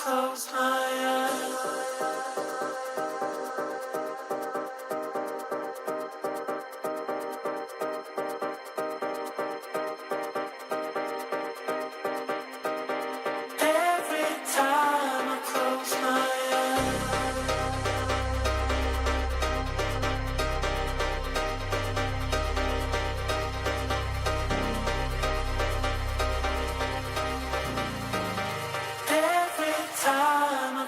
close my eyes. Every time I close my eyes. Every time I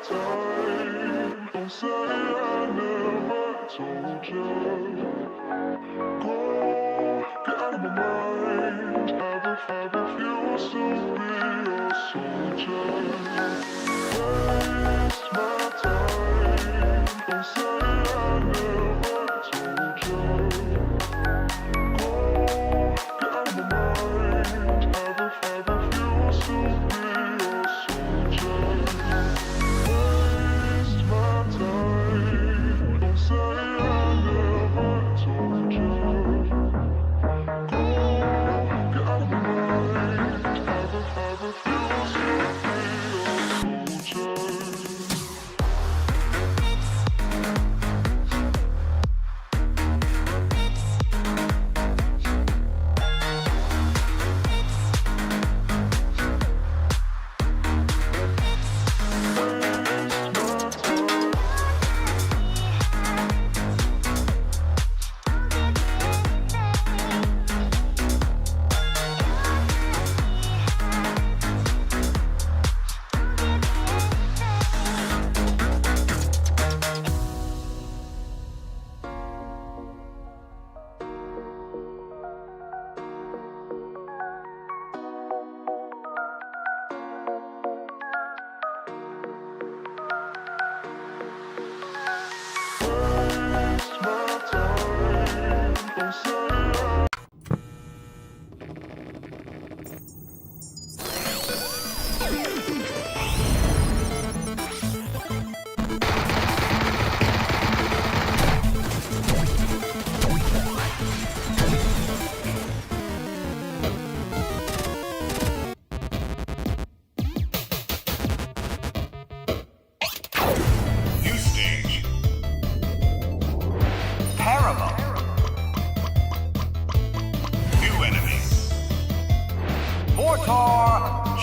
time. Don't say I never told you. Go, get out of my mind. I refuse to be a soldier. Waste my time. Don't say I never told you. Go, get out of my mind. I refuse to be a soldier. Waste my time. Don't say I never told you.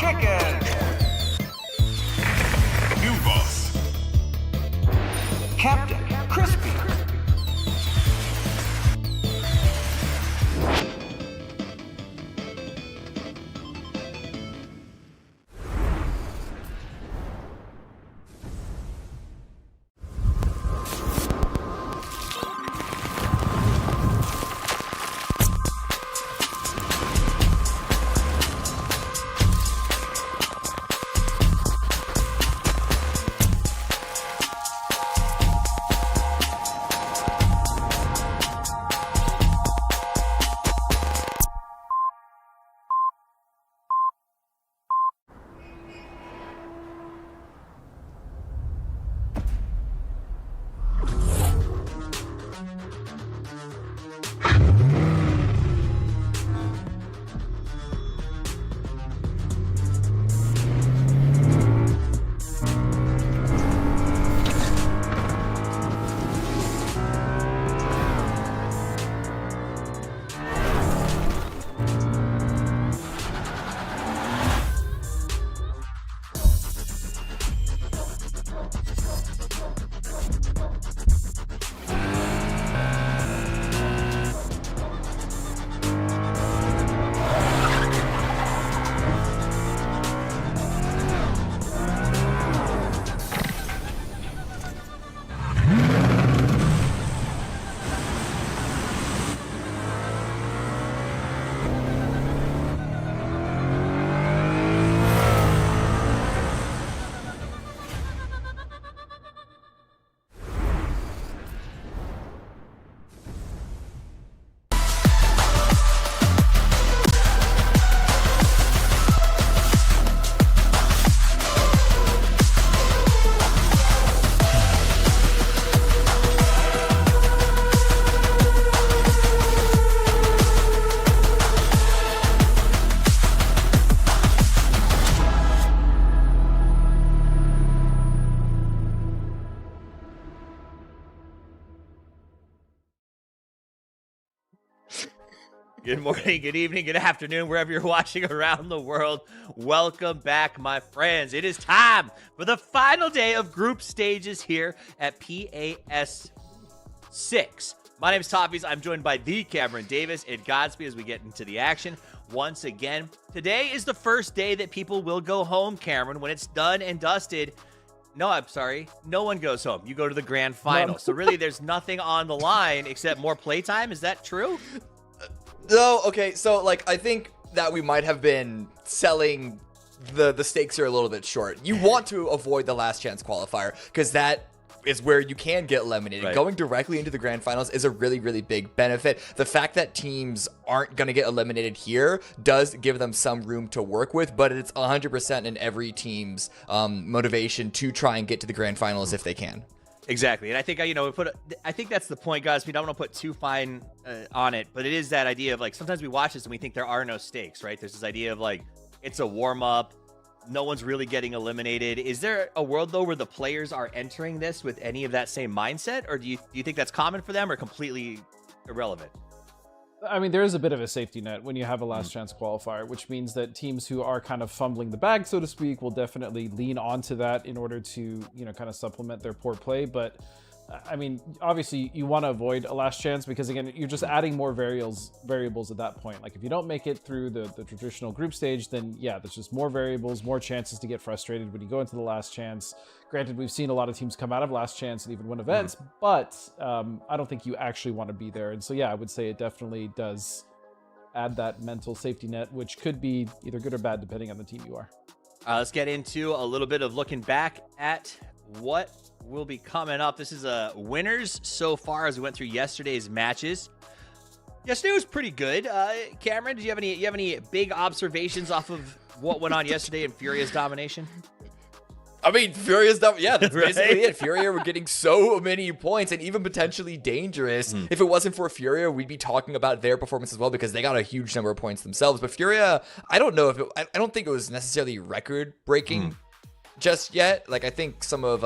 Chicken. New boss. Captain Crispy. Good morning, good evening, good afternoon, wherever you're watching around the world. Welcome back, my friends. It is time for the final day of group stages here at PAS 6. My name is Toppies. I'm joined by the Cameron Davis and Godspeed as we get into the action once again. Today is the first day that people will go home, Cameron. When it's done and dusted, No, I'm sorry. No one goes home. You go to the grand final. So really, there's nothing on the line except more playtime. Is that true? No, okay. So, like, I think that we might have been selling the stakes are a little bit short. You want to avoid the last chance qualifier because that is where you can get eliminated. Right. Going directly into the grand finals is a really, really big benefit. The fact that teams aren't going to get eliminated here does give them some room to work with, but it's 100% in every team's motivation to try and get to the grand finals if they can. Exactly. And I think, I think that's the point, guys. We don't want to put too fine on it, but it is that idea of like, sometimes we watch this and we think there are no stakes, right? There's this idea of like, it's a warm up. No one's really getting eliminated. Is there a world though where the players are entering this with any of that same mindset, or do you think that's common for them or completely irrelevant? I mean, there is a bit of a safety net when you have a last chance qualifier, which means that teams who are kind of fumbling the bag, so to speak, will definitely lean onto that in order to, kind of supplement their poor play. But I mean, obviously you want to avoid a last chance because, again, you're just adding more variables at that point. Like if you don't make it through the traditional group stage, then yeah, there's just more variables, more chances to get frustrated when you go into the last chance. Granted, we've seen a lot of teams come out of last chance and even win events, but I don't think you actually want to be there. And so, yeah, I would say it definitely does add that mental safety net, which could be either good or bad depending on the team you are. Let's get into a little bit of looking back at what will be coming up. This is winners so far as we went through yesterday's matches. Yesterday was pretty good. Cameron, did you have any big observations off of what went on yesterday in Furia's domination? I mean, Furia's yeah, that's Right? basically it. Furia were getting so many points and even potentially dangerous. If it wasn't for Furia, we'd be talking about their performance as well because they got a huge number of points themselves. But Furia, I don't know if I don't think it was necessarily record breaking just yet. Like I think some of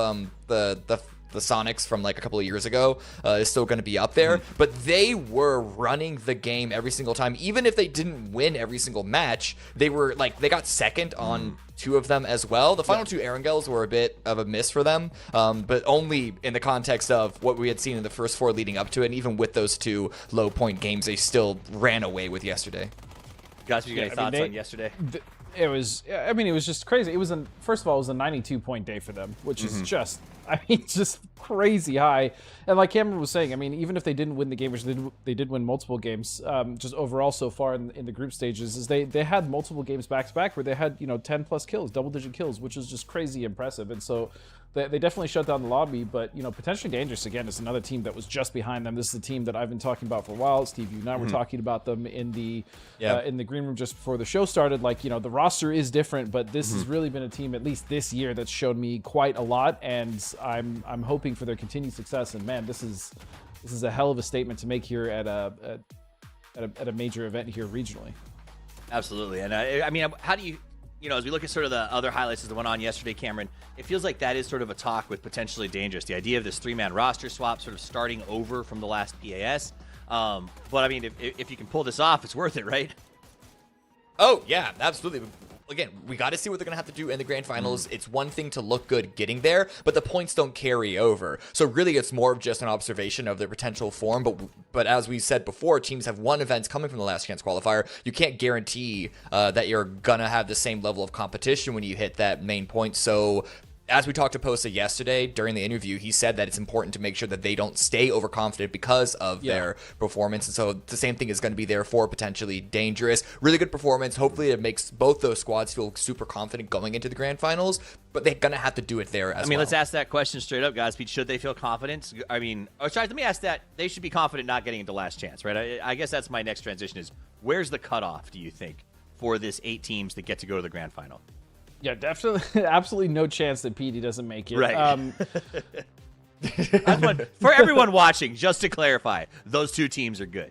the Sonics from like a couple of years ago is still going to be up there, but they were running the game every single time. Even if they didn't win every single match, they were like, they got second on 2 of them as well. The final 2 Erangels were a bit of a miss for them, but only in the context of what we had seen in the first 4 leading up to it. And even with those 2 low point games, they still ran away with yesterday. Guys, you got any thoughts on yesterday? It was just crazy. First of all, it was a 92-point day for them, which is just crazy high. And like Cameron was saying, I mean, even if they didn't win the game, which they did win multiple games, just overall so far in the group stages, is they had multiple games back to back where they had 10 plus kills, double-digit kills, which is just crazy impressive. And so they definitely shut down the lobby, but potentially dangerous again is another team that was just behind them. This is a team that I've been talking about for a while. Steve, you and I were talking about them in the green room just before the show started. Like, the roster is different, but this has really been a team, at least this year, that's shown me quite a lot, and I'm hoping for their continued success. And man, this is a hell of a statement to make here at a major event here regionally. Absolutely. And I mean, how do you, as we look at sort of the other highlights that went on yesterday, Cameron, it feels like that is sort of a talk with potentially dangerous. The idea of this 3-man roster swap sort of starting over from the last PAS. But I mean, if you can pull this off, it's worth it, right? Oh, yeah, absolutely. Again, we got to see what they're going to have to do in the grand finals. It's one thing to look good getting there, but the points don't carry over. So really, it's more of just an observation of their potential form. But as we said before, teams have won events coming from the last chance qualifier. You can't guarantee that you're going to have the same level of competition when you hit that main point. So as we talked to Posa yesterday during the interview, he said that it's important to make sure that they don't stay overconfident because of their performance. And so the same thing is going to be there for potentially dangerous. Really good performance. Hopefully it makes both those squads feel super confident going into the grand finals, but they're going to have to do it there as well. I mean, let's ask that question straight up, guys. Should they feel confident? I mean, sorry, let me ask that. They should be confident not getting into last chance, right? I guess that's my next transition is, where's the cutoff, do you think, for this 8 teams that get to go to the grand final? Yeah, definitely, absolutely no chance that PD doesn't make it. Right. For everyone watching, just to clarify, those 2 teams are good.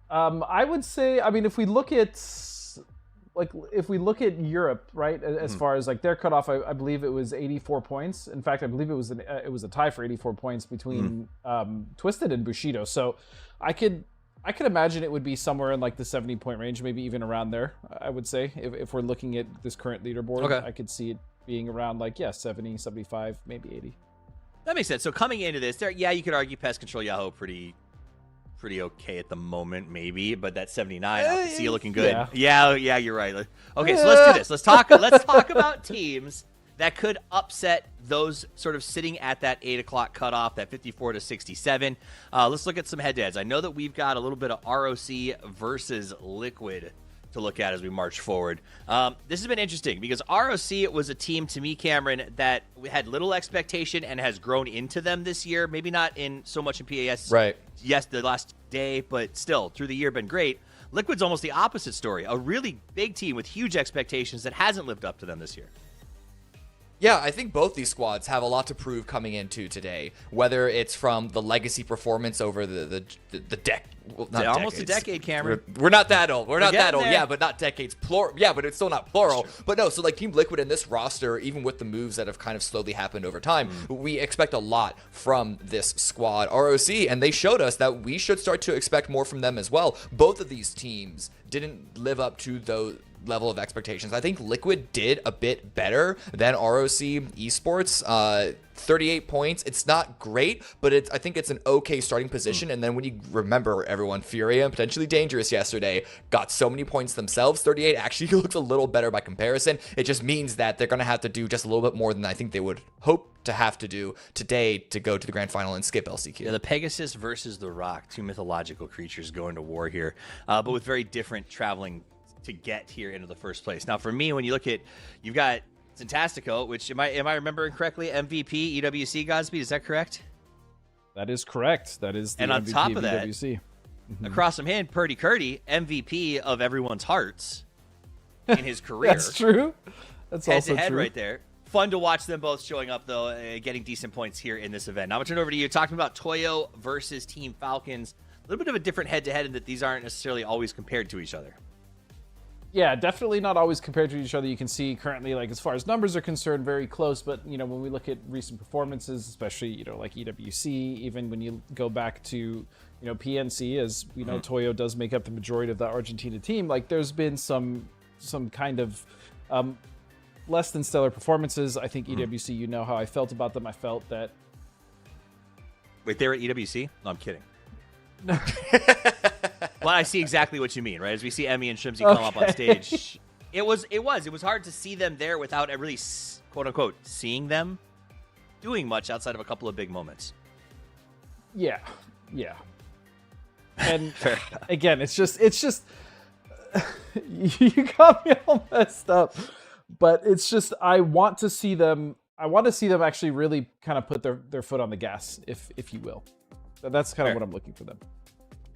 I would say, I mean, if we look at Europe, right, as far as like their cutoff, I believe it was 84 points. In fact, I believe it was a tie for 84 points between Twisted and Bushido. So I could imagine it would be somewhere in like the 70-point range, maybe even around there, I would say. If we're looking at this current leaderboard, okay, I could see it being around like, 70, 75, maybe 80. That makes sense. So coming into this, you could argue Pest Control Yahoo pretty okay at the moment, maybe, but that 79, I see you looking good. Yeah, you're right. Okay, so let's do this. Let's talk about teams that could upset those sort of sitting at that 8 o'clock cutoff, that 54 to 67. Let's look at some head-to-heads. I know that we've got a little bit of ROC versus Liquid to look at as we march forward. This has been interesting because ROC was a team, to me, Cameron, that had little expectation and has grown into them this year. Maybe not in so much in PAS, right? Yes, the last day, but still, through the year, been great. Liquid's almost the opposite story. A really big team with huge expectations that hasn't lived up to them this year. Yeah, I think both these squads have a lot to prove coming into today, whether it's from the legacy performance over the almost a decade, Cameron. We're not that old. We're not that old. there. Yeah, but not decades. Plural. Yeah, but it's still not plural. But no, so like Team Liquid and this roster, even with the moves that have kind of slowly happened over time, we expect a lot from this squad. ROC, and they showed us that we should start to expect more from them as well. Both of these teams didn't live up to those level of expectations. I think Liquid did a bit better than ROC Esports. 38 points. It's not great, but I think it's an okay starting position. And then when you remember everyone, Furia and potentially Dangerous yesterday got so many points themselves. 38 actually looks a little better by comparison. It just means that they're going to have to do just a little bit more than I think they would hope to have to do today to go to the grand final and skip LCQ. Yeah, the Pegasus versus the Rock, two mythological creatures going to war here, but with very different traveling to get here into the first place. Now, for me, when you look at, you've got Fantastico, which am I remembering correctly? MVP, EWC Godspeed, is that correct? That is correct. That is the and on MVP top of that, EWC. across from him, Purdy Curdy, MVP of everyone's hearts in his career. That's true. That's head also to head true. right there. Fun to watch them both showing up, though, getting decent points here in this event. Now, I'm going to turn it over to you. Talking about Toyo versus Team Falcons. A little bit of a different head-to-head in that these aren't necessarily always compared to each other. Yeah, definitely not always compared to each other. You can see currently, like, as far as numbers are concerned, very close. But, you know, when we look at recent performances, especially, you know, like EWC, even when you go back to, you know, PNC, as we know, Toyo does make up the majority of the Argentina team. Like, there's been some kind of less than stellar performances. I think EWC, you know how I felt about them. I felt that... Wait, they were at EWC? No, I'm kidding. Well, I see exactly what you mean, right? As we see Emmy and Shrimsy come up on stage, it was hard to see them there without really, quote unquote, seeing them doing much outside of a couple of big moments. Yeah. And again, it's just you got me all messed up. But it's just I want to see them actually really kind of put their foot on the gas, if you will. That's kind of what I'm looking for them.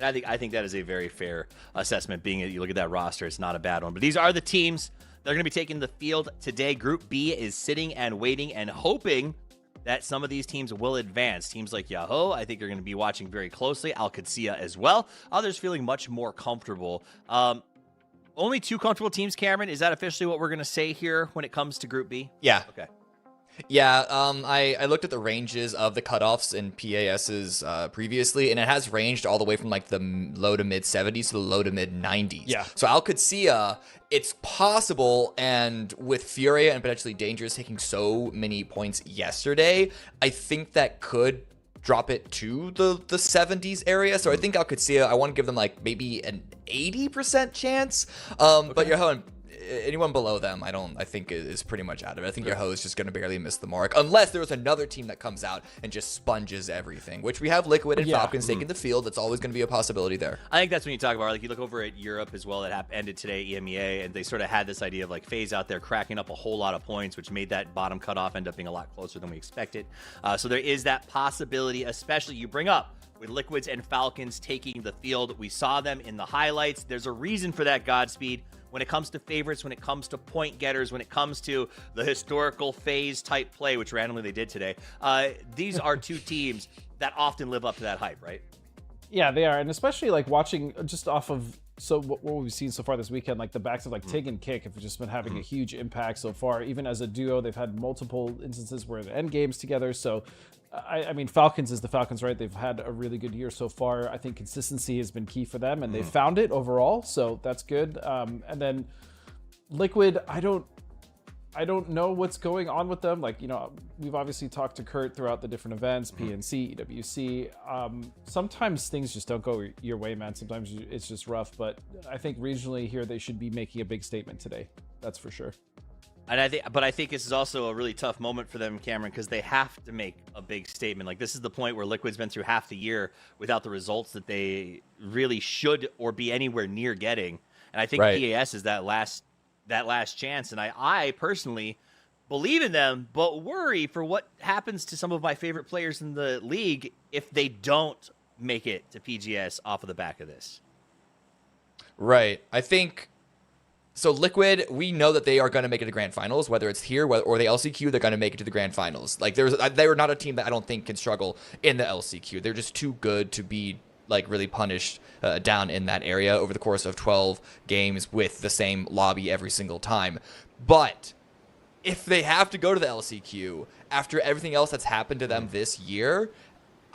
And I think that is a very fair assessment, being that you look at that roster, it's not a bad one. But these are the teams that are going to be taking the field today. Group B is sitting and waiting and hoping that some of these teams will advance. Teams like Yahoo, I think, are going to be watching very closely. Al-Qadsiya as well. Others feeling much more comfortable. Only two comfortable teams, Cameron. Is that officially what we're going to say here when it comes to Group B? Yeah. Okay. Yeah, I looked at the ranges of the cutoffs in PAS's previously, and it has ranged all the way from like the low to mid 70s to the low to mid 90s. Yeah. So Al-Qadsiya, it's possible, and with Furia and potentially Dangerous taking so many points yesterday, I think that could drop it to the 70s area. So I think Al-Qadsiya, I want to give them like maybe an 80% chance. But Yahoo, anyone below them, I think is pretty much out of it. I think Yahoo is just going to barely miss the mark, unless there was another team that comes out and just sponges everything, which we have Liquid and Falcons taking the field. That's always going to be a possibility there. I think that's when you talk about, like, you look over at Europe as well. It ended today, EMEA, and they sort of had this idea of like FaZe out there cracking up a whole lot of points, which made that bottom cutoff end up being a lot closer than we expected. So there is that possibility, especially you bring up with Liquids and Falcons taking the field. We saw them in the highlights. There's a reason for that, Godspeed. When it comes to favorites, when it comes to point getters, when it comes to the historical FaZe type play, which randomly they did today, these are two teams that often live up to that hype, right? Yeah, they are. And especially like watching just off of what we've seen so far this weekend, like the backs of like Tig and Kick have just been having a huge impact so far. Even as a duo, they've had multiple instances where the end games together. So I mean, Falcons is the Falcons, right? They've had a really good year so far. I think consistency has been key for them, and they've found it overall, so that's good. And then Liquid, I don't know what's going on with them. Like, you know, we've obviously talked to Kurt throughout the different events, PNC, EWC. Sometimes things just don't go your way, man. Sometimes it's just rough, but I think regionally here they should be making a big statement today. That's for sure. And I think this is also a really tough moment for them, Cameron, because they have to make a big statement. Like, this is the point where Liquid's been through half the year without the results that they really should or be anywhere near getting. And I think PAS is that last chance. And I personally believe in them, but worry for what happens to some of my favorite players in the league if they don't make it to PGS off of the back of this. Right. I think so. Liquid, we know that they are going to make it to grand finals, whether it's here or the LCQ. They're going to make it to the grand finals. Like, they were not a team that I don't think can struggle in the LCQ. They're just too good to be like really punished down in that area over the course of 12 games with the same lobby every single time. But if they have to go to the LCQ after everything else that's happened to them this year,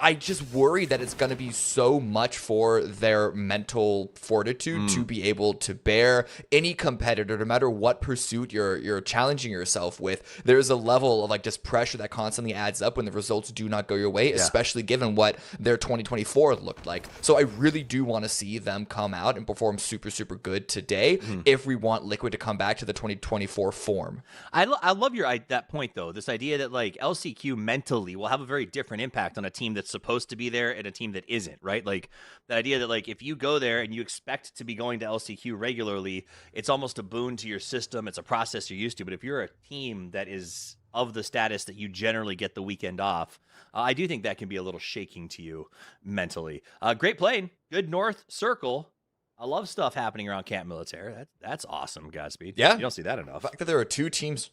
I just worry that it's going to be so much for their mental fortitude to be able to bear any competitor, no matter what pursuit you're challenging yourself with. There's a level of like just pressure that constantly adds up when the results do not go your way, especially given what their 2024 looked like. So I really do want to see them come out and perform super, super good today if we want Liquid to come back to the 2024 form. I love that point, though. This idea that like LCQ mentally will have a very different impact on a team that's supposed to be there and a team that isn't, right? Like the idea that like if you go there and you expect to be going to LCQ regularly, it's almost a boon to your system. It's a process you're used to. But if you're a team that is of the status that you generally get the weekend off, I do think that can be a little shaking to you mentally. Great playing. Good North Circle. I love stuff happening around Camp Militaire. That's awesome, Godspeed. Yeah. You don't see that enough. The fact that there are two teams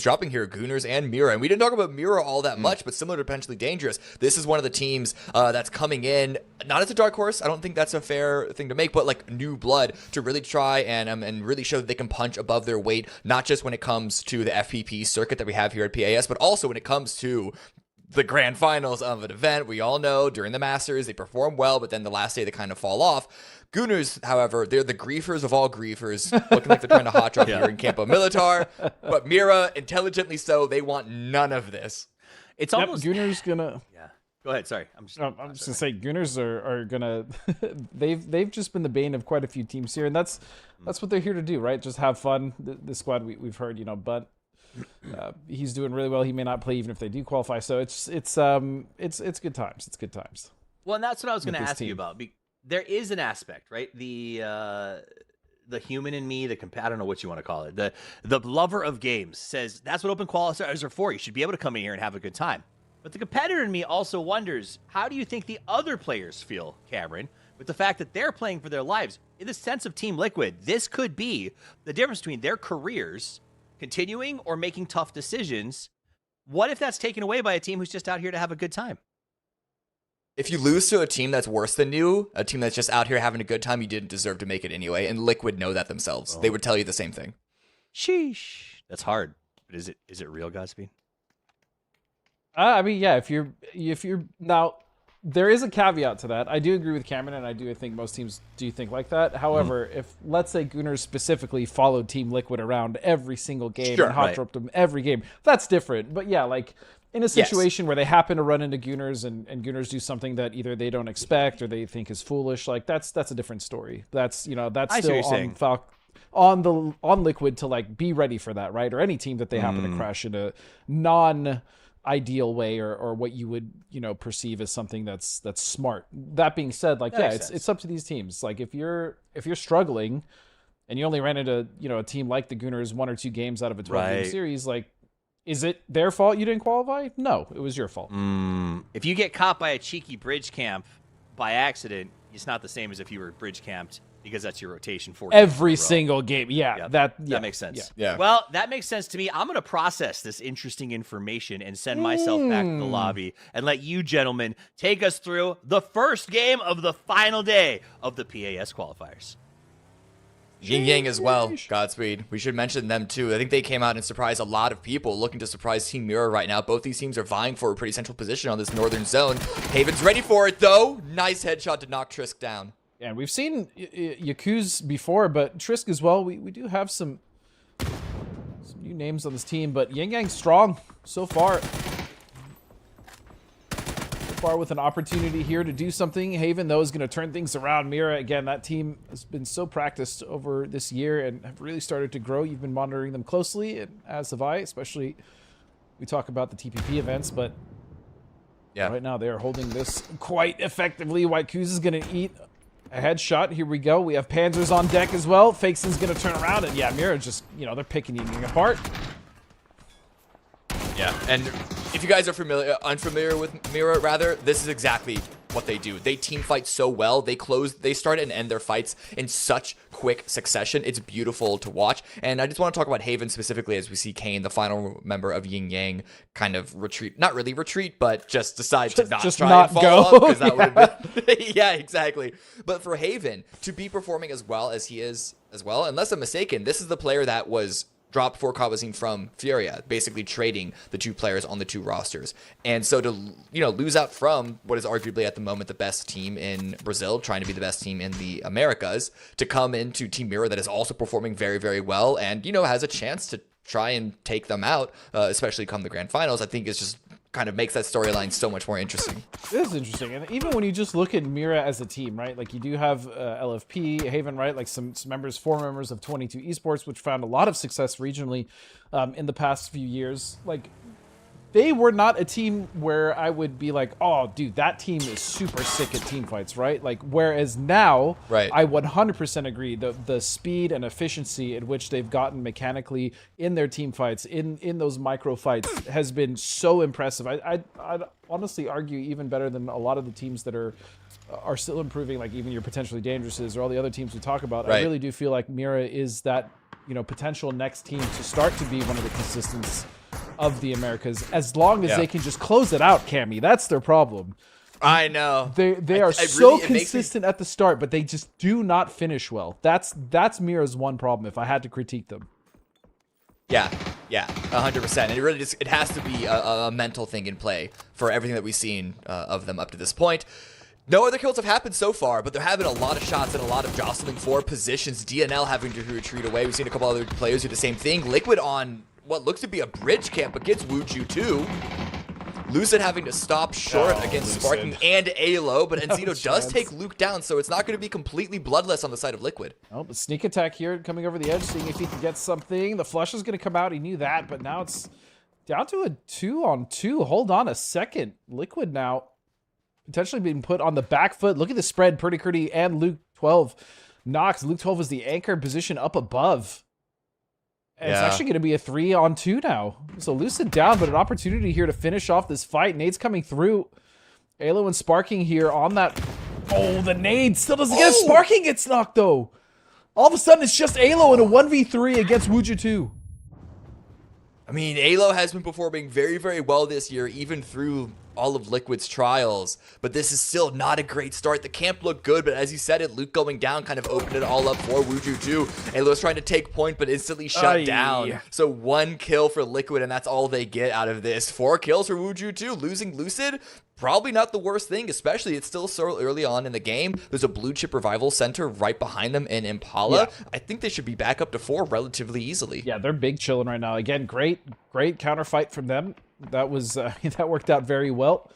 dropping here, Gooners and Mira. And we didn't talk about Mira all that much, but similar to Potentially Dangerous, this is one of the teams that's coming in, not as a dark horse. I don't think that's a fair thing to make, but like new blood to really try and really show that they can punch above their weight, not just when it comes to the FPP circuit that we have here at PAS, but also when it comes to the grand finals of an event. We all know during the Masters, they perform well, but then the last day they kind of fall off. Gooners, however, they're the griefers of all griefers, looking like they're trying to hot drop here in Campo Militar. But Mira, intelligently so, they want none of this. It's almost Gooners gonna. Yeah. Go ahead. Sorry, I'm just gonna say Gooners are gonna. they've just been the bane of quite a few teams here, and that's what they're here to do, right? Just have fun. The squad we've heard, but. He's doing really well. He may not play even if they do qualify. So it's good times. It's good times. Well, and that's what I was going to ask you about. There is an aspect, right? The human in me, I don't know what you want to call it. The lover of games says that's what open qualifiers are for. You should be able to come in here and have a good time. But the competitor in me also wonders, how do you think the other players feel, Cameron, with the fact that they're playing for their lives? In the sense of Team Liquid, this could be the difference between their careers continuing or making tough decisions. What if that's taken away by a team who's just out here to have a good time? If you lose to a team that's worse than you, a team that's just out here having a good time, you didn't deserve to make it anyway. And Liquid know that themselves. They would tell you the same thing. Sheesh. That's hard. But is it real, Godspeed? I mean, yeah. If you're now, there is a caveat to that. I do agree with Cameron, and I do think most teams do think like that. However, if let's say Gooners specifically followed Team Liquid around every single game and hot dropped them every game, that's different. But yeah, like in a situation where they happen to run into Gooners and Gooners do something that either they don't expect or they think is foolish, like that's a different story. That's still on Liquid to like be ready for that, right? Or any team that they happen to crash in a non-ideal way or what you would perceive as something that's smart. That being said, like it's up to these teams. Like if you're struggling and you only ran into a team like the Gooners 1 or 2 games out of a 12-game series, like is it their fault you didn't qualify? No, it was your fault. If you get caught by a cheeky bridge camp by accident, it's not the same as if you were bridge camped because that's your rotation for every single game. That makes sense. Yeah. Well, that makes sense to me. I'm going to process this interesting information and send myself back to the lobby and let you gentlemen take us through the first game of the final day of the PAS qualifiers. Yin Yang as well, Godspeed. We should mention them too. I think they came out and surprised a lot of people, looking to surprise Team Mira right now. Both these teams are vying for a pretty central position on this northern zone. Haven's ready for it though. Nice headshot to knock Trisk down. Yeah, we've seen Yakuz before, but Trisk as well. We do have some new names on this team, but Yin Yang strong so far. far with an opportunity here to do something. Haven, though, is going to turn things around. Mira, again, that team has been so practiced over this year and have really started to grow. You've been monitoring them closely, and as have I, especially we talk about the TPP events, but Yeah. right now they are holding this quite effectively. White Kuz is going to eat a headshot. Here we go. We have Panzers on deck as well. Fakeson's going to turn around, and yeah, Mira just, they're picking Ying apart. Yeah, and if you guys are unfamiliar with Mira, rather, this is exactly what they do. They team fight so well. They start and end their fights in such quick succession. It's beautiful to watch. And I just want to talk about Haven specifically as we see Kane, the final member of Yin Yang, kind of retreat. Not really retreat, but just decide to not try and follow up, because that would have been... Yeah, exactly. But for Haven to be performing as well as he is as well, unless I'm mistaken, this is the player that was dropped for Kawazin from Furia, basically trading the two players on the two rosters. And so to, lose out from what is arguably at the moment the best team in Brazil, trying to be the best team in the Americas, to come into Team Mira that is also performing very, very well and, has a chance to try and take them out, especially come the grand finals, I think is just kind of makes that storyline so much more interesting. It is interesting, and even when you just look at Mira as a team, right? Like you do have LFP, Haven, right? Like some members, 4 members of 22 Esports, which found a lot of success regionally in the past few years. Like they were not a team where I would be like, oh, dude, that team is super sick at team fights, right? Like whereas now, right, I 100% agree. The speed and efficiency at which they've gotten mechanically in their team fights, in those micro fights, has been so impressive. I'd honestly argue even better than a lot of the teams that are still improving, like even your potentially dangerouses or all the other teams we talk about. Right. I really do feel like Mira is that potential next team to start to be one of the consistents of the Americas, as long as they can just close it out, Cammy. That's their problem. I know. They are so consistent at the start, but they just do not finish well. That's Mira's one problem if I had to critique them. Yeah, 100%. And it really just, it has to be a mental thing in play for everything that we've seen of them up to this point. No other kills have happened so far, but there have been a lot of shots and a lot of jostling for positions. DNL having to retreat away. We've seen a couple other players do the same thing. Liquid on what looks to be a bridge camp, but gets Wuju too. Lucid having to stop short against Lucid. Sparking and Alo, but No Enzito does chance. take Luke down, so it's not going to be completely bloodless on the side of Liquid. Oh, but sneak attack here, coming over the edge, seeing if he can get something. The flush is going to come out. He knew that, but now it's down to a 2-on-2. Hold on a second. Liquid now potentially being put on the back foot. Look at the spread. Purdy Curdy and Luke 12. Knox. Luke 12 is the anchor position up above. And it's actually going to be a 3-on-2 now. So Lucid down, but an opportunity here to finish off this fight. Nade's coming through. Alo and Sparking here on that. Oh, the nade still doesn't get it. Sparking gets knocked, though. All of a sudden, it's just Alo in a 1v3 against Wuju 2. I mean, Alo has been performing very, very well this year, even through all of Liquid's trials, but this is still not a great start. The camp looked good, but as you said it, Luke going down kind of opened it all up for Wuju 2. Alo's trying to take point, but instantly shut down. So 1 kill for Liquid, and that's all they get out of this. 4 kills for Wuju 2, losing Lucid. Probably not the worst thing, especially it's still so early on in the game. There's a blue chip revival center right behind them in Impala. Yeah. I think they should be back up to 4 relatively easily. Yeah, they're big chilling right now. Again, great counter fight from them. That was that worked out very well.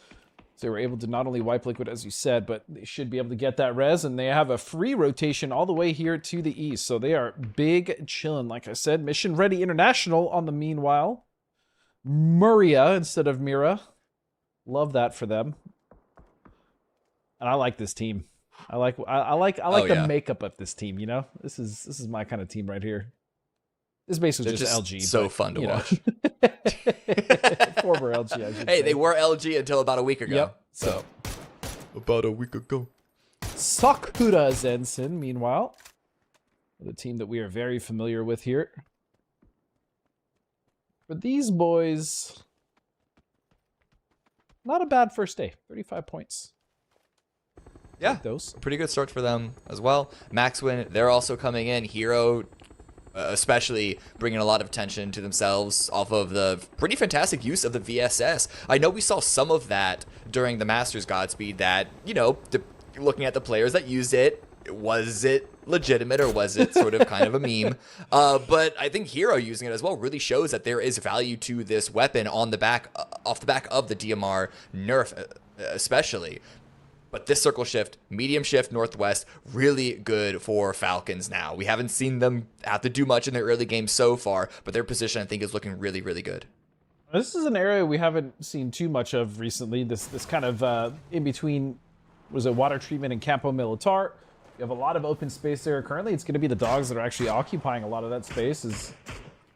So they were able to not only wipe Liquid, as you said, but they should be able to get that res, and they have a free rotation all the way here to the east. So they are big chilling. Like I said, Mission Ready International on the meanwhile. Muria instead of Mira. Love that for them. And I like this team. I like the makeup of this team, This is my kind of team right here. This is basically just LG. So fun to watch. Former LG, I should Hey, say. they were LG until about a week ago. Yep. So about a week ago. Sakura Zensen, meanwhile. The team that we are very familiar with here. For these boys, not a bad first day. 35 points. Yeah, like those. Pretty good start for them as well. Maxwin, they're also coming in. Hero, especially bringing a lot of attention to themselves off of the pretty fantastic use of the VSS. I know we saw some of that during the Masters Godspeed that, looking at the players that used it, was it legitimate or was it sort of kind of a meme? But I think Hero using it as well really shows that there is value to this weapon off the back of the DMR nerf especially. But this circle shift, medium shift, northwest, really good for Falcons now. We haven't seen them have to do much in their early game so far, but their position, I think, is looking really, really good. This is an area we haven't seen too much of recently. This kind of in between, was it water treatment and Campo Militar? You have a lot of open space there. Currently, it's going to be the dogs that are actually occupying a lot of that space. As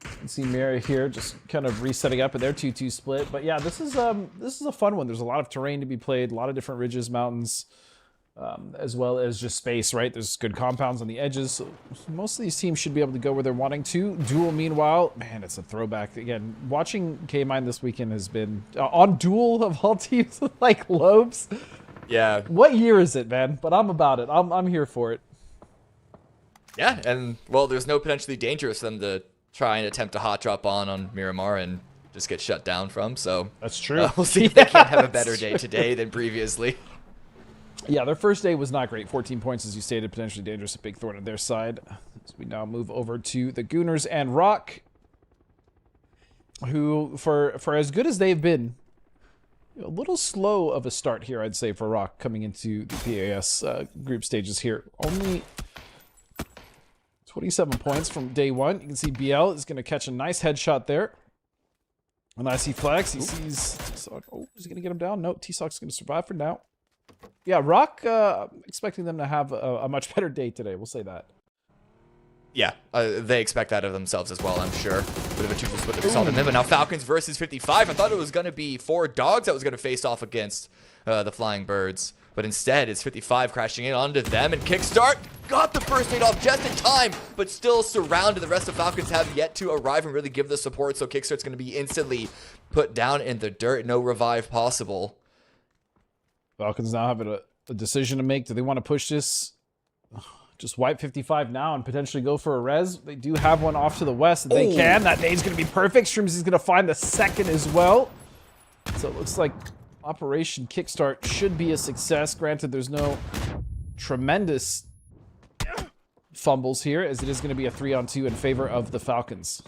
you can see Mira here just kind of resetting up in their 2-2 split. But yeah, this is a fun one. There's a lot of terrain to be played, a lot of different ridges, mountains, as well as just space, right? There's good compounds on the edges. So most of these teams should be able to go where they're wanting to. Duel, meanwhile, man, it's a throwback. Again, watching K-Mine this weekend has been on Duel of all teams with like Lobes. Yeah. What year is it, man? But I'm about it. I'm here for it. Yeah, and, well, there's no potentially dangerous for them to try and attempt a hot drop on Miramar and just get shut down from, so... That's true. We'll see if they can have a better day today than previously. Yeah, their first day was not great. 14 points, as you stated, potentially dangerous, a big thorn on their side. So we now move over to the Gooners and Rock, who, for as good as they've been, a little slow of a start here, I'd say, for Rock coming into the PAS group stages here. Only 27 points from day one. You can see BL is going to catch a nice headshot there. And I see Flex. He sees T-Sock. Oh, is he going to get him down? No, T-Sock's going to survive for now. Yeah, Rock, expecting them to have a much better day today. We'll say that. Yeah, they expect that of themselves as well, I'm sure. Bit of a 2-2 split that we saw them in, but now Falcons versus 55. I thought it was going to be 4 dogs that was going to face off against the Flying Birds. But instead, it's 55 crashing in onto them, and Kickstart got the first aid off just in time, but still surrounded. The rest of Falcons have yet to arrive and really give the support, so Kickstart's going to be instantly put down in the dirt. No revive possible. Falcons now have a decision to make. Do they want to push this? Just wipe 55 now and potentially go for a res. They do have one off to the west. They can. That nade's going to be perfect. Streams is going to find the second as well. So it looks like Operation Kickstart should be a success. Granted, there's no tremendous fumbles here, as it is going to be a 3-on-2 in favor of the Falcons.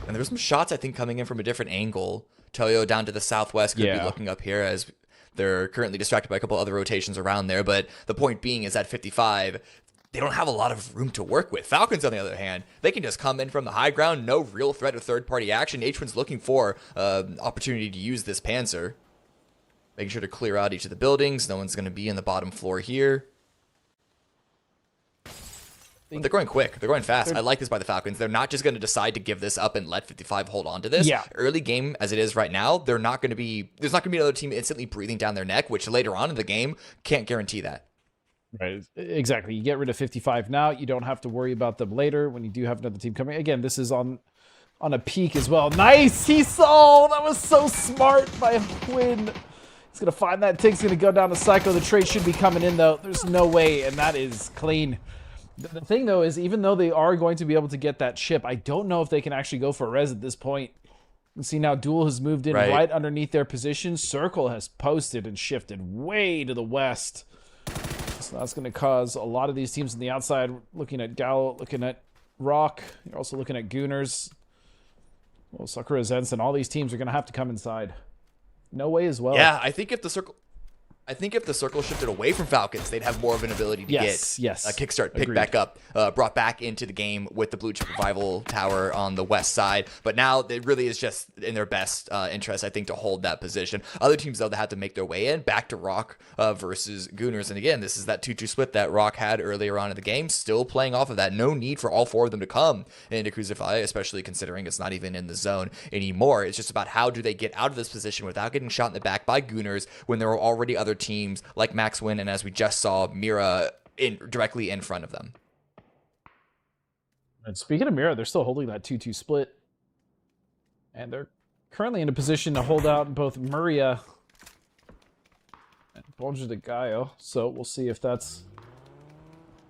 And there's some shots, I think, coming in from a different angle. Telio down to the southwest could be looking up here as they're currently distracted by a couple other rotations around there. But the point being is at 55, they don't have a lot of room to work with. Falcons, on the other hand, they can just come in from the high ground. No real threat of third-party action. H1's looking for opportunity to use this Panzer. Making sure to clear out each of the buildings. No one's going to be in the bottom floor here. But they're going quick. They're going fast. I like this by the Falcons. They're not just going to decide to give this up and let 55 hold on to this. Yeah. Early game as it is right now, there's not going to be another team instantly breathing down their neck, which later on in the game can't guarantee that. Right, exactly. You get rid of 55 now. You don't have to worry about them later when you do have another team coming. Again, this is on a peak as well. Nice! He saw! That was so smart by Quinn. He's going to find that tick's going to go down to Psycho. The trade should be coming in, though. There's no way, and that is clean. The thing, though, is even though they are going to be able to get that chip, I don't know if they can actually go for res at this point. You can see now Duel has moved in right underneath their position. Circle has posted and shifted way to the west. So that's going to cause a lot of these teams on the outside, looking at Gallo, looking at Rock. You're also looking at Gooners. Well, Sakura Zens and all these teams are going to have to come inside. No way as well. Yeah, I think if the circle shifted away from Falcons, they'd have more of an ability to get a Kickstart picked back up, brought back into the game with the Blue Chip Revival Tower on the west side. But now it really is just in their best interest, I think, to hold that position. Other teams, though, that had to make their way in, back to Rock versus Gooners. And again, this is that 2-2 split that Rock had earlier on in the game, still playing off of that. No need for all 4 of them to come into Crucify, especially considering it's not even in the zone anymore. It's just about how do they get out of this position without getting shot in the back by Gooners when there are already other teams like Max Win and, as we just saw, Mira directly in front of them. And speaking of Mira, they're still holding that 2-2 split. And they're currently in a position to hold out both Muria and Bonja de Gallo. So we'll see if that's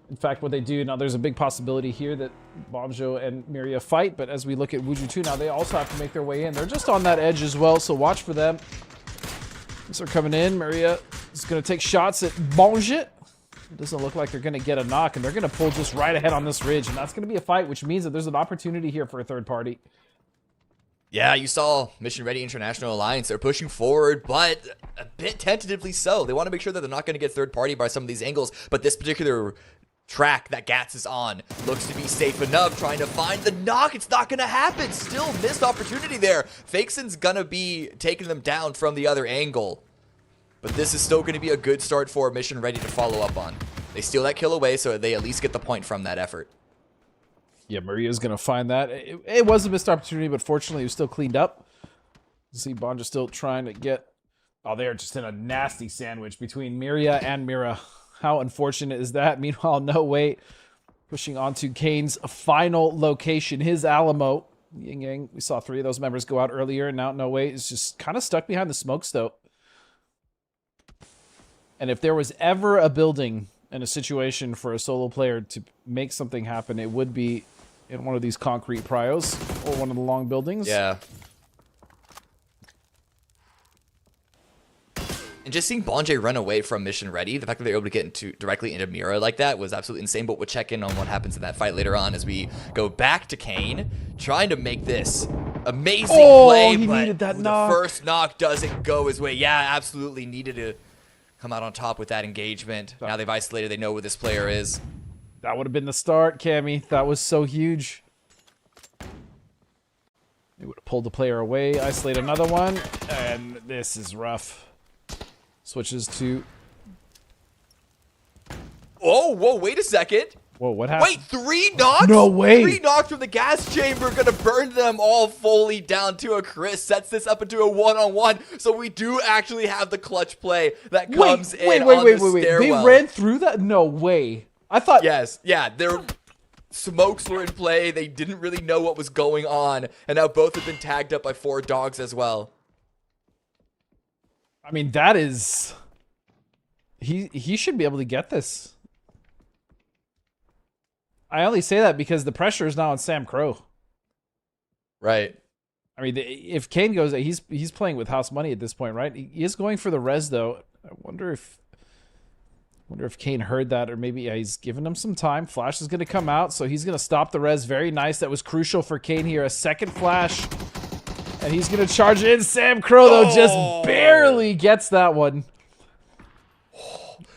in fact what they do. Now there's a big possibility here that Bonjo and Muria fight, but as we look at Wuju 2 now, they also have to make their way in. They're just on that edge as well, so watch for them. These are coming in. Maria is going to take shots at Bonjet. It doesn't look like they're going to get a knock, and they're going to pull just right ahead on this ridge, and that's going to be a fight, which means that there's an opportunity here for a third party. Yeah, you saw Mission Ready International Alliance. They're pushing forward, but a bit tentatively so. They want to make sure that they're not going to get third party by some of these angles, but this particular track that Gats is on looks to be safe enough, trying to find the knock. It's not going to happen. Still missed opportunity there. Fakeson's going to be taking them down from the other angle, but this is still going to be a good start for Mission Ready to follow up on. They steal that kill away, so they at least get the point from that effort. Yeah, Maria's going to find that. It was a missed opportunity, but fortunately it was still cleaned up. You see Bonja still trying to get... Oh, they're just in a nasty sandwich between Miria and Mira. How unfortunate is that? Meanwhile, No Wait pushing on to Kane's final location, his Alamo. Yin Yang, we saw 3 of those members go out earlier, and now No Wait is just kind of stuck behind the smoke stove. And if there was ever a building and a situation for a solo player to make something happen, it would be in one of these concrete pryos or one of the long buildings. Yeah. And just seeing Bonjay run away from Mission Ready, the fact that they were able to get directly into Mira like that was absolutely insane. But we'll check in on what happens in that fight later on as we go back to Kane, trying to make this amazing play. He but needed that the knock. first knock doesn't go his way. Yeah, absolutely needed to come out on top with that engagement. Now they've isolated, they know where this player is. That would have been the start, Cammy. That was so huge. They would have pulled the player away, isolate another one, and this is rough. Switches to... Oh, whoa, wait a second. Whoa, what happened? Wait, 3 knocks? No way. 3 knocks from the gas chamber, gonna burn them all fully down to a Chris. Sets this up into a 1-on-1, so we do actually have the clutch play that comes in on the stairwell. They ran through that? No way. I thought... Yes, yeah, their smokes were in play. They didn't really know what was going on, and now both have been tagged up by 4 dogs as well. I mean, that is... He should be able to get this. I only say that because the pressure is now on Sam Crow. Right. I mean, if Kane goes, he's playing with house money at this point, right? He is going for the res, though. I wonder if Kane heard that, or maybe he's giving him some time. Flash is going to come out, so he's going to stop the res. Very nice. That was crucial for Kane here. A second flash, and he's going to charge in. Sam Crow, though, just barely gets that one.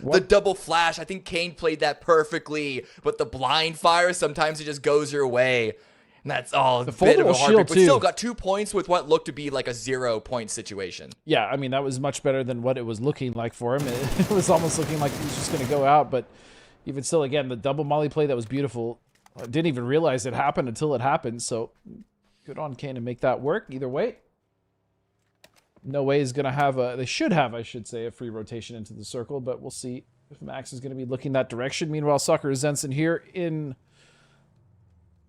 The double flash, I think Kane played that perfectly, but the blind fire, sometimes it just goes your way. And that's all a bit of a heartbreak, but still got 2 points with what looked to be like a 0-point situation. Yeah, I mean, that was much better than what it was looking like for him. It was almost looking like he was just going to go out, but even still, again, the double molly play, that was beautiful. I didn't even realize it happened until it happened, so good on Kane to make that work either way. No Way is going to have they should have, I should say, a free rotation into the circle, but we'll see if Max is going to be looking that direction. Meanwhile, Soccer Zenson here in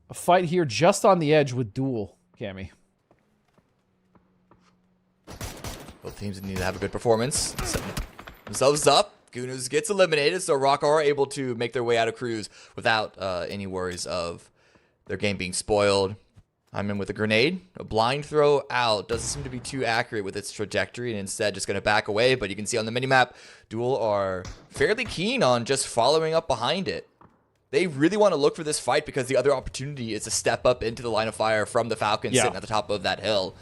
a fight here just on the edge with Duel, Cammy. Both teams need to have a good performance. Setting themselves up. Gunuz gets eliminated, so Rock are able to make their way out of Cruise without any worries of their game being spoiled. I'm in with a grenade. A blind throw out. Doesn't seem to be too accurate with its trajectory, and instead just going to back away. But you can see on the minimap, Duel are fairly keen on just following up behind it. They really want to look for this fight because the other opportunity is to step up into the line of fire from the Falcons sitting at the top of that hill.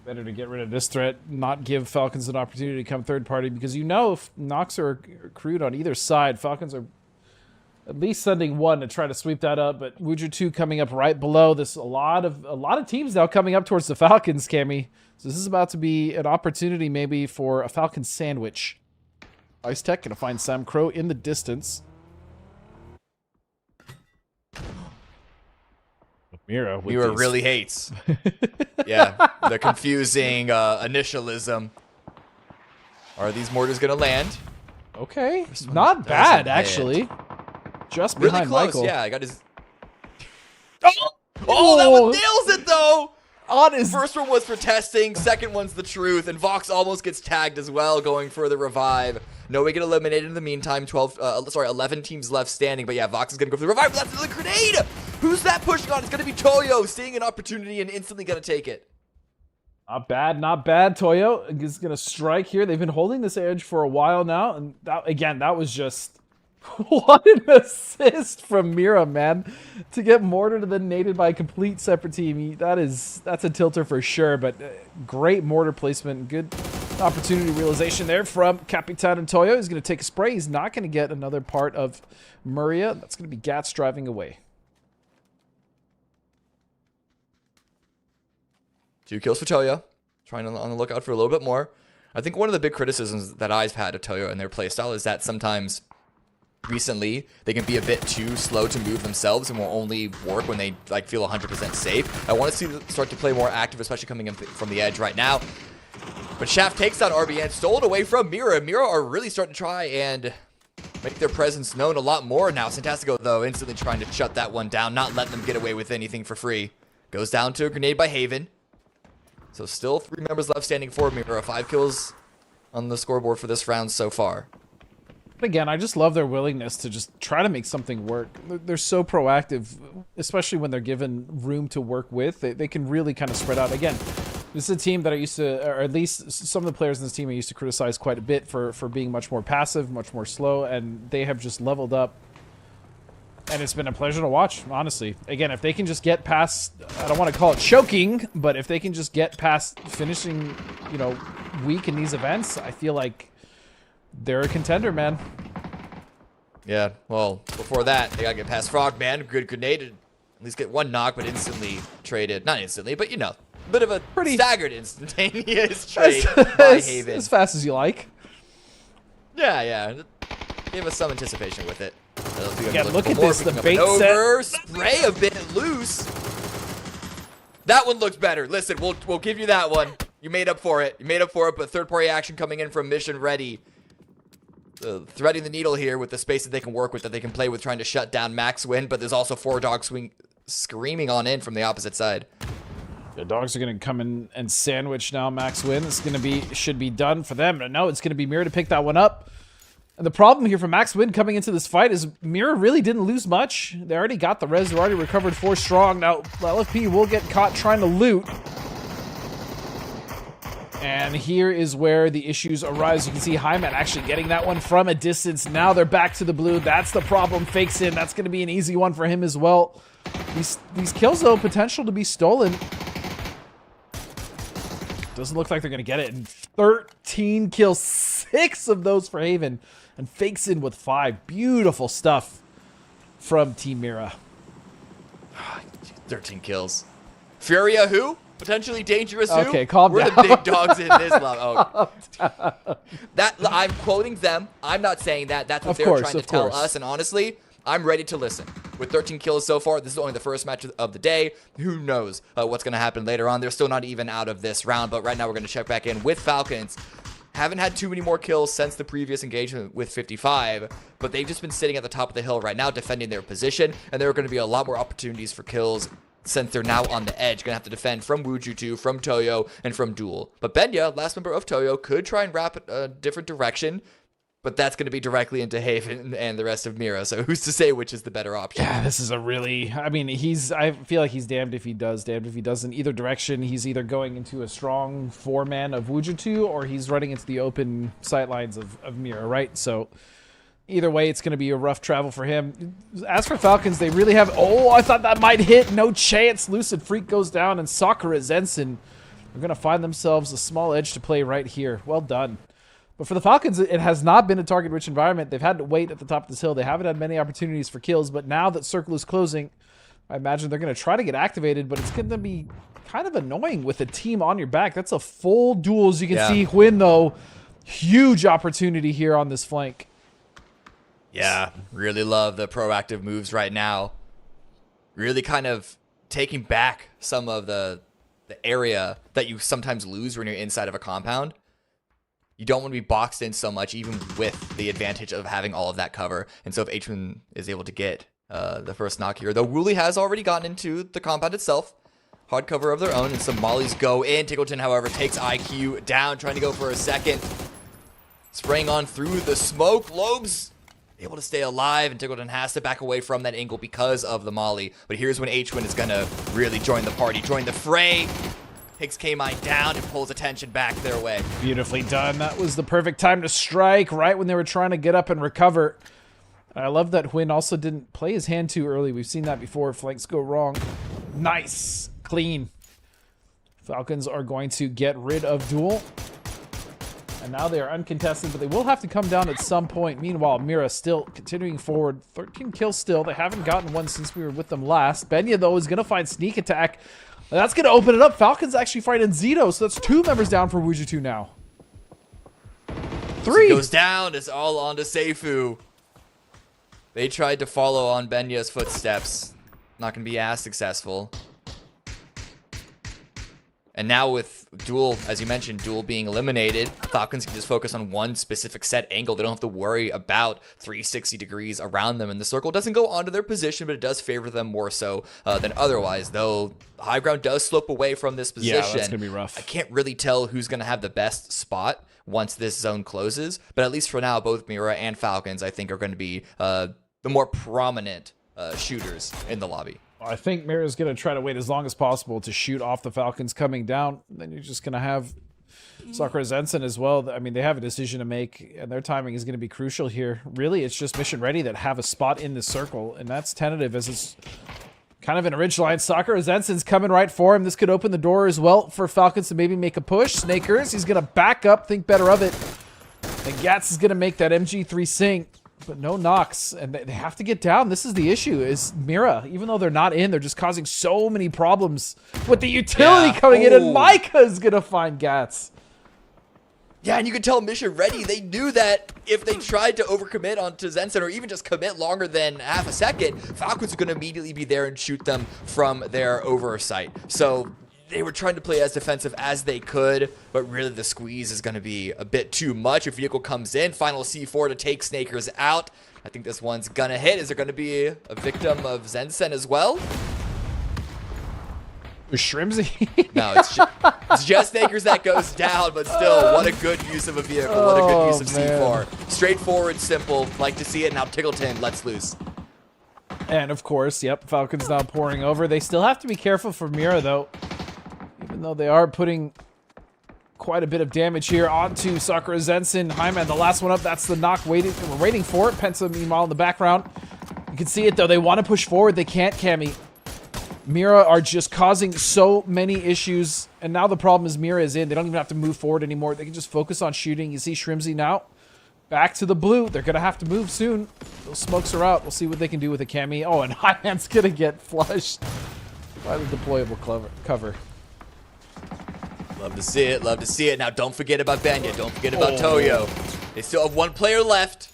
Better to get rid of this threat, not give Falcons an opportunity to come third party, because you know if knocks are accrued on either side, Falcons are at least sending one to try to sweep that up, but Wuju 2 coming up right below this. A lot of teams now coming up towards the Falcons, Cammy. So this is about to be an opportunity maybe for a Falcon sandwich. Ice Tech gonna find Sam Crow in the distance. Mira really hates. Yeah, the confusing initialism. Are these mortars gonna land? Okay, not bad actually. Just really behind close. Michael. Yeah, I got his. Oh, that one nails it though. On his first one was for testing. Second one's the truth, and Vox almost gets tagged as well, going for the revive. No, we get eliminated in the meantime. 11 teams left standing. But yeah, Vox is gonna go for the revive. But that's another grenade. Who's that pushing on? It's gonna be Toyo, seeing an opportunity and instantly gonna take it. Not bad, not bad. Toyo is gonna strike here. They've been holding this edge for a while now, and that, again, that was just What an assist from Mira, man. To get mortared and then naded by a complete separate team. That's a tilter for sure, but great mortar placement. Good opportunity realization there from Capitan and Toyo. He's going to take a spray. He's not going to get another part of Muria. That's going to be Gats driving away. 2 kills for Toyo. Trying on the lookout for a little bit more. I think one of the big criticisms that I've had of Toyo and their playstyle is that sometimes recently they can be a bit too slow to move themselves and will only work when they like feel 100% safe. I want to see them start to play more active, especially coming in from the edge right now. But Shaft takes down RBN, stole it away from Mira. Mira are really starting to try and make their presence known a lot more now. Fantastico, though, instantly trying to shut that one down, not letting them get away with anything for free. Goes down to a grenade by Haven. So still 3 members left standing for Mira. 5 kills on the scoreboard for this round so far. But again, I just love their willingness to just try to make something work. They're so proactive, especially when they're given room to work with. They can really kind of spread out. Again, this is a team that I used to, or at least some of the players in this team I used to criticize quite a bit for being much more passive, much more slow, and they have just leveled up. And it's been a pleasure to watch, honestly. Again, if they can just get past, I don't want to call it choking, but if they can just get past finishing, you know, weak in these events, I feel like they're a contender, man. Yeah, well, before that, they got to get past Frogman. Good grenade. At least get 1 knock, but instantly traded. Not instantly, but you know, a bit of a pretty staggered instantaneous trade by Haven. As fast as you like. Yeah. Gave us some anticipation with it. Yeah, look at this, the bait set. Spray a bit loose. That one looks better. Listen, we'll give you that one. You made up for it. But third-party action coming in from Mission Ready. Threading the needle here with the space that they can work with, that they can play with, trying to shut down Max Win. But there's also 4 dogs screaming on in from the opposite side. The dogs are going to come in and sandwich now Max Win. It's going to be, should be done for them. No, it's going to be Mira to pick that one up. And the problem here for Max Win coming into this fight is Mira really didn't lose much. They already got the res. They already recovered 4 strong. Now, LFP will get caught trying to loot. And here is where the issues arise. You can see Hyman actually getting that one from a distance. Now they're back to the blue. That's the problem. Fakes in. That's going to be an easy one for him as well. These kills, though, potential to be stolen. Doesn't look like they're going to get it. And 13 kills, 6 of those for Haven. And fakes in with 5. Beautiful stuff from Team Mira. 13 kills. Furia who? Potentially dangerous who? Okay, calm down. We're the big dogs in this level. Oh. I'm quoting them. I'm not saying that. That's what they're trying to tell us. And honestly, I'm ready to listen. With 13 kills so far, this is only the first match of the day. Who knows what's going to happen later on. They're still not even out of this round. But right now, we're going to check back in with Falcons. Haven't had too many more kills since the previous engagement with 55, but they've just been sitting at the top of the hill right now defending their position, and there are going to be a lot more opportunities for kills since they're now on the edge. Going to have to defend from Wujutu, from Toyo, and from Duel. But Benya, last member of Toyo, could try and wrap a different direction, but that's going to be directly into Haven and the rest of Mira, so who's to say which is the better option? Yeah, this is a really, I mean, I feel like he's damned if he does, damned if he doesn't. Either direction, he's either going into a strong 4-man of Wujutu, or he's running into the open sightlines of Mira, right? So either way, it's going to be a rough travel for him. As for Falcons, they really have, oh, I thought that might hit, no chance. Lucid Freak goes down, and Sakura Zenson are going to find themselves a small edge to play right here. Well done. But for the Falcons, it has not been a target-rich environment. They've had to wait at the top of this hill. They haven't had many opportunities for kills, but now that Circle is closing, I imagine they're going to try to get activated, but it's going to be kind of annoying with a team on your back. That's a full duel, as you can see. Hwin, though, huge opportunity here on this flank. Yeah, really love the proactive moves right now. Really kind of taking back some of the area that you sometimes lose when you're inside of a compound. You don't want to be boxed in so much, even with the advantage of having all of that cover. And so if H1 is able to get the first knock here, though Wooly has already gotten into the compound itself. Hard cover of their own, and some mollies go in. Tickleton, however, takes IQ down, trying to go for a second. Spraying on through the smoke. Lobes able to stay alive, and Tickleton has to back away from that angle because of the molly. But here's when H1 is going to really join the party, join the fray. Takes K-Mine down and pulls attention back their way. Beautifully done. That was the perfect time to strike, right when they were trying to get up and recover. I love that Huynh also didn't play his hand too early. We've seen that before. Flanks go wrong. Nice. Clean. Falcons are going to get rid of Duel. And now they are uncontested, but they will have to come down at some point. Meanwhile, Mira still continuing forward. 13 kills still. They haven't gotten one since we were with them last. Benya, though, is going to find sneak attack. That's going to open it up. Falcons actually fighting Zito, so that's 2 members down for Wujitu now. 3. He goes down. It's all on to Seifu. They tried to follow on Benya's footsteps. Not going to be as successful. And now with Duel, as you mentioned, Duel being eliminated, Falcons can just focus on one specific set angle. They don't have to worry about 360 degrees around them. And the circle doesn't go onto their position, but it does favor them more so than otherwise. Though high ground does slope away from this position. Yeah, that's going to be rough. I can't really tell who's going to have the best spot once this zone closes. But at least for now, both Mira and Falcons, I think, are going to be the more prominent shooters in the lobby. I think Mira's going to try to wait as long as possible to shoot off the Falcons coming down. Then you're just going to have Sakura Zensen as well. I mean, they have a decision to make, and their timing is going to be crucial here. Really, it's just Mission Ready that have a spot in the circle, and that's tentative as it's kind of an ridge line. Sakura Zensen's coming right for him. This could open the door as well for Falcons to maybe make a push. Snakers, he's going to back up, think better of it. And Gats is going to make that MG3 sink. But no knocks, and they have to get down. This is the issue, is Mira. Even though they're not in, they're just causing so many problems with the utility coming in, and Micah's gonna find Gats. Yeah, and you can tell Mission Ready, they knew that if they tried to overcommit onto Zensen, or even just commit longer than half a second, Falcons are gonna immediately be there and shoot them from their oversight. So they were trying to play as defensive as they could, but really the squeeze is going to be a bit too much. A vehicle comes in, final C4 to take Snakers out. I think this one's going to hit. Is there going to be a victim of Zensen as well? Shrimsy? No, it's just Snakers that goes down, but still, what a good use of a vehicle. What a good use of C4. Straightforward, simple. Like to see it. Now Tickleton lets loose. And of course, yep, Falcons now pouring over. They still have to be careful for Mira, though. Even though they are putting quite a bit of damage here onto Sakura Zensen. Hyman, the last one up, that's the knock we're waiting for it. Penta, meanwhile, in the background. You can see it, though. They want to push forward. They can't, Cammy. Mira are just causing so many issues. And now the problem is Mira is in. They don't even have to move forward anymore. They can just focus on shooting. You see Shrimsy now. Back to the blue. They're going to have to move soon. Those smokes are out. We'll see what they can do with a Cammy. Oh, and Hyman's going to get flushed by the deployable cover. Love to see it, love to see it. Now, don't forget about Benya. Don't forget about Toyo. They still have one player left.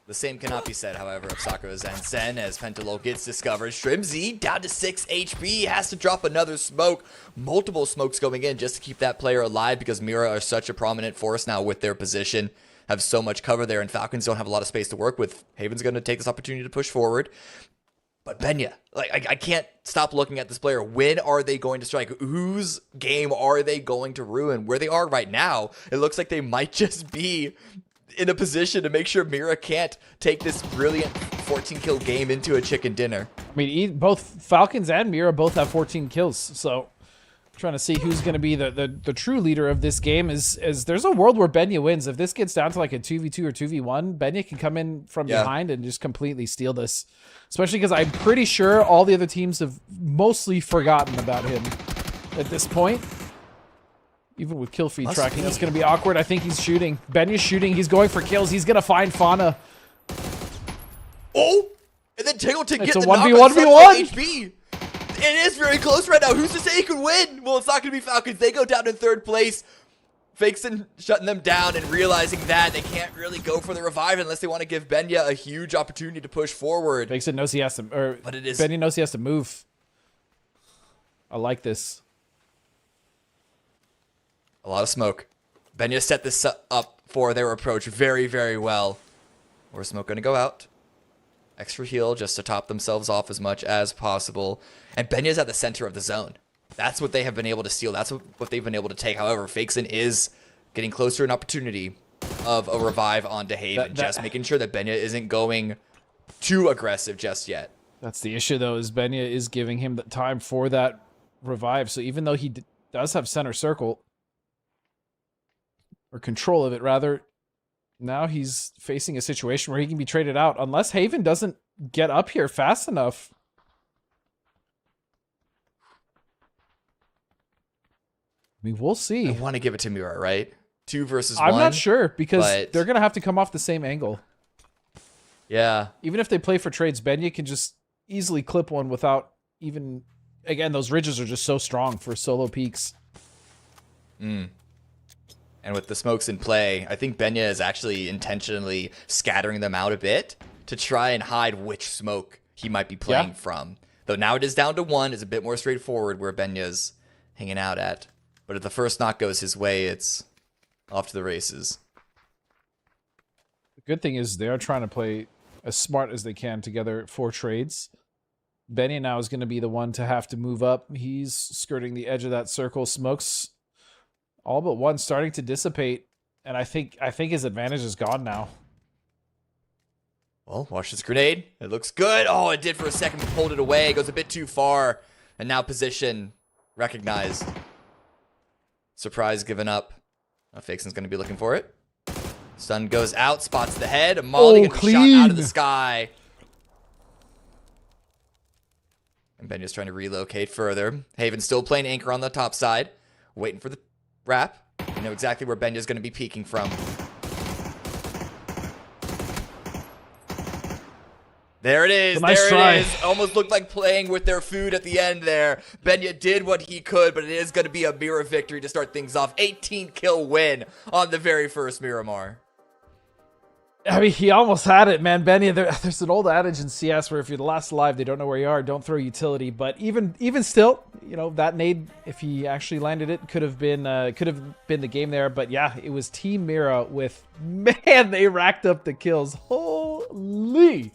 The same cannot be said, however, of Sakura Zensen as Pentalol gets discovered. Shrimsy down to 6 HP. Has to drop another smoke. Multiple smokes going in just to keep that player alive because Mira are such a prominent force now with their position. Have so much cover there, and Falcons don't have a lot of space to work with. Haven's going to take this opportunity to push forward. But Benya, like I can't stop looking at this player. When are they going to strike? Whose game are they going to ruin? Where they are right now, it looks like they might just be in a position to make sure Mira can't take this brilliant 14-kill game into a chicken dinner. I mean, both Falcons and Mira both have 14 kills, so trying to see who's going to be the true leader of this game is there's a world where Benya wins. If this gets down to like a 2v2 or 2v1, Benya can come in from behind and just completely steal this. Especially because I'm pretty sure all the other teams have mostly forgotten about him at this point. Even with kill feed tracking, that's going to be awkward. I think he's shooting. Benya's shooting. He's going for kills. He's going to find Fauna. Oh! And then Tiggleton gets a the knock on 1v1v1 HP. It is very close right now. Who's to say he could win? Well, it's not going to be Falcons. They go down in third place. Fakeson shutting them down and realizing that they can't really go for the revive unless they want to give Benya a huge opportunity to push forward. Fakeson knows he has to, or but it is Benya knows he has to move. I like this. A lot of smoke. Benya set this up for their approach very, very well. Where's smoke going to go out? Extra heal just to top themselves off as much as possible. And Benya's at the center of the zone. That's what they have been able to steal. That's what they've been able to take. However, Fakeson is getting closer to an opportunity of a revive onto Haven. Just making sure that Benya isn't going too aggressive just yet. That's the issue, though, is Benya is giving him the time for that revive. So even though he does have center circle, or control of it, rather, now he's facing a situation where he can be traded out unless Haven doesn't get up here fast enough. I mean, we'll see. I want to give it to Mira, right? 2 versus 1. I'm not sure because but- they're going to have to come off the same angle. Yeah. Even if they play for trades, Benya can just easily clip one without even... Again, those ridges are just so strong for solo peaks. And with the smokes in play, I think Benya is actually intentionally scattering them out a bit to try and hide which smoke he might be playing from. Though now it is down to 1. It's a bit more straightforward where Benya's hanging out at. But if the first knock goes his way, it's off to the races. The good thing is they are trying to play as smart as they can together for trades. Benya now is going to be the one to have to move up. He's skirting the edge of that circle. Smokes all but one starting to dissipate. And I think his advantage is gone now. Well, watch this grenade. It looks good. Oh, it did for a second. Pulled it away. It goes a bit too far. And now position recognized. Surprise given up. Now Fakeson's going to be looking for it. Stun goes out. Spots the head. Molly gets shot out of the sky. And Benya's trying to relocate further. Haven still playing anchor on the top side. Waiting for the wrap. You know exactly where Benya's going to be peeking from. There it is. Nice There try. it is. Almost looked like playing with their food at the end there. Benya did what he could, but it is going to be a Mira victory to start things off. 18 kill win on the very first Miramar. I mean, he almost had it, man. Benya, there's an old adage in CS where if you're the last alive, they don't know where you are. Don't throw utility. But even still, you know, that nade, if he actually landed it, could have been the game there. But yeah, it was Team Mira with, man, they racked up the kills. Holy.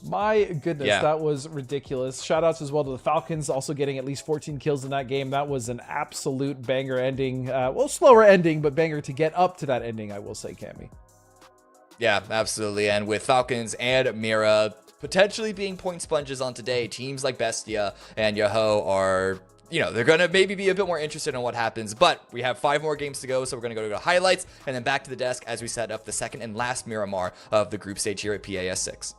My goodness, that was ridiculous. Shoutouts as well to the Falcons, also getting at least 14 kills in that game. That was an absolute banger ending. Well, slower ending, but banger to get up to that ending, I will say, Cammy. Yeah, absolutely. And with Falcons and Mira potentially being point sponges on today, teams like Bestia and Yahoo are, you know, they're going to maybe be a bit more interested in what happens. But we have 5 more games to go, so we're going to go to highlights and then back to the desk as we set up the second and last Miramar of the group stage here at PAS 6.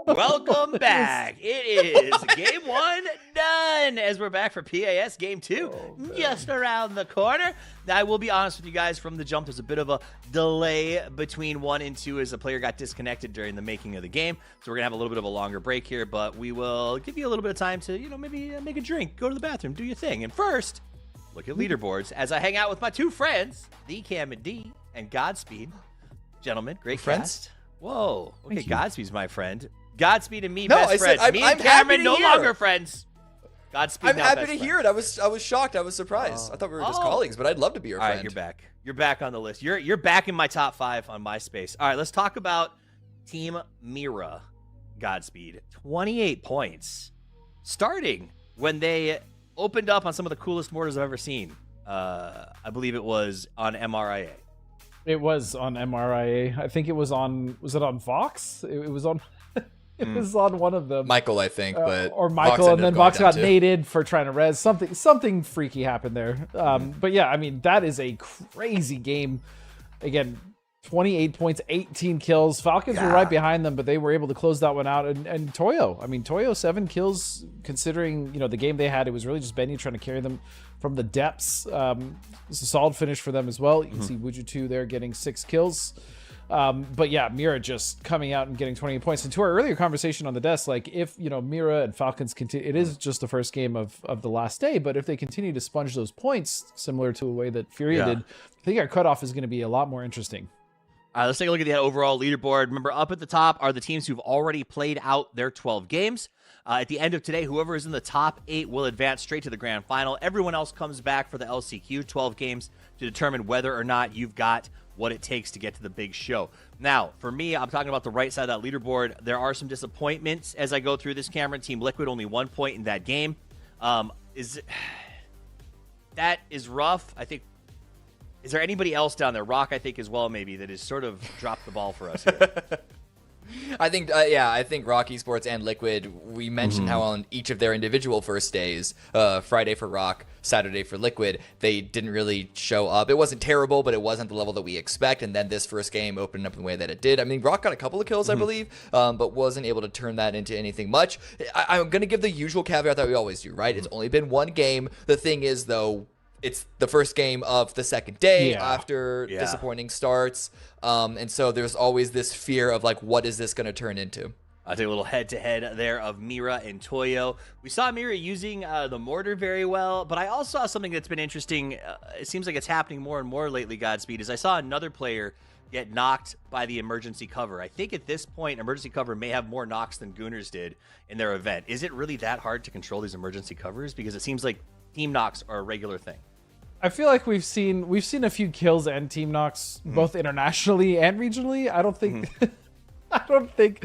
Welcome back. It is game 1 done as we're back for PAS game 2 just around the corner. Now, I will be honest with you guys, from the jump, there's a bit of a delay between 1 and 2 as a player got disconnected during the making of the game. So we're going to have a little bit of a longer break here, but we will give you a little bit of time to, you know, maybe make a drink, go to the bathroom, do your thing. And first, look at leaderboards as I hang out with my 2 friends, the Cam and D, and Godspeed. Gentlemen, great friends. Whoa. Okay, Godspeed's my friend. Godspeed and me, No, best I said, friends. Me I'm and Cameron, happy to no hear. longer friends. Godspeed, I'm now happy best to friends. hear it. I was shocked. I was surprised. I thought we were just colleagues, but I'd love to be your All friend. right, you're back. You're back on the list. You're back in my top 5 on MySpace. All right, let's talk about Team Mira, Godspeed, 28 points. Starting when they opened up on some of the coolest mortars I've ever seen. I believe it was on MRIA. It was on MRIA. I think it was on. Was it on Vox? It was on. It was on one of them. Michael, I think, but or Vox Michael, and ended then up going Vox down got too. naded for trying to res. Something freaky happened there. But yeah, I mean that is a crazy game. Again, 28 points, 18 kills. Falcons were right behind them, but they were able to close that one out. And Toyo, I mean Toyo 7 kills. Considering the game they had, it was really just Benny trying to carry them from the depths. It's a solid finish for them as well. You can see Wuju 2 there getting 6 kills. But yeah, Mira just coming out and getting 28 points. And to our earlier conversation on the desk, like if Mira and Falcons continue, it is just the first game of the last day, but if they continue to sponge those points similar to a way that Furia did, I think our cutoff is going to be a lot more interesting. All right, let's take a look at the overall leaderboard. Remember, up at the top are the teams who've already played out their 12 games. At the end of today, whoever is in the top 8 will advance straight to the grand final. Everyone else comes back for the LCQ 12 games to determine whether or not you've got what it takes to get to the big show. Now, for me, I'm talking about the right side of that leaderboard. There are some disappointments as I go through this, Cameron. Team Liquid, only 1 point in that game. That is rough. I think. Is there anybody else down there? Rock, I think, as well, maybe, that has sort of dropped the ball for us here. I think Rock Esports and Liquid, we mentioned how on each of their individual first days, Friday for Rock, Saturday for Liquid, they didn't really show up. It wasn't terrible, but it wasn't the level that we expect. And then this first game opened up in the way that it did. I mean, Rock got a couple of kills, I believe, but wasn't able to turn that into anything much. I'm going to give the usual caveat that we always do, right? It's only been one game. The thing is, though, it's the first game of the second day after disappointing starts. And so there's always this fear of like, what is this going to turn into? I'll take a little head-to-head there of Mira and Toyo. We saw Mira using the mortar very well, but I also saw something that's been interesting. It seems like it's happening more and more lately, Godspeed, is I saw another player get knocked by the emergency cover. I think at this point, emergency cover may have more knocks than Gooners did in their event. Is it really that hard to control these emergency covers? Because it seems like team knocks are a regular thing. I feel like we've seen a few kills and team knocks both internationally and regionally. I don't think I don't think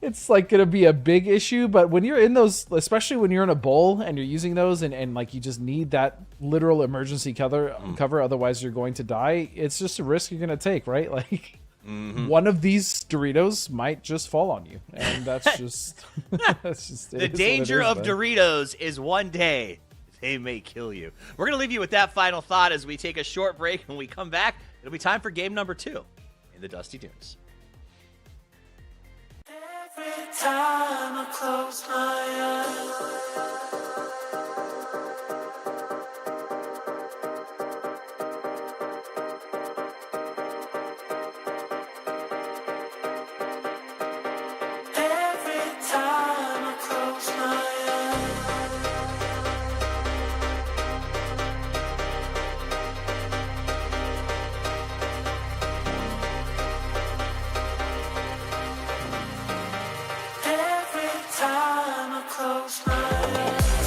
it's like gonna be a big issue, but when you're in those, especially when you're in a bowl and you're using those and like you just need that literal emergency cover, otherwise you're going to die. It's just a risk you're gonna take, right? Like one of these Doritos might just fall on you, and that's just the danger of Doritos is one day they may kill you. We're going to leave you with that final thought as we take a short break. When we come back, it'll be time for game number 2 in the Dusty Dunes. Every time I close my eyes. Every time I close my eyes. Every time I close my eyes.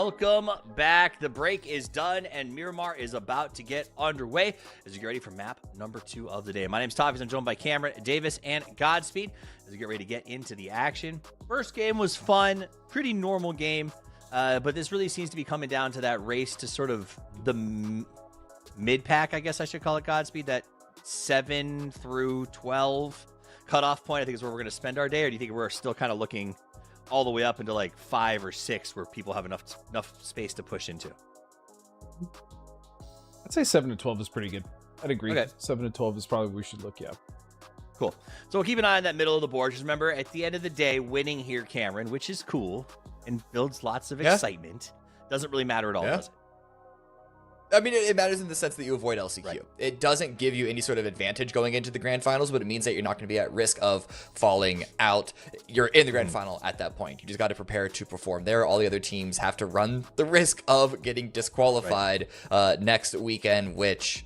welcome back. The break is done, and Miramar is about to get underway as we get ready for map number 2 of the day. My name's Tavis. I'm joined by Cameron, Davis, and Godspeed as we get ready to get into the action. First game was fun, pretty normal game, but this really seems to be coming down to that race to sort of the mid-pack, I guess I should call it, Godspeed, that 7 through 12 cutoff point, I think is where we're going to spend our day, or do you think we're still kind of looking all the way up into like 5 or 6 where people have enough space to push into? I'd say 7 to 12 is pretty good. I'd agree. Okay. 7 to 12 is probably where we should look, yeah. Cool. So we'll keep an eye on that middle of the board. Just remember, at the end of the day, winning here, Cameron, which is cool and builds lots of excitement, doesn't really matter at all, does it? I mean, it matters in the sense that you avoid LCQ. Right. It doesn't give you any sort of advantage going into the grand finals, but it means that you're not going to be at risk of falling out. You're in the grand final at that point. You just got to prepare to perform there. All the other teams have to run the risk of getting disqualified next weekend, which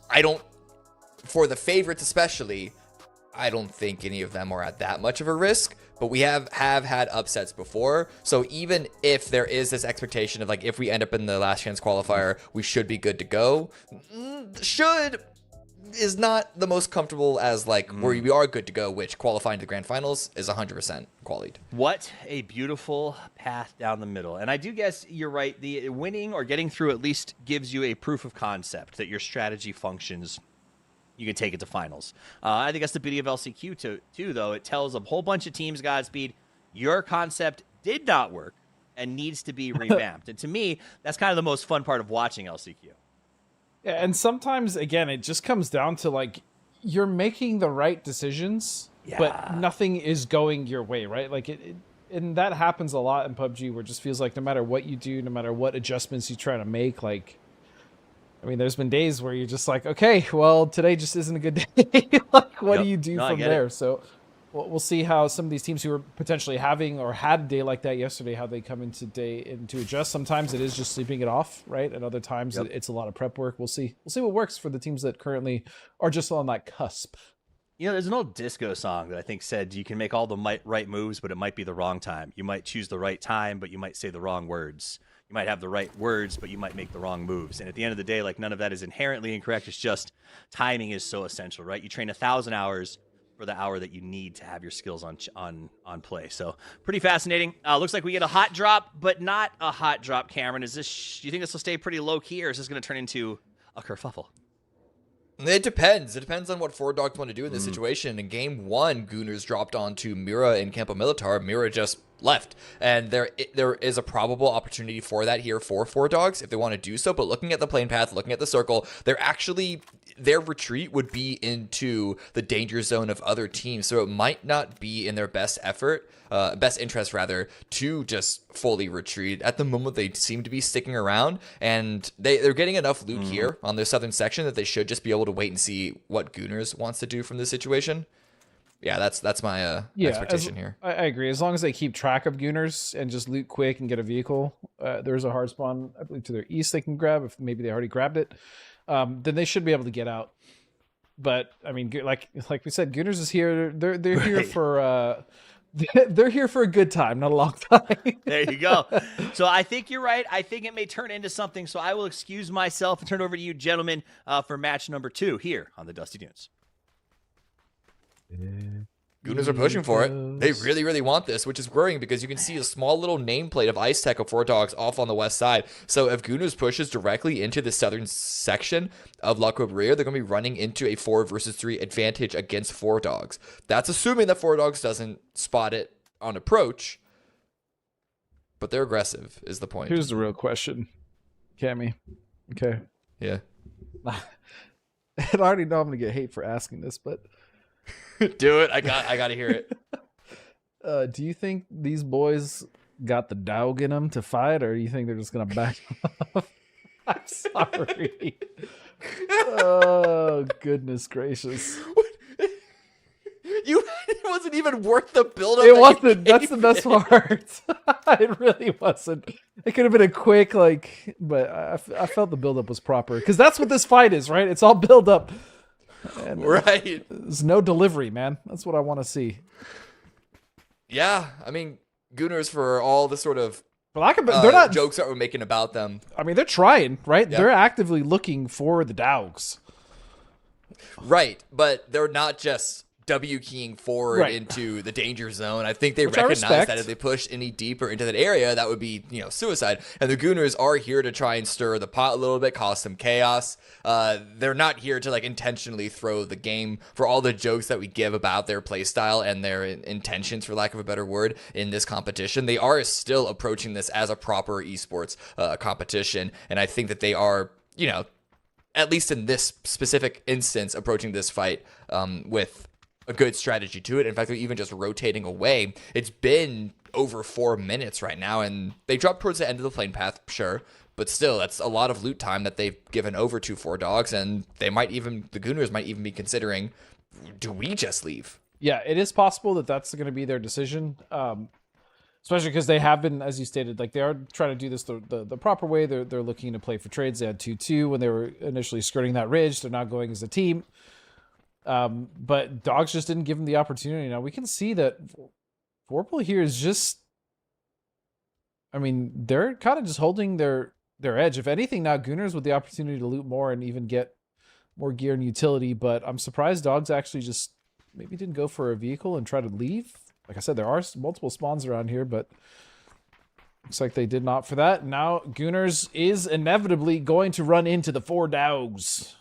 I don't, for the favorites especially, I don't think any of them are at that much of a risk. But we have had upsets before. So even if there is this expectation of like, if we end up in the last chance qualifier, we should be good to go. Should is not the most comfortable as like where we are good to go, which qualifying to the grand finals is 100% qualified. What a beautiful path down the middle. And I do guess you're right. The winning or getting through at least gives you a proof of concept that your strategy functions. You can take it to finals. I think that's the beauty of LCQ too, though. It tells a whole bunch of teams, Godspeed, your concept did not work and needs to be revamped. And to me, that's kind of the most fun part of watching LCQ. Yeah, and sometimes, again, it just comes down to, like, you're making the right decisions, but nothing is going your way, right? Like, and that happens a lot in PUBG, where it just feels like no matter what you do, no matter what adjustments you try to make, like, I mean, there's been days where you're just like, okay, well, today just isn't a good day. Like, what do you do from there? So we'll see how some of these teams who are potentially having or had a day like that yesterday, how they come into day and to adjust. Sometimes it is just sleeping it off, right? And other times it's a lot of prep work. We'll see what works for the teams that currently are just on that cusp. You know, there's an old disco song that I think said you can make all the right moves, but it might be the wrong time. You might choose the right time, but you might say the wrong words. You might have the right words, but you might make the wrong moves. And at the end of the day, like, none of that is inherently incorrect. It's just timing is so essential, right? You train 1,000 hours for the hour that you need to have your skills on play. So pretty fascinating. Looks like we get a hot drop, but not a hot drop, Cameron. Do you think this will stay pretty low key, or is this going to turn into a kerfuffle? It depends. It depends on what Four Dogs want to do in this situation. In game 1, Gooners dropped onto Mira in Campo Militar. Mira just left, and there is a probable opportunity for that here for Four Dogs if they want to do so. But looking at the plane path, looking at the circle, their retreat would be into the danger zone of other teams, so it might not be in their best interest rather, to just fully retreat. At the moment, they seem to be sticking around, and they're getting enough loot here on the southern section that they should just be able to wait and see what Gooners wants to do from this situation. Yeah, that's my expectation here. I agree. As long as they keep track of Gooners and just loot quick and get a vehicle, there's a hard spawn, I believe, to their east they can grab, if maybe they already grabbed it. Then they should be able to get out. But I mean, like we said, Gooners is here. They're here for they're here for a good time, not a long time. There you go. So I think you're right. I think it may turn into something. So I will excuse myself and turn it over to you, gentlemen, for match number 2 here on the Dusty Dunes. Gooners are pushing for it. They really, really want this, which is worrying because you can see a small little nameplate of Ice Tech of Four Dogs off on the west side. So if Gooners pushes directly into the southern section of La Cabrera, they're going to be running into a 4 versus 3 advantage against Four Dogs. That's assuming that Four Dogs doesn't spot it on approach, but they're aggressive is the point. Here's the real question, Cammy. Okay. Yeah. And I already know I'm going to get hate for asking this, but do it. I got to hear it. Do you think these boys got the dog in them to fight, or do you think they're just going to back off? I'm sorry. Oh, goodness gracious. It wasn't even worth the buildup. It wasn't. That's the best part. It really wasn't. It could have been a quick, but I felt the buildup was proper, because that's what this fight is, right? It's all buildup. And right. There's no delivery, man. That's what I want to see. Yeah, I mean, Gooners, for all the sort of For lack of, they're not jokes that we're making about them. I mean, they're trying, right? Yeah. They're actively looking for the dogs. Right, but they're not just W keying forward Right. into the danger zone. I think they Which I recognize respect. that if they push any deeper into that area, that would be, suicide. And the Gooners are here to try and stir the pot a little bit, cause some chaos. They're not here to intentionally throw the game. For all the jokes that we give about their playstyle and their intentions, for lack of a better word, in this competition, they are still approaching this as a proper esports competition. And I think that they are, at least in this specific instance, approaching this fight with a good strategy to it. In fact, they're even just rotating away. It's been over 4 minutes right now, and they dropped towards the end of the plane path, sure, but still, that's a lot of loot time that they've given over to 4 dogs, and the Gooners might even be considering, do we just leave? Yeah, it is possible that that's going to be their decision, especially because they have been, as you stated, they are trying to do this the proper way. They're looking to play for trades. They had 2-2 when they were initially skirting that ridge. They're now going as a team. But dogs just didn't give them the opportunity. Now we can see that Vorpal here is just, I mean, they're kind of just holding their edge. If anything, now Gooners with the opportunity to loot more and even get more gear and utility. But I'm surprised dogs actually just maybe didn't go for a vehicle and try to leave. Like I said, there are multiple spawns around here, but looks like they did not for that. Now Gooners is inevitably going to run into the 4 dogs.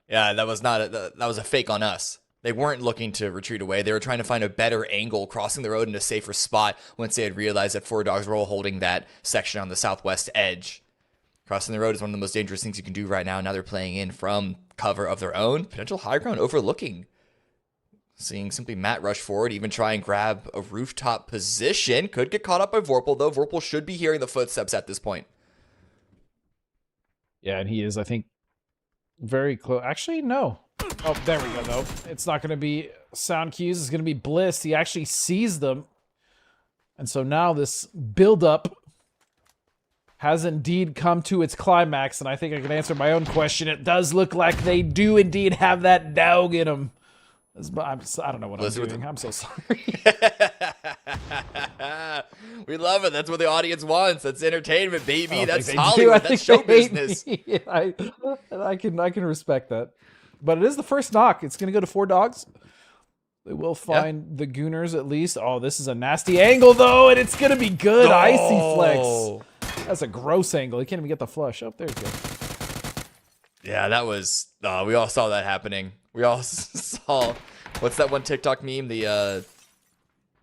Yeah, that was that was a fake on us. They weren't looking to retreat away. They were trying to find a better angle, crossing the road in a safer spot once they had realized that 4 dogs were all holding that section on the southwest edge. Crossing the road is one of the most dangerous things you can do right now. Now they're playing in from cover of their own. Potential high ground overlooking. Seeing simply Matt rush forward, even try and grab a rooftop position. Could get caught up by Vorpal, though. Vorpal should be hearing the footsteps at this point. Yeah, and he is, I think, very close. Actually, no. Oh, there we go, though. It's not going to be sound cues. It's going to be Bliss. He actually sees them. And so now this buildup has indeed come to its climax. And I think I can answer my own question. It does look like they do indeed have that dog in them. I don't know what I'm doing. I'm so sorry. We love it. That's what the audience wants. That's entertainment, baby. That's I Hollywood. That's show business. I can respect that. But it is the first knock. It's going to go to 4 dogs. They will find the Gooners at least. Oh, this is a nasty angle, though, and it's going to be good. Oh. Icy flex. That's a gross angle. He can't even get the flush. Oh, there you go. Yeah, that was... we all saw that happening. We all saw... What's that one TikTok meme? The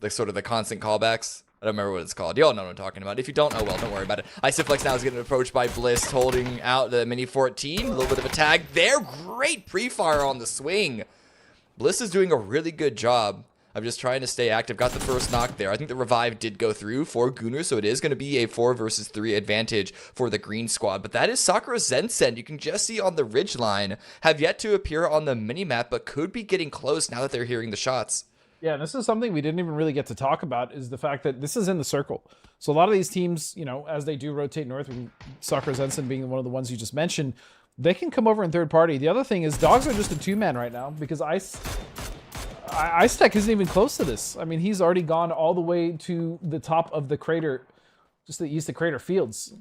sort of the constant callbacks? I don't remember what it's called. You all know what I'm talking about. If you don't, oh well, don't worry about it. Isoflex now is getting approached by Bliss, holding out the Mini 14. A little bit of a tag there. Great pre-fire on the swing. Bliss is doing a really good job of just trying to stay active. Got the first knock there. I think the revive did go through for Gooners, so it is going to be a 4 versus 3 advantage for the green squad. But that is Sakura Zensen. You can just see on the ridge line. Have yet to appear on the mini-map, but could be getting close now that they're hearing the shots. Yeah, and this is something we didn't even really get to talk about, is the fact that this is in the circle. So a lot of these teams, as they do rotate north, Sakura Zensen being one of the ones you just mentioned, they can come over in third party. The other thing is dogs are just a 2-man right now because Ice Tech isn't even close to this. I mean, he's already gone all the way to the top of the crater, just the east of Crater Fields,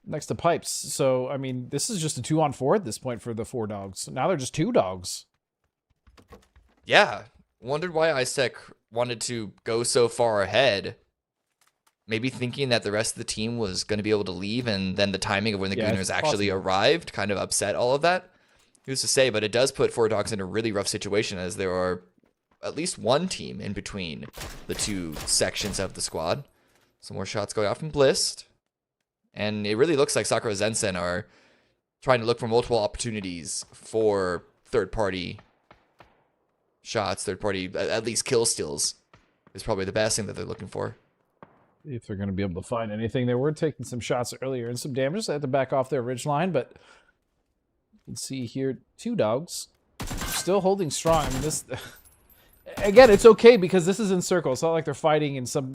next to Pipes. So, I mean, this is just a 2-on-4 at this point for the 4 dogs. Now they're just 2 dogs. Yeah. Wondered why Isaac wanted to go so far ahead. Maybe thinking that the rest of the team was going to be able to leave, and then the timing of when the Gooners actually arrived kind of upset all of that. Who's to say, but it does put 4 dogs in a really rough situation, as there are at least one team in between the 2 sections of the squad. Some more shots going off from Bliss. And it really looks like Sakura Zensen are trying to look for multiple opportunities for third-party shots, third-party, at least kill steals is probably the best thing that they're looking for. If they're going to be able to find anything. They were taking some shots earlier and some damage. They had to back off their ridge line, but you can see here 2 dogs still holding strong. I mean, this again, it's okay because this is in circle. It's not like they're fighting in some,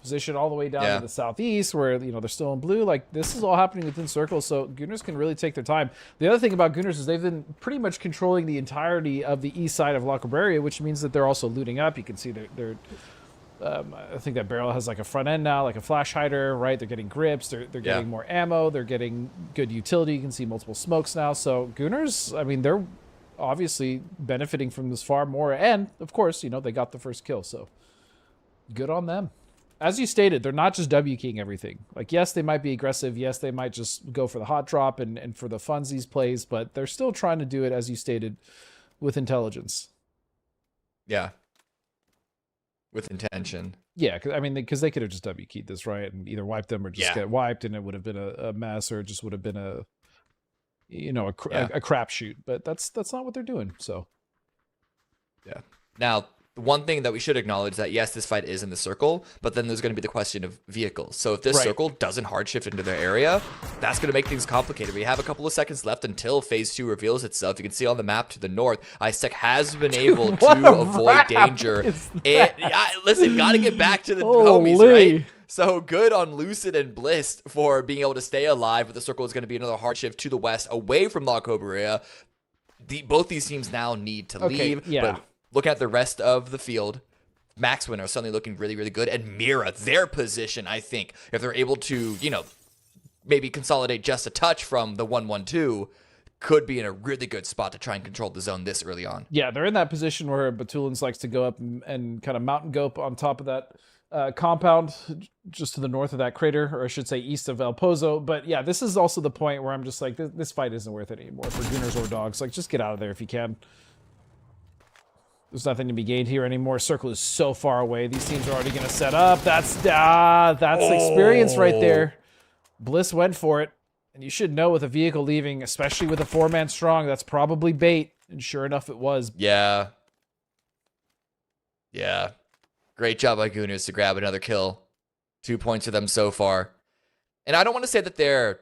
position all the way down to the southeast where, they're still in blue. Like, this is all happening within circle, so Gooners can really take their time. The other thing about Gooners is they've been pretty much controlling the entirety of the east side of La Cabrera, which means that they're also looting up. You can see they're I think that barrel has like a front end now, like a flash hider, right? They're getting grips. They're getting more ammo. They're getting good utility. You can see multiple smokes now. So Gooners, I mean, they're obviously benefiting from this far more. And of course, they got the first kill. So good on them. As you stated, they're not just W keying everything. Like, yes, they might be aggressive. Yes, they might just go for the hot drop and for the funsies plays, but they're still trying to do it, as you stated, with intelligence. Yeah. With intention. Yeah, because they could have just W keyed this, right, and either wiped them or just get wiped, and it would have been a mess, or it just would have been a crapshoot. But that's not what they're doing. So, yeah. Now, one thing that we should acknowledge that yes, this fight is in the circle, but then there's going to be the question of vehicles. So if this circle doesn't hard shift into their area, that's going to make things complicated. We have a couple of seconds left until phase 2 reveals itself. You can see on the map to the north, Isaac has been able to avoid danger. Listen, got to get back to the homies, right? So good on Lucid and Bliss for being able to stay alive, but the circle is going to be another hard shift to the west, away from La Cobra. Both these teams now need to leave. Yeah. But look at the rest of the field. Max Winner suddenly looking really, really good. And Mira, their position, I think, if they're able to, maybe consolidate just a touch from the 1-1-2, could be in a really good spot to try and control the zone this early on. Yeah, they're in that position where Batulins likes to go up and kind of mountain gope on top of that compound just to the north of that crater, or I should say east of El Pozo. But yeah, this is also the point where I'm just like, this fight isn't worth it anymore for Gooners or Dogs. Like, just get out of there if you can. There's nothing to be gained here anymore. Circle is so far away. These teams are already going to set up. That's experience right there. Bliss went for it. And you should know with a vehicle leaving, especially with a 4-man strong, that's probably bait. And sure enough, it was. Yeah. Yeah. Great job by Gooners to grab another kill. 2 points for them so far. And I don't want to say that their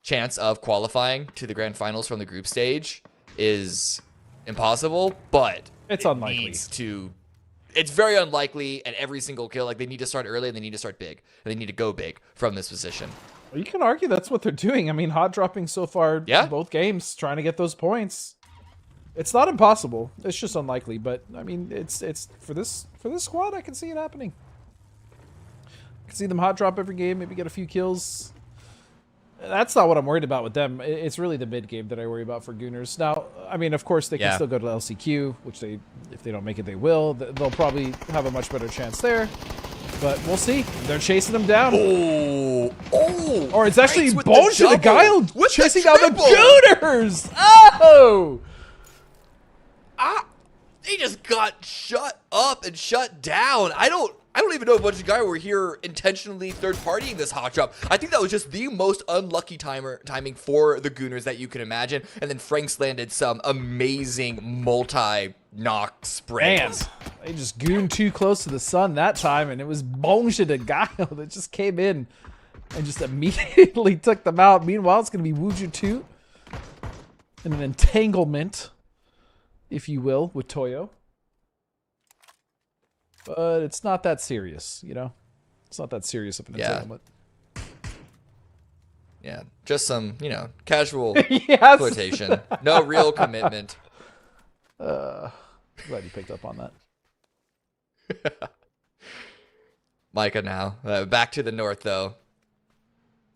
chance of qualifying to the grand finals from the group stage is impossible, but it's unlikely. It's very unlikely, and every single kill, like, they need to start early and they need to start big. And they need to go big from this position. Well, you can argue that's what they're doing. I mean, hot dropping so far in both games, trying to get those points. It's not impossible. It's just unlikely, but I mean, it's for this squad, I can see it happening. I can see them hot drop every game, maybe get a few kills. That's not what I'm worried about with them. It's really the mid game that I worry about for Gooners. Now, I mean, of course, they can still go to LCQ, which if they don't make it, they will. They'll probably have a much better chance there. But we'll see. They're chasing them down. Or it's actually Bonja the Guile chasing down the Gooners. Oh! They just got shut up and shut down. I don't even know if Bunch of Guy were here intentionally third-partying this hot drop. I think that was just the most unlucky timing for the Gooners that you can imagine. And then Franks landed some amazing multi-knock sprays. Man, they just gooned too close to the sun that time, and it was Bonja the Guile that just came in and just immediately took them out. Meanwhile, it's going to be Wuju 2 in an entanglement, if you will, with Toyo. But it's not that serious, It's not that serious of an entanglement. Yeah, just some, casual flirtation. No real commitment. Glad you picked up on that. Micah now. Back to the north, though.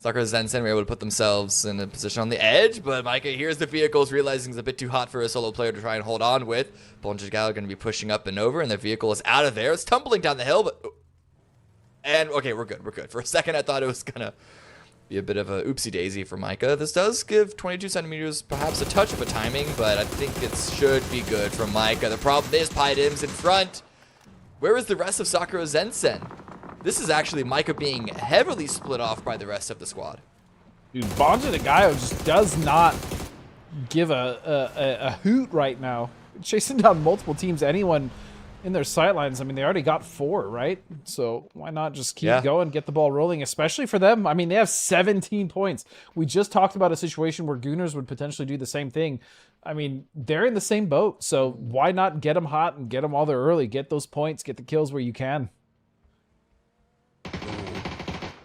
Sakura Zensen were able to put themselves in a position on the edge, but Micah hears the vehicles, realizing it's a bit too hot for a solo player to try and hold on with. Bonja Gal going to be pushing up and over, and their vehicle is out of there. It's tumbling down the hill, but... And, okay, we're good. For a second, I thought it was going to be a bit of a oopsie-daisy for Micah. This does give 22 centimeters perhaps a touch of a timing, but I think it should be good for Micah. The problem is Pydim's in front. Where is the rest of Sakura Zensen? This is actually Micah being heavily split off by the rest of the squad. Dude, Bonja the Guile just does not give a hoot right now. Chasing down multiple teams, anyone in their sightlines. I mean, they already got 4, right? So why not just keep going, get the ball rolling, especially for them? I mean, they have 17 points. We just talked about a situation where Gooners would potentially do the same thing. I mean, they're in the same boat. So why not get them hot and get them all there early? Get those points, get the kills where you can.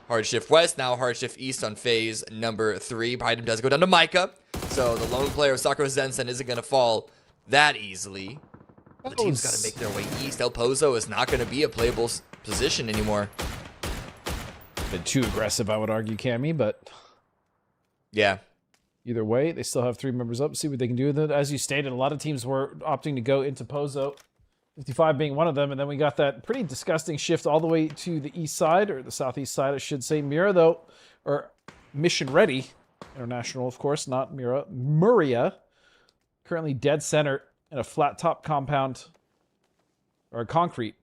Hard shift west, now hard shift east on phase number 3. Biden does go down to Micah, so the lone player of Sakura Zensen isn't going to fall that easily. The team's got to make their way east. El Pozo is not going to be a playable position anymore. Bit too aggressive, I would argue, Cammy, but Yeah. either way, they still have 3 members up. See what they can do with it. As you stated, a lot of teams were opting to go into Pozo, 55 being one of them, and then we got that pretty disgusting shift all the way to the east side, or the southeast side, I should say. Mira, though, or Mission Ready International, of course, not Mira. Muria, currently dead center in a flat top compound, or a concrete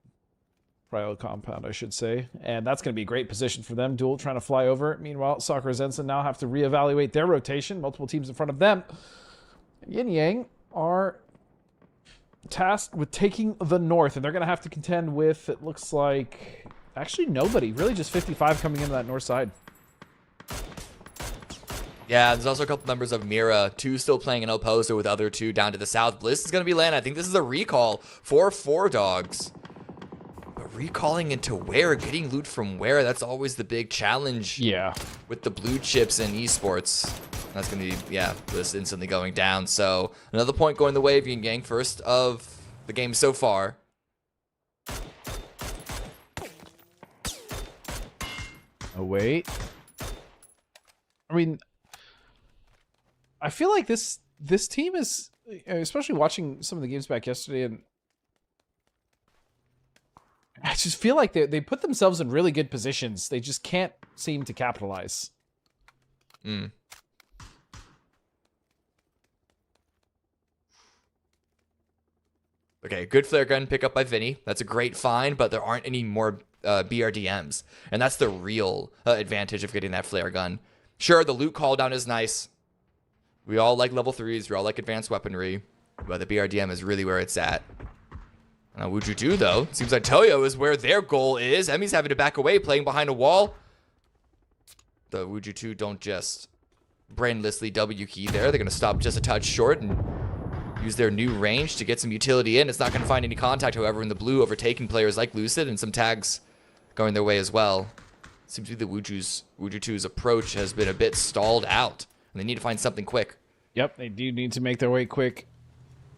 cryo compound, I should say. And that's going to be a great position for them. Duel trying to fly over. Meanwhile, Sakura Zensen now have to reevaluate their rotation. Multiple teams in front of them. Yin Yang are tasked with taking the north, and they're going to have to contend with, it looks like, actually nobody. Really just 55 coming into that north side. Yeah, there's also a couple members of Mira, 2 still playing in El Pozo with other 2 down to the south. Bliss is going to be landing. I think this is a recall for 4 dogs. But recalling into where? Getting loot from where? That's always the big challenge. Yeah. With the blue chips and esports. That's going to be, yeah, Bliss instantly going down. So another point going the way of Yin Yang, first of the game so far. Oh, wait. I mean, I feel like this team is, especially watching some of the games back yesterday, and I just feel like they put themselves in really good positions. They just can't seem to capitalize. Okay, good flare gun pickup by Vinny. That's a great find, but there aren't any more BRDMs. And that's the real advantage of getting that flare gun. Sure, the loot call down is nice. We all like level 3s. We all like advanced weaponry. But the BRDM is really where it's at. Wuju 2, though. Seems like Toyo is where their goal is. Emmy's having to back away, playing behind a wall. The Wuju 2 don't just brainlessly W key there. They're going to stop just a touch short and use their new range to get some utility in. It's not going to find any contact, however, in the blue, overtaking players like Lucid and some tags going their way as well. Seems to be the Wuju 2's approach has been a bit stalled out, and they need to find something quick. Yep, they do need to make their way quick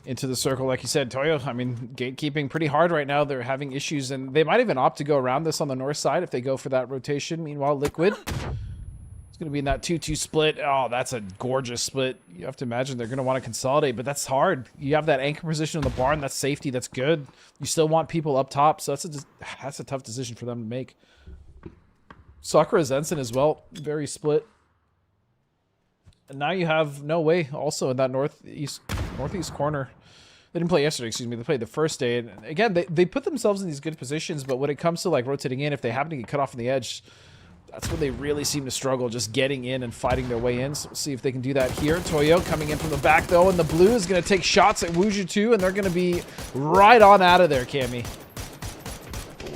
into the circle. Like you said, Toyo, I mean, gatekeeping pretty hard right now. They're having issues, and they might even opt to go around this on the north side if they go for that rotation. Meanwhile, Liquid is going to be in that 2-2 split. Oh, that's a gorgeous split. You have to imagine they're going to want to consolidate, but that's hard. You have that anchor position in the barn. That's safety. That's good. You still want people up top, so that's a tough decision for them to make. Sakura Zensen as well, very split. And now you have no way also in that northeast corner. They didn't play yesterday, excuse me. They played the first day. And again, they put themselves in these good positions, but when it comes to like rotating in, if they happen to get cut off on the edge, that's when they really seem to struggle, just getting in and fighting their way in. So we'll see if they can do that here. Toyo coming in from the back, though, and the blue is going to take shots at Wuju 2, and they're going to be right on out of there, Cammy.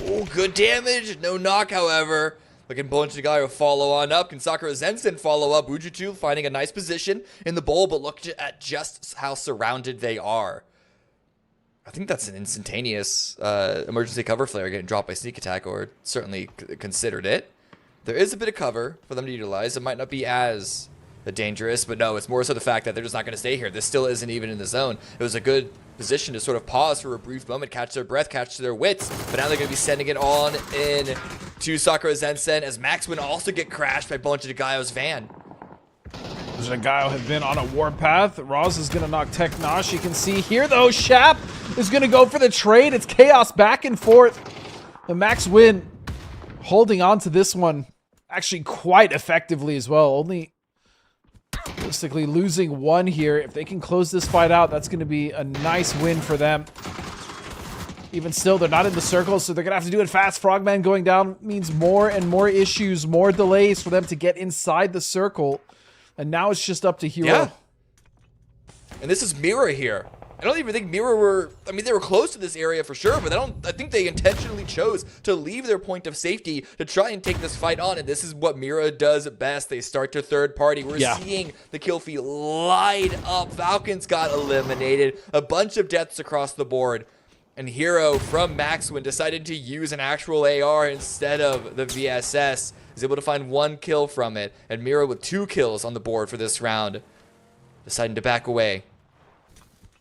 Oh, good damage. No knock, however. Looking guy will follow on up. Can Sakura Zensen follow up? Wuju 2 finding a nice position in the bowl, but look at just how surrounded they are. I think that's an instantaneous emergency cover flare getting dropped by sneak attack, or certainly considered it. There is a bit of cover for them to utilize. It might not be as dangerous, but no, it's more so the fact that they're just not going to stay here. This still isn't even in the zone. It was a good position to sort of pause for a brief moment, catch their breath, catch their wits, but now they're going to be sending it on in to Sakura Zensen as Maxwin also get crashed by Bonja Gaio's van. Gaio has been on a warpath. Roz is going to knock Tech Nosh. You can see here, though, Shap is going to go for the trade. It's chaos back and forth. The Max win holding on to this one actually quite effectively as well. Only realistically losing one here. If they can close this fight out, that's going to be a nice win for them. Even still, they're not in the circle, so they're going to have to do it fast. Frogman going down means more and more issues, more delays for them to get inside the circle. And now it's just up to Hero. Yeah. And this is Mira here. I don't even think Mira were, I mean, they were close to this area for sure, but I think they intentionally chose to leave their point of safety to try and take this fight on, and this is what Mira does best. They start to third party. We're seeing the kill feed light up. Falcons got eliminated. A bunch of deaths across the board. And Hero from Maxwin decided to use an actual AR instead of the VSS. Is able to find one kill from it. And Mira with 2 kills on the board for this round. Deciding to back away.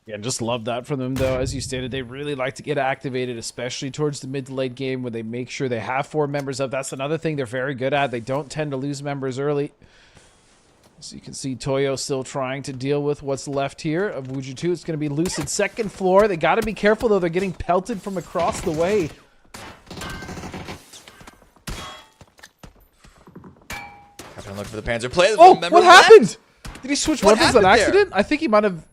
Yeah, just love that from them, though. As you stated, they really like to get activated, especially towards the mid to late game when they make sure they have 4 members up. That's another thing they're very good at. They don't tend to lose members early. So you can see Toyo still trying to deal with what's left here of Wuju 2. It's going to be Lucid second floor. They got to be careful, though. They're getting pelted from across the way. Krafton look for the Panzer play. Oh, what happened? Did he switch What weapons on happened there? accident? I think he might have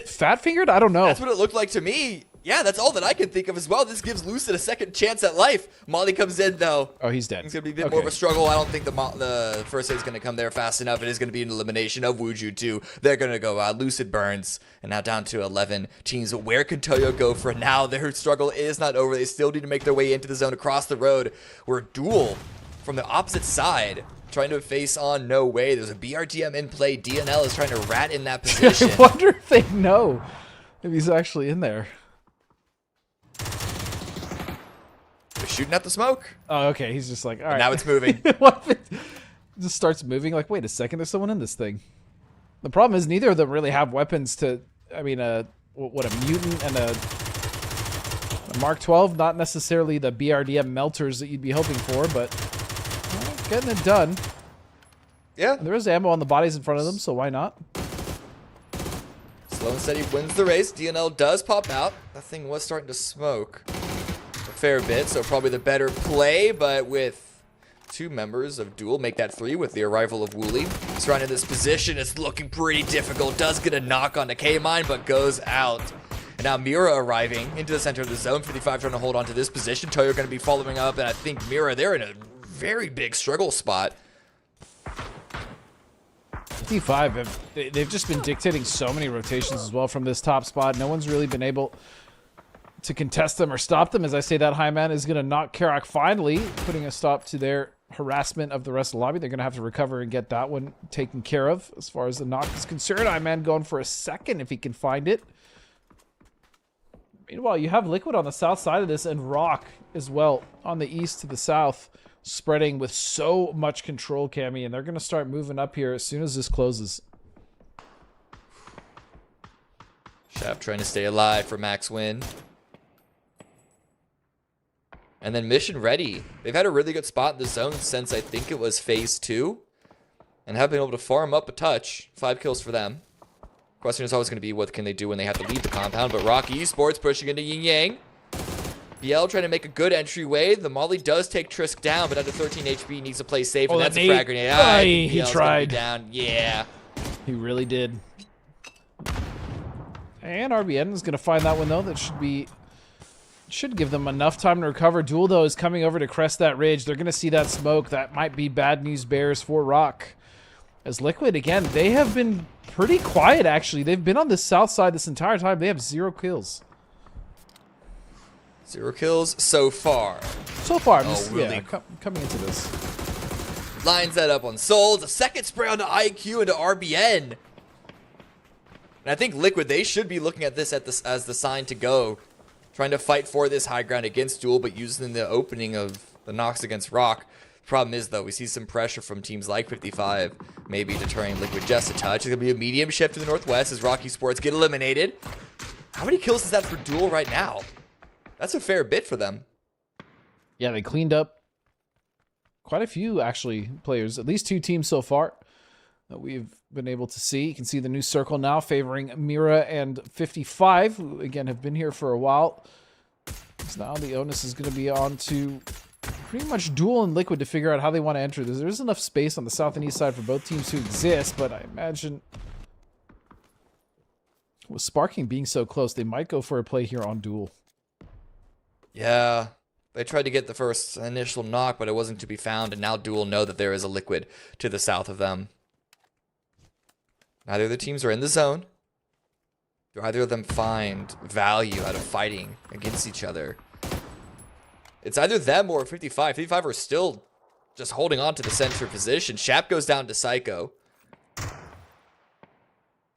fat fingered. I don't know. That's what it looked like to me. Yeah, that's all that I can think of as well. This gives Lucid a second chance at life. Molly comes in, though. Oh, he's dead. It's going to be a bit more of a struggle. I don't think the first aid's going to come there fast enough. It is going to be an elimination of Wuju 2. They're going to go out. Lucid burns. And now down to 11 teams. Where can Toyo go for now? Their struggle is not over. They still need to make their way into the zone across the road. We're Duel from the opposite side, trying to face on No Way. There's a BRDM in play. DNL is trying to rat in that position. I wonder if they know if he's actually in there. They're shooting at the smoke. Oh, okay. He's just like, all right. Now it's moving. What if it just starts moving? Like, wait a second, there's someone in this thing. The problem is neither of them really have weapons to, I mean, what, a mutant and a Mark 12, not necessarily the BRDM melters that you'd be hoping for, but well, getting it done. Yeah. And there is ammo on the bodies in front of them, so why not? Slow and steady wins the race. DNL does pop out. That thing was starting to smoke a fair bit, so probably the better play, but with 2 members of Duel make that 3 with the arrival of Wooly. Surrounded in this position, it's looking pretty difficult. Does get a knock on the K-Mine, but goes out. And now Mira arriving into the center of the zone. 55 trying to hold on to this position. Toyo going to be following up, and I think Mira, they're in a very big struggle spot. 55, they've just been dictating so many rotations as well from this top spot. No one's really been able to contest them or stop them. As I say, that high man is going to knock Karak finally, putting a stop to their harassment of the rest of the lobby. They're going to have to recover and get that one taken care of as far as the knock is concerned. High man going for a second if he can find it. Meanwhile, you have Liquid on the south side of this and Rock as well on the east to the south, spreading with so much control, Cammy, and they're going to start moving up here as soon as this closes. Shap trying to stay alive for max win. And then Mission Ready. They've had a really good spot in the zone since I think it was phase 2. And have been able to farm up a touch. 5 kills for them. Question is always going to be what can they do when they have to leave the compound. But Rock Esports pushing into Yin Yang. BL trying to make a good entryway. The Molly does take Trisk down, but under 13 HP needs to play safe. Oh, and that's a frag grenade. He tried. Down. Yeah. He really did. And RBN is going to find that one, though. That should give them enough time to recover. Duel, though, is coming over to crest that ridge. They're going to see that smoke. That might be bad news bears for Rock. As Liquid, again, they have been pretty quiet, actually. They've been on the south side this entire time. They have 0 kills. 0 kills so far. So far, really? yeah, coming into this. Lines that up on Souls. A second spray on the IQ into RBN. And I think Liquid, they should be looking at this as the sign to go. Trying to fight for this high ground against Duel, but using the opening of the knocks against Rock. Problem is, though, we see some pressure from teams like 55, maybe deterring Liquid just a touch. It's going to be a medium shift to the northwest as Rocky Sports get eliminated. How many kills is that for Duel right now? That's a fair bit for them. Yeah, they cleaned up quite a few, actually, players. At least 2 teams so far that we've been able to see. You can see the new circle now favoring Mira and 55, who, again, have been here for a while. So now the onus is going to be on to pretty much Duel and Liquid to figure out how they want to enter this. There's enough space on the south and east side for both teams to exist, but I imagine with Sparking being so close, they might go for a play here on Duel. Yeah, they tried to get the first initial knock, but it wasn't to be found, and now Duel know that there is a Liquid to the south of them. Neither of the teams are in the zone. Do either of them find value out of fighting against each other? It's either them or 55. 55 are still just holding on to the center position. Shap goes down to Psycho.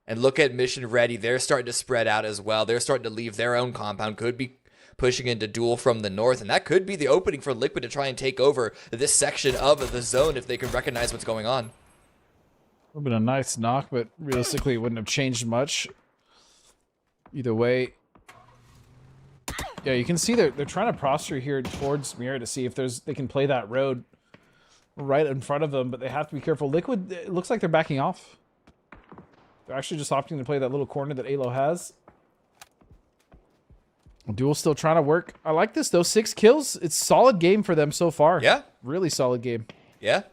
And look at Mission Ready. They're starting to spread out as well. They're starting to leave their own compound. Could be pushing into Duel from the north. And that could be the opening for Liquid to try and take over this section of the zone if they can recognize what's going on. Would have been a nice knock, but realistically it wouldn't have changed much. Either way. Yeah, you can see they're trying to posture here towards Mira to see if they can play that road right in front of them, but they have to be careful. Liquid, it looks like they're backing off. They're actually just opting to play that little corner that Alo has. Duel still trying to work. I like this, though. 6 kills. It's a solid game for them so far. Yeah. Really solid game. Yeah.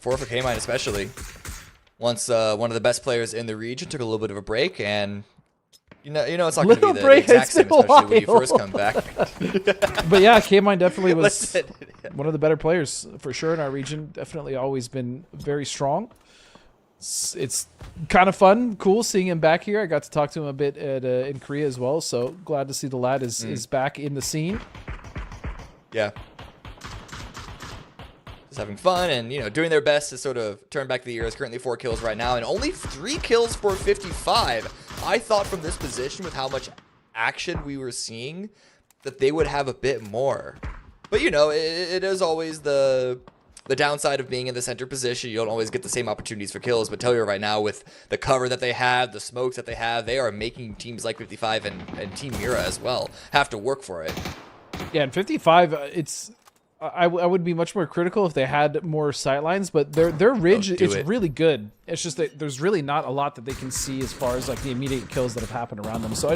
4 for K-Mine especially. Once one of the best players in the region took a little bit of a break, and you know it's not going to be the exact same, especially when you first come back. But yeah, K-Mine definitely was one of the better players for sure in our region. Definitely always been very strong. It's kind of fun, cool seeing him back here. I got to talk to him a bit in Korea as well, so glad to see the lad is back in the scene. Yeah. Just having fun and, doing their best to sort of turn back the years. Currently 4 kills right now and only 3 kills for 55. I thought from this position with how much action we were seeing that they would have a bit more. But, it is always the downside of being in the center position. You don't always get the same opportunities for kills, but tell you right now, with the cover that they have, the smokes that they have, they are making teams like 55 and Team Mira as well have to work for it. Yeah, and 55, I would be much more critical if they had more sightlines, but their ridge is really good. It's just that there's really not a lot that they can see as far as like the immediate kills that have happened around them. So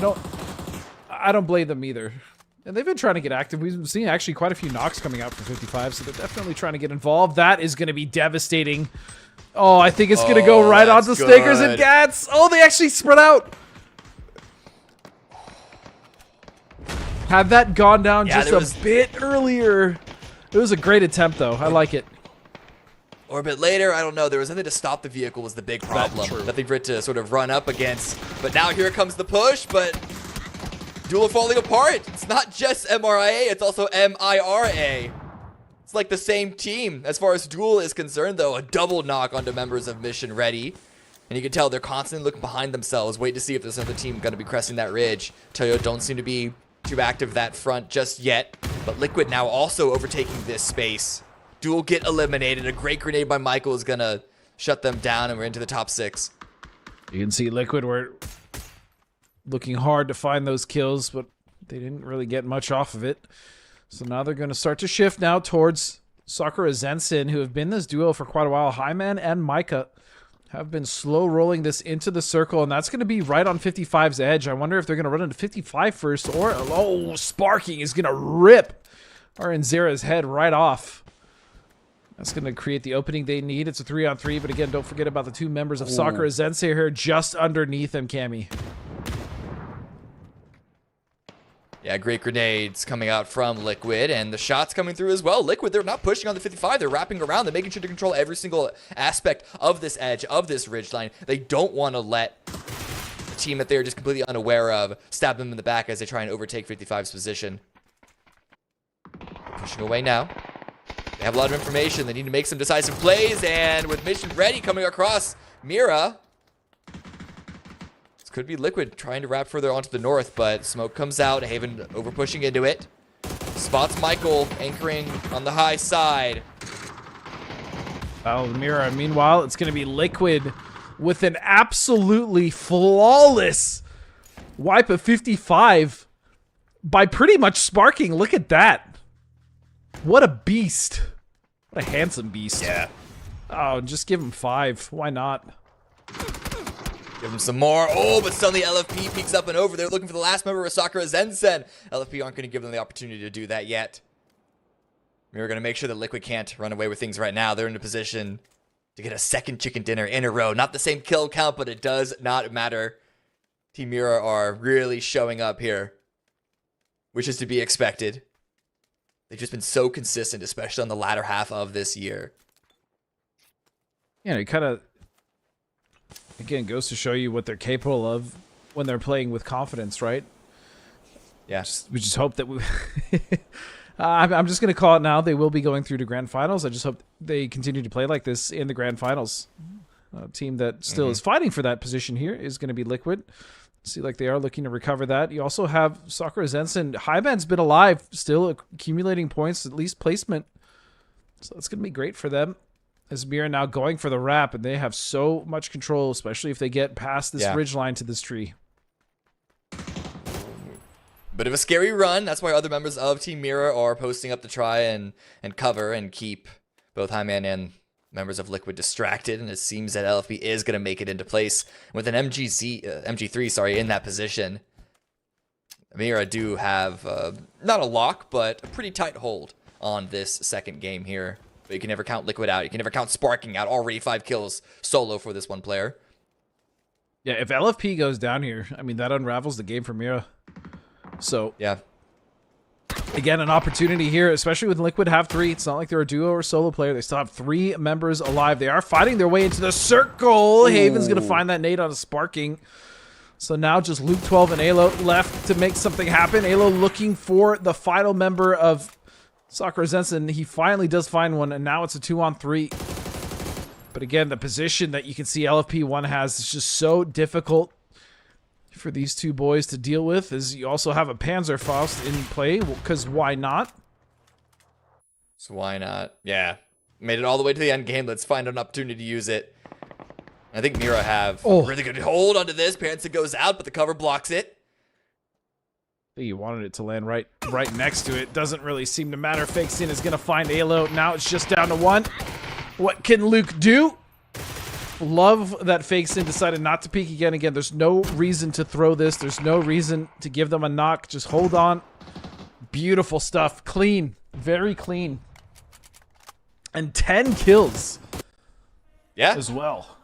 I don't blame them either. And they've been trying to get active. We've been seeing actually quite a few knocks coming out for 55, so they're definitely trying to get involved. That is going to be devastating. Oh, I think it's going to go right onto Stakers and Gats. Oh, they actually spread out. Had that gone down just a bit earlier. It was a great attempt, though. I like it. Or a bit later, I don't know. There was nothing to stop the vehicle was the big problem. Nothing for it to sort of run up against. But now here comes the push, but Duel are falling apart. It's not just MRIA, it's also MIRA. It's like the same team. As far as Duel is concerned, though, a double knock onto members of Mission Ready. And you can tell they're constantly looking behind themselves, wait to see if there's another team going to be cresting that ridge. Toyo don't seem to be too active that front just yet. But Liquid now also overtaking this space. Duel get eliminated. A great grenade by Michael is going to shut them down, and we're into the top 6. You can see Liquid were looking hard to find those kills, but they didn't really get much off of it. So now they're going to start to shift now towards Sakura Zensen, who have been this duo for quite a while. Hyman and Micah have been slow rolling this into the circle, and that's going to be right on 55's edge. I wonder if they're going to run into 55 first, or Sparking is going to rip Aranzera's head right off. That's going to create the opening they need. It's a 3-on-3, but again, don't forget about the 2 members of Sakura Zensen here just underneath him, Cammy. Yeah, great grenades coming out from Liquid, and the shots coming through as well. Liquid, they're not pushing on the 55. They're wrapping around. They're making sure to control every single aspect of this edge, of this ridgeline. They don't want to let the team that they're just completely unaware of stab them in the back as they try and overtake 55's position. Pushing away now. They have a lot of information. They need to make some decisive plays, and with Mission Ready coming across Mira, could be Liquid trying to wrap further onto the north, but smoke comes out. Haven over pushing into it. Spots Michael anchoring on the high side. Oh, Mira. Meanwhile, it's going to be Liquid with an absolutely flawless wipe of 55 by pretty much Sparking. Look at that. What a beast. What a handsome beast. Yeah. Oh, just give him 5. Why not? Give him some more. Oh, but suddenly LFP peeks up and over. They're looking for the last member of Sakura Zensen. LFP aren't going to give them the opportunity to do that yet. We're going to make sure that Liquid can't run away with things right now. They're in a position to get a second chicken dinner in a row. Not the same kill count, but it does not matter. Team Mira are really showing up here, which is to be expected. They've just been so consistent, especially on the latter half of this year. Yeah, it kind of, again, goes to show you what they're capable of when they're playing with confidence, right? Yeah. We just hope that we... I'm just going to call it now. They will be going through to grand finals. I just hope they continue to play like this in the grand finals. A team that still is fighting for that position here is going to be Liquid. See, like they are looking to recover that. You also have Sakura Zensen. Highman's been alive, still accumulating points, at least placement. So that's going to be great for them. As Mira now going for the wrap, and they have so much control, especially if they get past this ridge line to this tree. Bit of a scary run. That's why other members of Team Mira are posting up to try and cover and keep both Highman and members of Liquid distracted. And it seems that LFB is going to make it into place with an MG3 in that position. Mira do have not a lock, but a pretty tight hold on this second game here. But you can never count Liquid out. You can never count Sparking out. Already 5 kills solo for this one player. Yeah, if LFP goes down here, I mean, that unravels the game for Mira. So, yeah. Again, an opportunity here, especially with Liquid have 3. It's not like they're a duo or solo player. They still have 3 members alive. They are fighting their way into the circle. Ooh. Haven's going to find that nade on a Sparking. So now just Luke 12 and Alo left to make something happen. Alo looking for the final member of Sakura Zensen. He finally does find one, and now it's a 2-on-3. But again, the position that you can see LFP1 has is just so difficult for these two boys to deal with. Is you also have a Panzerfaust in play, because why not? So why not? Yeah. Made it all the way to the end game. Let's find an opportunity to use it. I think Mira have a really good hold onto this. Panzer goes out, but the cover blocks it. I think you wanted it to land right next to it. Doesn't really seem to matter. Fake Sin is going to find Alo. Now it's just down to 1. What can Luke do? Love that Fake Sin decided not to peek again. Again, there's no reason to throw this. There's no reason to give them a knock. Just hold on. Beautiful stuff. Clean. Very clean. And 10 kills. Yeah. As well.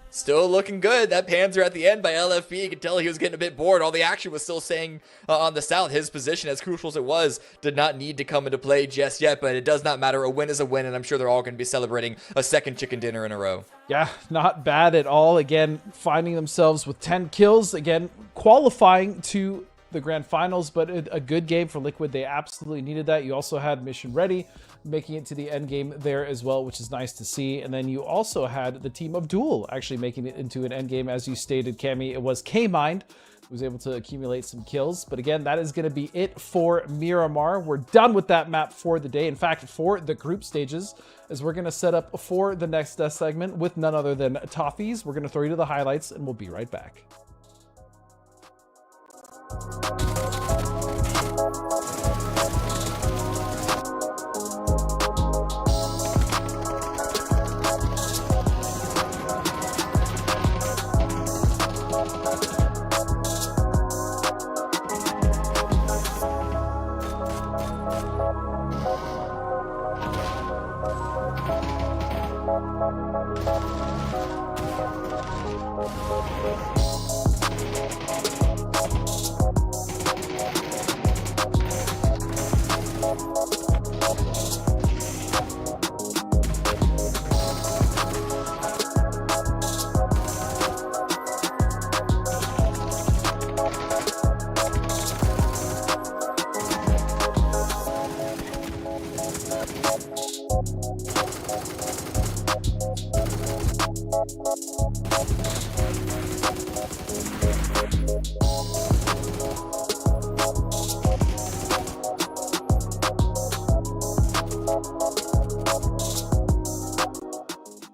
Still looking good. That Panzer at the end by LFB, you could tell he was getting a bit bored. All the action was still staying on the south. His position, as crucial as it was, did not need to come into play just yet, but it does not matter. A win is a win, and I'm sure they're all going to be celebrating a second chicken dinner in a row. Yeah, not bad at all. Again, finding themselves with 10 kills. Again, qualifying to the grand finals, but a good game for Liquid. They absolutely needed that. You also had Mission Ready making it to the end game there as well, which is nice to see. And then you also had the team of Duel actually making it into an end game, as you stated, Cammy. It was K-Mind who was able to accumulate some kills. But again, that is going to be it for Miramar. We're done with that map for the day. In fact, for the group stages, as we're going to set up for the next segment with none other than Toffees. We're going to throw you to the highlights, and we'll be right back.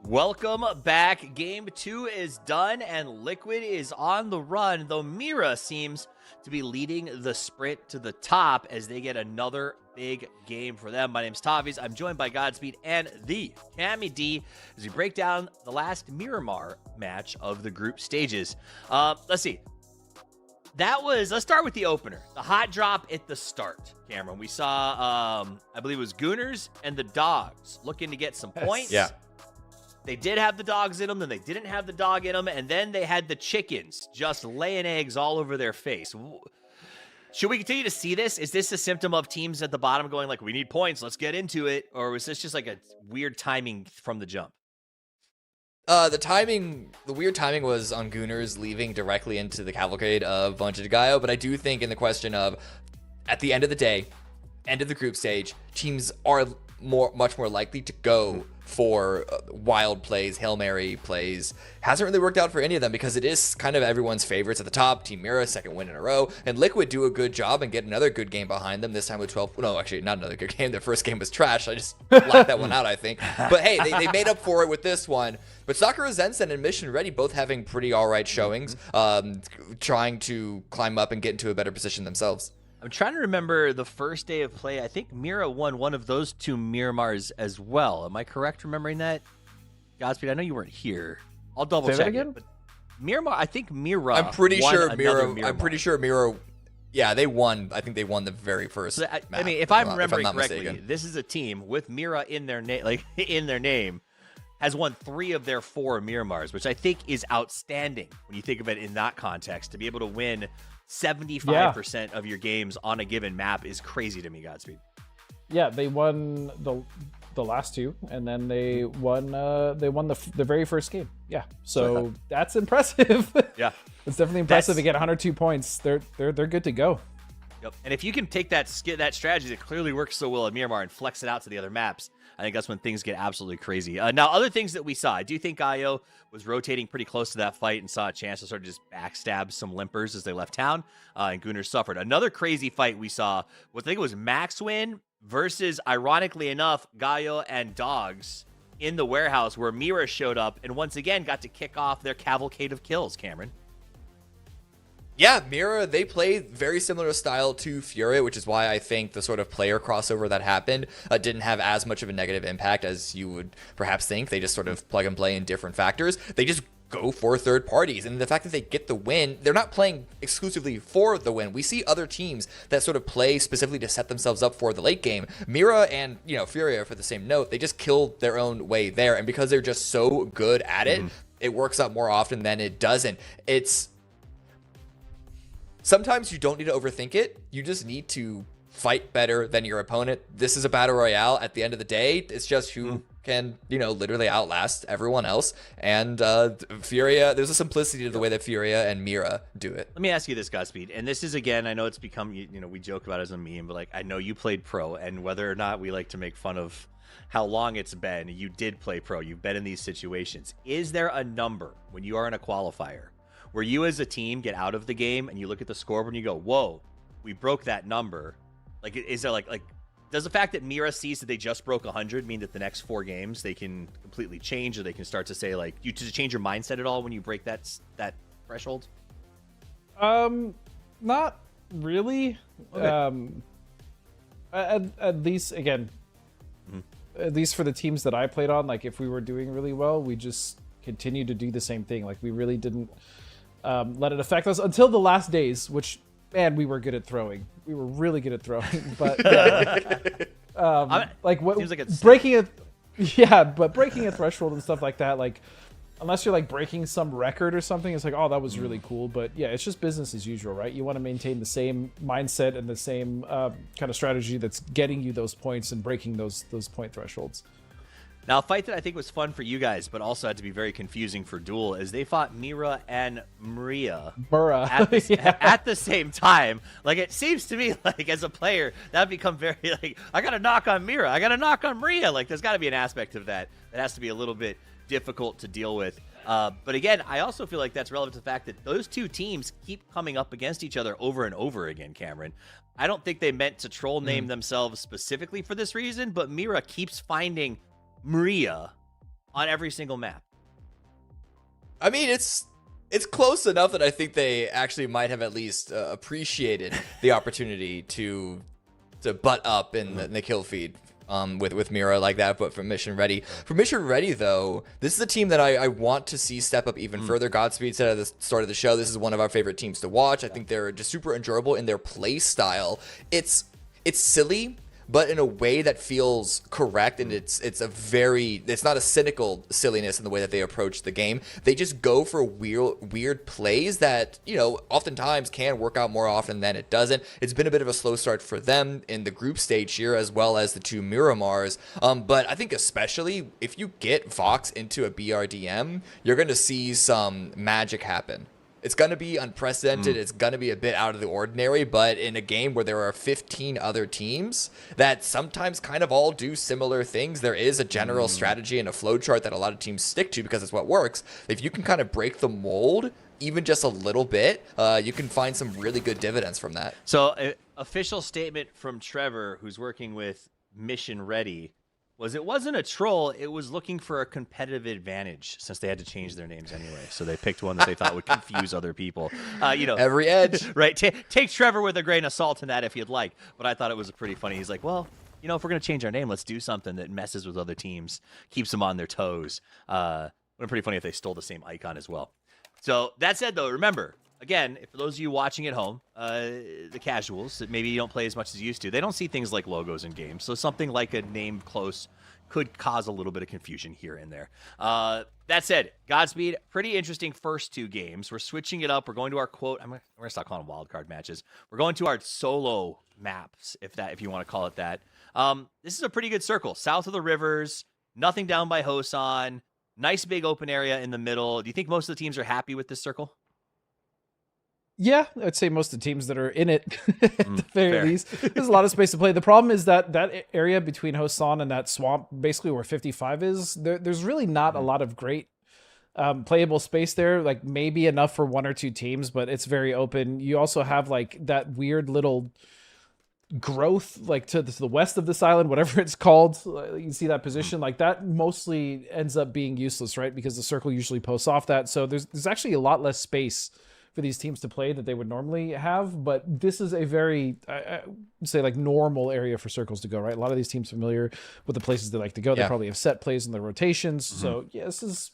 Welcome back. Game 2 is done, and Liquid is on the run, though Mira seems to be leading the sprint to the top as they get another big game for them. My name's Toffees. I'm joined by Godspeed and the Cammy D as we break down the last Miramar match of the group stages. Let's see. Let's start with the opener. The hot drop at the start, Cameron. We saw, I believe it was Gooners and the Dogs looking to get some points. Yeah. They did have the dogs in them, then they didn't have the dog in them, and then they had the chickens just laying eggs all over their face. Should we continue to see this? Is this a symptom of teams at the bottom going like, we need points, let's get into it? Or was this just like a weird timing from the jump? The weird timing was on Gooners leaving directly into the cavalcade of Bungie de Gallo, but I do think in the question of, at the end of the day, end of the group stage, teams are much more likely to go for wild plays, Hail Mary plays. Hasn't really worked out for any of them because it is kind of everyone's favorites at the top. Team Mira, second win in a row. And Liquid do a good job and get another good game behind them, this time with 12. No, actually, not another good game. Their first game was trash. I just blacked that one out, I think. But hey, they made up for it with this one. But Sakura Zensen and Mission Ready both having pretty all right showings, trying to climb up and get into a better position themselves. I'm trying to remember the first day of play. I think Mira won one of those two Miramars as well. Am I correct remembering that? Godspeed, I know you weren't here. I'll double check again. it. But Miramar, I think Mira. I'm pretty sure Mira. Miramar. I'm pretty sure Mira. Yeah, they won. I think they won the very first. So map, if I'm remembering not correctly, mistaken. this is a team with Mira in their name, like in their name, has won 3 of their 4 Miramars, which I think is outstanding when you think of it in that context. To be able to win 75% of your games on a given map is crazy to me, Godspeed. Yeah, they won the last 2, and then they won the very first game. Yeah, so that's impressive. Yeah, it's definitely impressive. They get 102 points. They're good to go. Yep. And if you can take that strategy that clearly works so well at Miramar and flex it out to the other maps, I think that's when things get absolutely crazy. Now, other things that we saw, I do think Io was rotating pretty close to that fight and saw a chance to sort of just backstab some limpers as they left town, and Gunnar suffered. Another crazy fight we saw, I think it was Maxwin versus, ironically enough, Gaio and Dogs in the warehouse where Mira showed up and once again got to kick off their cavalcade of kills, Cameron. Yeah, Mira, they play very similar style to Furia, which is why I think the sort of player crossover that happened didn't have as much of a negative impact as you would perhaps think. They just sort of plug and play in different factors. They just go for third parties, and the fact that they get the win, they're not playing exclusively for the win. We see other teams that sort of play specifically to set themselves up for the late game. Mira and Furia, for the same note, they just kill their own way there, and because they're just so good at it, it works out more often than it doesn't. Sometimes you don't need to overthink it. You just need to fight better than your opponent. This is a battle royale. At the end of the day, it's just who can, literally outlast everyone else. And Furia, there's a simplicity to the way that Furia and Mira do it. Let me ask you this, Godspeed. And this is, again, I know it's become, we joke about it as a meme, but I know you played pro, and whether or not we like to make fun of how long it's been, you did play pro. You've been in these situations. Is there a number when you are in a qualifier where you as a team get out of the game and you look at the scoreboard and you go, whoa, we broke that number? Like, is there like does the fact that Mira sees that they just broke 100 mean that the next 4 games they can completely change, or they can start to say, like, you to change your mindset at all when you break that threshold? Not really. Okay. At least, again, at least for the teams that I played on, like, if we were doing really well, we just continued to do the same thing. Like, we really didn't let it affect us until the last days, which, man, we were good at throwing. We were really good at throwing, but like what seems like it's breaking a threshold and stuff like that. Like, unless you're like breaking some record or something, it's like, oh, that was really cool. But yeah, it's just business as usual, right? You want to maintain the same mindset and the same kind of strategy that's getting you those points and breaking those point thresholds. Now, a fight that I think was fun for you guys, but also had to be very confusing for Duel, is they fought Mira and Maria at the same time. Like, it seems to me like, as a player, that would become very, like, I got to knock on Mira, I got to knock on Maria. Like, there's got to be an aspect of that that has to be a little bit difficult to deal with. But again, I also feel like that's relevant to the fact that those two teams keep coming up against each other over and over again, Cameron. I don't think they meant to troll name themselves specifically for this reason, but Mira keeps finding Maria on every single map. I mean, it's close enough that I think they actually might have at least appreciated the opportunity to butt up in the kill feed with Mira like that. But for Mission Ready, though, this is a team that I want to see step up even further. Godspeed said at the start of the show, this is one of our favorite teams to watch. I think they're just super enjoyable in their play style. It's silly, but in a way that feels correct, and it's not a cynical silliness in the way that they approach the game. They just go for weird plays that, oftentimes can work out more often than it doesn't. It's been a bit of a slow start for them in the group stage here, as well as the two Miramars. But I think especially if you get Vox into a BRDM, you're going to see some magic happen. It's going to be unprecedented. It's going to be a bit out of the ordinary, but in a game where there are 15 other teams that sometimes kind of all do similar things, there is a general strategy and a flow chart that a lot of teams stick to because it's what works. If you can kind of break the mold, even just a little bit, you can find some really good dividends from that. So, official statement from Trevor, who's working with Mission Ready, was it wasn't a troll, it was looking for a competitive advantage since they had to change their names anyway. So they picked one that they thought would confuse other people. Every edge. Right. Take Trevor with a grain of salt in that if you'd like. But I thought it was pretty funny. He's like, well, if we're going to change our name, let's do something that messes with other teams, keeps them on their toes. Would have been pretty funny if they stole the same icon as well. So that said, though, remember, again, for those of you watching at home, the casuals that maybe you don't play as much as you used to, they don't see things like logos in games. So something like a name close could cause a little bit of confusion here and there. That said, Godspeed, pretty interesting first 2 games. We're switching it up. We're going to our quote. We're going to stop calling them wildcard matches. We're going to our solo maps, if you want to call it that. This is a pretty good circle. South of the rivers, nothing down by Hosan, nice big open area in the middle. Do you think most of the teams are happy with this circle? Yeah, I'd say most of the teams that are in it, at the very least, there's a lot of space to play. The problem is that area between Hosan and that swamp, basically where 55 is, there's really not a lot of great playable space there. Like maybe enough for 1 or 2 teams, but it's very open. You also have like that weird little growth like to the west of this island, whatever it's called. You can see that position like that mostly ends up being useless, right? Because the circle usually posts off that. So there's actually a lot less space for these teams to play that they would normally have, but this is a very, I would say, like normal area for circles to go, right? A lot of these teams familiar with the places they like to go. They probably have set plays in their rotations. So yeah, this is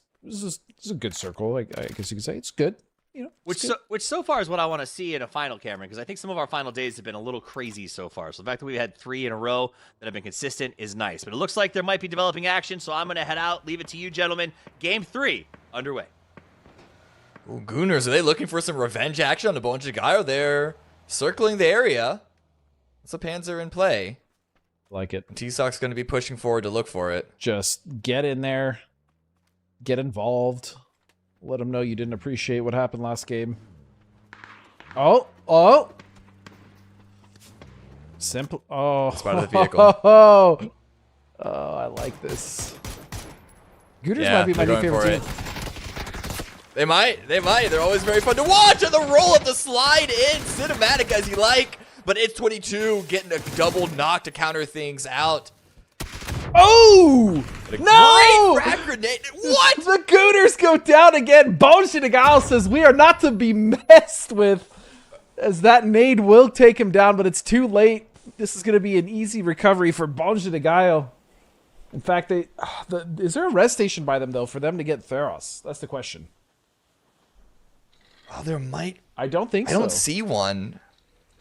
a good circle. I guess you could say it's good. Which so far is what I want to see in a final, Cameron, because I think some of our final days have been a little crazy so far. So the fact that we've had 3 in a row that have been consistent is nice. But it looks like there might be developing action, so I'm going to head out, leave it to you, gentlemen. Game 3 underway. Ooh, Gooners, are they looking for some revenge action on the Bonjagayo? They're circling the area. It's a Panzer in play. Like it. T-Sock's going to be pushing forward to look for it. Just get in there. Get involved. Let them know you didn't appreciate what happened last game. Oh. Simple. Oh. Spot of the vehicle. Oh, I like this. Gooners might be my new favorite team. They might. They're always very fun to watch. And the roll of the slide in. Cinematic as you like. But it's 22 getting a double knock to counter things out. Oh! No! Great frag grenade. What? The Gooners go down again. Bonjagayo says we are not to be messed with. As that nade will take him down, but it's too late. This is going to be an easy recovery for Bonjagayo. In fact, is there a res station by them, though, for them to get Theros? That's the question. Oh, there might. I don't think so. I don't see one.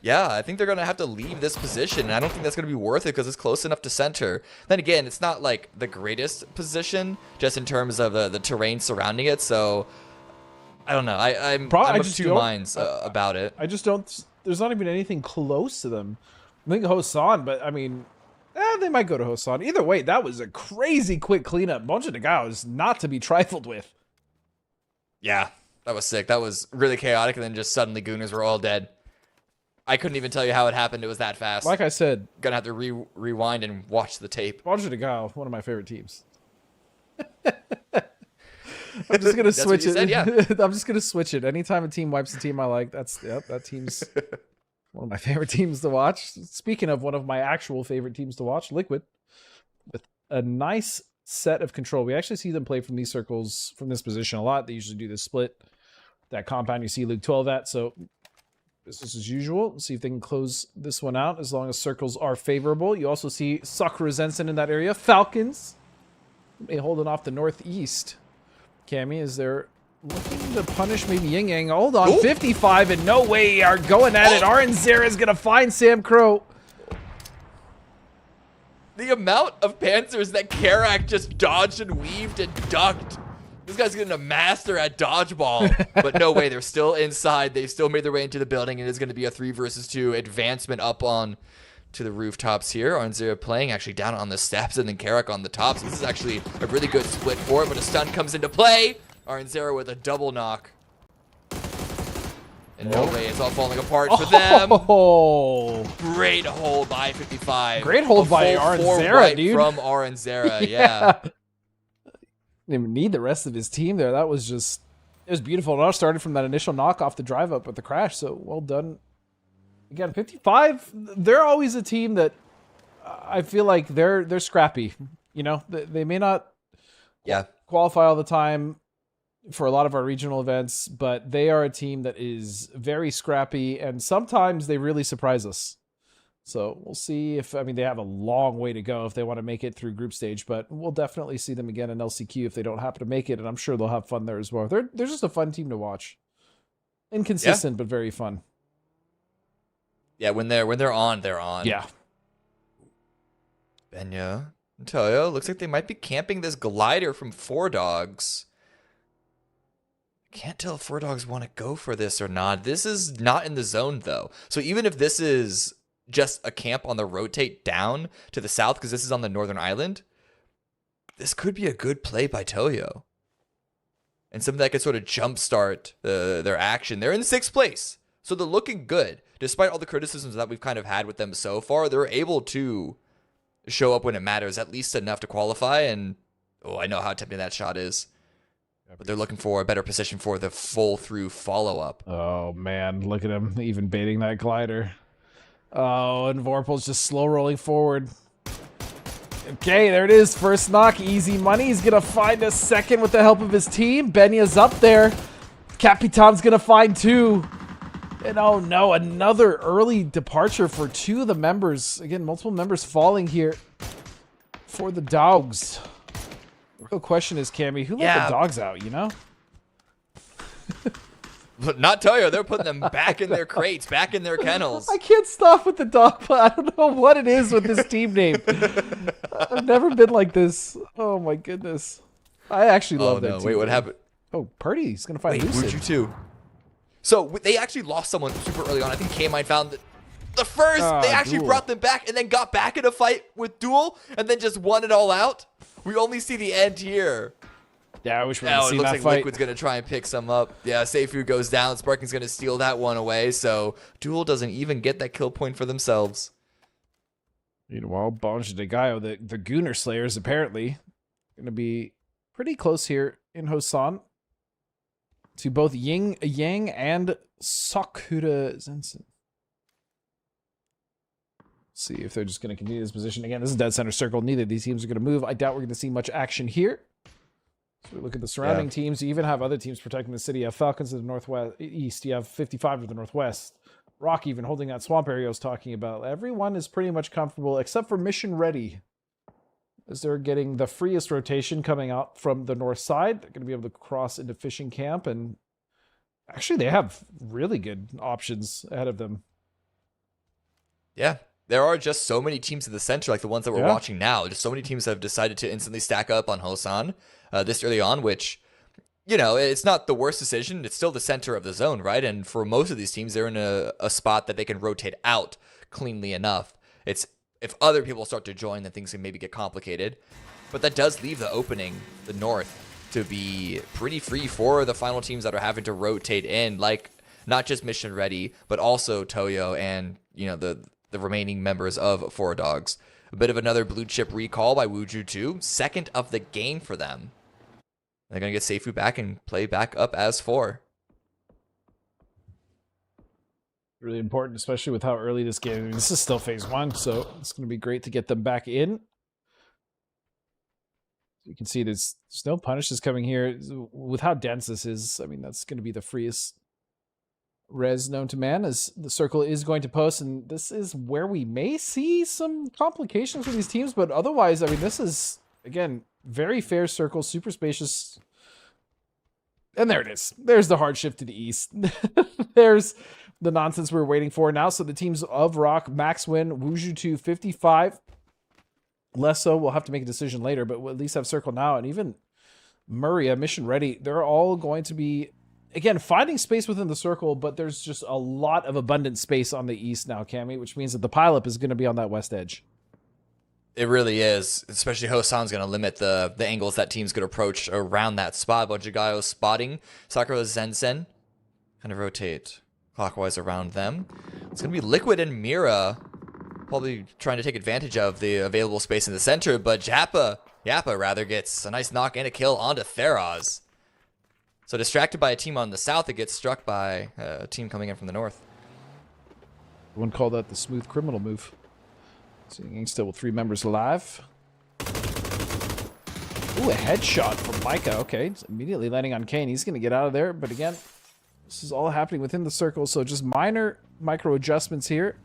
Yeah, I think they're going to have to leave this position, and I don't think that's going to be worth it because it's close enough to center. Then again, it's not like the greatest position, just in terms of the terrain surrounding it, so I don't know. I'm of 2 minds about it. I just don't. There's not even anything close to them. I think Hosan, but I mean, they might go to Hosan. Either way, that was a crazy quick cleanup. Bonjagayo is not to be trifled with. Yeah, that was sick. That was really chaotic, and then just suddenly Gooners were all dead. I couldn't even tell you how it happened. It was that fast. Like I said, gonna have to rewind and watch the tape. Bonjagayo, one of my favorite teams. I'm just gonna switch it. Said, yeah. I'm just gonna switch it. Anytime a team wipes a team I like, that team's one of my favorite teams to watch. Speaking of one of my actual favorite teams to watch, Liquid, with a nice set of control. We actually see them play from these circles, from this position a lot. They usually do this split, that compound you see Luke 12 at. So business as usual. Let's see if they can close this one out as long as circles are favorable. You also see Sakura Zensen in that area. Falcons holding off the northeast. Cammy, is there looking to punish maybe Ying Yang? Hold on, ooh. 55 and no way are going at it. Aranzera is going to find Sam Crow. The amount of Panzers that Karak just dodged and weaved and ducked. This guy's getting a master at dodgeball. But no way, they're still inside. They still made their way into the building, and it's going to be a 3 versus 2 advancement up on to the rooftops here. Aranzera playing actually down on the steps, and then Karak on the top. So this is actually a really good split for it, but a stun comes into play. Aranzera with a double knock. And no way, it's all falling apart for them. Oh, Great hold by 55. Great hold A by full Aaron four Zera, right dude. From Aaron Zera, yeah. Didn't even need the rest of his team there. That was just, it was beautiful. It all started from that initial knock off the drive up with the crash. So well done. Again, 55. They're always a team that I feel like they're scrappy. You know, they may not qualify all the time for a lot of our regional events, but they are a team that is very scrappy, and sometimes they really surprise us. So we'll see if, I mean, they have a long way to go if they want to make it through group stage, but we'll definitely see them again in LCQ if they don't happen to make it, and I'm sure they'll have fun there as well. They're just a fun team to watch. Inconsistent, but very fun. Yeah, when they're on, they're on. Yeah. Benya, Antonio, looks like they might be camping this glider from Four Dogs. Can't tell if Four Dogs want to go for this or not. This is not in the zone, though. So even if this is just a camp on the rotate down to the south, because this is on the northern island, this could be a good play by Toyo. And something that could sort of jumpstart their action. They're in 6th place, so they're looking good. Despite all the criticisms that we've kind of had with them so far, they're able to show up when it matters, at least enough to qualify. And, oh, I know how tempting that shot is. But they're looking for a better position for the full through follow-up. Oh, man. Look at him even baiting that glider. Oh, and Vorpal's just slow rolling forward. Okay, there it is. First knock. Easy money. He's going to find a second with the help of his team. Benya's up there. Capitan's going to find 2. And oh, no. Another early departure for 2 of the members. Again, multiple members falling here for the Dogs. The real question is, Cammy, who let the dogs out, you know? Not Toyo. They're putting them back in their crates, back in their kennels. I can't stop with the dog, but I don't know what it is with this team name. I've never been like this. Oh, my goodness. I actually love that team. Wait, what happened? Oh, Purdy's going to find Lucid. Where'd you two? So they actually lost someone super early on. I think K-Mine found the first. They actually brought them back and then got back in a fight with Duel and then just won it all out. We only see the end here. Yeah, I wish we would have seen that looks like fight. Liquid's going to try and pick some up. Yeah, Seifu goes down. Sparking's going to steal that one away. So Duel doesn't even get that kill point for themselves. Meanwhile, Bonge de Gallo, the Gooner Slayers, apparently going to be pretty close here in Hosan to both Yang and Sakura Zensen. See if they're just going to continue this position. Again, this is dead center circle. Neither of these teams are going to move. I doubt we're going to see much action here. So we look at the surrounding teams. You even have other teams protecting the city. You have Falcons to the northwest, east. You have 55 to the northwest. Rock even holding that swamp area I was talking about. Everyone is pretty much comfortable except for Mission Ready, as they're getting the freest rotation coming out from the north side. They're going to be able to cross into fishing camp, and actually they have really good options ahead of them. Yeah. There are just so many teams in the center, like the ones that we're watching now. Just so many teams have decided to instantly stack up on Hosan this early on, which, you know, it's not the worst decision. It's still the center of the zone, right? And for most of these teams, they're in a spot that they can rotate out cleanly enough. It's if other people start to join, then things can maybe get complicated. But that does leave the opening, the north, to be pretty free for the final teams that are having to rotate in, like not just Mission Ready, but also Toyo and, you know, the remaining members of Four Dogs. A bit of another blue chip recall by Wuju 2. Second of the game for them. They're going to get Seifu back and play back up as 4. Really important, especially with how early this game. I mean, this is still phase 1, so it's going to be great to get them back in. You can see there's no punishes coming here. With how dense this is, I mean, that's going to be the freest res known to man, as the circle is going to post, and this is where we may see some complications for these teams, but otherwise, I mean, this is, again, very fair circle, super spacious. And there it is. There's the hard shift to the east. There's the nonsense we're waiting for now. So the teams of Rock, max win, Wuju 2, 55. Less so, we'll have to make a decision later, but we'll at least have circle now. And even Murray, Mission Ready, they're all going to be, again, finding space within the circle, but there's just a lot of abundant space on the east now, Cammy, which means that the pileup is going to be on that west edge. It really is, especially Hosan's going to limit the angles that teams could approach around that spot. But Jagayo spotting Sakura Zensen kind of rotate clockwise around them. It's going to be Liquid and Mira probably trying to take advantage of the available space in the center, but Yappa rather gets a nice knock and a kill onto Theros. So distracted by a team on the south, it gets struck by a team coming in from the north. One called that the smooth criminal move. Seeing still with 3 members alive. Ooh, a headshot from Micah. Okay, it's immediately landing on Kane. He's going to get out of there, but again, this is all happening within the circle, so just minor micro adjustments here.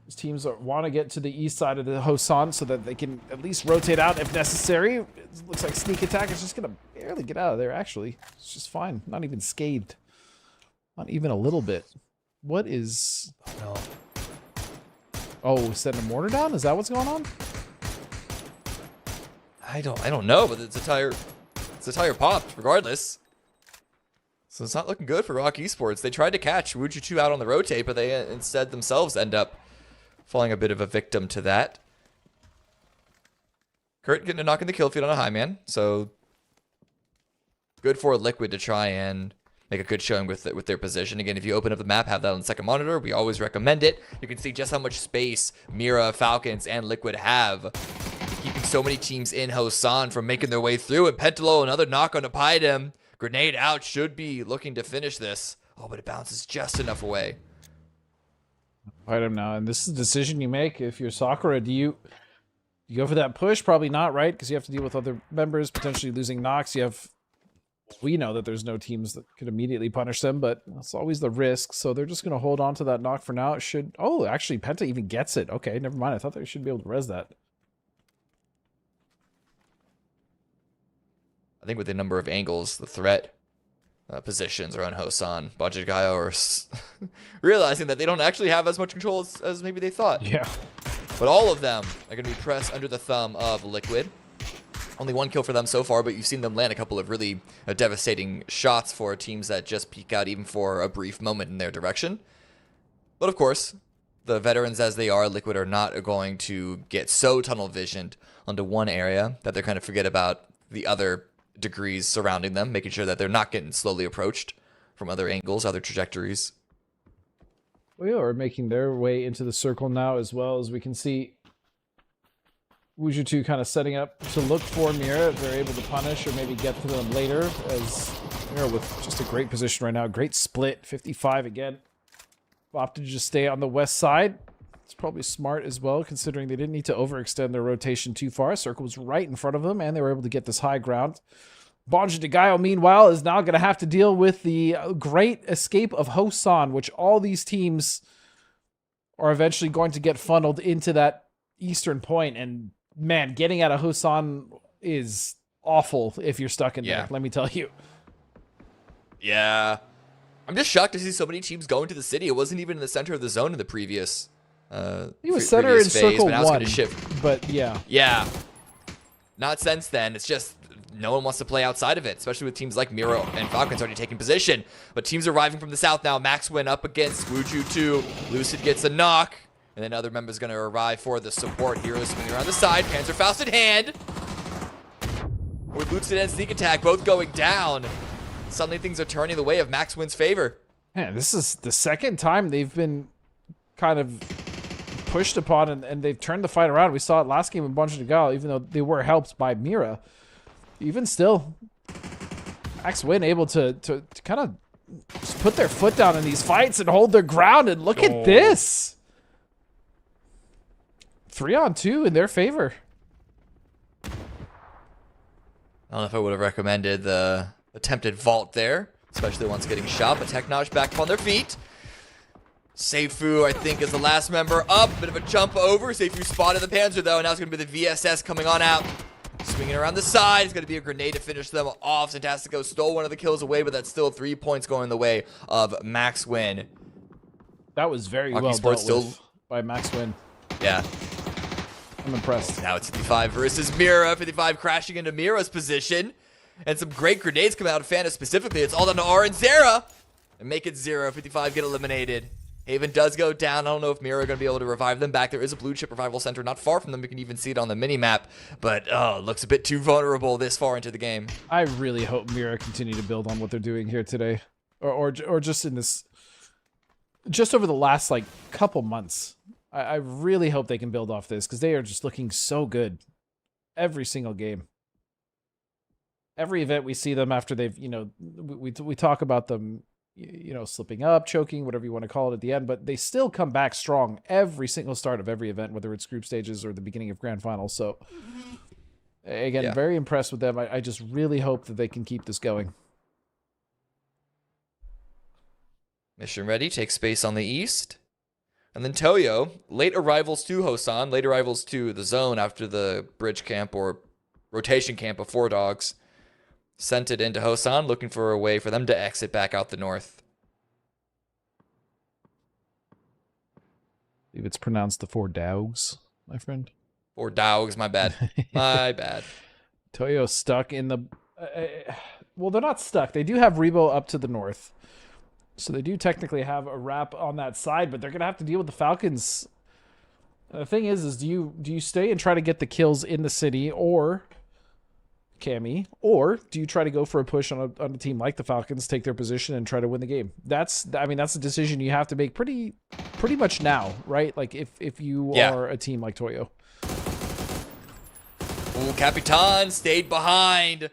These teams want to get to the east side of the Hosan so that they can at least rotate out if necessary. It looks like sneak attack is just going to barely get out of there, actually. It's just fine. Not even scathed. Not even a little bit. What is... No. Oh, setting a mortar down? Is that what's going on? I don't know, but it's a tire popped regardless. So it's not looking good for Rock Esports. They tried to catch Wuju 2 out on the rotate, but they instead themselves end up falling a bit of a victim to that. Kurt getting a knock in the kill feed on a high man, so good for Liquid to try and make a good showing with their position. Again, if you open up the map, have that on the second monitor. We always recommend it. You can see just how much space Mira, Falcons, and Liquid have, keeping so many teams in Hosan from making their way through. And Pentalo, another knock on Apidem. Grenade out, should be looking to finish this. Oh, but it bounces just enough away. Apidem now, and this is a decision you make. If you're Sakura, do you go for that push? Probably not, right? Because you have to deal with other members, potentially losing knocks. We know that there's no teams that could immediately punish them, but it's always the risk. So they're just going to hold on to that knock for now. It should... Oh, actually, Penta even gets it. Okay, never mind. I thought they should be able to res that. I think with the number of angles, the threat positions around Hosan, Bajagayo are realizing that they don't actually have as much control as maybe they thought. Yeah. But all of them are going to be pressed under the thumb of Liquid. Only 1 kill for them so far, but you've seen them land a couple of really devastating shots for teams that just peek out even for a brief moment in their direction. But of course, the veterans as they are, Liquid are not going to get so tunnel visioned onto one area that they're kind of forget about the other degrees surrounding them, making sure that they're not getting slowly approached from other angles, other trajectories. We are making their way into the circle now as well, as we can see Wuju 2 kind of setting up to look for Mira if they're able to punish or maybe get to them later, as Mira with just a great position right now. Great split, 55 again. Opted to just stay on the west side. It's probably smart as well, considering they didn't need to overextend their rotation too far. Circle was right in front of them, and they were able to get this high ground. Bonja Degayo, meanwhile, is now going to have to deal with the great escape of Hosan, which all these teams are eventually going to get funneled into that eastern point. And man, getting out of Hosan is awful if you're stuck in there, let me tell you. Yeah. I'm just shocked to see so many teams go into the city. It wasn't even in the center of the zone in the previous he was center in phase, circle but now it's 1, gonna shift. but yeah. Yeah. Not since then. It's just no one wants to play outside of it, especially with teams like Miro and Falcons already taking position. But teams arriving from the south now. Maxwin up against Wuju 2. Lucid gets a knock. And then other members going to arrive for the support. Heroes swinging around the side. Panzerfaust in hand. With Lucid and Sneak Attack both going down. Suddenly things are turning the way of Maxwin's favor. Man, this is the second time they've been kind of pushed upon and they've turned the fight around. We saw it last game with Bonja Degayo, even though they were helped by Mira. Even still, Maxwin able to kind of just put their foot down in these fights and hold their ground. And look at this. 3-on-2 in their favor. I don't know if I would have recommended the attempted vault there, especially once getting shot, but Teknaj back up on their feet. Seifu, I think, is the last member up. Bit of a jump over. Seifu spotted the Panzer, though, and now it's going to be the VSS coming on out. Swinging around the side. It's going to be a grenade to finish them off. Fantastico stole one of the kills away, but that's still 3 points going the way of Maxwin. That was very well dealt with by Maxwin. Yeah. I'm impressed. Now it's 55 versus Mira. 55 crashing into Mira's position. And some great grenades come out of Fanta specifically. It's all down to R and Zera. And make it 0. 55 get eliminated. Haven does go down. I don't know if Mira are going to be able to revive them back. There is a blue chip revival center not far from them. You can even see it on the mini-map. But, oh, it looks a bit too vulnerable this far into the game. I really hope Mira continue to build on what they're doing here today. Or just in this just over the last like couple months. I really hope they can build off this because they are just looking so good every single game. Every event we see them after they've, we talk about them, slipping up, choking, whatever you want to call it at the end, but they still come back strong every single start of every event, whether it's group stages or the beginning of grand finals. So again, very impressed with them. I just really hope that they can keep this going. Mission ready, takes space on the east. And then Toyo, late arrivals to Hosan, late arrivals to the zone after the bridge camp or rotation camp of 4 dogs. Sent it into Hosan, looking for a way for them to exit back out the north. I believe it's pronounced the 4 dogs, my friend. 4 dogs, my bad. My bad. Toyo stuck in the... well, they're not stuck. They do have Rebo up to the north. So they do technically have a wrap on that side, but they're going to have to deal with the Falcons. The thing is do you stay and try to get the kills in the city, or Cammy, or do you try to go for a push on a team like the Falcons, take their position and try to win the game? That's a decision you have to make pretty much now, right? Like if you are a team like Toyo. Ooh, Capitan stayed behind.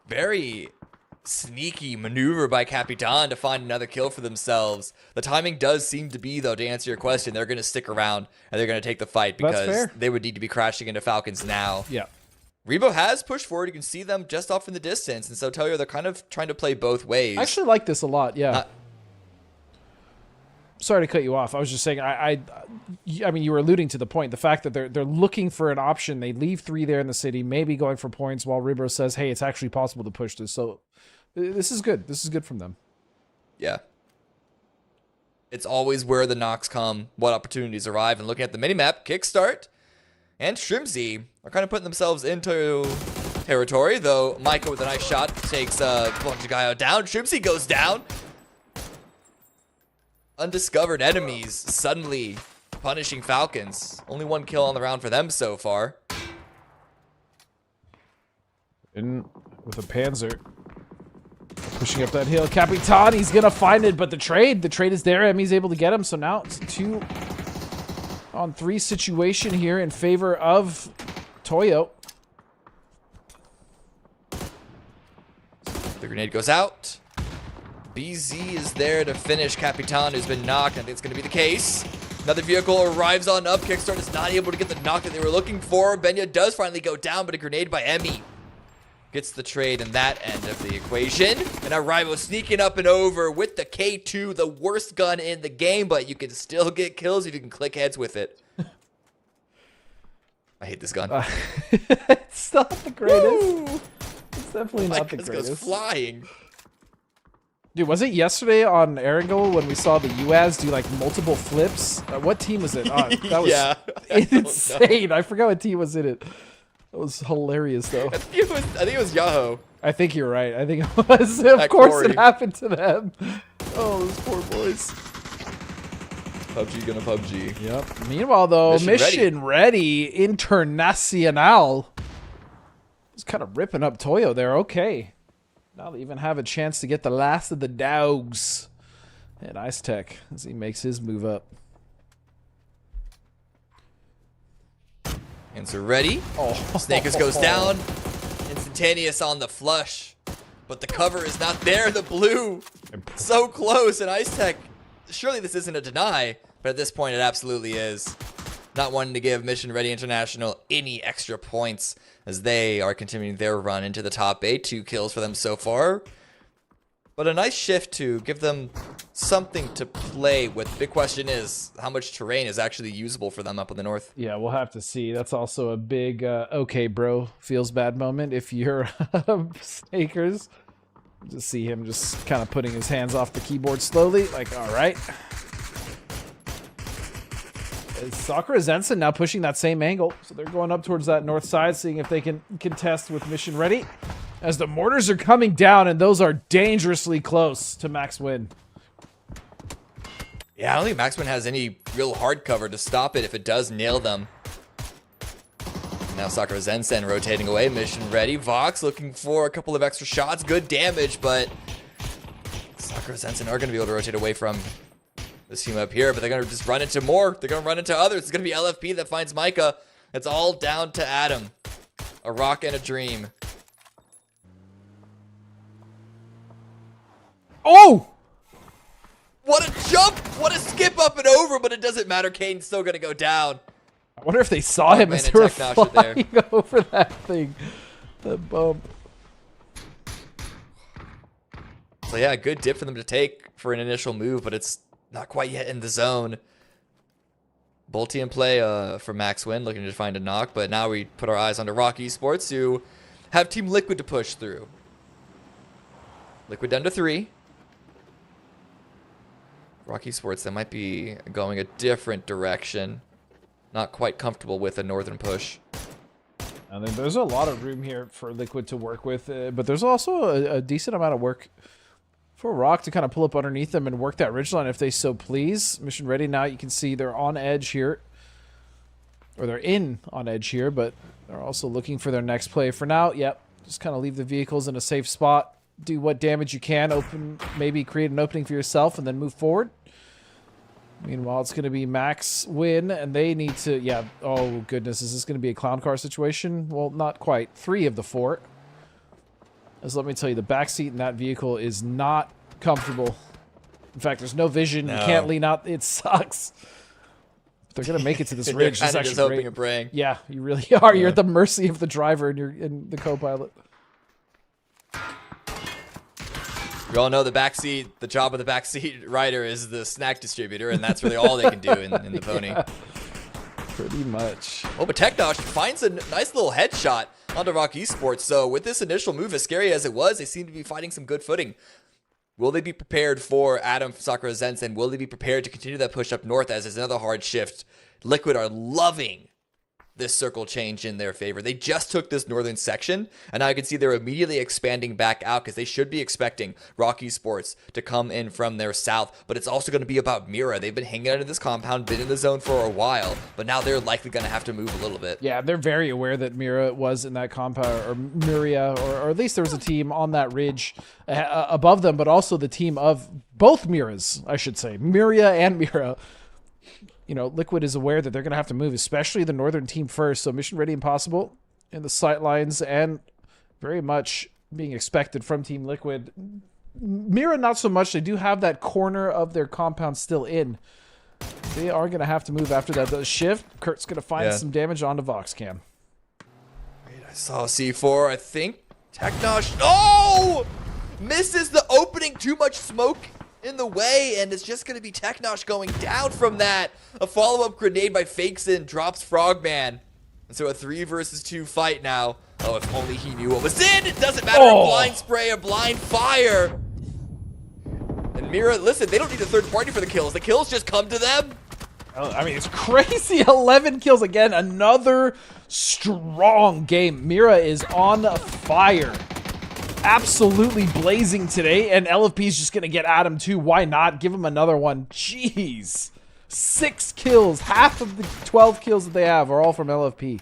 Very sneaky maneuver by Capitan to find another kill for themselves. The timing does seem to be, though, to answer your question, they're going to stick around and they're going to take the fight because they would need to be crashing into Falcons now. Yeah. Rebo has pushed forward. You can see them just off in the distance. And so Toyo, they're kind of trying to play both ways. I actually like this a lot, yeah. Sorry to cut you off. I was just saying, I mean, you were alluding to the point. The fact that they're looking for an option. They leave 3 there in the city, maybe going for points, while Rebo says, hey, it's actually possible to push this. So this is good. This is good from them. Yeah. It's always where the knocks come, what opportunities arrive. And looking at the minimap, Kickstart and Shrimzy are kind of putting themselves into territory, though Micah with a nice shot takes a bunch of guy down. Shrimzy goes down. Undiscovered enemies suddenly punishing Falcons. Only 1 kill on the round for them so far. In with a Panzer. Pushing up that hill. Capitan, he's going to find it, but the trade is there. Emmy's able to get him, so now it's a 2-on-3 situation here in favor of Toyo. The grenade goes out. BZ is there to finish Capitan, who's been knocked. I think it's going to be the case. Another vehicle arrives on up. Kickstart is not able to get the knock that they were looking for. Benya does finally go down, but a grenade by Emmy gets the trade in that end of the equation. And now Rivo sneaking up and over with the K2, the worst gun in the game, but you can still get kills if you can click heads with it. I hate this gun. It's not the greatest. Woo! It's definitely not the Goes greatest. flying. Dude, was it yesterday on Erangel when we saw the UAS do like multiple flips? What team was it? That was insane. I forgot what team was in it. That was hilarious, though. I think it was Yahoo. I think you're right. I think it was. Of course, it happened to them. Oh, those poor boys. PUBG gonna PUBG. Yep. Meanwhile, though, Mission Ready Internacional is kind of ripping up Toyo there. Okay. Now they even have a chance to get the last of the dogs. And Ice Tech as he makes his move up. And so ready. Oh, Snakers goes down. Instantaneous on the flush. But the cover is not there. The blue. So close. And Ice Tech, surely this isn't a deny. But at this point, it absolutely is. Not wanting to give Mission Ready International any extra points as they are continuing their run into the top 8. 2 kills for them so far. But a nice shift to give them something to play with. Big question is, how much terrain is actually usable for them up in the north? Yeah, we'll have to see. That's also a big, okay, bro, feels bad moment if you're Snakers. Just see him just kind of putting his hands off the keyboard slowly. Like, all right. Sakura Zensen now pushing that same angle. So they're going up towards that north side, seeing if they can contest with Mission Ready. As the mortars are coming down, and those are dangerously close to Max Win. Yeah, I don't think Max Win has any real hard cover to stop it if it does nail them. Now Sakura Zensen rotating away. Mission Ready. Vox looking for a couple of extra shots. Good damage, but Sakura Sakura Sensen are going to be able to rotate away from this team up here, but they're going to just run into more. They're going to run into others. It's going to be LFP that finds Micah. It's all down to Adam. A rock and a dream. Oh! What a jump! What a skip up and over, but it doesn't matter. Kane's still going to go down. I wonder if they saw him Man as and they were Technosh are there. flying over that thing. The bump. So yeah, good dip for them to take for an initial move, but it's not quite yet in the zone. Bolty in play for Max Win, looking to find a knock, but now we put our eyes onto Rock Esports, who have Team Liquid to push through. Liquid down to 3. Rock Esports, they might be going a different direction. Not quite comfortable with a northern push. I mean, there's a lot of room here for Liquid to work with, but there's also a decent amount of work for Rock to kind of pull up underneath them and work that ridgeline if they so please. Mission ready now. You can see they're on edge here. Or they're in on edge here, but they're also looking for their next play. For now, yep, just kind of leave the vehicles in a safe spot. Do what damage you can. Open, maybe create an opening for yourself and then move forward. Meanwhile, it's going to be Max Win, and they need to... Yeah, oh goodness, is this going to be a clown car situation? Well, not quite. 3 of the 4. As let me tell you, the backseat in that vehicle is not comfortable. In fact, there's no vision. No. You can't lean out. It sucks. But they're going to make it to this ridge. This is actually just hoping great. and praying. Yeah, you really are. You're at the mercy of the driver and the co-pilot. We all know the backseat, the job of the backseat rider is the snack distributor, and that's really all they can do in the pony. Yeah, pretty much. Oh, but Technosh finds a nice little headshot onto Rock Esports. So with this initial move, as scary as it was, they seem to be finding some good footing. Will they be prepared for Adam Sakura Zensen? Will they be prepared to continue that push up north as there's another hard shift? Liquid are loving this circle change in their favor. They just took this northern section, and now I can see they're immediately expanding back out because they should be expecting Rock Esports to come in from their south, but it's also going to be about Mira. They've been hanging out in this compound, been in the zone for a while, but now they're likely going to have to move a little bit. Yeah, they're very aware that Mira was in that compound, or Miria, or at least there was a team on that ridge above them, but also the team of both Miras, I should say, Miria and Mira. You know, Liquid is aware that they're going to have to move, especially the northern team first. So mission ready impossible in the sight lines and very much being expected from Team Liquid. Mira, not so much. They do have that corner of their compound still in. They are going to have to move after that. The shift, Kurt's going to find some damage onto Voxcam. I saw C4, I think. Technosh, no! Misses the opening, too much smoke in the way, and it's just going to be Technosh going down from that. A follow-up grenade by Fakeson drops Frogman. And so a 3 versus 2 fight now. Oh, if only he knew what was in. It doesn't matter. A blind spray, a blind fire. And Mira, listen, they don't need a third party for the kills. The kills just come to them. I mean, it's crazy. 11 kills again. Another strong game. Mira is on fire. Absolutely blazing today, and LFP is just going to get at him too. Why not? Give him another one. Jeez. 6 kills. Half of the 12 kills that they have are all from LFP.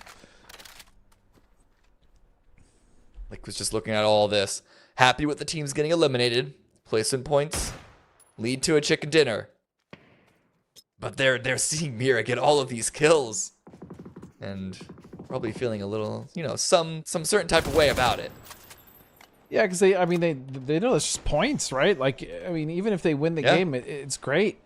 Like, was just looking at all this. Happy with the teams getting eliminated. Placement points. Lead to a chicken dinner. But they're seeing Mira get all of these kills. And probably feeling a little, you know, some certain type of way about it. Yeah, because they know it's just points, right? Like, I mean, even if they win the game, it's great.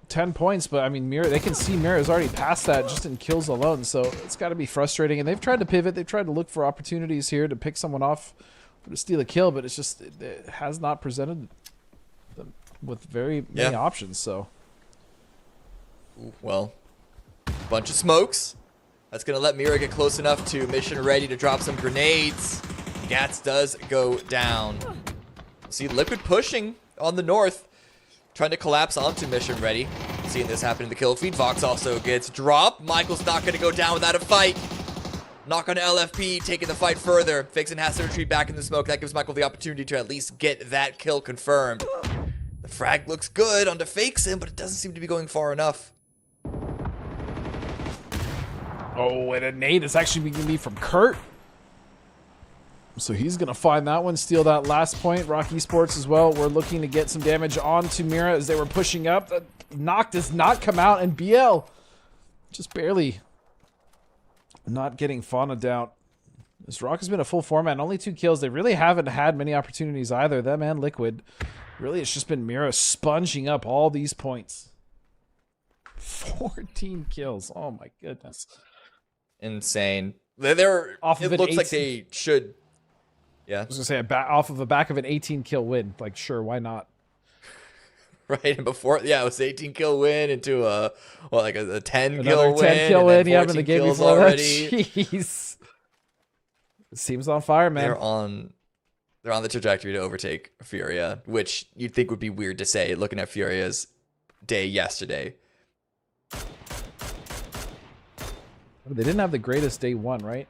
10 points, but I mean, Mira, they can see Mira's already past that just in kills alone, so it's got to be frustrating. And they've tried to pivot, they've tried to look for opportunities here to pick someone off or to steal a kill, but it's just, it has not presented them with very many options, so. Well, bunch of smokes. That's going to let Mira get close enough to mission ready to drop some grenades. Gats does go down. See Liquid pushing on the north, trying to collapse onto mission ready. Seeing this happen in the kill feed. Vox also gets dropped. Michael's not going to go down without a fight. Knock on LFP, taking the fight further. Fixin has to retreat back in the smoke. That gives Michael the opportunity to at least get that kill confirmed. The frag looks good onto Fakeson, but it doesn't seem to be going far enough. Oh, and a nade is actually going to be from Kurt. So he's going to find that one, steal that last point. Rock Esports as well. We're looking to get some damage onto Mira as they were pushing up. The knock does not come out, and BL just barely not getting Fauna down. This Rock has been a full format, only 2 kills. They really haven't had many opportunities either, them and Liquid. Really, it's just been Mira sponging up all these points. 14 kills. Oh my goodness. Insane. They're Off of it looks like they should. Yeah. I was going to say, off of the back of an 18-kill win. Like, sure, why not? Right, and before, yeah, it was 18 kill win into a 10 Another kill 10 kill win, yeah, in the game before already. that. Jeez. This team's on fire, man. They're on the trajectory to overtake Furia, which you'd think would be weird to say looking at Furia's day yesterday. They didn't have the greatest day one, right?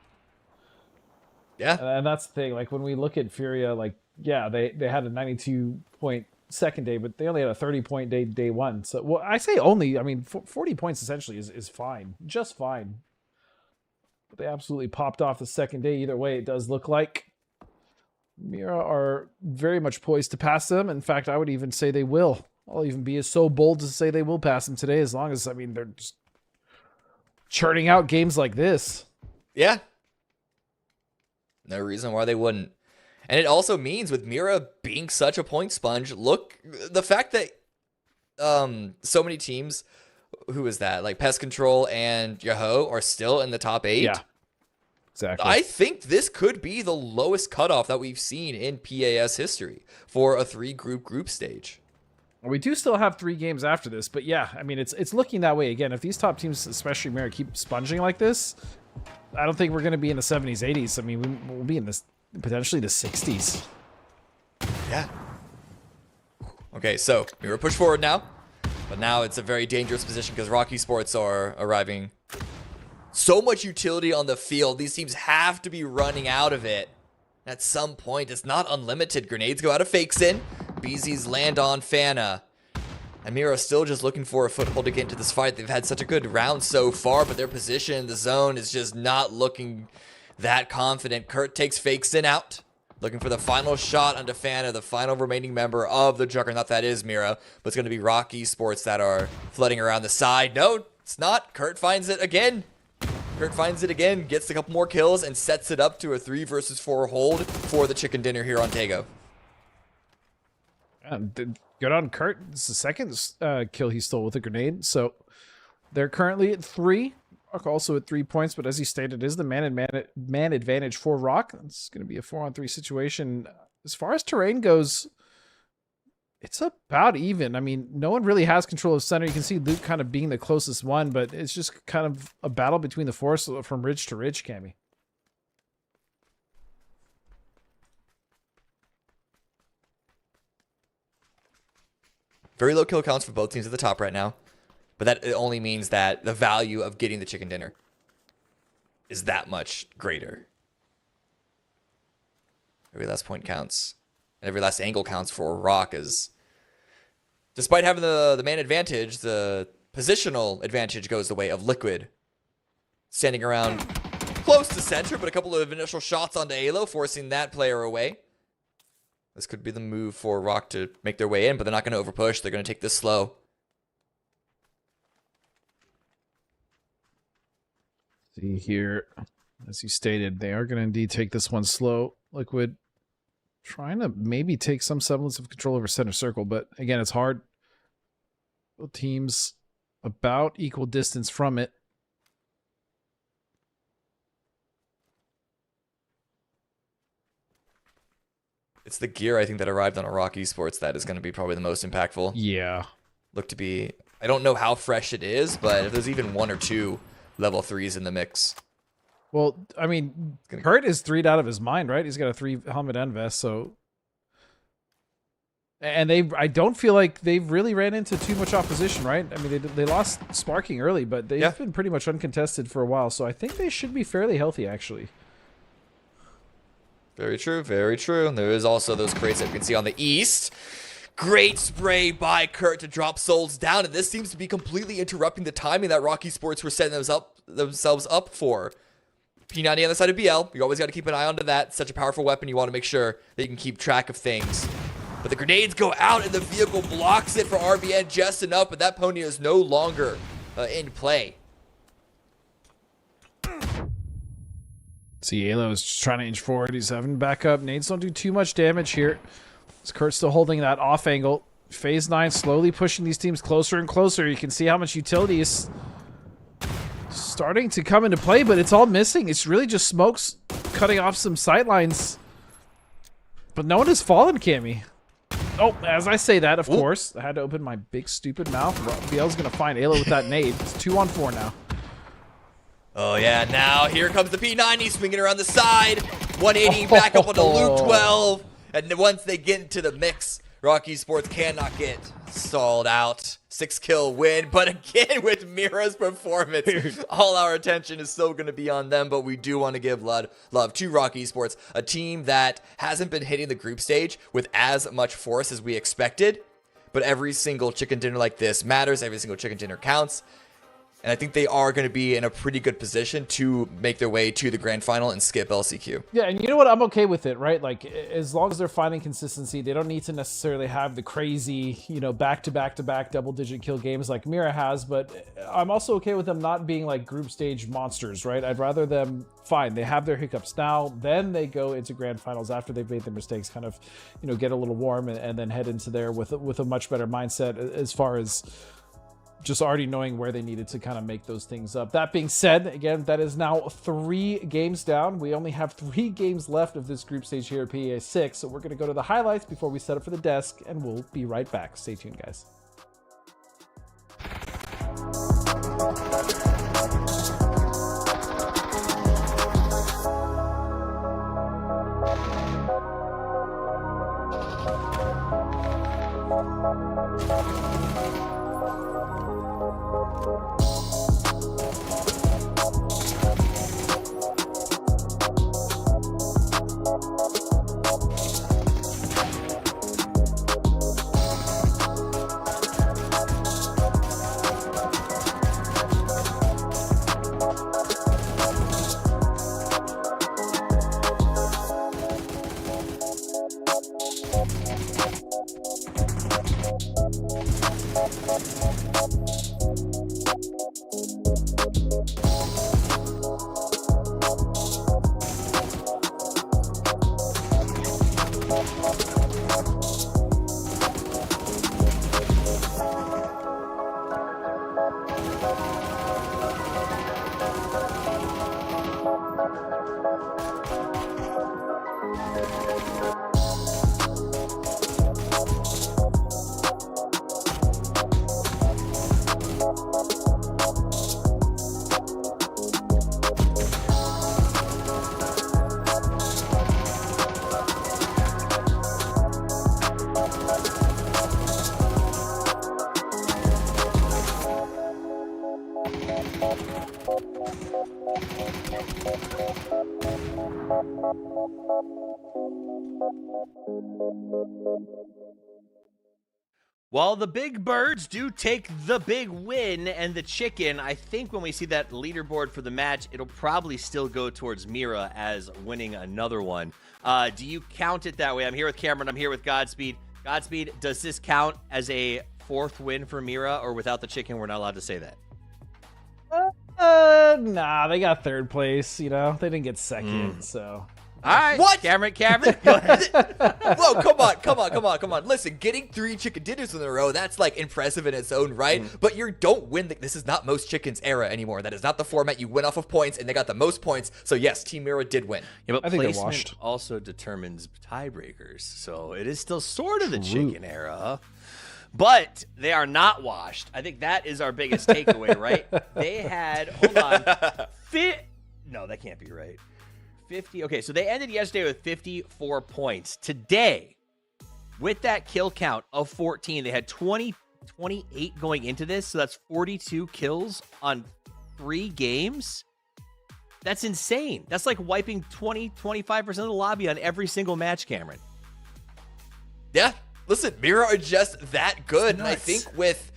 Yeah. And that's the thing. Like, when we look at Furia, like, yeah, they had a 92-point second day, but they only had a 30-point day one. So, well, I say only. I mean, 40 points essentially is fine. Just fine. But they absolutely popped off the second day. Either way, it does look like Mira are very much poised to pass them. In fact, I would even say they will. I'll even be so bold to say they will pass them today, as long as, I mean, they're just churning out games like this. Yeah. No reason why they wouldn't. And it also means with Mira being such a point sponge, look, the fact that so many teams, who is that? Like Pest Control and Yahoo are still in the top 8. Yeah. Exactly. I think this could be the lowest cutoff that we've seen in PAS history for a 3-group stage. We do still have 3 games after this, but yeah, I mean, it's looking that way. Again, if these top teams, especially Mira, keep sponging like this, I don't think we're going to be in the 70s, 80s. I mean, we'll be in this potentially the 60s. Yeah. Okay, so Mira push forward now, but now it's a very dangerous position because Rock Esports are arriving. So much utility on the field. These teams have to be running out of it at some point. It's not unlimited. Grenades go out of fakes in. BZs land on Fana. And Mira still just looking for a foothold to get into this fight. They've had such a good round so far, but their position in the zone is just not looking that confident. Kurt takes fakes in out. Looking for the final shot onto Fana, the final remaining member of the Juggernaut that is Mira. But it's going to be Rock Esports that are flooding around the side. No, it's not. Kurt finds it again. Kurt finds it again, gets a couple more kills, and sets it up to a 3 versus 4 hold for the chicken dinner here on Tego. Good on Kurt. This is the second kill he stole with a grenade. So they're currently at 3. Rock also at 3 points, but as he stated, is the man advantage for Rock. It's going to be a 4-on-3 situation. As far as terrain goes, it's about even. I mean, no one really has control of center. You can see Luke kind of being the closest one, but it's just kind of a battle between the four from ridge to ridge, Cammy. Very low kill counts for both teams at the top right now. But that only means that the value of getting the chicken dinner is that much greater. Every last point counts. And every last angle counts for Rock, as despite having the man advantage, the positional advantage goes the way of Liquid. Standing around close to center, but a couple of initial shots onto Halo, forcing that player away. This could be the move for Rock to make their way in, but they're not going to overpush. They're going to take this slow. See here, as you stated, they are going to indeed take this one slow. Liquid trying to maybe take some semblance of control over center circle, but again, it's hard. Both teams about equal distance from it. It's the gear, I think, that arrived on a Rock Esports that is going to be probably the most impactful. Yeah. Look to be, I don't know how fresh it is, but if there's even 1 or 2 level 3s in the mix. Well, I mean, Kurt is 3'd out of his mind, right? He's got a 3 helmet and vest, so. And I don't feel like they've really ran into too much opposition, right? I mean, they lost sparking early, but they've been pretty much uncontested for a while, so I think they should be fairly healthy, actually. Very true, very true. And there is also those crates that you can see on the east. Great spray by Kurt to drop souls down, and this seems to be completely interrupting the timing that Rock Esports were setting themselves up for. P90 on the side of BL. You always got to keep an eye onto that. Such a powerful weapon. You want to make sure that you can keep track of things. But the grenades go out and the vehicle blocks it for RBN just enough, but that pony is no longer in play. See, Alo is just trying to inch forward. He's having back up. Nades don't do too much damage here. Kurt's still holding that off angle. Phase 9 slowly pushing these teams closer and closer. You can see how much utility is starting to come into play, but it's all missing. It's really just smokes cutting off some sightlines. But no one has fallen, Cammy. Oh, as I say that, of course, I had to open my big stupid mouth. BL's gonna find Alo with that nade. It's 2-on-4 now. Oh yeah, now here comes the P90 swinging around the side. 180 back up onto Luke 12. And once they get into the mix, Rocky Esports cannot get stalled out. 6-kill win, but again with Mira's performance, all our attention is still going to be on them, but we do want to give love to Rocky Esports, a team that hasn't been hitting the group stage with as much force as we expected, but every single chicken dinner like this matters, every single chicken dinner counts. And I think they are going to be in a pretty good position to make their way to the grand final and skip LCQ. Yeah, and you know what? I'm okay with it, right? Like, as long as they're finding consistency, they don't need to necessarily have the crazy, back-to-back-to-back double-digit kill games like Mira has, but I'm also okay with them not being like group stage monsters, right? I'd rather them, fine, they have their hiccups now, then they go into grand finals after they've made their mistakes, kind of, get a little warm and then head into there with a much better mindset as far as just already knowing where they needed to kind of make those things up. That being said, again, that is now 3 games down. We only have 3 games left of this group stage here at PEA 6, so we're going to go to the highlights before we set up for the desk, and we'll be right back. Stay tuned, guys. While the big birds do take the big win and the chicken, I think when we see that leaderboard for the match, it'll probably still go towards Mira as winning another one. Do you count it that way? I'm here with Cameron. I'm here with Godspeed. Godspeed, does this count as a 4th win for Mira, or without the chicken, we're not allowed to say that? Nah, they got 3rd place, They didn't get 2nd, so... All right, What? Cameron, go ahead. Whoa, come on. Listen, getting 3 chicken dinners in a row, that's like impressive in its own right, but you don't win. This is not most chickens era anymore. That is not the format. You win off of points, and they got the most points. So yes, Team Mira did win. Yeah, but I think they're placement washed. also determines tiebreakers, so it is still sort of the chicken era. But they are not washed. I think that is our biggest takeaway, right? They had, hold on, no, that can't be right. 50. Okay, so they ended yesterday with 54 points. Today, with that kill count of 14, they had 28 going into this, so that's 42 kills on 3 games. That's insane. That's like wiping 25% of the lobby on every single match, Cameron. Yeah, listen, Mira are just that good. And I think with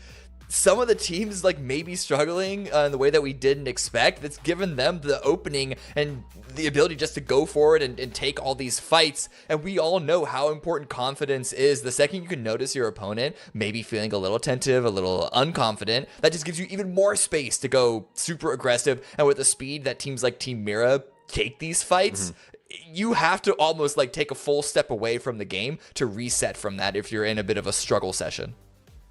some of the teams like maybe struggling in the way that we didn't expect. That's given them the opening and the ability just to go forward and take all these fights. And we all know how important confidence is. The second you can notice your opponent maybe feeling a little attentive, a little unconfident, that just gives you even more space to go super aggressive. And with the speed that teams like Team Mira take these fights, you have to almost like take a full step away from the game to reset from that if you're in a bit of a struggle session.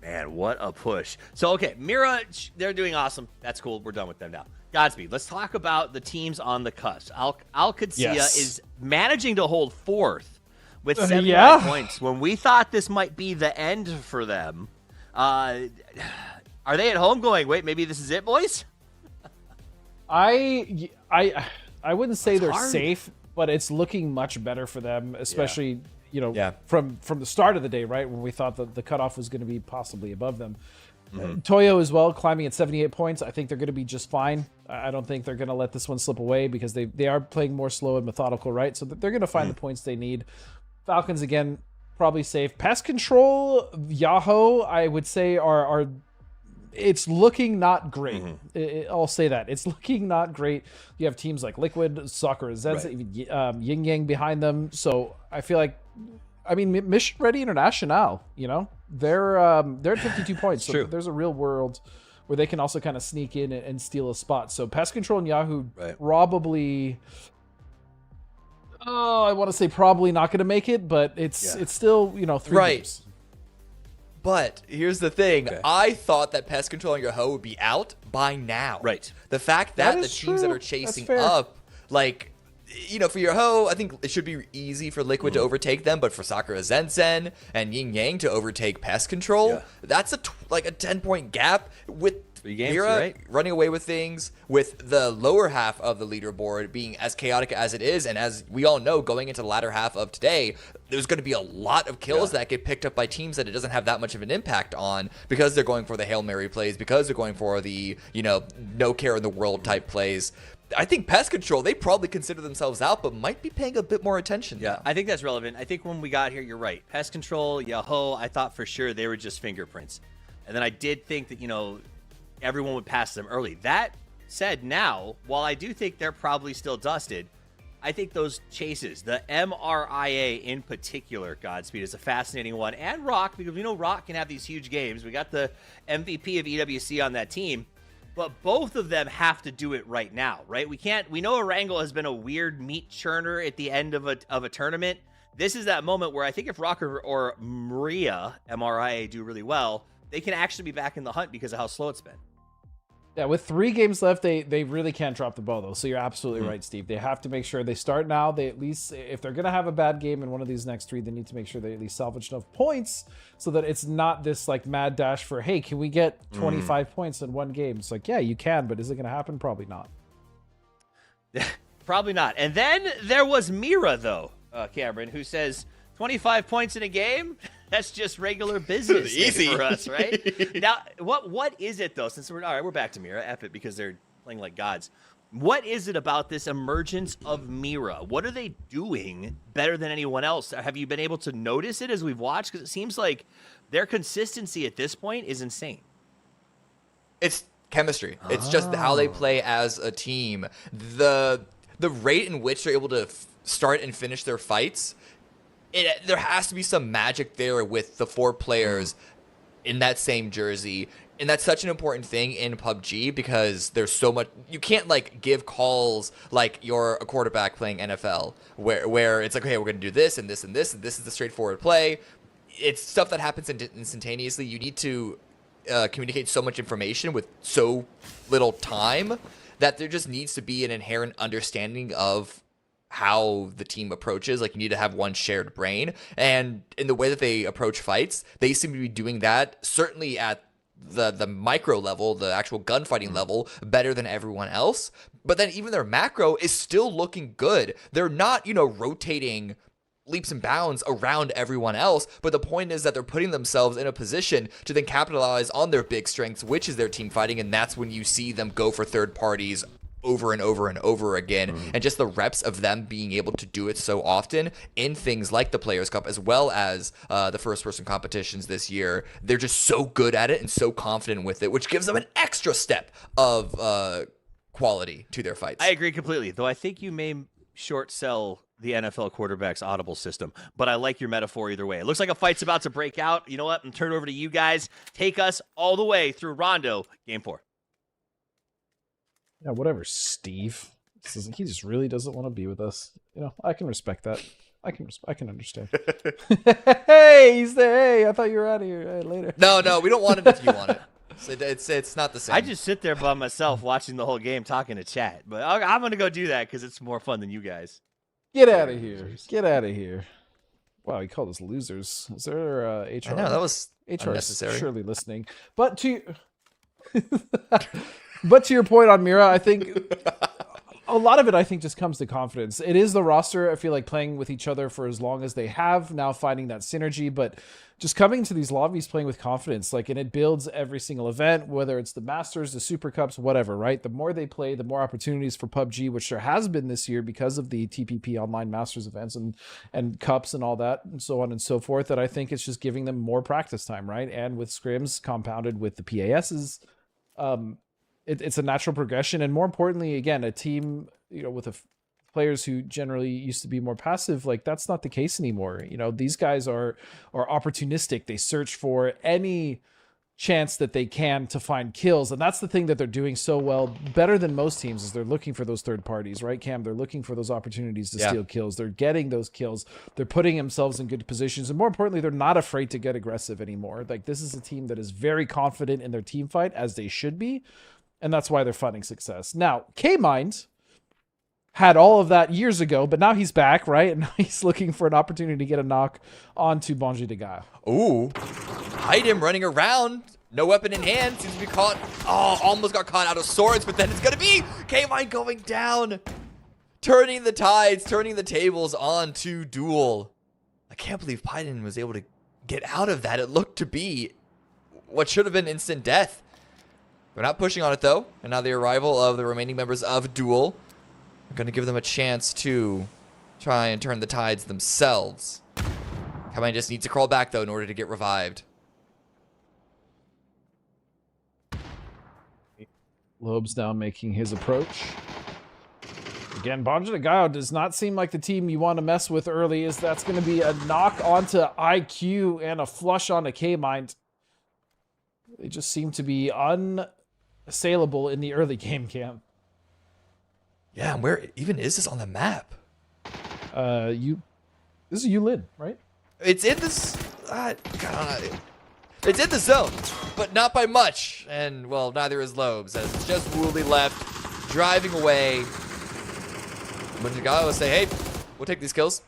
Man, what a push. So, okay, Mira, they're doing awesome. That's cool. We're done with them now. Godspeed. Let's talk about the teams on the cusp. Al-Qadsiya is managing to hold fourth with 79 points. When we thought this might be the end for them, are they at home going, wait, maybe this is it, boys? I wouldn't say they're safe, but it's looking much better for them, especially from the start of the day, right, when we thought that the cutoff was going to be possibly above them. Toyo as well, climbing at 78 points. I think they're going to be just fine. I don't think they're going to let this one slip away because they are playing more slow and methodical, right? So they're going to find the points they need. Falcons, again, probably safe. Pest Control, Yahoo, I would say are it's looking not great. I'll say that. It's looking not great. You have teams like Liquid, Soccer, Zenza, even Yin Yang behind them. So I feel like, Mission Ready International, they're at 52 points. So there's a real world where they can also kind of sneak in and steal a spot. So Pest Control and Yahoo probably, I want to say probably not going to make it, but it's still, 3 games. But here's the thing. I thought that Pest Control and Yahoo would be out by now. Right. The fact that the teams that are chasing up, for Yahoo, I think it should be easy for Liquid to overtake them, but for Sakura Zenzen and Yin Yang to overtake Pest Control, that's a 10-point gap with 3 games, Mira running away with things, with the lower half of the leaderboard being as chaotic as it is. And as we all know, going into the latter half of today, there's going to be a lot of kills that get picked up by teams that it doesn't have that much of an impact on because they're going for the Hail Mary plays, because they're going for the, no care in the world type plays. I think Pest Control, they probably consider themselves out, but might be paying a bit more attention now. I think that's relevant. I think when we got here, you're right. Pest Control, Yahoo, I thought for sure they were just fingerprints. And then I did think that, everyone would pass them early. That said, now, while I do think they're probably still dusted, I think those chases, the MRIA in particular, Godspeed, is a fascinating one. And Rock, because we know Rock can have these huge games. We got the MVP of EWC on that team. But both of them have to do it right now, right? We know Erangel has been a weird meat churner at the end of a tournament. This is that moment where I think if Rock or Maria, MRIA, do really well, they can actually be back in the hunt because of how slow it's been. Yeah, with 3 games left, they really can't drop the ball, though. So you're absolutely right, Steve. They have to make sure they start now. They at least, if they're going to have a bad game in one of these next 3, they need to make sure they at least salvage enough points so that it's not this mad dash for, hey, can we get 25 points in one game? It's like, yeah, you can, but is it going to happen? Probably not. Probably not. And then there was Mira, though, Cameron, who says 25 points in a game? That's just regular business easy for us, right? Now, what is it, though? Since we're back to Mira, F it, because they're playing like gods. What is it about this emergence of Mira? What are they doing better than anyone else? Have you been able to notice it as we've watched? Because it seems like their consistency at this point is insane. It's chemistry. It's just how they play as a team. The rate in which they're able to start and finish their fights, there has to be some magic there with the 4 players in that same jersey. And that's such an important thing in PUBG because there's so much. You can't give calls like you're a quarterback playing NFL where it's like, okay, we're going to do this and this and this, and this is the straightforward play. It's stuff that happens instantaneously. You need to communicate so much information with so little time that there just needs to be an inherent understanding of how the team approaches. You need to have one shared brain. And in the way that they approach fights, they seem to be doing that, certainly at the micro level, the actual gunfighting level, better than everyone else. But then even their macro is still looking good. They're not, rotating leaps and bounds around everyone else, but the point is that they're putting themselves in a position to then capitalize on their big strengths, which is their team fighting, and that's when you see them go for third parties over and over and over again. And just the reps of them being able to do it so often in things like the Players Cup, as well as the first-person competitions this year, they're just so good at it and so confident with it, which gives them an extra step of quality to their fights. I agree completely, though I think you may short sell the NFL quarterback's audible system, but I like your metaphor either way. It looks like a fight's about to break out. You know what? I'm turning over to you guys. Take us all the way through Rondo, game 4. Yeah, whatever, Steve. He just really doesn't want to be with us. I can respect that. I can understand. Hey, he's there. Hey, I thought you were out of here. Hey, later. No, we don't want it if you want it. It's not the same. I just sit there by myself watching the whole game, talking to chat. But I'm going to go do that because it's more fun than you guys. Get out of here. Get out of here. Wow, he called us losers. Is there HR? I know, that was HR unnecessary. Is surely listening. But to your point on Mira, I think a lot of it, I think, just comes to confidence. It is the roster, I feel like, playing with each other for as long as they have, now finding that synergy, but just coming to these lobbies playing with confidence, and it builds every single event, whether it's the Masters, the Super Cups, whatever, right? The more they play, the more opportunities for PUBG, which there has been this year because of the TPP Online Masters events and Cups and all that, and so on and so forth, that I think it's just giving them more practice time, right? And with scrims compounded with the PASs, it's a natural progression. And more importantly, again, a team, with players who generally used to be more passive, that's not the case anymore. These guys are opportunistic. They search for any chance that they can to find kills. And that's the thing that they're doing so well, better than most teams, is they're looking for those third parties, right, Cam? They're looking for those opportunities to steal kills. They're getting those kills. They're putting themselves in good positions. And more importantly, they're not afraid to get aggressive anymore. This is a team that is very confident in their team fight, as they should be. And that's why they're finding success. Now, K-Mind had all of that years ago, but now he's back, right? And now he's looking for an opportunity to get a knock onto Bonji de Gaia. Ooh. Hide him running around. No weapon in hand. Seems to be caught. Oh, almost got caught out of swords, but then it's going to be K-Mine going down. Turning the tides, turning the tables on to Duel. I can't believe Pyden was able to get out of that. It looked to be what should have been instant death. They're not pushing on it, though. And now the arrival of the remaining members of Duel are going to give them a chance to try and turn the tides themselves. K-Mine just needs to crawl back, though, in order to get revived. Lobes now making his approach. Again, Bonji de Gaia does not seem like the team you want to mess with early, as that's going to be a knock onto IQ and a flush onto K-Mind. They just seem to be unassailable in the early game, Cam. Yeah, and where even is this on the map? This is Yulin, right? It's in this. It's in the zone, but not by much. And well, neither is Lobes, as it's just Wooly left, driving away. When Gaia will say, "Hey, we'll take these kills."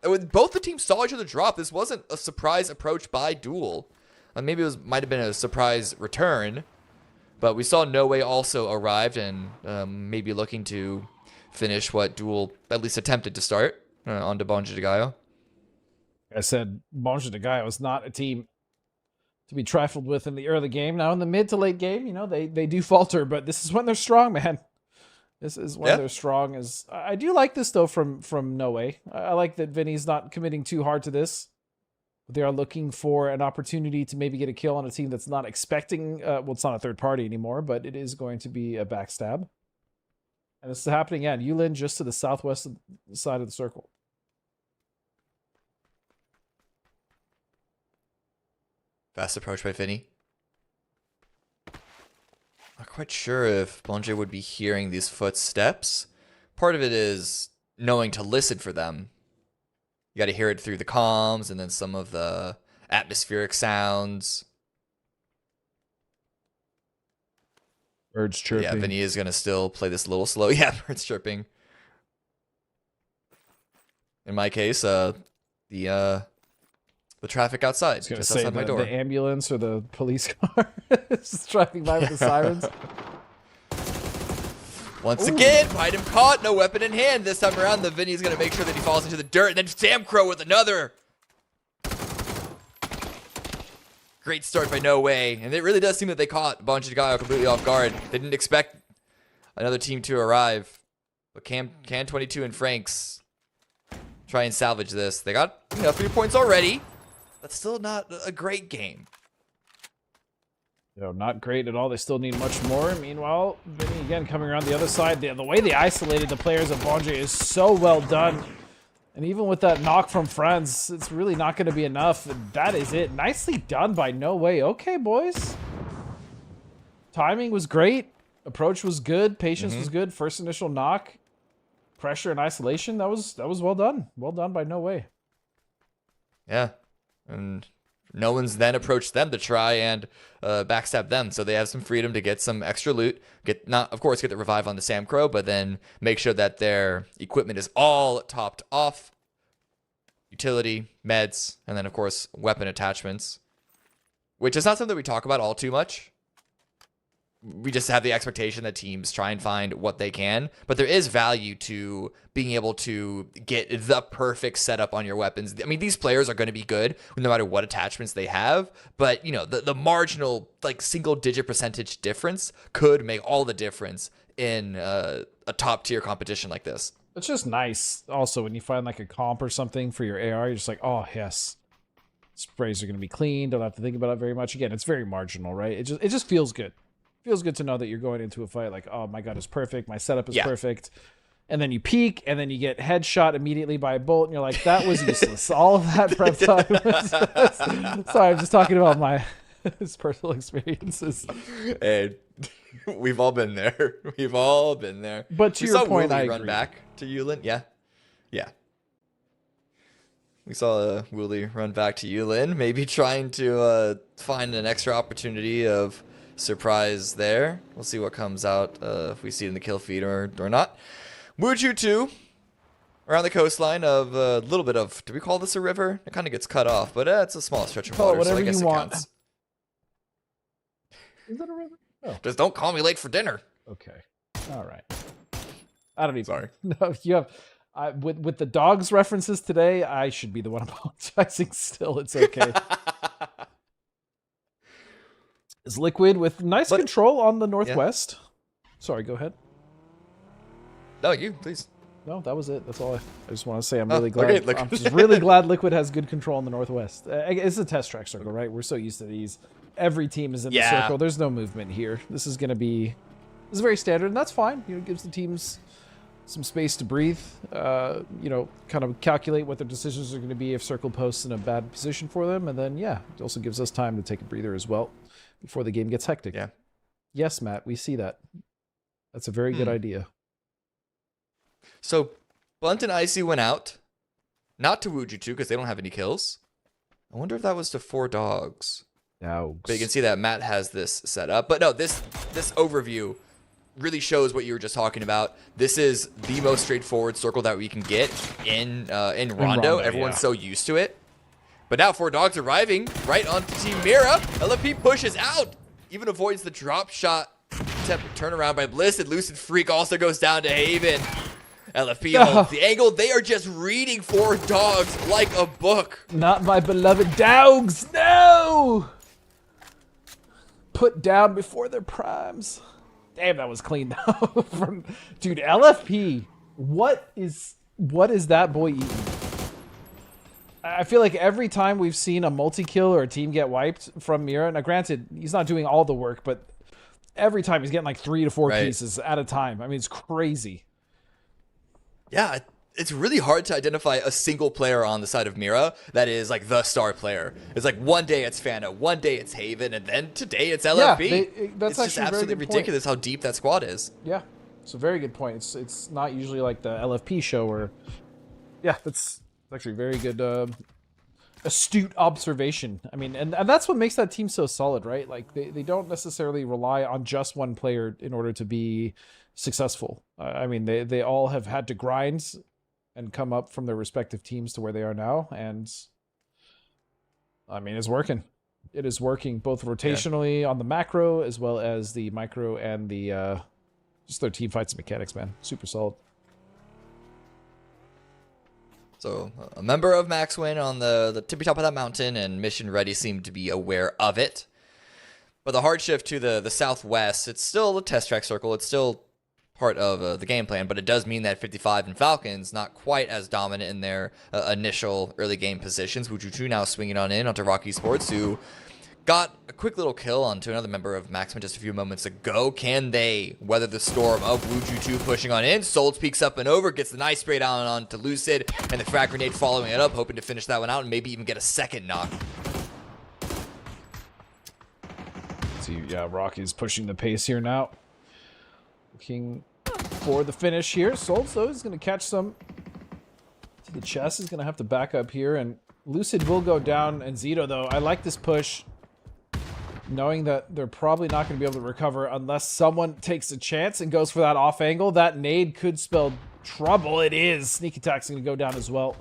And when both the teams saw each other drop, this wasn't a surprise approach by Duel. Maybe it might have been a surprise return. But we saw No Way also arrived and maybe looking to finish what Duel at least attempted to start onto Bonji de Gaia. I said Bonji de Gaia was not a team to be trifled with in the early game. Now in the mid to late game, they do falter, but this is when they're strong, man. This is when they're strong. I do like this though from No Way. I like that Vinny's not committing too hard to this. They are looking for an opportunity to maybe get a kill on a team that's not expecting, well, it's not a third party anymore, but it is going to be a backstab. And this is happening, Yulin just to the southwest side of the circle. Fast approach by Vinny. Not quite sure if Bonji would be hearing these footsteps. Part of it is knowing to listen for them. You got to hear it through the comms and then some of the atmospheric sounds. Birds chirping. Yeah, Vinny is going to still play this a little slow. Yeah, birds chirping. In my case, the traffic outside, just outside my door. The ambulance or the police car is just driving by with the sirens. Once again, fight him caught, no weapon in hand. This time around, the Vinny is going to make sure that he falls into the dirt. And then Sam Crow with another. Great start by No Way. And it really does seem that they caught Bonji de Gaia completely off guard. They didn't expect another team to arrive. But can 22 and Franks try and salvage this? They got 3 points already. That's still not a great game. Not great at all. They still need much more. Meanwhile, Vinny again coming around the other side. The way they isolated the players of Bonje is so well done. And even with that knock from Franz, it's really not going to be enough. That is it. Nicely done by No Way. Okay, boys. Timing was great. Approach was good. Patience was good. First initial knock. Pressure and isolation. That was well done. Well done by No Way. Yeah. And no one's then approached them to try and backstab them, so they have some freedom to get some extra loot. Get the revive on the Sam Crow, but then make sure that their equipment is all topped off. Utility, meds, and then of course weapon attachments, which is not something we talk about all too much. We just have the expectation that teams try and find what they can, but there is value to being able to get the perfect setup on your weapons. I mean, these players are going to be good no matter what attachments they have, but the marginal single digit percentage difference could make all the difference in a top tier competition like this. It's just nice also when you find a comp or something for your AR, you're just like, oh yes, sprays are going to be clean, don't have to think about it very much. Again, it's very marginal, right? It just feels good. Feels good to know that you're going into a fight like, oh, my gun is perfect, my setup is perfect, and then you peek, and then you get headshot immediately by a bolt, and you're like, that was useless. All of that prep time. Sorry, I'm just talking about my personal experiences. And we've all been there. We've all been there. But to your point, I run agree. back to Yulin. Yeah. We saw Wooly run back to Yulin, maybe trying to find an extra opportunity of surprise there. We'll see what comes out if we see it in the kill feed or not. Wuju 2 around the coastline of a little bit of, do we call this a river? It kind of gets cut off, but it's a small stretch of water, so I guess it counts. Is that a river? Oh. Just don't call me late for dinner. Okay. All right. I don't even. Sorry. No, you have. With the dogs references today, I should be the one apologizing still. It's okay. Is Liquid with nice control on the northwest. Yeah. Sorry, go ahead. No, you, please. No, that was it. That's all I just want to say. I'm really glad. Okay, I'm just really glad Liquid has good control in the northwest. It's a test track circle, right? We're so used to these. Every team is in the circle. There's no movement here. This is very standard, and that's fine. It gives the teams some space to breathe. Kind of calculate what their decisions are going to be if circle posts in a bad position for them, and then it also gives us time to take a breather as well before the game gets hectic. Yeah. Yes, Matt, we see that. That's a very good idea. So, Blunt and Icy went out. Not to Wuju 2 because they don't have any kills. I wonder if that was to 4 dogs. Dogs. But you can see that Matt has this set up. But no, this overview really shows what you were just talking about. This is the most straightforward circle that we can get in Rondo. Everyone's so used to it. But now 4 dogs arriving right onto Team Mira. LFP pushes out. Even avoids the drop shot turnaround by Bliss. And Lucid Freak also goes down to Haven. LFP holds the angle. They are just reading 4 dogs like a book. Not my beloved dogs. No! Put down before their primes. Damn, that was clean though. Dude, LFP. What is that boy eating? I feel like every time we've seen a multi-kill or a team get wiped from Mira, now granted, he's not doing all the work, but every time he's getting like 3 to 4 pieces at a time. I mean, it's crazy. Yeah, it's really hard to identify a single player on the side of Mira that is like the star player. It's like one day it's Fana, one day it's Haven, and then today it's LFB. Yeah, that's it's just absolutely ridiculous how deep that squad is. Yeah, it's a very good point. It's not usually like the LFP show where, that's actually very good, astute observation. I mean, and that's what makes that team so solid, right? Like they don't necessarily rely on just one player in order to be successful. I mean, they all have had to grind and come up from their respective teams to where they are now, and I mean, it's working. It is working both rotationally on the macro as well as the micro and the just their team fights and mechanics, man. Super solid. So a member of Maxwin on the tippy top of that mountain, and Mission Ready seemed to be aware of it. But the hard shift to the southwest, it's still a test track circle. It's still part of the game plan, but it does mean that 55 and Falcons not quite as dominant in their initial early game positions. Wujuchu now swinging on in onto Rock Esports, who got a quick little kill onto another member of Maximum just a few moments ago. Can they weather the storm of Wujuchu pushing on in? Souls peeks up and over, gets the nice spray down onto Lucid, and the frag grenade following it up, hoping to finish that one out and maybe even get a second knock. See, yeah, Rocky's pushing the pace here now. Looking for the finish here. Souls, though, is going to catch some to the chest. Is going to have to back up here, and Lucid will go down. And Zito, though, I like this push, knowing that they're probably not going to be able to recover unless someone takes a chance and goes for that off angle. That nade could spell trouble. It is. Sneak attack's going to go down as well.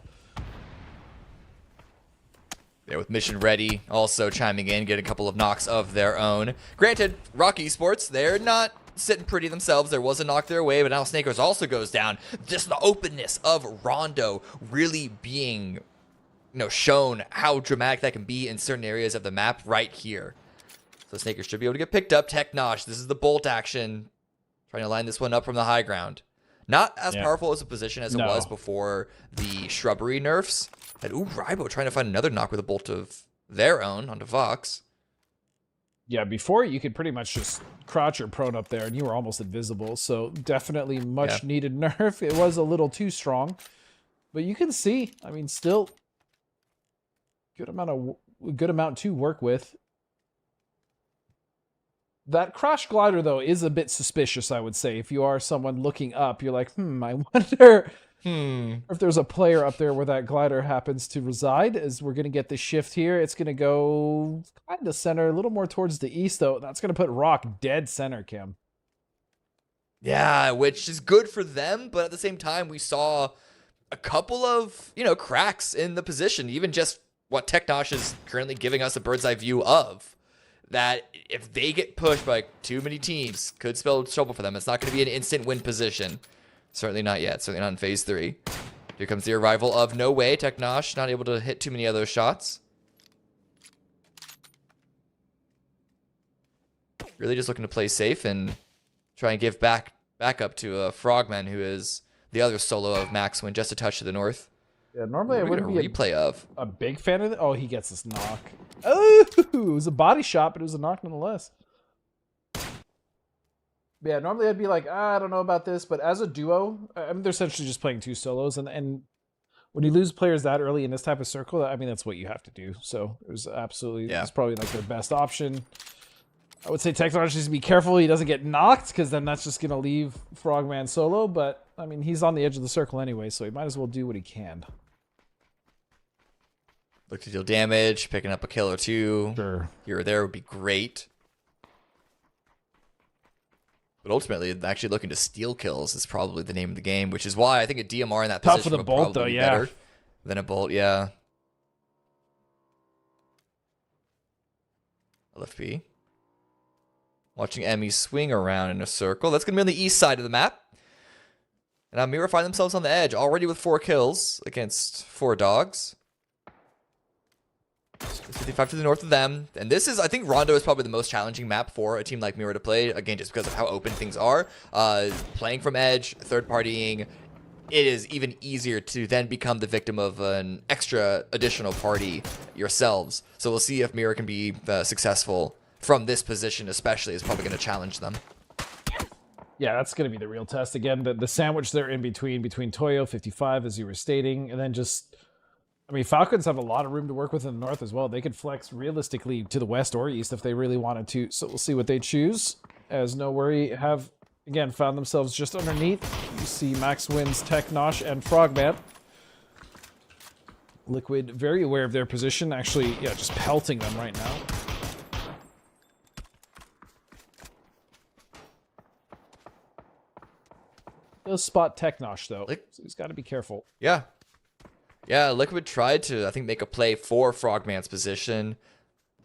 There with mission ready, also chiming in, get a couple of knocks of their own. Granted, Rock Esports, they're not sitting pretty themselves. There was a knock their way, but now Snakers also goes down. Just the openness of Rondo really being, shown how dramatic that can be in certain areas of the map right here. So Snakers should be able to get picked up. Technosh, this is the bolt action. Trying to line this one up from the high ground. Not as powerful as a position as it was before the shrubbery nerfs. And Rybo trying to find another knock with a bolt of their own onto Vox. Yeah, before you could pretty much just crouch or prone up there and you were almost invisible. So definitely much needed nerf. It was a little too strong. But you can see, I mean, still good amount to work with. That crash glider, though, is a bit suspicious, I would say. If you are someone looking up, you're like, I wonder if there's a player up there where that glider happens to reside. As we're going to get the shift here, it's going to go kind of center, a little more towards the east, though. That's going to put Rock dead center, Kim. Yeah, which is good for them, but at the same time, we saw a couple of, cracks in the position, even just what Technosh is currently giving us a bird's eye view of. That if they get pushed by too many teams, could spell trouble for them. It's not going to be an instant win position. Certainly not yet. Certainly not in phase 3. Here comes the arrival of No Way. Technosh not able to hit too many of those shots. Really just looking to play safe and try and give back up to Frogman, who is the other solo of Maxwin, just a touch to the north. Yeah, normally I wouldn't be a big fan of it. Oh, he gets this knock. Oh, it was a body shot, but it was a knock nonetheless. Yeah, normally I'd be like, I don't know about this, but as a duo, I mean, they're essentially just playing two solos, and when you lose players that early in this type of circle, I mean, that's what you have to do. So it was absolutely, it's probably like their best option. I would say Technology needs to be careful he doesn't get knocked, because then that's just going to leave Frogman solo, but I mean, he's on the edge of the circle anyway, so he might as well do what he can. Look to deal damage, picking up a kill or two. Sure. Here or there would be great. But ultimately, actually looking to steal kills is probably the name of the game, which is why I think a DMR in that Tough position for the would bolt, probably though, be yeah. better than a bolt, yeah. LFP. Watching Emmy swing around in a circle. That's going to be on the east side of the map. And now Mira find themselves on the edge, already with 4 kills against 4 dogs. 55 to the north of them. And this is, I think Rondo is probably the most challenging map for a team like Mira to play. Again, just because of how open things are. Playing from edge, third partying, it is even easier to then become the victim of an extra additional party yourselves. So we'll see if Mira can be successful from this position, especially, is probably going to challenge them. Yeah, that's going to be the real test. Again, the sandwich there in between Toyo, 55, as you were stating, and then just, I mean, Falcons have a lot of room to work with in the north as well. They could flex realistically to the west or east if they really wanted to. So we'll see what they choose. As No Worry have, again, found themselves just underneath. You see Max Wins, Technosh, and Frogman. Liquid very aware of their position. Actually, yeah, just pelting them right now. He'll spot Technosh, though. So he's got to be careful. Yeah. Yeah, Liquid tried to, I think, make a play for Frogman's position.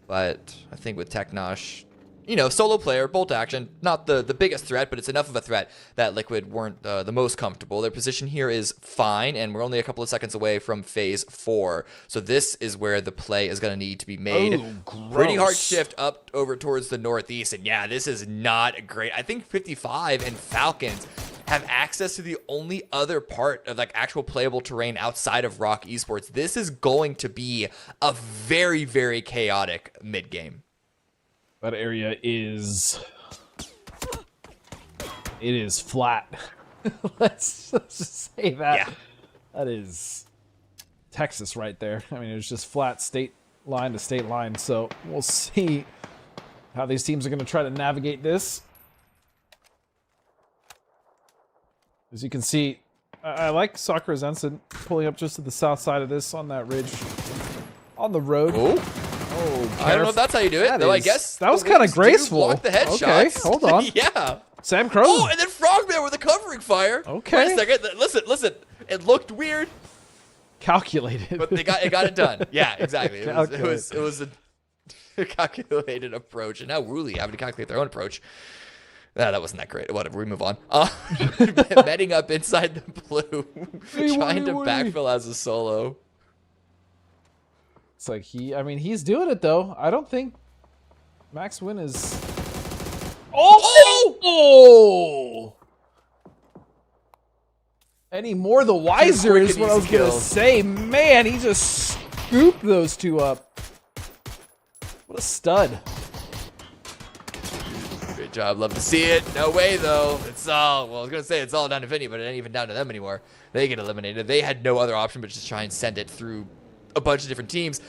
But I think with Technosh, you know, solo player, bolt action, not the biggest threat, but it's enough of a threat that Liquid weren't the most comfortable. Their position here is fine, and we're only a couple of seconds away from phase 4. So this is where the play is going to need to be made. Oh, pretty hard shift up over towards the northeast, and yeah, this is not great. I think 55 and Falcons have access to the only other part of like actual playable terrain outside of Rock Esports, this is going to be a very, very chaotic mid game. That area is... It is flat. Let's just say that. Yeah. That is Texas right there. I mean, it's just flat state line to state line. So we'll see how these teams are going to try to navigate this. As you can see, I like Soccer Zenson pulling up just to the south side of this on that ridge on the road. Oh, I don't know if that's how you do it, though. I guess that was kind of graceful. Block the headshots. Okay, hold on. Yeah. Sam Crow. Oh, and then Frogman with a covering fire. Okay. Wait a second. Listen. It looked weird, calculated, but it got it done. Yeah, exactly. It was a calculated approach, and now Wooly having to calculate their own approach. That wasn't that great. Whatever, we move on. Betting up inside the blue, trying to backfill as a solo. It's like he's doing it though. I don't think Max Win is. Oh! Any more the wiser is what I was gonna say. Man, he just scooped those two up. What a stud. Great job. Love to see it. No way, though. It's all, well, I was going to say it's all down to Vinny, but it ain't even down to them anymore. They get eliminated. They had no other option but just try and send it through a bunch of different teams.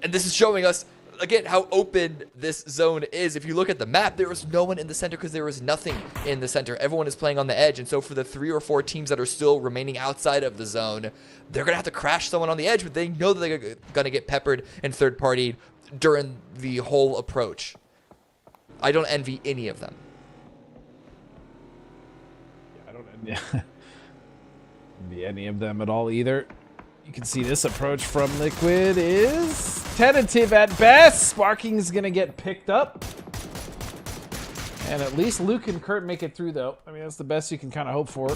And this is showing us, again, how open this zone is. If you look at the map, there was no one in the center because there was nothing in the center. Everyone is playing on the edge. And so for the 3 or 4 teams that are still remaining outside of the zone, they're going to have to crash someone on the edge, but they know that they're going to get peppered and third-partied during the whole approach. I don't envy any of them. Yeah, I don't envy any of them at all either. You can see this approach from Liquid is tentative at best. Sparking is going to get picked up. And at least Luke and Kurt make it through, though. I mean, that's the best you can kind of hope for.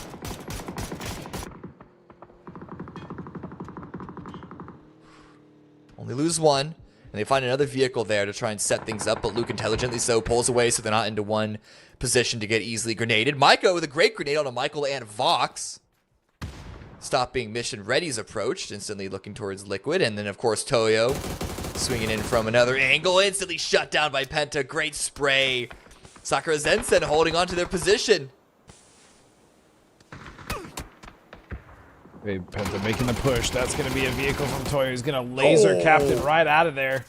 Only lose one, and they find another vehicle there to try and set things up, but Luke intelligently so pulls away so they're not into one position to get easily grenaded. Micah with a great grenade on a Michael and Vox. Stop being mission ready's approached, instantly looking towards Liquid, and then of course Toyo swinging in from another angle, instantly shut down by Penta. Great spray. Sakura Zensen holding on to their position. Hey, Penta making the push. That's going to be a vehicle from Toyo. He's going to laser Captain right out of there.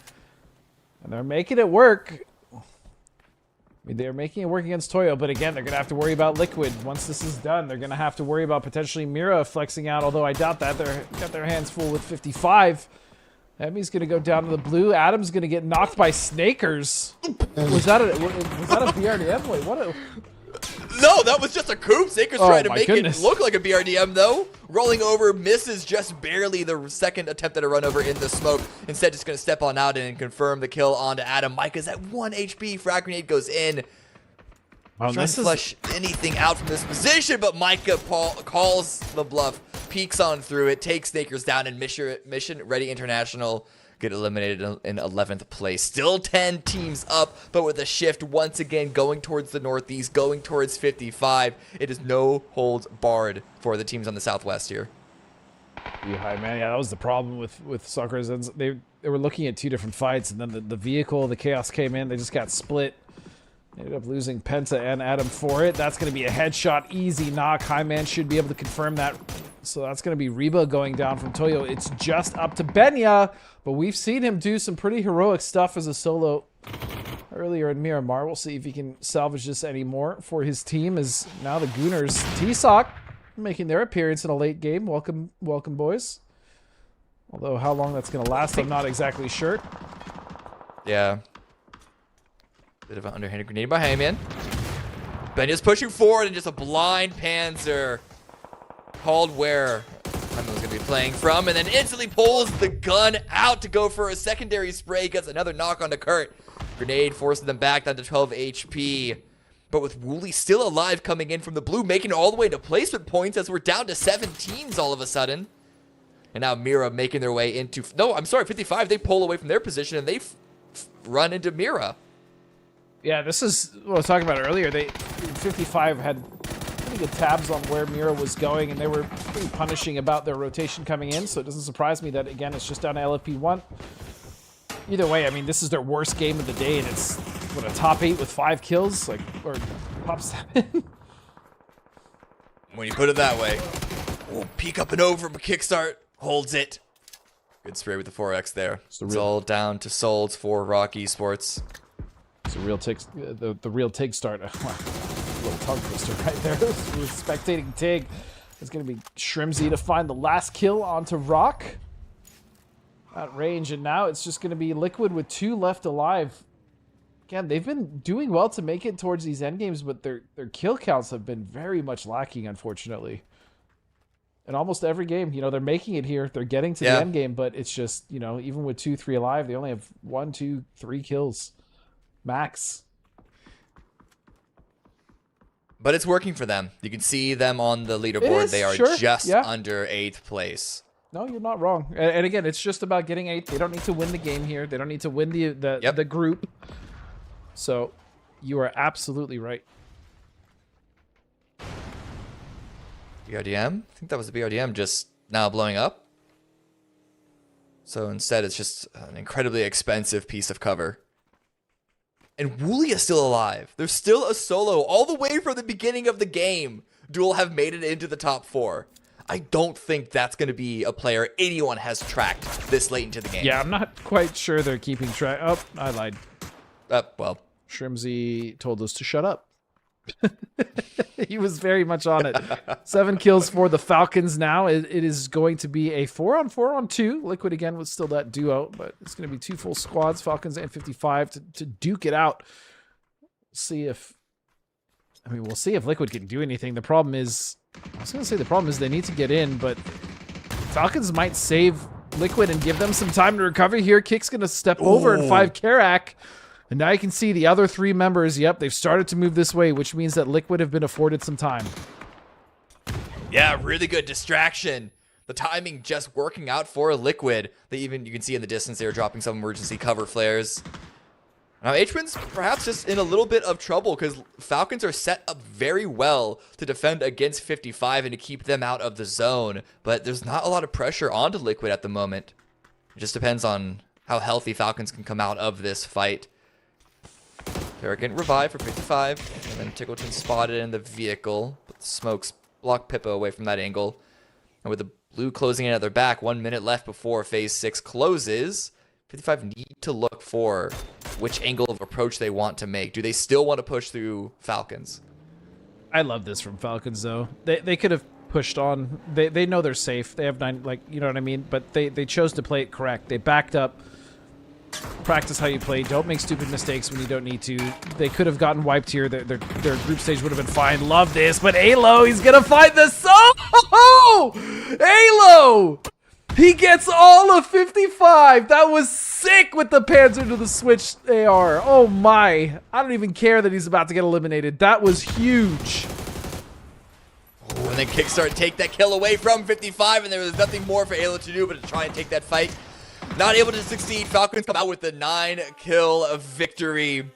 And they're making it work. I mean, they're making it work against Toyo, but again, they're going to have to worry about Liquid. Once this is done, they're going to have to worry about potentially Mira flexing out, although I doubt that. They're got their hands full with 55. Emmy's going to go down to the blue. Adam's going to get knocked by Snakers. Was that a BRDM? Wait, what a... No, that was just a coup. Snakers trying to make goodness. it look like a BRDM, though. Rolling over, misses just barely the second attempt at a run over in the smoke. Instead, just going to step on out and confirm the kill onto Adam. Micah's at 1 HP. Frag grenade goes in. Trying to flush anything out from this position, but Micah calls the bluff, peeks on through it, takes Snakers down, and Mission Ready International get eliminated in 11th place. Still 10 teams up, but with a shift once again going towards the northeast, going towards 55. It is no holds barred for the teams on the southwest here. Yeah, man. Yeah, that was the problem with Soccer. They were looking at 2 different fights, and then the vehicle, the Chaos came in. They just got split. They ended up losing Penta and Adam for it. That's going to be a headshot, easy knock. High Man should be able to confirm that. So that's going to be Reba going down from Toyo. It's just up to Benya, but we've seen him do some pretty heroic stuff as a solo earlier in Miramar. We'll see if he can salvage this anymore for his team, as now the Gooners, T-Sock, making their appearance in a late game. Welcome, boys. Although how long that's going to last, I'm not exactly sure. Yeah. Bit of an underhanded grenade by Heyman. Benya's pushing forward, and just a blind Panzer called where Heyman was going to be playing from, and then instantly pulls the gun out to go for a secondary spray. Gets another knock onto Kurt. Grenade forcing them back down to 12 HP. But with Wooly still alive coming in from the blue, making it all the way to placement points as we're down to 7 teams all of a sudden. And now Mira making their way into... No, I'm sorry, 55. They pull away from their position, and they run into Mira. Yeah, this is what I was talking about earlier. 55 had pretty good tabs on where Mira was going, and they were pretty punishing about their rotation coming in, so it doesn't surprise me that, again, it's just down to LFP1. Either way, I mean, this is their worst game of the day, and it's, what, a top 8 with 5 kills? Like, or top 7? When you put it that way. Oh, peek up and over, but kickstart holds it. Good spray with the 4x there. It's all down to souls for Rock Esports. It's a real TIG, the real TIG start. Little tongue twister right there. With spectating TIG. It's going to be Shrimsy to find the last kill onto Rock. At range, and now it's just going to be Liquid with 2 left alive. Again, they've been doing well to make it towards these end games, but their kill counts have been very much lacking, unfortunately. In almost every game, you know, they're making it here. They're getting to the end game, but it's just, you know, even with 2, 3 alive, they only have 1, 2, 3 kills max. But it's working for them. You can see them on the leaderboard. They are just under 8th place. No, you're not wrong. And again, it's just about getting 8th. They don't need to win the game here. They don't need to win the group. So you are absolutely right. BRDM? I think that was the BRDM just now blowing up. So instead, it's just an incredibly expensive piece of cover. And Wooly is still alive. There's still a solo all the way from the beginning of the game. Duel have made it into the top 4. I don't think that's going to be a player anyone has tracked this late into the game. Yeah, I'm not quite sure they're keeping track. Oh, I lied. Well. Shrimsy told us to shut up. He was very much on it. 7 kills for the Falcons now. It is going to be a 4-on-4-on-2. Liquid again with still that duo, but it's going to be 2 full squads, Falcons and 55 to duke it out. See if, I mean, we'll see if Liquid can do anything. The problem is, I was going to say the problem is they need to get in, but Falcons might save Liquid and give them some time to recover here. Kick's going to step over and 5 Karak. And now you can see the other 3 members, yep, they've started to move this way, which means that Liquid have been afforded some time. Yeah, really good distraction. The timing just working out for Liquid. They even, you can see in the distance, they were dropping some emergency cover flares. Now, H-Win's perhaps just in a little bit of trouble because Falcons are set up very well to defend against 55 and to keep them out of the zone. But there's not a lot of pressure onto Liquid at the moment. It just depends on how healthy Falcons can come out of this fight. They're getting revived for 55, and then Tickleton spotted in the vehicle. But the smokes block Pippa away from that angle. And with the blue closing in at their back, 1 minute left before phase 6 closes, 55 need to look for which angle of approach they want to make. Do they still want to push through Falcons? I love this from Falcons, though. They could have pushed on. They know they're safe. They have 9, like, you know what I mean? But they chose to play it correct. They backed up. Practice how you play. Don't make stupid mistakes when you don't need to. They could have gotten wiped here. Their group stage would have been fine. Love this. But Alo, he's going to find the solo! Alo! He gets all of 55. That was sick with the Panzer to the switch AR. Oh my. I don't even care that he's about to get eliminated. That was huge. Oh, and then Kickstart take that kill away from 55, and there was nothing more for Alo to do but to try and take that fight. Not able to succeed. Falcons come out with the 9-kill victory.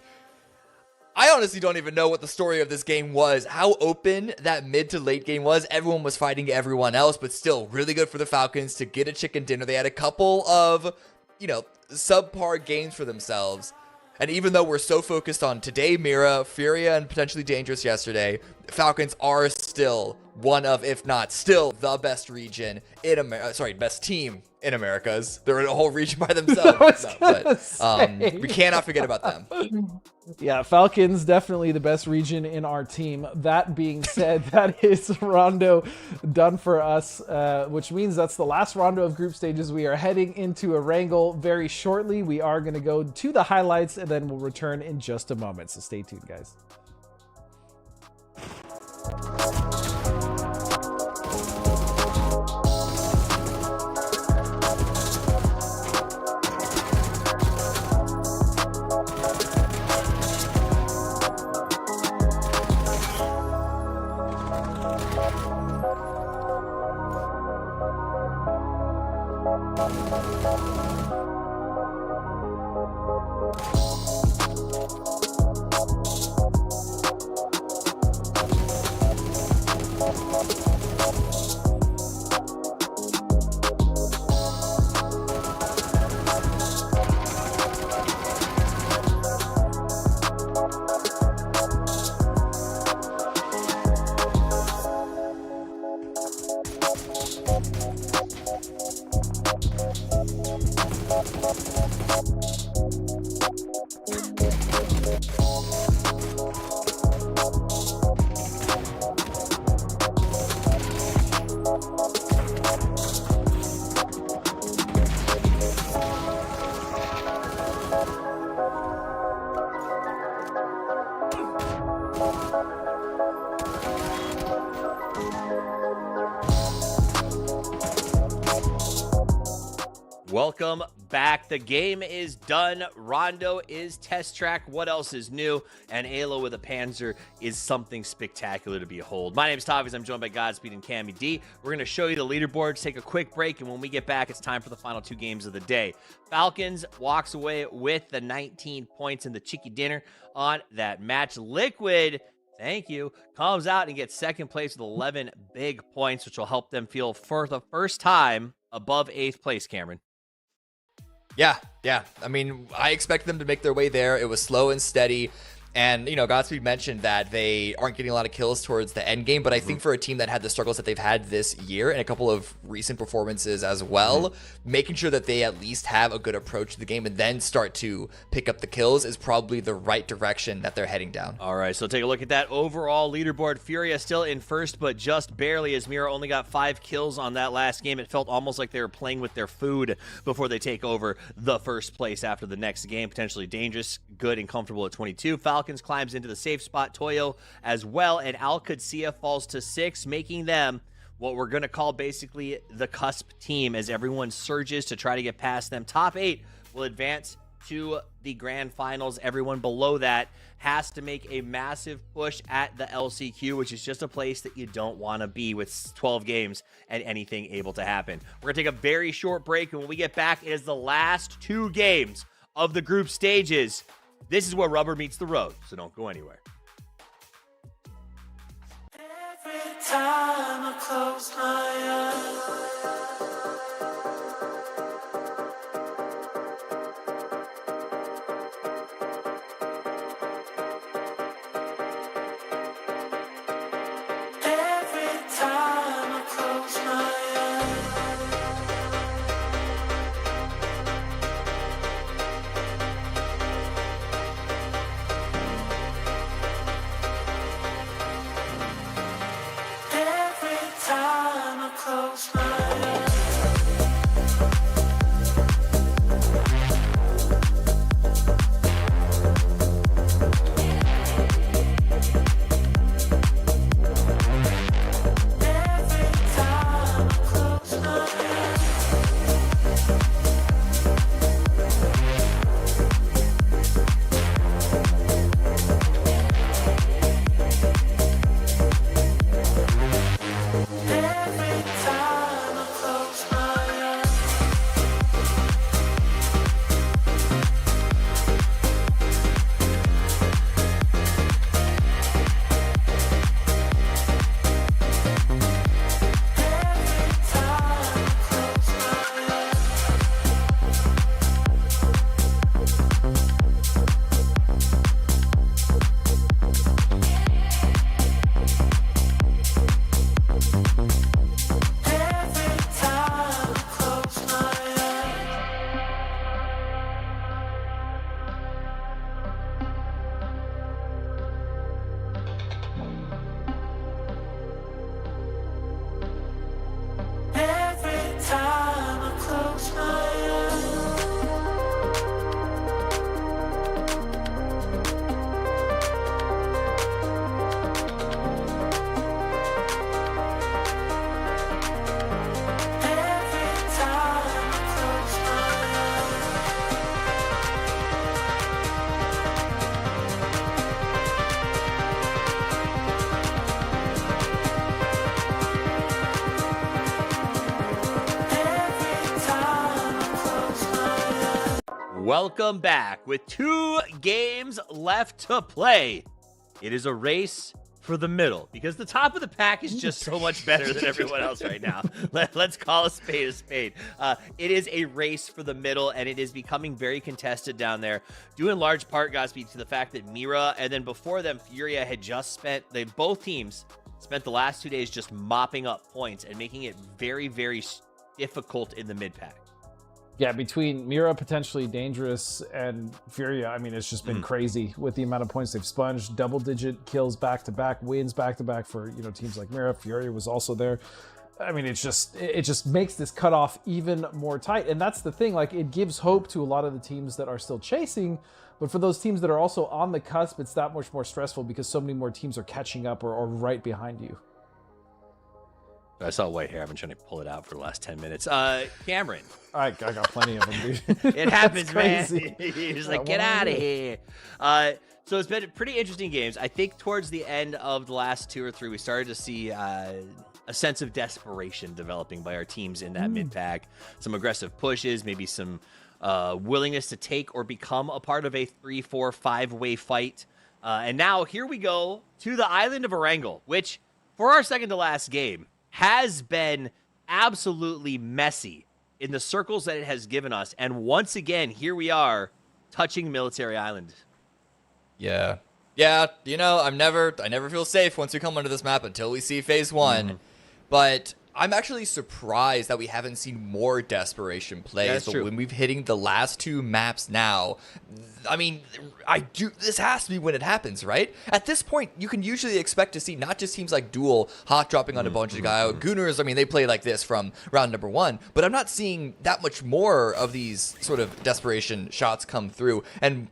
I honestly don't even know what the story of this game was. How open that mid to late game was. Everyone was fighting everyone else, but still really good for the Falcons to get a chicken dinner. They had a couple of, you know, subpar games for themselves. And even though we're so focused on today, Mira, Furia, and potentially Dangerous yesterday, Falcons are still one of, if not still, the best region in America. Sorry, best team in Americas. They're in a whole region by themselves. We cannot forget about them. Yeah, Falcons definitely the best region in our team. That being said, that is Rondo done for us, which means that's the last Rondo of group stages. We are heading into a wrangle very shortly. We are going to go to the highlights, and then we'll return in just a moment. So stay tuned, guys. Welcome back. The game is done. Rondo is test track. What else is new? And Ayla with a Panzer is something spectacular to behold. My name is Tavis. I'm joined by Godspeed and Cammy D. We're going to show you the leaderboards, take a quick break, and when we get back, it's time for the final 2 games of the day. Falcons walks away with the 19 points in the chicky dinner on that match. Liquid, thank you, comes out and gets second place with 11 big points, which will help them feel for the first time above 8th place, Cameron. Yeah. I mean, I expect them to make their way there. It was slow and steady. And, you know, Godspeed mentioned that they aren't getting a lot of kills towards the end game, but I think for a team that had the struggles that they've had this year and a couple of recent performances as well, making sure that they at least have a good approach to the game and then start to pick up the kills is probably the right direction that they're heading down. All right, so take a look at that overall leaderboard. Furia still in first, but just barely, as Mira only got 5 kills on that last game. It felt almost like they were playing with their food before they take over the first place after the next game. Potentially dangerous, good, and comfortable at 22. Falcons climbs into the safe spot, Toyo as well, and Al Qudsiya falls to 6, making them what we're going to call basically the cusp team as everyone surges to try to get past them. Top 8 will advance to the grand finals. Everyone below that has to make a massive push at the LCQ, which is just a place that you don't want to be with 12 games and anything able to happen. We're going to take a very short break, and when we get back, it is the last 2 games of the group stages. This is where rubber meets the road, so don't go anywhere. Every time I close my eyes, every time I close my close my eyes. Welcome back with 2 games left to play. It is a race for the middle because the top of the pack is just so much better than everyone else right now. Let's call a spade a spade. It is a race for the middle, and it is becoming very contested down there, due in large part, Godspeed, to the fact that Mira and then before them, Furia had just spent, both teams spent the last 2 days just mopping up points and making it very, very difficult in the mid pack. Yeah, between Mira potentially dangerous and Furia, I mean, it's just been crazy with the amount of points they've sponged. Double-digit kills back-to-back, wins back-to-back for teams like Mira. Furia was also there. I mean, it just makes this cutoff even more tight, and that's the thing. Like, it gives hope to a lot of the teams that are still chasing, but for those teams that are also on the cusp, it's that much more stressful because so many more teams are catching up or right behind you. I saw white hair. I've been trying to pull it out for the last 10 minutes. Cameron. I got plenty of them, dude. It happens, man. Crazy. He's like, get out of here. So it's been pretty interesting games. I think towards the end of the last 2 or 3, we started to see a sense of desperation developing by our teams in that mid-pack. Some aggressive pushes, maybe some willingness to take or become a part of a 3, 4, 5-way fight. And now here we go to the island of Erangel, which for our second to last game has been absolutely messy in the circles that it has given us. And once again, here we are touching Military Island. Yeah. Yeah, I never feel safe once we come onto this map until we see phase 1. But I'm actually surprised that we haven't seen more desperation plays. That's true. When we've hitting the last 2 maps now, I mean, this has to be when it happens, right? At this point, you can usually expect to see not just teams like Duel hot dropping on a bunch of guys. Gooners, I mean, they play like this from round number 1, but I'm not seeing that much more of these sort of desperation shots come through. And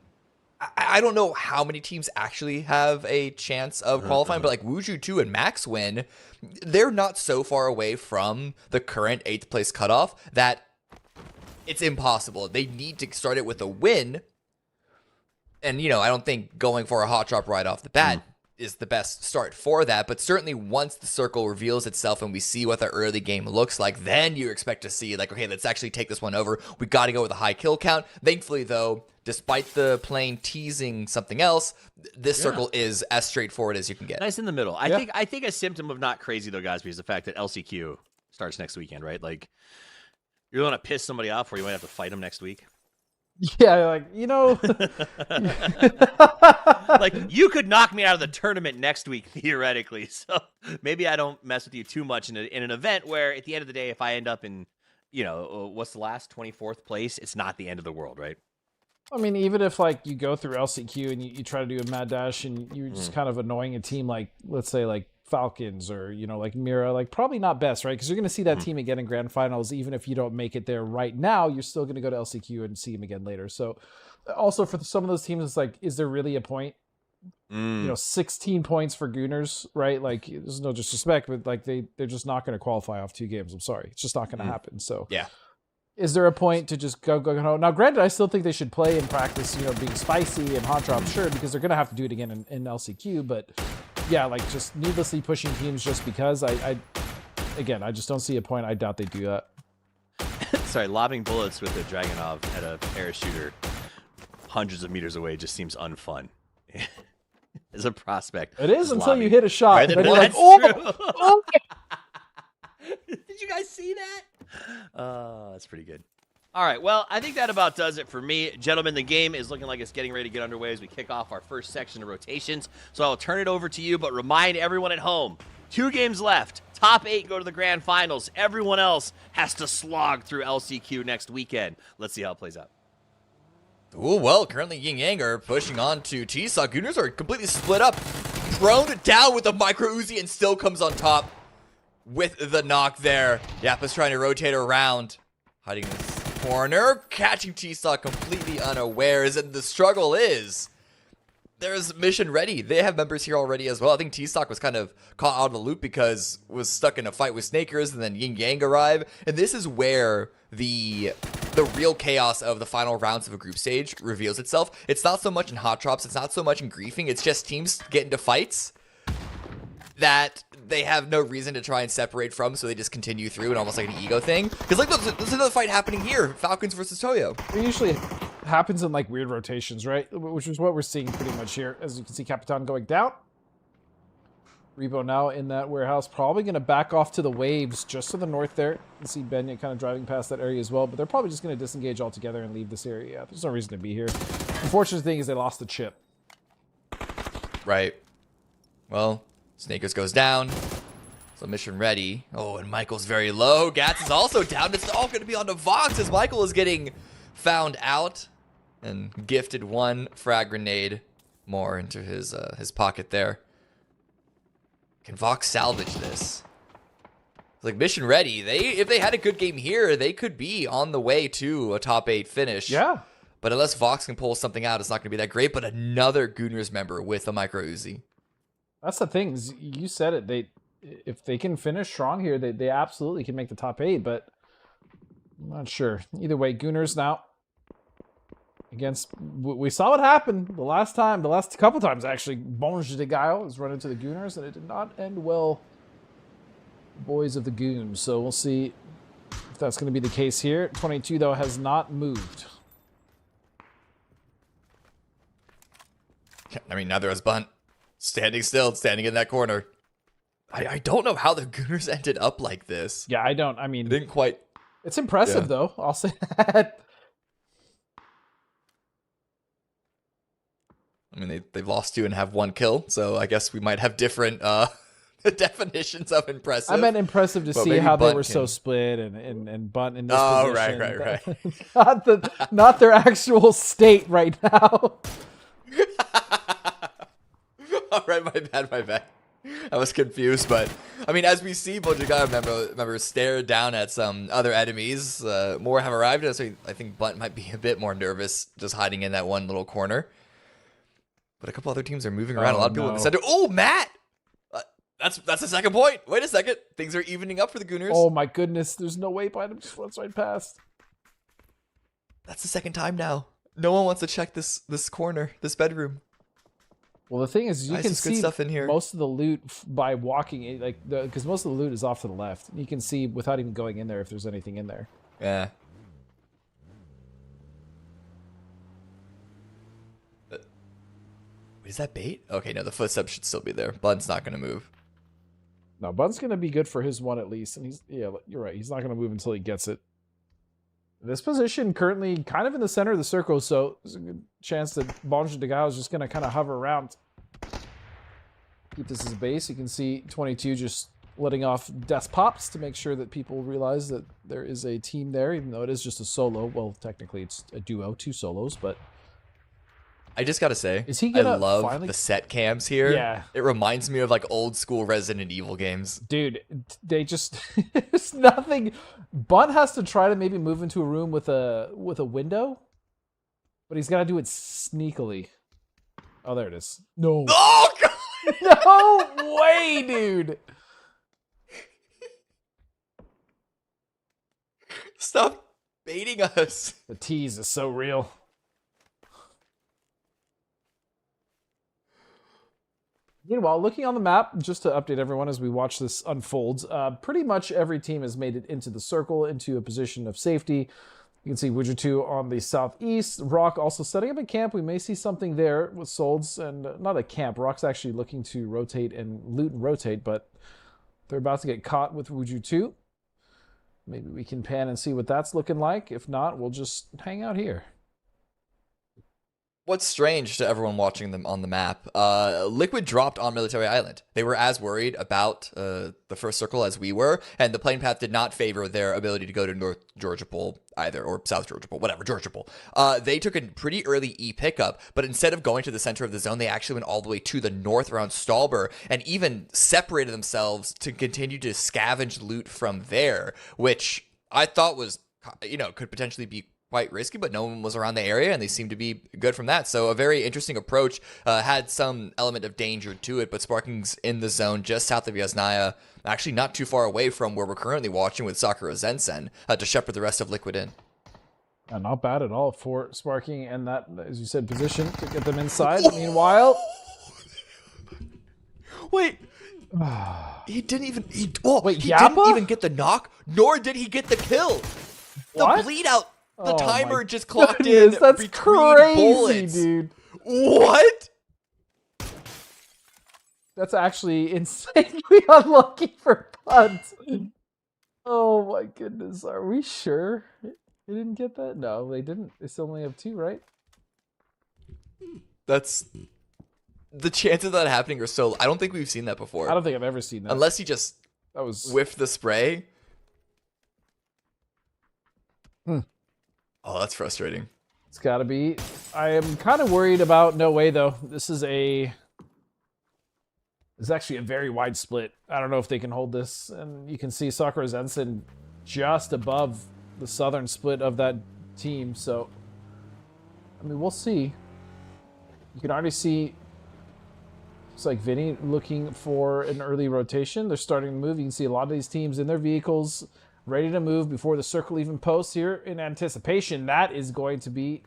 I don't know how many teams actually have a chance of qualifying, but like Wuju 2 and Max Win, they're not so far away from the current 8th place cutoff that it's impossible. They need to start it with a win. And, I don't think going for a hot drop right off the bat is the best start for that. But certainly once the circle reveals itself and we see what the early game looks like, then you expect to see like, okay, let's actually take this one over. We got to go with a high kill count. Thankfully, though, despite the plane teasing something else, this circle is as straightforward as you can get. Nice in the middle. I think a symptom of not crazy, though, guys, is the fact that LCQ starts next weekend, right? Like, you're going to piss somebody off or you might have to fight them next week. Yeah, like, like, you could knock me out of the tournament next week, theoretically. So maybe I don't mess with you too much in an event where, at the end of the day, if I end up in, what's the last 24th place, it's not the end of the world, right? I mean, even if like you go through LCQ and you try to do a mad dash and you're just kind of annoying a team like, let's say, like Falcons or, like Mira, like probably not best, right? Because you're going to see that team again in grand finals. Even if you don't make it there right now, you're still going to go to LCQ and see them again later. So also for some of those teams, it's like, is there really a point? 16 points for Gooners, right? Like, there's no disrespect, but like they're just not going to qualify off 2 games. I'm sorry. It's just not going to happen. So yeah. Is there a point to just go? Now, granted, I still think they should play and practice, being spicy and hot drop, sure, because they're going to have to do it again in LCQ. But yeah, like just needlessly pushing teams just because I just don't see a point. I doubt they do that. Sorry, lobbing bullets with a Dragonov at a parachuter hundreds of meters away just seems unfun. As a prospect. It is until you hit a shot. Right, and you're like, oh! Did you guys see that? That's pretty good. All right, well, I think that about does it for me. Gentlemen, the game is looking like it's getting ready to get underway as we kick off our first section of rotations. So I'll turn it over to you, but remind everyone at home, 2 games left. Top 8 go to the grand finals. Everyone else has to slog through LCQ next weekend. Let's see how it plays out. Ooh, well, currently Yin Yang are pushing on to T-Sock. Gooners are completely split up. Thrown down with a micro Uzi and still comes on top with the knock there. Yappa's trying to rotate around. Hiding in this corner. Catching T-Sock completely unawares. And the struggle is, there's mission ready. They have members here already as well. I think T-Sock was kind of caught out of the loop because was stuck in a fight with Snakers and then Yin Yang arrive. And this is where the real chaos of the final rounds of a group stage reveals itself. It's not so much in hot drops. It's not so much in griefing. It's just teams get into fights that they have no reason to try and separate from, so they just continue through and almost like an ego thing. Because like, there's another fight happening here. Falcons versus Toyo. It usually happens in like weird rotations, right? Which is what we're seeing pretty much here. As you can see, Capitan going down. Rebo now in that warehouse, probably going to back off to the waves just to the north there. You can see Benya kind of driving past that area as well, but they're probably just going to disengage altogether and leave this area. Yeah, there's no reason to be here. Unfortunate thing is they lost the chip. Right. Well, Snakers goes down. So mission ready. Oh, and Michael's very low. Gats is also down. It's all going to be on to Vox as Michael is getting found out and gifted one frag grenade more into his pocket there. Can Vox salvage this? Like mission ready. If they had a good game here, they could be on the way to a top 8 finish. Yeah. But unless Vox can pull something out, it's not going to be that great. But another Gooners member with a micro Uzi. That's the thing. You said it. If they can finish strong here, they absolutely can make the top 8. But I'm not sure. Either way, Gooners now against. We saw what happened the last couple times actually. Bonge de Guile has run into the Gooners, and it did not end well. Boys of the Goons. So we'll see if that's going to be the case here. 22 though has not moved. I mean, neither has Bunt. Standing still, standing in that corner. I don't know how the Gooners ended up like this. Yeah, I don't. I mean, Didn't quite. it's impressive though. I'll say that. I mean, they've lost 2 and have 1 kill, so I guess we might have different definitions of impressive. I meant impressive to But see maybe how they Bunt were can- so split and Bunt in this Oh, position. right. not their actual state right now. All right, my bad. I was confused, but I mean, as we see, Bojaga remember stare down at some other enemies. More have arrived, so I think Bunt might be a bit more nervous just hiding in that one little corner. But a couple other teams are moving around. A lot of people in the center. Oh, Matt! That's the second point. Wait a second. Things are evening up for the Gooners. Oh my goodness, there's no way Bynum just runs right past. That's the second time now. No one wants to check this corner, this bedroom. Well, the thing is, you Nice, can there's good see stuff in here. most of the loot by walking, because most of the loot is off to the left. You can see without even going in there if there's anything in there. Yeah. Is that bait? Okay, no, the footsteps should still be there. Bunt's not going to move. No, Bunt's gonna be good for his one at least, and you're right. He's not gonna move until he gets it. This position currently kind of in the center of the circle, so there's a good chance that Bonge de Guile is just gonna kind of hover around. Keep this as a base. You can see 22 just letting off death pops to make sure that people realize that there is a team there, even though it is just a solo. Well, technically it's a duo, 2 solos, but I just gotta say, Is he I gonna love finally- the set cams here. Yeah. It reminds me of like old school Resident Evil games. dude, they just there's nothing. Bunt has to try to maybe move into a room with a window, but he's got to do it sneakily. Oh, there it is. No, Oh, God! no way, dude. Stop baiting us. The tease is so real. Meanwhile, looking on the map, just to update everyone as we watch this unfold, pretty much every team has made it into the circle, into a position of safety. You can see Widger2 on the southeast. Rock also setting up a camp. We may see something there with Solds, and not a camp. Rock's actually looking to rotate and loot and rotate, but they're about to get caught with Widger2. Maybe we can pan and see what that's looking like. If not, we'll just hang out here. What's strange to everyone watching them on the map, Liquid dropped on Military Island. They were as worried about the first circle as we were, and the plane path did not favor their ability to go to North Georgia Pole either, or South Georgia Pole, whatever, Georgia Pole. They took a pretty early E pickup, but instead of going to the center of the zone, they actually went all the way to the north around Stalber, and even separated themselves to continue to scavenge loot from there, which I thought was, could potentially be quite risky, but no one was around the area, and they seemed to be good from that. So a very interesting approach, had some element of danger to it, but Sparking's in the zone just south of Yasnaya, actually not too far away from where we're currently watching with Sakura Zensen, to shepherd the rest of Liquid in. Not bad at all for Sparking and that, as you said, position to get them inside. Meanwhile, Wait. He didn't even Wait, he Yappa? didn't even get the knock, nor did he get the kill. The What? bleed out, the Oh timer my just clocked goodness, in that's between crazy, bullets. dude. What? That's actually insanely unlucky for Punt. Oh my goodness, are we sure they didn't get that? No, they didn't. They still only have 2, right? That's the chances of that happening are so. I don't think we've seen that before. I don't think I've ever seen that. Unless he just That was Whiff the spray. Hmm. Oh, that's frustrating. It's got to be. I am kind of worried about No Way, though. This is actually a very wide split. I don't know if they can hold this. And you can see Sakura Zensen just above the southern split of that team. So, I mean, we'll see. You can already see it's like Vinny looking for an early rotation. They're starting to move. You can see a lot of these teams in their vehicles ready to move before the circle even posts here in anticipation. That is going to be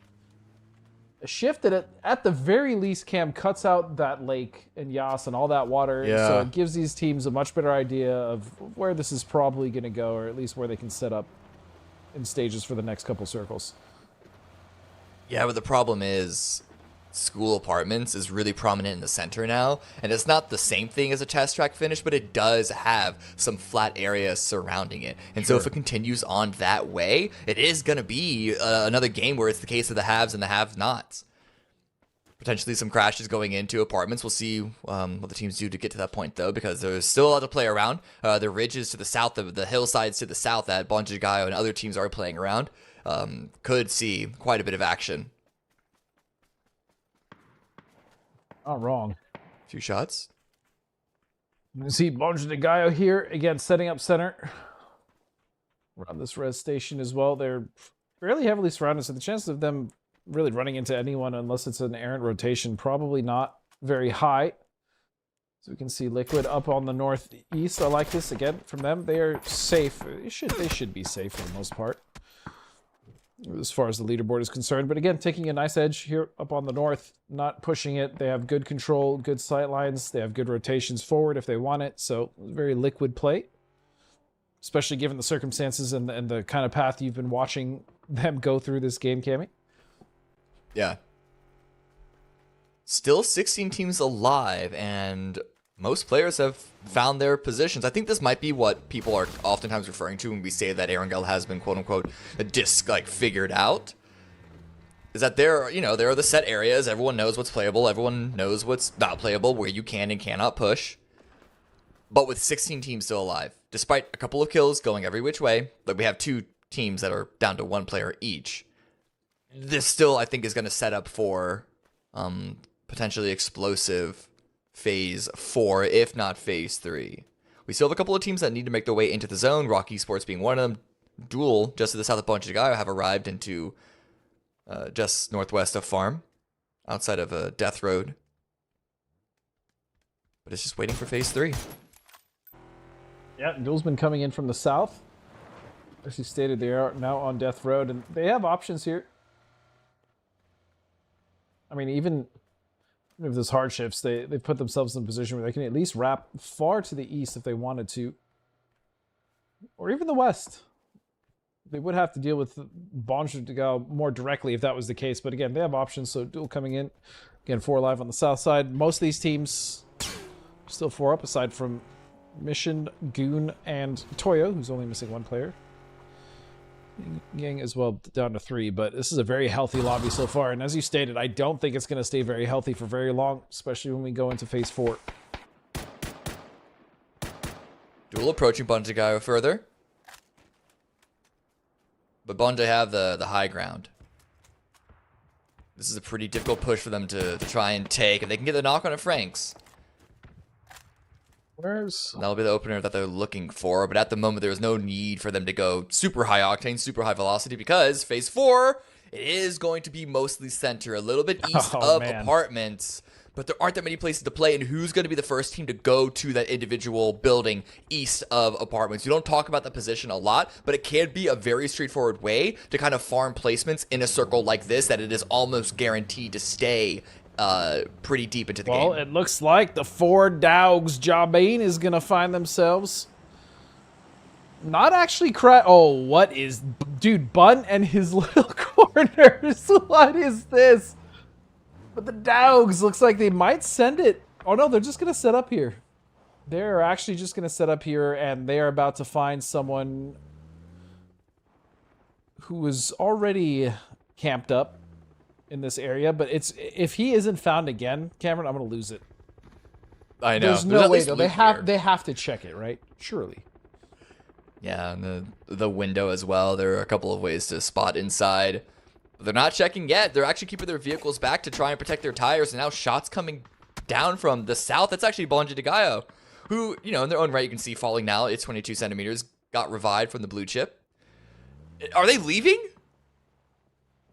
a shift that at the very least, Cam, cuts out that lake and Yas and all that water. Yeah. So it gives these teams a much better idea of where this is probably going to go, or at least where they can set up in stages for the next couple circles. Yeah, but the problem is school apartments is really prominent in the center now, and it's not the same thing as a test track finish, but it does have some flat areas surrounding it. And so if it continues on that way, it is going to be another game where it's the case of the haves and the have-nots. Potentially some crashes going into apartments. We'll see what the teams do to get to that point, though, because there's still a lot to play around. The ridges to the south, the hillsides to the south that Bonjigayo and other teams are playing around could see quite a bit of action. Not wrong. A few shots. You can see Bonjigayo here, again, setting up center. Around this res station as well. They're fairly heavily surrounded, so the chances of them really running into anyone, unless it's an errant rotation, probably not very high. So we can see Liquid up on the northeast. I like this again from them. They are safe. They should be safe for the most part, as far as the leaderboard is concerned. But again, taking a nice edge here up on the north, not pushing it. They have good control, good sight lines. They have good rotations forward if they want it. So very Liquid play, especially given the circumstances and the kind of path you've been watching them go through this game, Cammy. Yeah. Still 16 teams alive, and most players have found their positions. I think this might be what people are oftentimes referring to when we say that Erangel has been, quote-unquote, a disc, figured out. Is that there are the set areas. Everyone knows what's playable. Everyone knows what's not playable, where you can and cannot push. But with 16 teams still alive, despite a couple of kills going every which way, we have 2 teams that are down to 1 player each. This still, I think, is going to set up for potentially explosive phase 4, if not phase 3. We still have a couple of teams that need to make their way into the zone, Rock Esports being one of them. Duel, just to the south of Bonjigayo, have arrived into just northwest of Farm, outside of Death Road. But it's just waiting for phase 3. Yeah, Duel's been coming in from the south. As you stated, they are now on Death Road, and they have options here. I mean, even if there's hardships, they put themselves in a position where they can at least wrap far to the east if they wanted to. Or even the west. They would have to deal with Bonjigayo more directly if that was the case. But again, they have options, so Duel coming in. Again, 4 alive on the south side. Most of these teams still 4 up, aside from Mission, Goon, and Toyo, who's only missing 1 player. Yang as well down to 3, but this is a very healthy lobby so far, and as you stated, I don't think it's going to stay very healthy for very long, especially when we go into phase 4. Duel approaching Bonjigayo further, but Bonji have the high ground. This is a pretty difficult push for them to try and take. If they can get the knock on Franks, that'll be the opener that they're looking for. But at the moment, there is no need for them to go super high octane, super high velocity, because phase 4, it is going to be mostly center, a little bit east of apartments. But there aren't that many places to play, and who's going to be the first team to go to that individual building east of apartments? You don't talk about the position a lot, but it can be a very straightforward way to kind of farm placements in a circle like this that it is almost guaranteed to stay pretty deep into the game. Well, it looks like the 4 Daugs Jabane is going to find themselves not actually oh, what is... Dude, Bun and his little corners. What is this? But the Daugs looks like they might send it. Oh, no, they're just going to set up here. They're actually just going to set up here, and they are about to find someone who is already camped up in this area, but if he isn't found again, Cameron, I'm going to lose it. I know. There's at no way least though. loot here. They have to check it, right? Surely. Yeah, and the window as well. There are a couple of ways to spot inside. But they're not checking yet. They're actually keeping their vehicles back to try and protect their tires. And now shots coming down from the south. That's actually Bonji de Gallo, who, you know, in their own right, you can see falling now. It's 22 centimeters. Got revived from the blue chip. Are they leaving?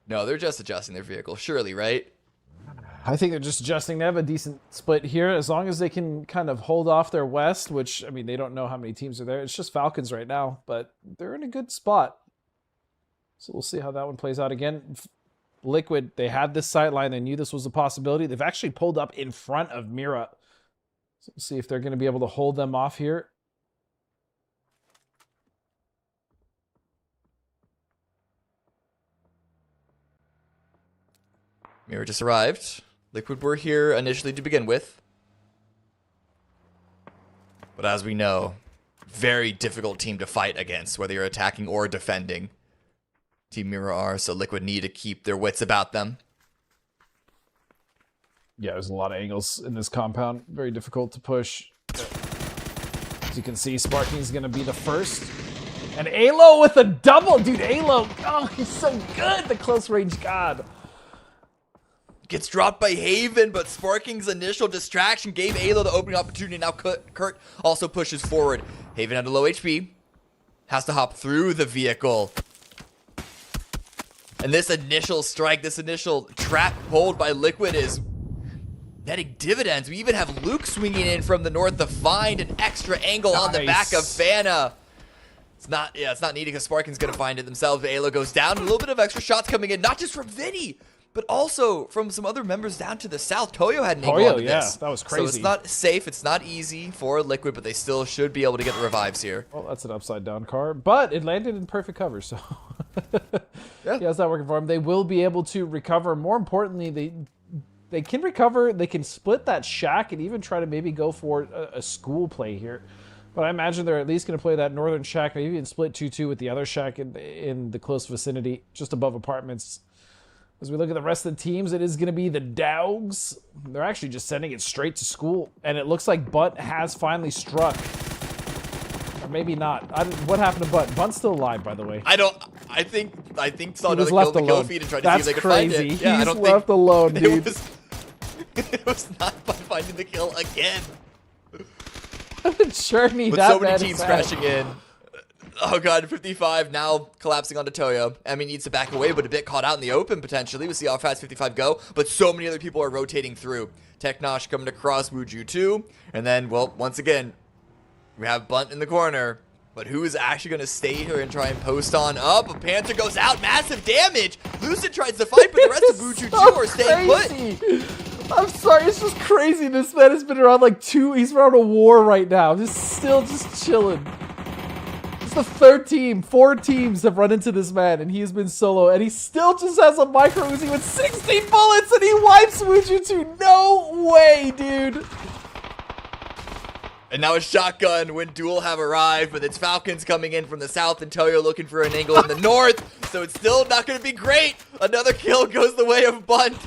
No, they're just adjusting their vehicle. Surely, right? I think they're just adjusting. They have a decent split here. As long as they can kind of hold off their west, which, I mean, they don't know how many teams are there. It's just Falcons right now, but they're in a good spot. So we'll see how that one plays out. Again, Liquid, they had this sight line. They knew this was a possibility. They've actually pulled up in front of Mira. So we'll see if they're going to be able to hold them off here. Mira just arrived. Liquid were here initially to begin with. But as we know, very difficult team to fight against, whether you're attacking or defending. Team Mira are, so Liquid need to keep their wits about them. Yeah, there's a lot of angles in this compound. Very difficult to push. As you can see, Sparking's going to be the first. And Alo with a double. Dude, Alo, oh, he's so good. The close range god. Gets dropped by Haven, but Sparking's initial distraction gave Alo the opening opportunity. Now Kurt also pushes forward. Haven at a low HP. Has to hop through the vehicle. And this initial strike, this initial trap pulled by Liquid is netting dividends. We even have Luke swinging in from the north to find an extra angle on the back of Vanna. It's not needed because Sparking's going to find it themselves. But Alo goes down. A little bit of extra shots coming in, not just from Vinny, but also from some other members down to the south. Toyo had an angle onto this. That was crazy. So it's not safe. It's not easy for Liquid, but they still should be able to get the revives here. Well, that's an upside down car, but it landed in perfect cover, so yeah, it's not working for them. They will be able to recover. More importantly, they can recover. They can split that shack and even try to maybe go for a school play here. But I imagine they're at least going to play that northern shack, maybe even split 2-2 with the other shack in the close vicinity, just above apartments. As we look at the rest of the teams, it is going to be the Dogs. They're actually just sending it straight to school. And it looks like Bunt has finally struck. Or maybe not. What happened to Bunt? Bunt's still alive, by the way. I think saw He was another kill left in the alone. kill feed and tried to That's see if they could crazy. find it. Yeah, He's I don't left think alone, dude. It was not by finding the kill again. Journey With that so many bad teams is crashing in. Oh god, 55 now collapsing onto Toyo. Emi needs to back away, but a bit caught out in the open potentially. We'll see how fast 55 go, but so many other people are rotating through. Teknosh coming across Wuju too, and then, well, once again, we have Bunt in the corner, but who is actually going to stay here and try and post on up? A Panther goes out, massive damage! Lucid tries to fight, but the rest of Wuju too are staying put. I'm sorry, it's just crazy. This man has been around he's around a war right now. Just chilling. It's the third team. 4 teams have run into this man, and he has been solo, and he still just has a micro Uzi with 16 bullets, and he wipes Wuju. No way, dude. And now a shotgun when Duel have arrived, but it's Falcons coming in from the south and Toyo looking for an angle in the north, so it's still not going to be great. Another kill goes the way of Bunt,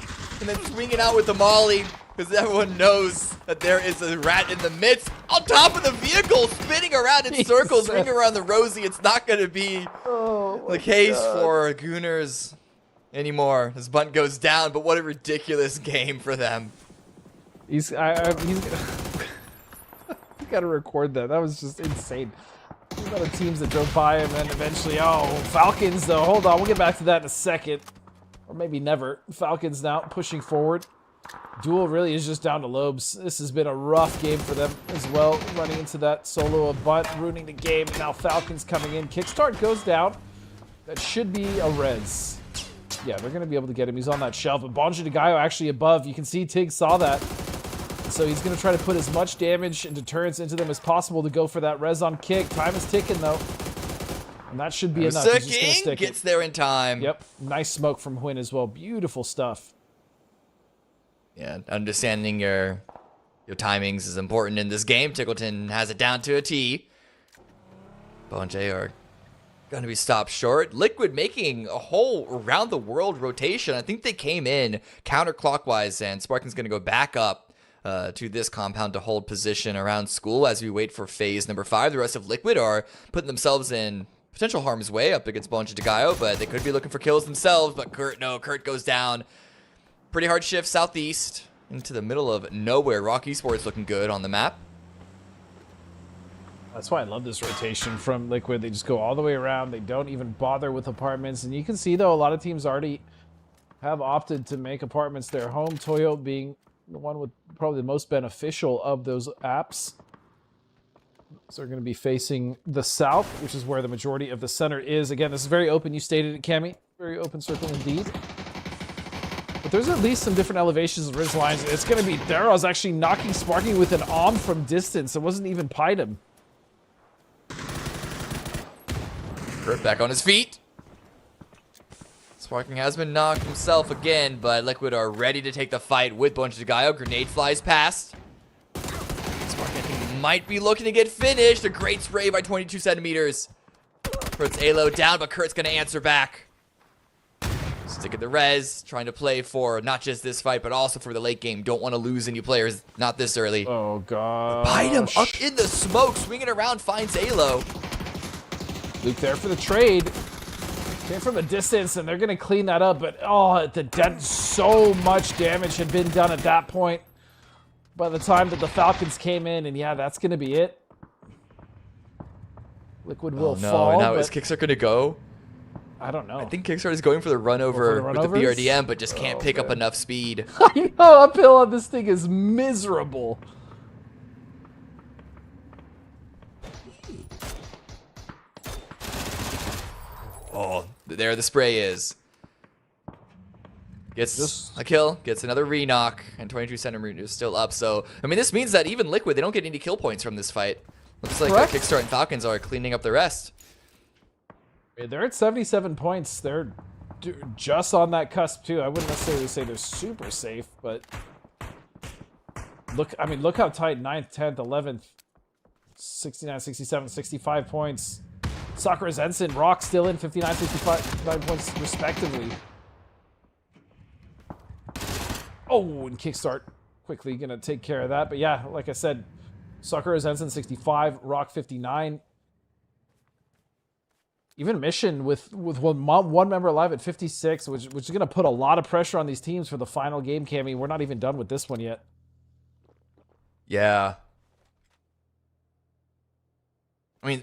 and then swinging out with the molly, because everyone knows that there is a rat in the midst. On top of the vehicle, spinning around in circles, ringing around the Rosie. It's not going to be the case for Gooners anymore as Bunt goes down, but what a ridiculous game for them. He's got to record that. That was just insane. The amount of teams that drove by him, and eventually, Falcons though. Hold on, we'll get back to that in a second. Or maybe never. Falcons now pushing forward. Duel really is just down to Lobes. This has been a rough game for them as well. Running into that solo of Bunt, ruining the game. Now Falcons coming in. Kickstart goes down. That should be a res. Yeah, they're going to be able to get him. He's on that shelf. But Bonji de Gallo actually above. You can see Tig saw that. So he's going to try to put as much damage and deterrence into them as possible to go for that res on kick. Time is ticking, though. And that should be enough. He's just gonna stick gets there in time. Yep. Nice smoke from Hwin as well. Beautiful stuff. Yeah, understanding your timings is important in this game. Tickleton has it down to a T. Bonjay are going to be stopped short. Liquid making a whole around-the-world rotation. I think they came in counterclockwise, and Sparking's going to go back up to this compound to hold position around school as we wait for phase number 5. The rest of Liquid are putting themselves in potential harm's way up against Bonja Dagayo, but they could be looking for kills themselves. But Kurt goes down. Pretty hard shift southeast into the middle of nowhere. Rock Esports looking good on the map. That's why I love this rotation from Liquid. They just go all the way around. They don't even bother with apartments. And you can see, though, a lot of teams already have opted to make apartments their home. Toyo being the one with probably the most beneficial of those apps. So they're going to be facing the south, which is where the majority of the center is. Again, this is very open. You stated it, Cammy. Very open circle indeed. But there's at least some different elevations of ridge lines. It's going to be Darrow's actually knocking Sparking with an arm from distance. It wasn't even pied him. Kurt back on his feet. Sparking has been knocked himself again, but Liquid are ready to take the fight with Bonja Dagayo. Grenade flies past. Sparking, I think, might be looking to get finished. A great spray by 22 centimeters. Kurt's Alo down, but Kurt's going to answer back. Sticking the res, trying to play for not just this fight, but also for the late game. Don't want to lose any players, not this early. Oh, God. Bite him up in the smoke, swinging around, finds Alo. Luke there for the trade. Came from a distance, and they're going to clean that up. But, so much damage had been done at that point by the time that the Falcons came in. And, yeah, that's going to be it. Liquid will fall. Now is Kickstart going to go? I don't know. I think Kickstart is going for the run over with the BRDM, but just can't pick up enough speed. I know, uphill on this thing is miserable. Oh, there the spray is. Gets a kill, gets another re-knock, and 22 centimeters still up. So, I mean, this means that even Liquid, they don't get any kill points from this fight. Looks like Kickstart and Falcons are cleaning up the rest. They're at 77 points. They're just on that cusp, too. I wouldn't necessarily say they're super safe, but look how tight. 9th, 10th, 11th, 69, 67, 65 points. Sakura's Ensign, Rock still in 59, 65 points respectively. Oh, and Kickstart quickly going to take care of that. But yeah, like I said, Sakura's Ensign 65, Rock 59. Even Mission with one member alive at 56, which is going to put a lot of pressure on these teams for the final game, Cammy. We're not even done with this one yet. Yeah. I mean,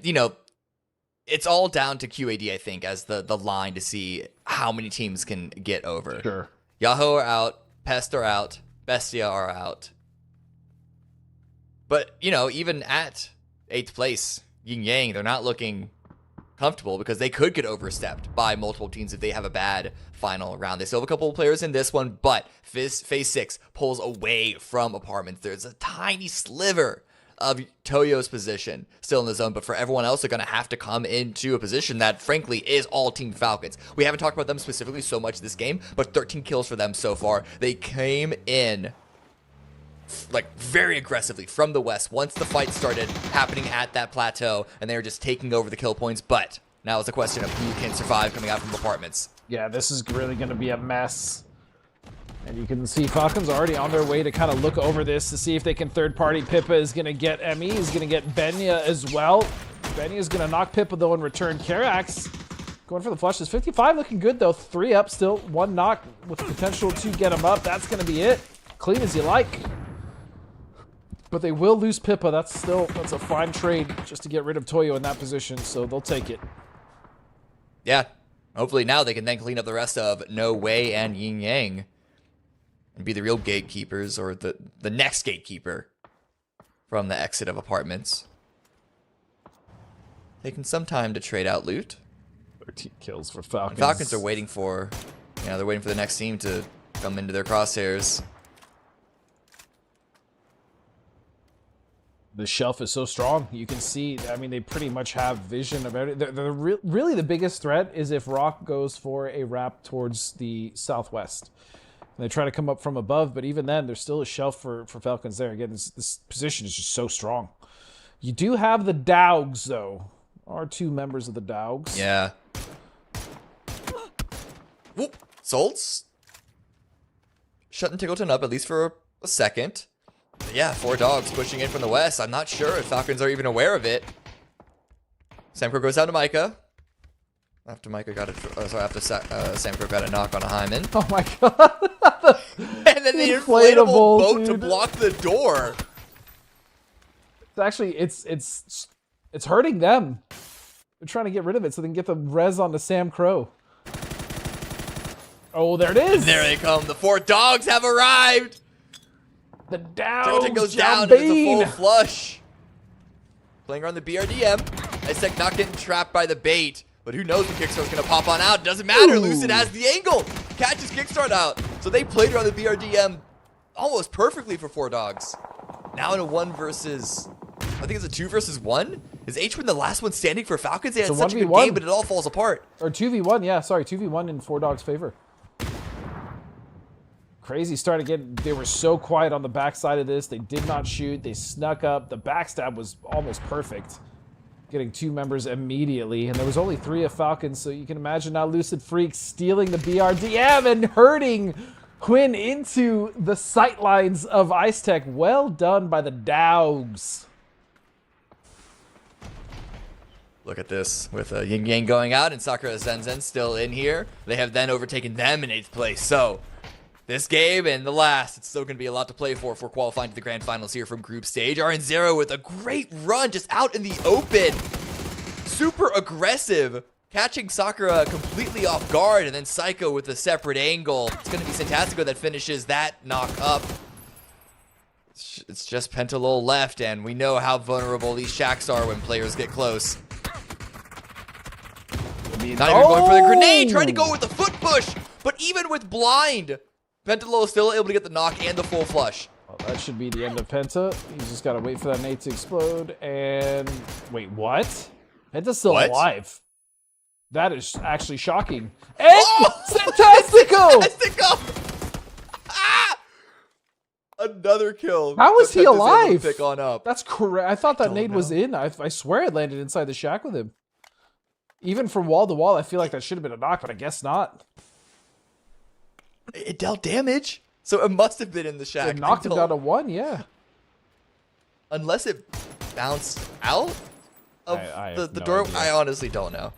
it's all down to QAD, I think, as the line to see how many teams can get over. Sure. Yahoo are out, Pest are out, Bestia are out. But, even at 8th place, Yin Yang, they're not looking comfortable because they could get overstepped by multiple teams if they have a bad final round. They still have a couple of players in this one, but phase 6 pulls away from Apartments. There's a tiny sliver of Toyo's position still in the zone, but for everyone else, they're going to have to come into a position that, frankly, is all Team Falcons. We haven't talked about them specifically so much this game, but 13 kills for them so far. They came in very aggressively from the west once the fight started happening at that plateau, and they were just taking over the kill points. But now it's a question of who can survive coming out from Apartments. Yeah, this is really going to be a mess. And you can see Falcons already on their way to kind of look over this to see if they can third-party. Pippa is going to get Emmy, is going to get Benya as well. Benya is going to knock Pippa, though, in return. Karax going for the flushes. 55 looking good, though. 3 up still. 1 knock with the potential to get him up. That's going to be it. Clean as you like. But they will lose Pippa. That's a fine trade just to get rid of Toyo in that position, so they'll take it. Yeah. Hopefully now they can then clean up the rest of No Way and Yin Yang and be the real gatekeepers, or the next gatekeeper from the exit of Apartments. Taking some time to trade out loot. 13 kills for Falcons. And Falcons are waiting for, they're waiting for the next team to come into their crosshairs. The shelf is so strong. You can see, they pretty much have vision about it. Really the biggest threat is if Rock goes for a wrap towards the southwest. And they try to come up from above, but even then, there's still a shelf for Falcons there. Again, this position is just so strong. You do have the Daugs, though. Are 2 members of the Daugs. Yeah. Whoop. Solts. Shutting Tickleton up, at least for a second. Yeah, 4 dogs pushing in from the west. I'm not sure if Falcons are even aware of it. Samcro goes down to Micah. After Micah got after Samcro got a knock on a Hyman. Oh my god. And then the inflatable boat to block the door. It's actually it's hurting them. They're trying to get rid of it so they can get the res onto Sam Crow. Oh, there it is. There they come. The 4 dogs have arrived. The down Delta goes down and it's a full flush. Playing around the BRDM. Isaac not getting trapped by the bait. But who knows when Kickstart's going to pop on out. Doesn't matter. Lucid has the angle. Catches Kickstart out. So they played around the BRDM almost perfectly for 4 dogs. Now in a 1 versus... I think it's a 2 versus 1. Is H-Win the last one standing for Falcons? They had such a good game, but it all falls apart. Or 2v1, yeah. Sorry, 2v1 in 4 dogs' favor. Crazy start again. They were so quiet on the backside of this. They did not shoot. They snuck up. The backstab was almost perfect. Getting 2 members immediately. And there was only 3 of Falcons, so you can imagine now Lucid Freaks stealing the BRDM and hurting Quinn into the sightlines of Ice Tech. Well done by the Dogs. Look at this with Yin Yang going out and Sakura Zenzen still in here. They have then overtaken them in 8th place. So this game and the last, it's still going to be a lot to play for qualifying to the grand finals here from group stage. RN0 with a great run just out in the open. Super aggressive, catching Sakura completely off guard, and then Psycho with a separate angle. It's going to be Santastico that finishes that knock up. It's just Pentalol left, and we know how vulnerable these shacks are when players get close. Not even going for the grenade, trying to go with the foot push, but even with blind, Pentalol is still able to get the knock and the full flush. Well, that should be the end of Penta. He's just got to wait for that nade to explode, and... Wait, what? Penta's still alive. That is actually shocking. And Santastico! Santastico! Ah! Another kill. How is he alive? Pick on up. That's correct. I thought that nade was in. I swear it landed inside the shack with him. Even from wall to wall, I feel like that should have been a knock, but I guess not. It dealt damage, so it must have been in the shack. It knocked him down to 1, yeah. Unless it bounced out of the door. Idea. I honestly don't know.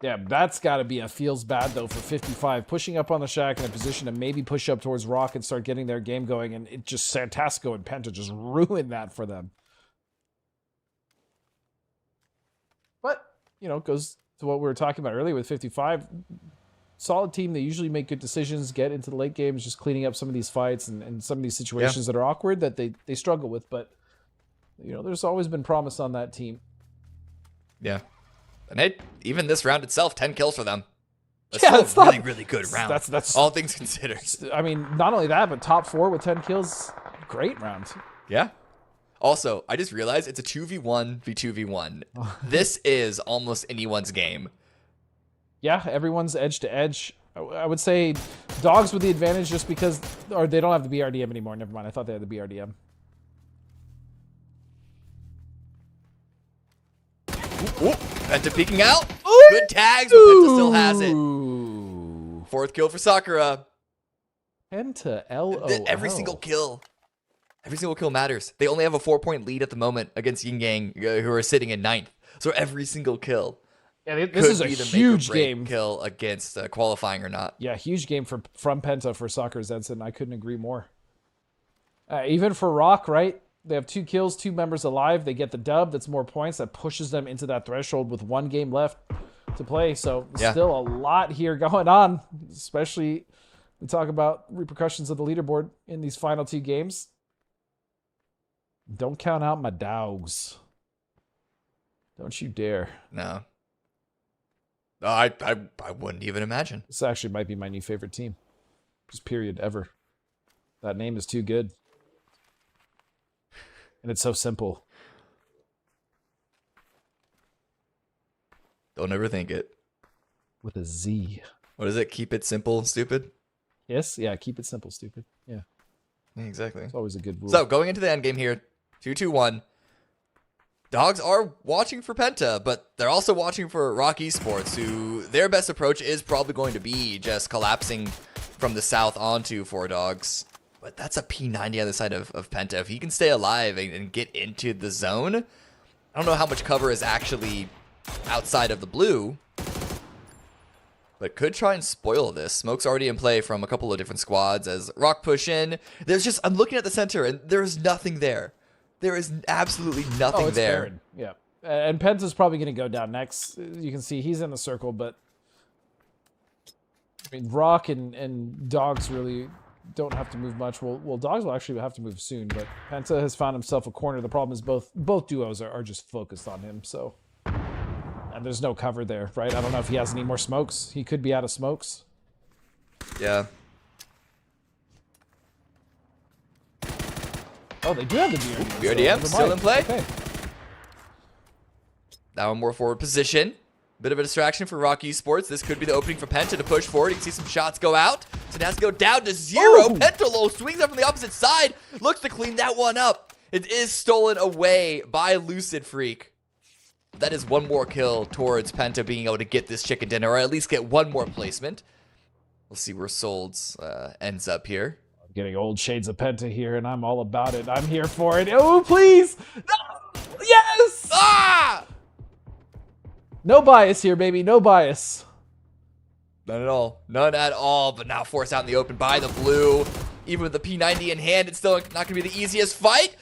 Yeah, that's got to be a feels bad, though, for 55. Pushing up on the shack in a position to maybe push up towards Rock and start getting their game going, and it just, Santastico and Penta just ruined that for them. But, you know, it goes to what we were talking about earlier with 55. Solid team. They usually make good decisions, get into the late games, just cleaning up some of these fights and some of these situations that are awkward that they struggle with. But, you know, there's always been promise on that team. Yeah. And even this round itself, 10 kills for them. That's it's a really, really good round. That's all things considered. I mean, not only that, but top 4 with 10 kills. Great round. Yeah. Also, I just realized it's a 2v1 v 2v1. This is almost anyone's game. Yeah, everyone's edge to edge. I would say Dogs with the advantage just because, or they don't have the BRDM anymore. Never mind. I thought they had the BRDM. Penta peeking out. Ooh. Good tags, but Penta still has it. 4th kill for Sakura. Penta, LOL. Every single kill matters. They only have a 4-point lead at the moment against Yin Yang, who are sitting in 9th. So every single kill. Yeah, this is a huge game. Kill against qualifying or not. Yeah, huge game from Penta for Sakura Zensen. I couldn't agree more. Even for Rock, right? They have 2 kills, 2 members alive. They get the dub. That's more points. That pushes them into that threshold with 1 game left to play. So still a lot here going on, especially we talk about repercussions of the leaderboard in these final 2 games. Don't count out my Dogs. Don't you dare. No. I wouldn't even imagine. This actually might be my new favorite team. Just period ever. That name is too good. And it's so simple. Don't ever think it. With a Z. What is it? Keep it simple, stupid? Yes? Yeah, keep it simple, stupid. Yeah. Exactly. It's always a good rule. So, going into the end game here, 2-2-1. Dogs are watching for Penta, but they're also watching for Rock Esports, who their best approach is probably going to be just collapsing from the south onto 4 Dogs. But that's a P90 on the side of Penta. If he can stay alive and get into the zone, I don't know how much cover is actually outside of the blue, but could try and spoil this. Smoke's already in play from a couple of different squads as Rock push in. I'm looking at the center and there's nothing there. There is absolutely nothing there. Barren. Yeah. And Penta's probably going to go down next. You can see he's in the circle, but I mean, Rock and Dogs really don't have to move much. Well, Dogs will actually have to move soon, but Penta has found himself a corner. The problem is both duos are just focused on him, so. And there's no cover there, right? I don't know if he has any more smokes. He could be out of smokes. Yeah. Oh, they do have the BRDM. BRDM still in play. Okay. Now a more forward position. Bit of a distraction for Rock Esports. This could be the opening for Penta to push forward. You can see some shots go out. So now has to go down to 0. Ooh. Penta low swings up from the opposite side. Looks to clean that one up. It is stolen away by Lucid Freak. That is one more kill towards Penta being able to get this chicken dinner, or at least get one more placement. We'll see where Sold's ends up here. I'm getting old shades of Penta here, and I'm all about it. I'm here for it. Oh, please! No! Yes! Ah! No bias here, baby. No bias. None at all. None at all, but now forced out in the open by the blue. Even with the P90 in hand, it's still not going to be the easiest fight.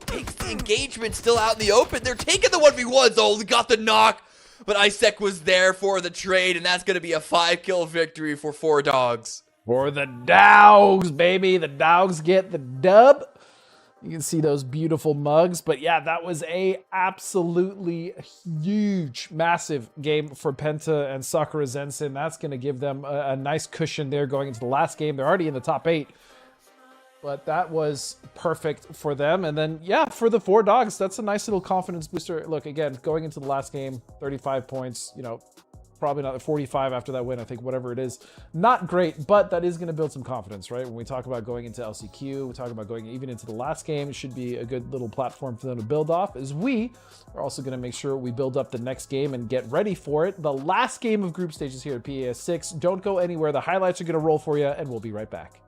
Takes the engagement still out in the open. They're taking the 1v1s. Oh, got the knock. But Isaac was there for the trade, and that's going to be a 5-kill victory for 4 Dogs. For the Dogs, baby. The Dogs get the dub. You can see those beautiful mugs. But yeah, that was a absolutely huge, massive game for Penta and Sakura Zensen. That's going to give them a nice cushion there going into the last game. They're already in the top 8. But that was perfect for them. And then, yeah, for the 4 Dogs, that's a nice little confidence booster. Look, again, going into the last game, 35 points, you know, probably not 45 after that win, I think, whatever it is. Not great, but that is going to build some confidence, right? When we talk about going into LCQ, we talk about going even into the last game, it should be a good little platform for them to build off, as we are also going to make sure we build up the next game and get ready for it. The last game of group stages here at PAS 6. Don't go anywhere. The highlights are going to roll for you, and we'll be right back.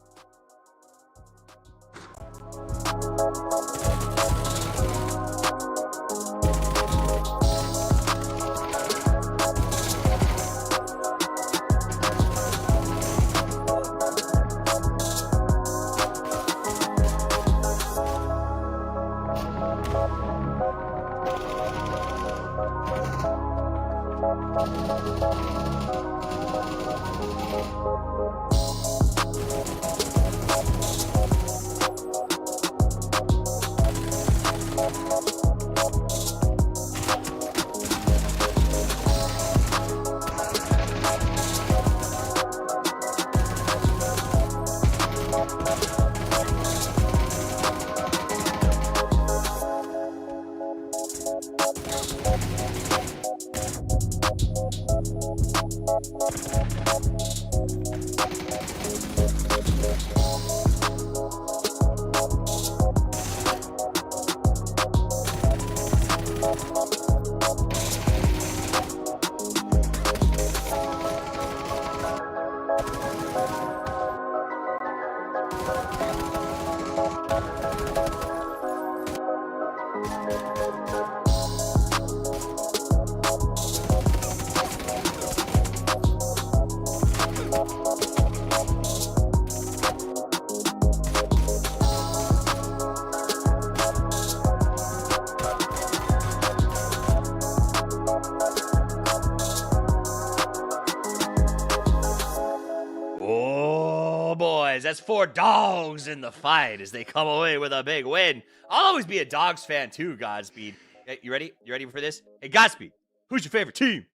Oh, boys, that's 4 Dogs in the fight as they come away with a big win. I'll always be a Dogs fan too, Godspeed. Hey, you ready? You ready for this? Hey, Godspeed, who's your favorite team?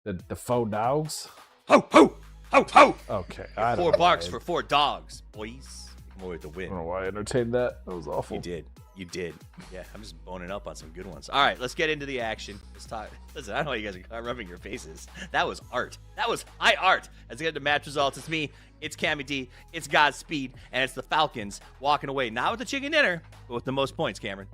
The 4 Dogs? Ho, ho, ho, ho! Okay. 4 barks for 4 Dogs, boys. Come away with the win. I don't know why I entertained that. That was awful. You did. You did. Yeah, I'm just boning up on some good ones. All right, let's get into the action. Let's talk. Listen, I don't know why you guys are rubbing your faces. That was art. That was high art. Let's get into match results. It's me, it's Cammy D, it's Godspeed, and it's the Falcons walking away. Not with the chicken dinner, but with the most points, Cameron.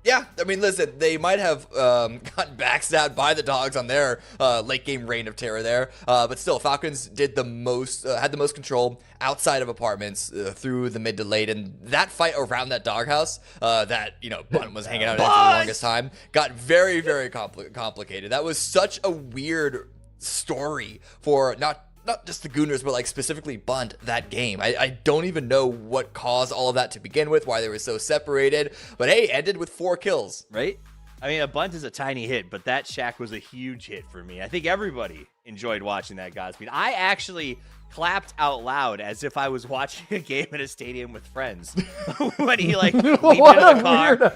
Yeah, I mean, listen, they might have gotten backstabbed by the dogs on their late game reign of terror there, but still, Falcons did the most, had the most control outside of apartments through the mid to late, and that fight around that doghouse that Bun was hanging out in for the longest time got very, very complicated. That was such a weird story for not just the Gooners, but like specifically Bunt that game. I don't even know what caused all of that to begin with, why they were so separated. But hey, ended with 4 kills. Right? I mean, a Bunt is a tiny hit, but that Shack was a huge hit for me. I think everybody enjoyed watching that, Godspeed. I actually clapped out loud as if I was watching a game in a stadium with friends when he like leaped into the car.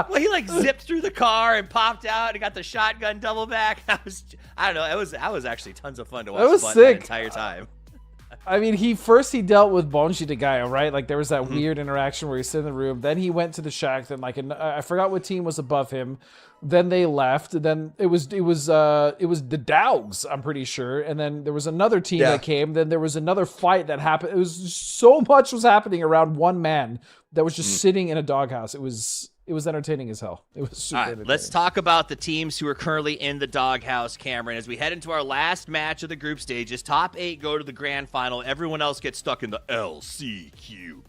Well, he like zipped through the car and popped out and got the shotgun double back. I don't know. That was actually tons of fun to watch. That was Bunt sick. that entire time. I mean, he dealt with Bonji the guy, right? Like there was that weird interaction where he's in the room. Then he went to the shack. Then I forgot what team was above him. Then they left. Then it was the Dogs, I'm pretty sure. And then there was another team that came. Then there was another fight that happened. It was just so much was happening around one man that was just sitting in a doghouse. It was entertaining as hell. It was super entertaining. Let's talk about the teams who are currently in the doghouse, Cameron. As we head into our last match of the group stages, top 8 go to the grand final. Everyone else gets stuck in the LCQ.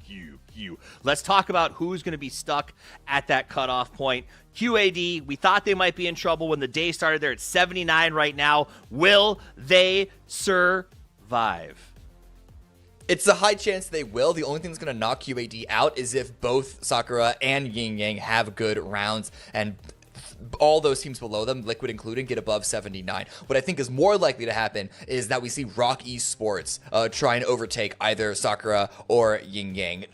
Let's talk about who's going to be stuck at that cutoff point. QAD, we thought they might be in trouble when the day started. They're at 79 right now. Will they survive? It's a high chance they will. The only thing that's going to knock QAD out is if both Sakura and Yin Yang have good rounds and all those teams below them, Liquid including, get above 79. What I think is more likely to happen is that we see Rock Esports try and overtake either Sakura or Yin Yang.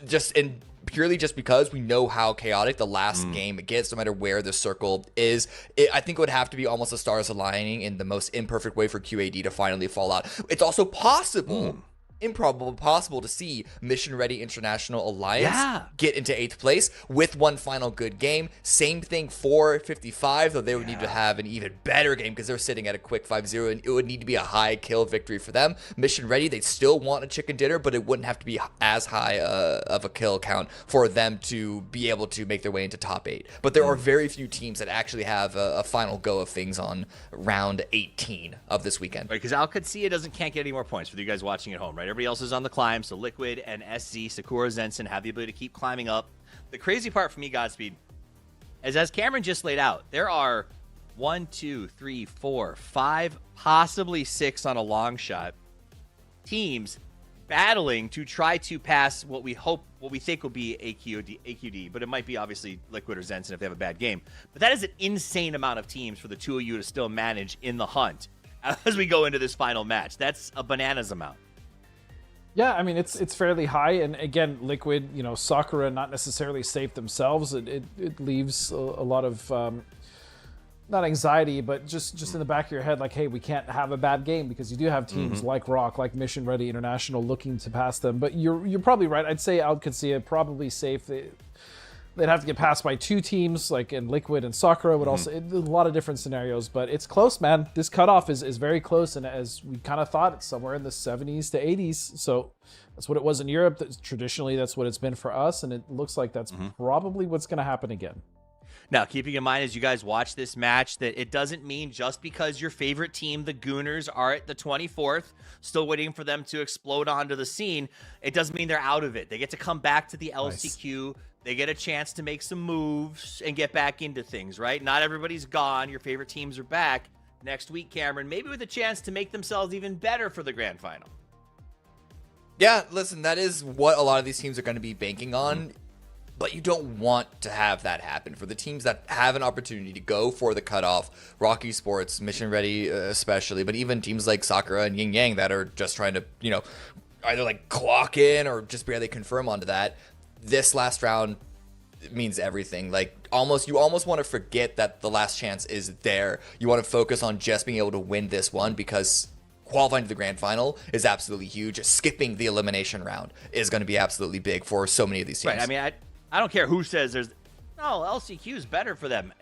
Purely just because we know how chaotic the last game gets, no matter where the circle is. I think it would have to be almost the stars aligning in the most imperfect way for QAD to finally fall out. It's also possible... improbable possible to see Mission Ready International Alliance get into 8th place with one final good game. Same thing for 55, though they would need to have an even better game because they're sitting at a quick 5-0, and it would need to be a high kill victory for them. Mission Ready, they still want a chicken dinner, but it wouldn't have to be as high of a kill count for them to be able to make their way into top 8. But there are very few teams that actually have a final go of things on round 18 of this weekend. Right, because Alcacia can't get any more points for you guys watching at home, right? Everybody else is on the climb, so Liquid and SZ, Sakura, Zenson have the ability to keep climbing up. The crazy part for me, Godspeed, is as Cameron just laid out, there are 1, 2, 3, 4, 5, possibly 6 on a long shot teams battling to try to pass what we think will be AQD, but it might be obviously Liquid or Zenson if they have a bad game. But that is an insane amount of teams for the two of you to still manage in the hunt as we go into this final match. That's a bananas amount. Yeah, I mean, it's fairly high. And again, Liquid, Sakura not necessarily safe themselves. It leaves a lot of, not anxiety, but just in the back of your head, like, hey, we can't have a bad game because you do have teams like Rock, like Mission Ready International looking to pass them. But you're probably right. I'd say Alcacia probably safe. They'd have to get passed by 2 teams, like in Liquid and Sakura would also, a lot of different scenarios, but it's close, man. This cutoff is very close, and as we kind of thought, it's somewhere in the 70s to 80s, so that's what it was in Europe. Traditionally, that's what it's been for us, and it looks like that's probably what's going to happen again. Now, keeping in mind as you guys watch this match that it doesn't mean just because your favorite team, the Gooners, are at the 24th, still waiting for them to explode onto the scene, it doesn't mean they're out of it. They get to come back to the LCQ. Nice. They get a chance to make some moves and get back into things, right? Not everybody's gone. Your favorite teams are back next week, Cameron, maybe with a chance to make themselves even better for the grand final. Yeah, listen, that is what a lot of these teams are going to be banking on. But you don't want to have that happen. For the teams that have an opportunity to go for the cutoff, Rock Esports, Mission Ready especially, but even teams like Sakura and Yin Yang that are just trying to, either like clock in or just barely confirm onto that, this last round means everything. Like you almost want to forget that the last chance is there. You want to focus on just being able to win this one because qualifying to the grand final is absolutely huge. Skipping the elimination round is going to be absolutely big for so many of these teams. Right. I mean, I don't care who says LCQ is better for them.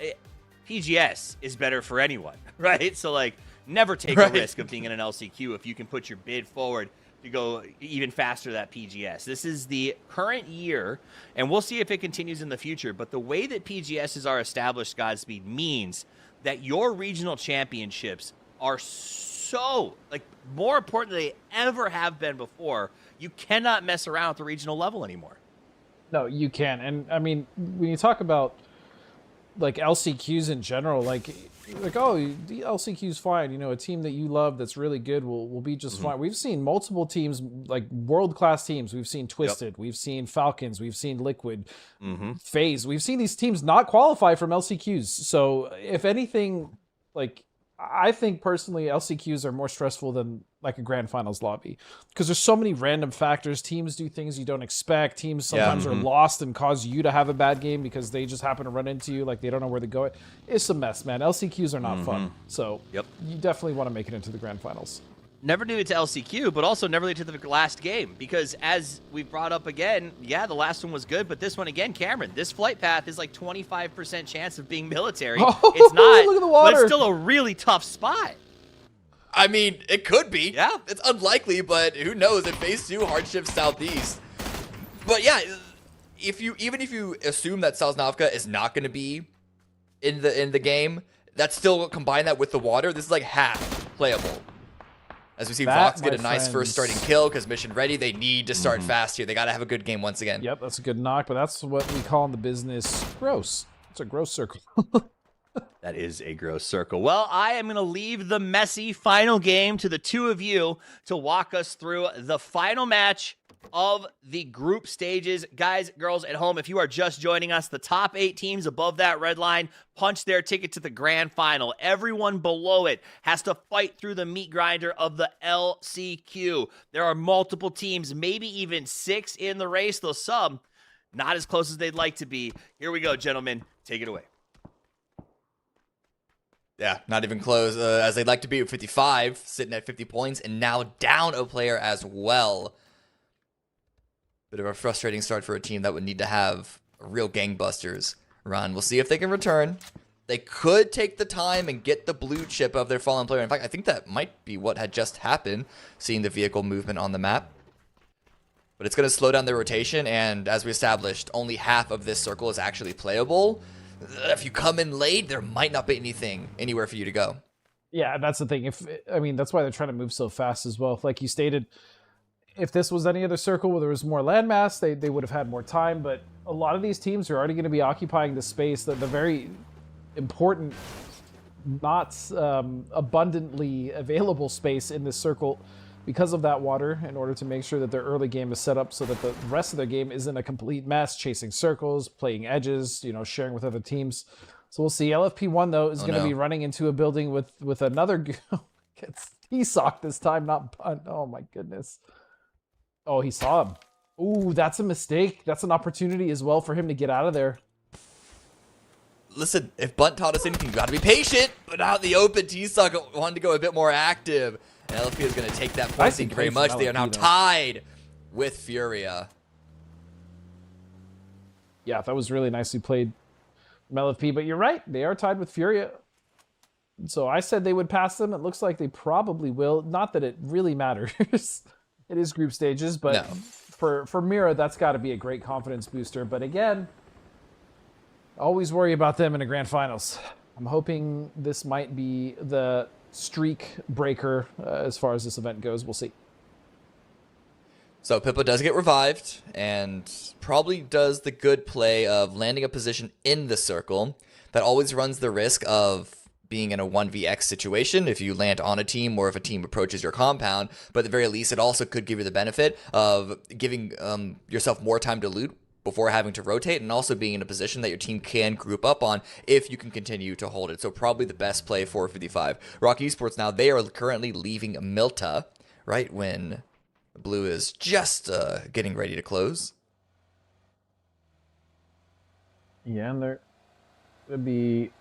PGS is better for anyone, right? So like never take a risk of being in an LCQ if you can put your bid forward. to go even faster that PGS. This is the current year, and we'll see if it continues in the future. But the way that PGSs are established, Godspeed, means that your regional championships are so, like, more important than they ever have been before. You cannot mess around at the regional level anymore. No, you can. And I mean, when you talk about like LCQs in general, like oh, the LCQ's fine. You know, a team that you love that's really good will be just fine. We've seen multiple teams, like world-class teams. We've seen Twisted. We've seen Falcons. We've seen Liquid, FaZe. We've seen these teams not qualify from LCQs. So if anything, like, I think personally LCQs are more stressful than like a grand finals lobby because there's so many random factors. Teams do things you don't expect. Teams sometimes are lost and cause you to have a bad game because they just happen to run into you, like they don't know where to go. It's a mess, man. LCQs are not fun. So you definitely want to make it into the grand finals. Never do it to LCQ, but also never lead to the last game because as we brought up again, yeah, the last one was good, but this one again, Cameron, this flight path is like 25% chance of being military. Oh, it's not, look at the water. But it's still a really tough spot. I mean, it could be. Yeah. It's unlikely, but who knows? In phase 2, hardship southeast. But yeah, even if you assume that Sosnovka is not going to be in the game, that's still combine that with the water. This is like half playable. As we see Vox get a nice first starting kill because mission ready. They need to start fast here. They got to have a good game once again. Yep, that's a good knock, but that's what we call in the business gross. It's a gross circle. That is a gross circle. Well, I am going to leave the messy final game to the two of you to walk us through the final match of the group stages. Guys, girls at home, if you are just joining us, the top 8 teams above that red line punch their ticket to the grand final. Everyone below it has to fight through the meat grinder of the LCQ. There are multiple teams, maybe even 6 in the race, though some not as close as they'd like to be. Here we go, gentlemen. Take it away. Yeah, not even close, as they'd like to be at 55, sitting at 50 points, and now down a player as well. Bit of a frustrating start for a team that would need to have a real gangbusters run. We'll see if they can return. They could take the time and get the blue chip of their fallen player. In fact, I think that might be what had just happened, seeing the vehicle movement on the map. But it's going to slow down their rotation, and as we established, only half of this circle is actually playable. If you come in late, there might not be anything anywhere for you to go. Yeah, that's the thing. I mean, that's why they're trying to move so fast as well. Like you stated, if this was any other circle where there was more landmass, they would have had more time. But a lot of these teams are already going to be occupying the space, the very important, not abundantly available space in this circle because of that water, in order to make sure that their early game is set up so that the rest of their game isn't a complete mess, chasing circles, playing edges, you know, sharing with other teams. So we'll see. LFP1, though, is going to be running into a building with another... It's T-Sock this time, not Bunt. Oh, my goodness. Oh, he saw him. Ooh, that's a mistake. That's an opportunity as well for him to get out of there. Listen, if Bunt taught us anything, you got to be patient. But out in the open, T-Sock wanted to go a bit more active. And LFP is going to take that point. Thank you very much. They are now tied with Furia. Yeah, that was really nicely played from LFP. But you're right. They are tied with Furia. So I said they would pass them. It looks like they probably will. Not that it really matters. It is group stages. But no. for Mira, that's got to be a great confidence booster. But again, always worry about them in the grand finals. I'm hoping this might be the streak breaker as far as this event goes. We'll see. So Pippa does get revived and probably does the good play of landing a position in the circle that always runs the risk of being in a 1vx situation if you land on a team or if a team approaches your compound. But at the very least, it also could give you the benefit of giving yourself more time to loot before having to rotate, and also being in a position that your team can group up on if you can continue to hold it. So probably the best play for 55. Rock Esports now, they are currently leaving Milta, right when Blue is just getting ready to close. Yeah, and there would be...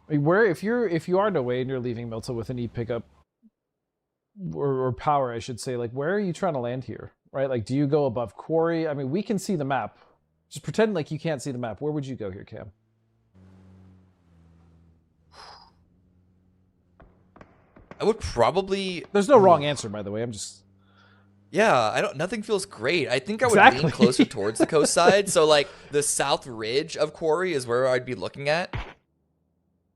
I mean, where if you are no way and you're leaving Milta with an E pickup or power, I should say, like where are you trying to land here? Right? Like, do you go above Quarry? I mean, we can see the map. Just pretend like you can't see the map. Where would you go here, Cam? I would probably. There's no wrong answer, by the way. I'm just. Yeah, nothing feels great. I think I would Exactly. lean closer towards the coast side. So like the south ridge of Quarry is where I'd be looking at.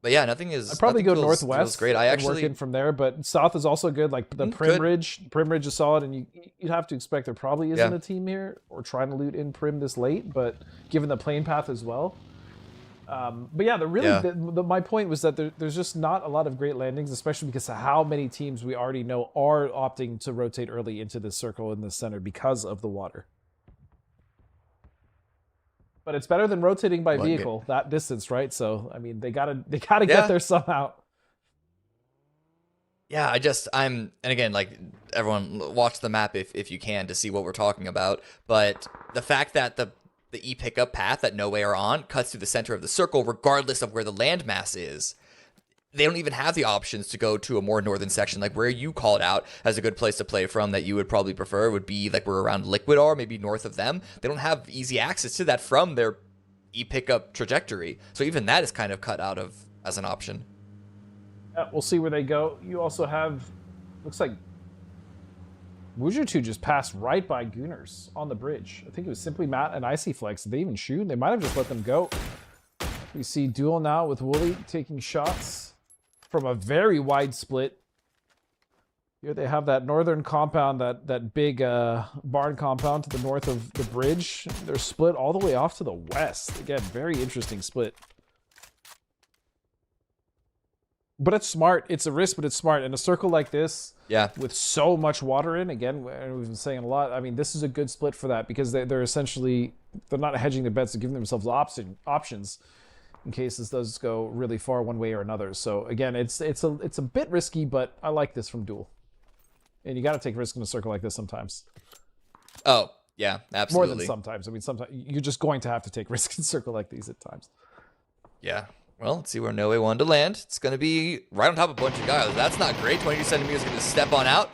But yeah, nothing is. I'd probably go feels northwest. Great. I and work actually in from there, but south is also good. Like the Prim Ridge. Prim Ridge is solid, and you'd have to expect there probably isn't a team here or trying to loot in Prim this late. But given the plane path as well. But yeah, my point was that there's just not a lot of great landings, especially because of how many teams we already know are opting to rotate early into the circle in the center because of the water. But it's better than rotating by vehicle that distance, right? So I mean, they gotta get there somehow. Yeah, and again, like everyone watch the map if you can to see what we're talking about. But the fact that the e-pickup path that No Way are on cuts through the center of the circle, regardless of where the landmass is. They don't even have the options to go to a more northern section, like where you called out as a good place to play from that you would probably prefer would be like where around Liquid are, maybe north of them. They don't have easy access to that from their e-pickup trajectory. So even that is kind of cut out of as an option. Yeah, we'll see where they go. You also have, looks like Wuju2 just passed right by Gooners on the bridge. I think it was simply Matt and Icy Flex. Did they even shoot? They might have just let them go. We see Duel now with Wooly taking shots from a very wide split. Here they have that northern compound, that big barn compound to the north of the bridge. They're split all the way off to the west. Again, very interesting split. But it's smart. It's a risk, but it's smart. In a circle like this, with so much water in, again, we've been saying a lot. I mean, this is a good split for that because they're essentially, they're not hedging their bets, they're giving themselves options in case this does go really far one way or another. So again, it's a bit risky, but I like this from Duel. And you got to take risk in a circle like this sometimes. Oh, yeah, absolutely. More than sometimes. I mean, sometimes you're just going to have to take risk in a circle like these at times. Yeah. Well, let's see where No Way wanted to land. It's going to be right on top of a bunch of guys. That's not great. 22 centimeters going to step on out.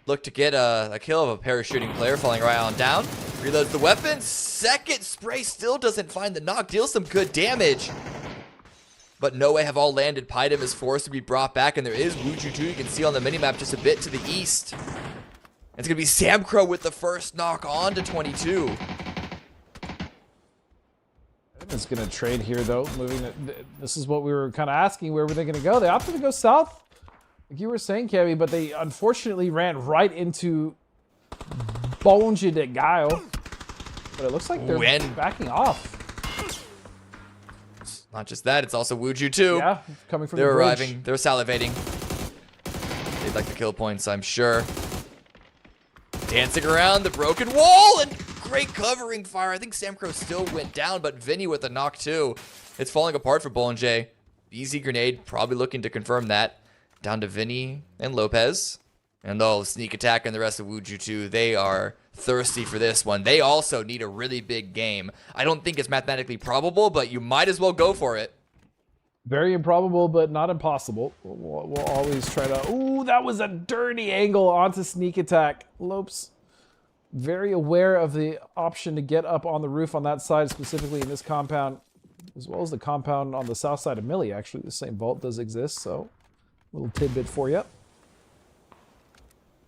Look to get a kill of a parachuting player falling right on down. Reloads the weapon. Second spray still doesn't find the knock. Deals some good damage. But No Way have all landed. Pydam is forced to be brought back. And there is Wuju2. You can see on the minimap just a bit to the east. And it's going to be Samcro with the first knock on to 22. It's going to trade here, though. This is what we were kind of asking. Where were they going to go? They opted to go south, like you were saying, Kevin, but they unfortunately ran right into Bonje de Gaio. But it looks like they're backing off. It's not just that, it's also Wuju2. Yeah, coming from the bridge. They're bridge. arriving. They're salivating. They'd like the kill points, I'm sure. Dancing around the broken wall and great covering fire. I think Samcro still went down, but Vinny with a knock too. It's falling apart for Bonje. Easy grenade, probably looking to confirm that. Down to Vinny and Lopez. And sneak attack and the rest of Wuju2. They are thirsty for this one. They also need a really big game. I don't think it's mathematically probable, but you might as well go for it. Very improbable, but not impossible. We'll always try to... Ooh, that was a dirty angle onto sneak attack. Lopes, very aware of the option to get up on the roof on that side, specifically in this compound, as well as the compound on the south side of Millie. Actually, the same vault does exist, so a little tidbit for you.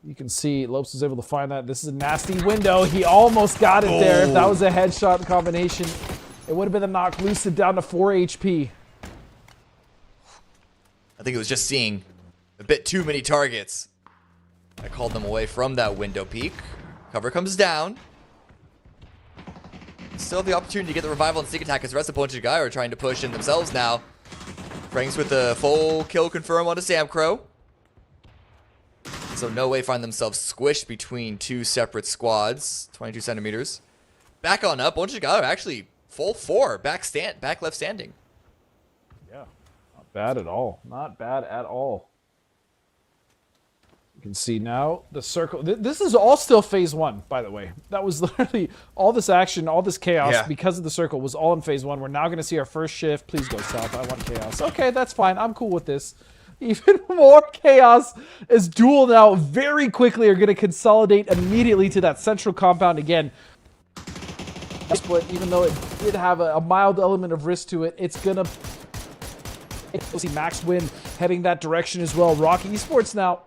You can see Lopes was able to find that. This is a nasty window. He almost got it there. If that was a headshot combination, it would have been a knock. Lucid down to 4 HP. I think it was just seeing a bit too many targets. I called them away from that window peak. Cover comes down. Still have the opportunity to get the revival and sneak attack as the rest of the guy are trying to push in themselves now. Franks with the full kill confirm onto Samcro. So No Way find themselves squished between two separate squads. 22 centimeters. Back on up. Bonjigar actually full 4. Back left standing. Yeah. Not bad at all. Not bad at all. You can see now the circle. This is all still phase 1, by the way. That was literally all this action, all this chaos because of the circle was all in phase 1. We're now going to see our first shift. Please go south. I want chaos. Okay, that's fine. I'm cool with this. Even more chaos as Duel now very quickly are going to consolidate immediately to that central compound again. Split, even though it did have a mild element of risk to it, it's going to We'll see Max win heading that direction as well. Rocky Esports now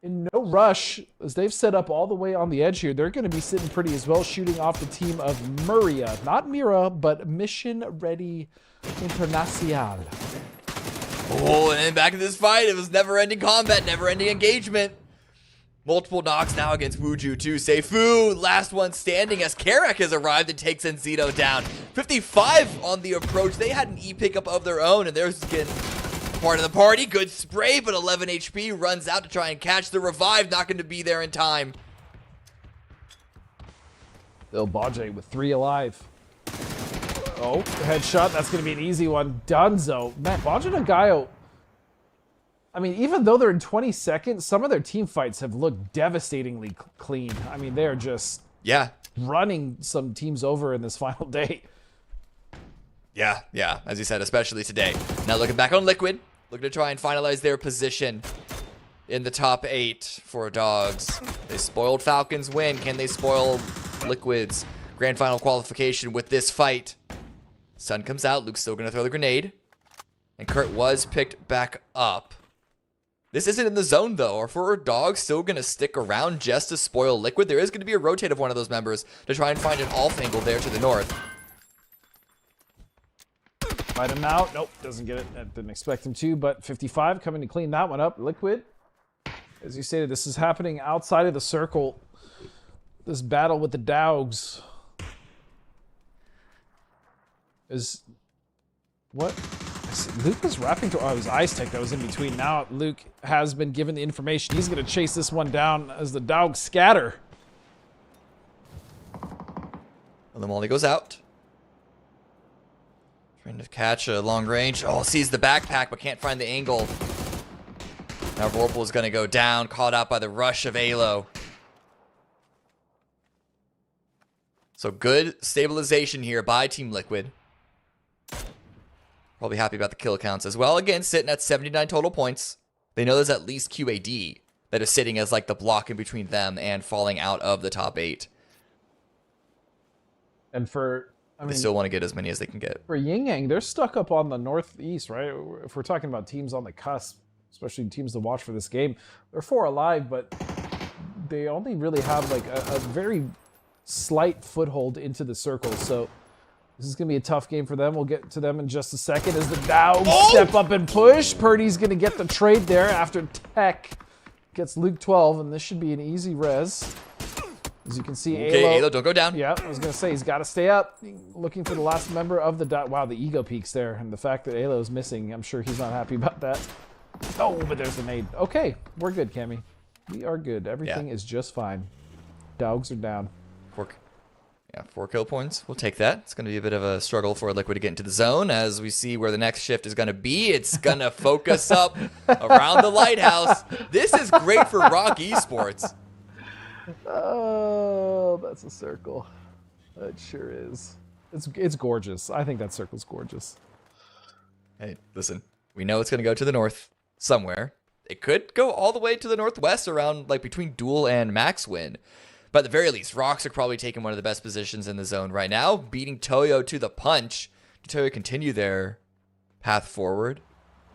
in no rush as they've set up all the way on the edge here. They're going to be sitting pretty as well, shooting off the team of Muria. Not Mira, but Mission Ready Internacional. Oh, and then back in this fight, it was never-ending combat, never-ending engagement. Multiple knocks now against Wuju too. Seifu, last one standing as Karak has arrived and takes Enzito down. 55 on the approach. They had an E pickup of their own, and they're just getting part of the party. Good spray, but 11 HP runs out to try and catch the revive. Not going to be there in time. Bill Baje with 3 alive. Oh, headshot. That's going to be an easy one. Dunzo. Man, Baje and Gaio. I mean, even though they're in 20 seconds, some of their team fights have looked devastatingly clean. I mean, they're just running some teams over in this final day. Yeah, as you said, especially today. Now looking back on Liquid, looking to try and finalize their position in the top 8 for Dogs. They spoiled Falcons' win. Can they spoil Liquid's grand final qualification with this fight? Sun comes out. Luke's still going to throw the grenade. And Kurt was picked back up. This isn't in the zone, though. Or for Dogs still going to stick around just to spoil Liquid? There is going to be a rotate of one of those members to try and find an off angle there to the north. Fight him out. Nope, doesn't get it. I didn't expect him to, but 55 coming to clean that one up. Liquid, as you stated, this is happening outside of the circle. This battle with the Dogs is what? Luke was wrapping to. Oh, it was Ice Tech that was in between. Now Luke has been given the information. He's going to chase this one down as the Dogs scatter. And the Molly goes out. Trying to catch a long range. Oh, sees the backpack but can't find the angle. Now Vorpal is going to go down, caught out by the rush of Alo. So good stabilization here by Team Liquid. Probably happy about the kill counts as well. Again, sitting at 79 total points. They know there's at least QAD that is sitting as like the block in between them and falling out of the top 8. And for, I mean, they still want to get as many as they can get. For Yin Yang, they're stuck up on the northeast, right? If we're talking about teams on the cusp, especially teams to watch for this game, they're 4 alive, but they only really have like a very slight foothold into the circle. So this is going to be a tough game for them. We'll get to them in just a second as the Dogs step up and push. Purdy's going to get the trade there after Tech gets Luke 12, and this should be an easy res. As you can see, okay, Alo, don't go down. Yeah, I was going to say, he's got to stay up. Looking for the last member of the Wow, the ego peaks there. And the fact that Alo's missing, I'm sure he's not happy about that. Oh, but there's the nade. Okay, we're good, Cammy. We are good. Everything is just fine. Dogs are down. 4 kill points. We'll take that. It's going to be a bit of a struggle for Liquid to get into the zone as we see where the next shift is going to be. It's going to focus up around the lighthouse. This is great for Rock Esports. Oh, that's a circle. That sure is. It's gorgeous. I think that circle's gorgeous. Hey, listen. We know it's going to go to the north somewhere. It could go all the way to the northwest around like between Duel and Max Win. But at the very least, Rocks are probably taking one of the best positions in the zone right now, beating Toyo to the punch. Do Toyo continue their path forward?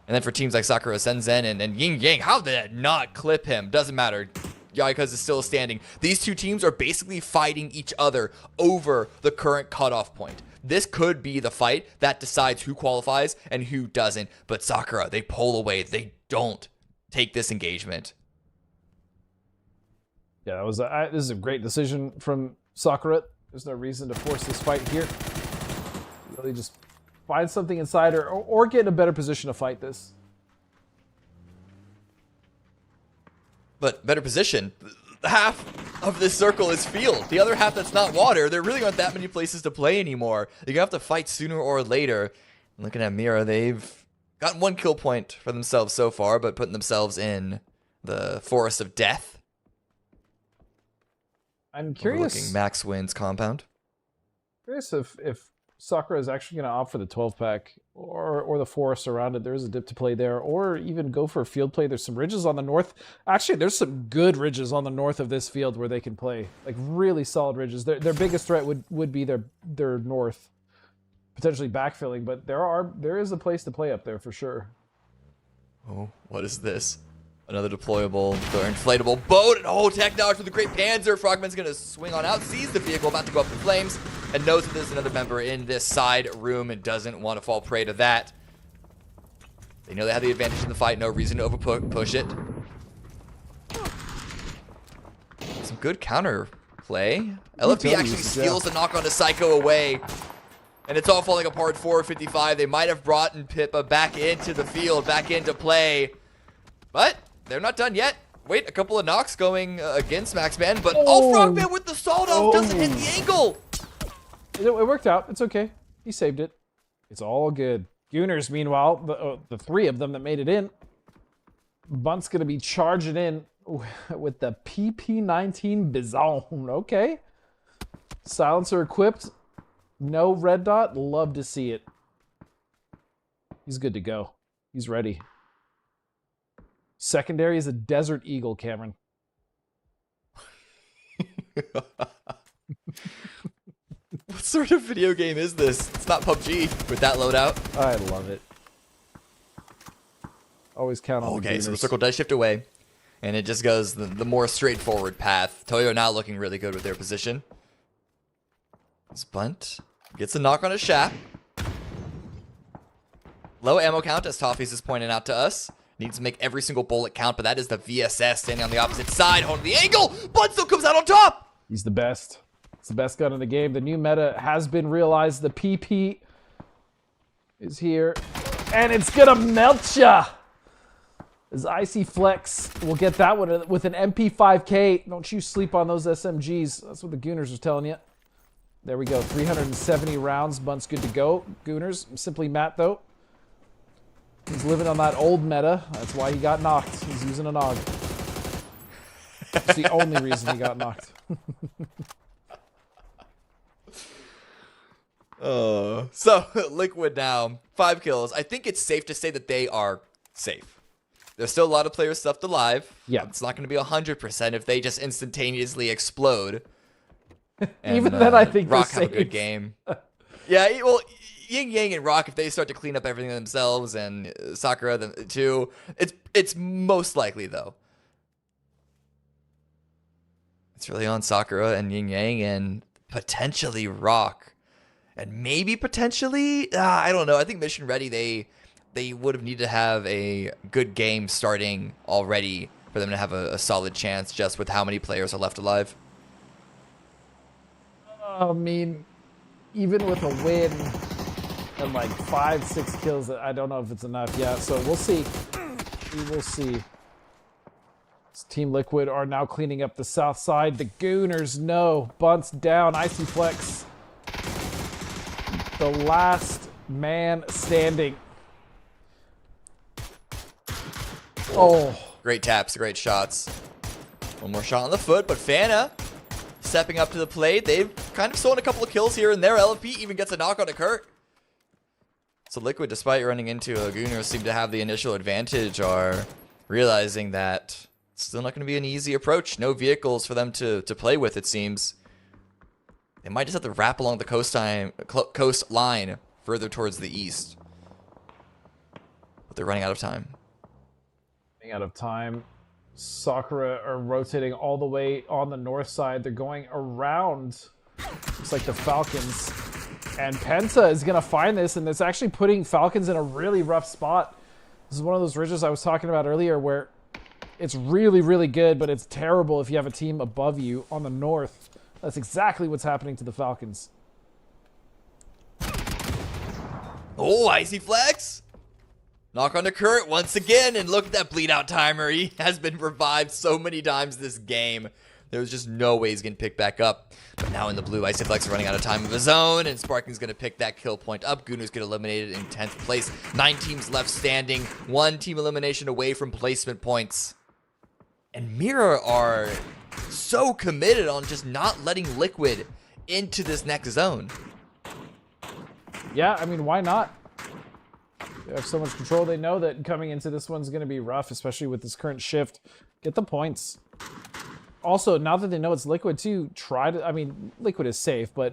And then for teams like Sakura Senzen and Yin Yang, how did that not clip him? Doesn't matter. Yaikaz is still standing. These two teams are basically fighting each other over the current cutoff point. This could be the fight that decides who qualifies and who doesn't. But Sakura, they pull away. They don't take this engagement. Yeah, that was this is a great decision from Sakura. There's no reason to force this fight here. Really just find something inside her or get in a better position to fight this. But better position, half of this circle is field. The other half that's not water. There really aren't that many places to play anymore. You're going to have to fight sooner or later. Looking at Mira, they've gotten 1 kill point for themselves so far, but putting themselves in the forest of death. I'm curious. Overlooking Max Win's compound. Curious if Sakura is actually going to opt for the 12-pack or the forest around it. There's a dip to play there, or even go for a field play. There's some ridges on the north. Actually, there's some good ridges on the north of this field where they can play, like really solid ridges. Their biggest threat would be their north. potentially backfilling, but there is a place to play up there for sure. Oh, what is this? Another deployable, or inflatable boat. And oh, tech knowledge with a great Panzer. Frogman's going to swing on out, sees the vehicle about to go up in flames, and knows that there's another member in this side room and doesn't want to fall prey to that. They know they have the advantage in the fight. No reason to push it. Some good counter play. LFP actually steals the knock on to Psycho away. And it's all falling apart. 455. They might have brought Pippa back into the field, back into play. But they're not done yet. Wait, a couple of knocks going against Maxman. But Frogman with the sawed off doesn't hit the angle. It worked out. It's okay. He saved it. It's all good. Gooners, meanwhile, the three of them that made it in. Bunt's going to be charging in with the PP-19 Bizon. Okay. Silencer equipped. No red dot. Love to see it. He's good to go. He's ready. Secondary is a Desert Eagle, Cameron. What sort of video game is this? It's not PUBG with that loadout. I love it. Always count on the Okay, so the circle does shift away. And it just goes the more straightforward path. Toyo now looking really good with their position. This Bunt gets a knock on a shaft. Low ammo count, as Toffees is pointing out to us. Needs to make every single bullet count, but that is the VSS standing on the opposite side, holding the angle. Bunt still comes out on top. He's the best. It's the best gun in the game. The new meta has been realized. The PP is here, and it's gonna melt ya. As Icy Flex will get that one with an MP5K. Don't you sleep on those SMGs. That's what the Gooners are telling you. There we go. 370 rounds. Bunt's good to go. Gooners. Simply Matt, though. He's living on that old meta. That's why he got knocked. He's using a nog. It's the only reason he got knocked. So, Liquid now. 5 kills. I think it's safe to say that they are safe. There's still a lot of players left alive. Yeah. It's not going to be 100% if they just instantaneously explode. And, Even then, I think Rock they're have a good safe. game. Yeah, well, Yin Yang and Rock, if they start to clean up everything themselves, and Sakura them too, it's most likely though. It's really on Sakura and Yin Yang and potentially Rock, and maybe potentially I don't know. I think Mission Ready they would have needed to have a good game starting already for them to have a solid chance, just with how many players are left alive. I mean, even with a win and like 5-6 kills, I don't know if it's enough yet. So we'll see. We will see. Team Liquid are now cleaning up the south side. The Gooners, no. Bunt's down. Icy Flex. The last man standing. Oh. Great taps, great shots. One more shot on the foot, but Fana stepping up to the plate. They've kind of stolen a couple of kills here and there. LFP even gets a knock on a Kurt. So Liquid, despite running into a Gooner, seem to have the initial advantage, are realizing that it's still not going to be an easy approach. No vehicles for them to play with, it seems. They might just have to wrap along the coastline further towards the east. But they're running out of time. Running out of time. Sakura are rotating all the way on the north side. They're going around. Looks like the Falcons. And Penta is going to find this, and it's actually putting Falcons in a really rough spot. This is one of those ridges I was talking about earlier where it's really, really good, but it's terrible if you have a team above you on the north. That's exactly what's happening to the Falcons. Oh, Icy Flex. Knock on the Kurt once again, and look at that bleed out timer. He has been revived so many times this game. There's just no way he's going to pick back up. But now in the blue, Icy Flex running out of time of his own, and Sparking's going to pick that kill point up. Gooner's get eliminated in 10th place. 9 teams left standing. 1 team elimination away from placement points. And Mira are so committed on just not letting Liquid into this next zone. Yeah, I mean, why not? They have so much control. They know that coming into this one's going to be rough, especially with this current shift. Get the points. Also, now that they know it's Liquid too, I mean, Liquid is safe, but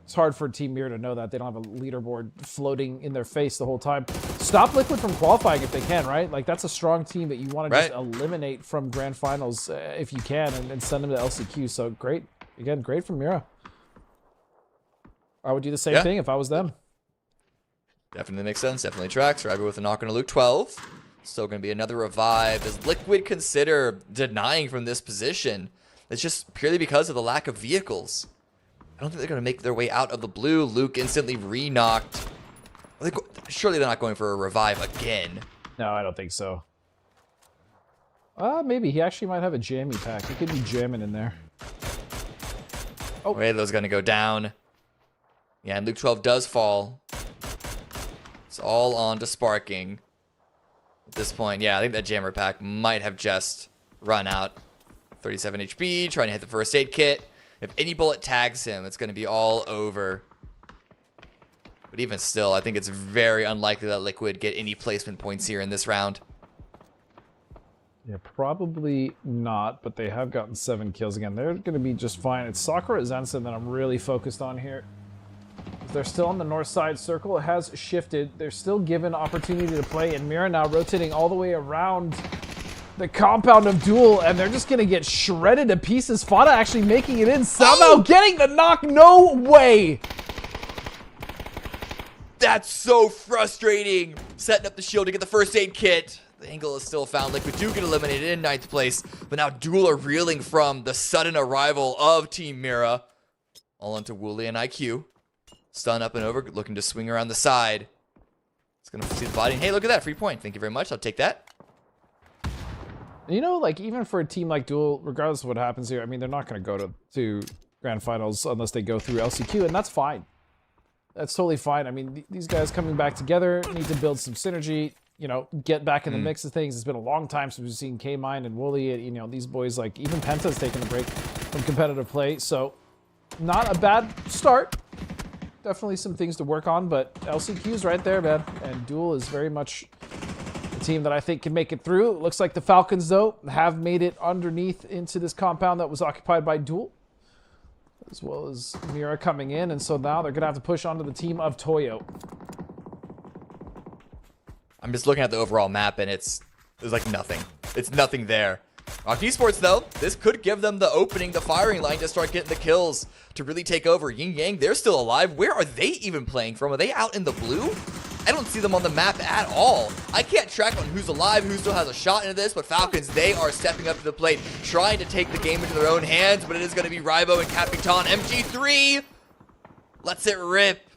It's hard for Team Mirror to know that. They don't have a leaderboard floating in their face the whole time. Stop Liquid from qualifying if they can, right? Like, that's a strong team that you want to just eliminate from Grand Finals if you can and send them to LCQ. So great. Again, great from Mira. I would do the same thing if I was them. Definitely makes sense. Definitely tracks. Rabbit with a knock on a Luke 12. Still going to be another revive. Does Liquid consider denying from this position? It's just purely because of the lack of vehicles. I don't think they're going to make their way out of the blue. Luke instantly re-knocked. Surely they're not going for a revive again. No, I don't think so. Maybe. He actually might have a jammy pack. He could be jamming in there. Oh, Raylo's going to go down. Yeah, and Luke 12 does fall. It's all on to Sparking. At this point, yeah, I think that jammer pack might have just run out. 37 HP, trying to hit the first aid kit. If any bullet tags him, it's going to be all over. But even still, I think it's very unlikely that Liquid get any placement points here in this round. Yeah, probably not, but they have gotten 7 kills again. They're going to be just fine. It's Sakura Zensen that I'm really focused on here. They're still on the north side circle. It has shifted. They're still given opportunity to play, and Mira now rotating all the way around the compound of Duel, and they're just going to get shredded to pieces. Fada actually making it in, somehow getting the knock. No way! That's so frustrating. Setting up the shield to get the first aid kit. The angle is still found. Liquid do get eliminated in 9th place, but now Duel are reeling from the sudden arrival of Team Mira. All onto Wooly and IQ. Stun up and over, looking to swing around the side. It's going to see the body. And hey, look at that, free point. Thank you very much. I'll take that. You know, like, even for a team like Duel, regardless of what happens here, I mean, they're not going to go to Grand Finals unless they go through LCQ, and that's fine. That's totally fine. I mean, these guys coming back together need to build some synergy, you know, get back in the mix of things. It's been a long time since we've seen K-Mine and Wooly, you know, these boys, like, even Penta's taking a break from competitive play, so not a bad start. Definitely some things to work on, but LCQ's right there, man, and Duel is very much a team that I think can make it through. It looks like the Falcons, though, have made it underneath into this compound that was occupied by Duel, as well as Mira coming in, and so now they're going to have to push onto the team of Toyo. I'm just looking at the overall map, and there's like nothing. It's nothing there. Esports, though, this could give them the opening, the firing line to start getting the kills to really take over. Yin Yang, they're still alive. Where are they even playing from? Are they out in the blue? I don't see them on the map at all. I can't track on who's alive, who still has a shot into this, but Falcons, they are stepping up to the plate, trying to take the game into their own hands, but it is going to be Rybo and Capitan. MG3 lets it rip.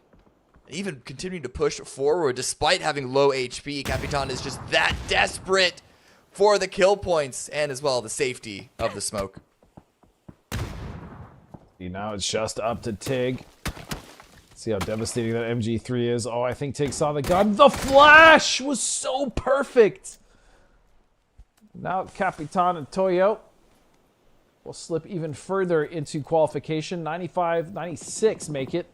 Even continuing to push forward despite having low HP. Capitan is just that desperate for the kill points and as well the safety of the smoke. Now it's just up to Tig. See how devastating that MG3 is. Oh, I think Tig saw the gun. The flash was so perfect. Now Capitan and Toyo will slip even further into qualification. 95, 96 make it.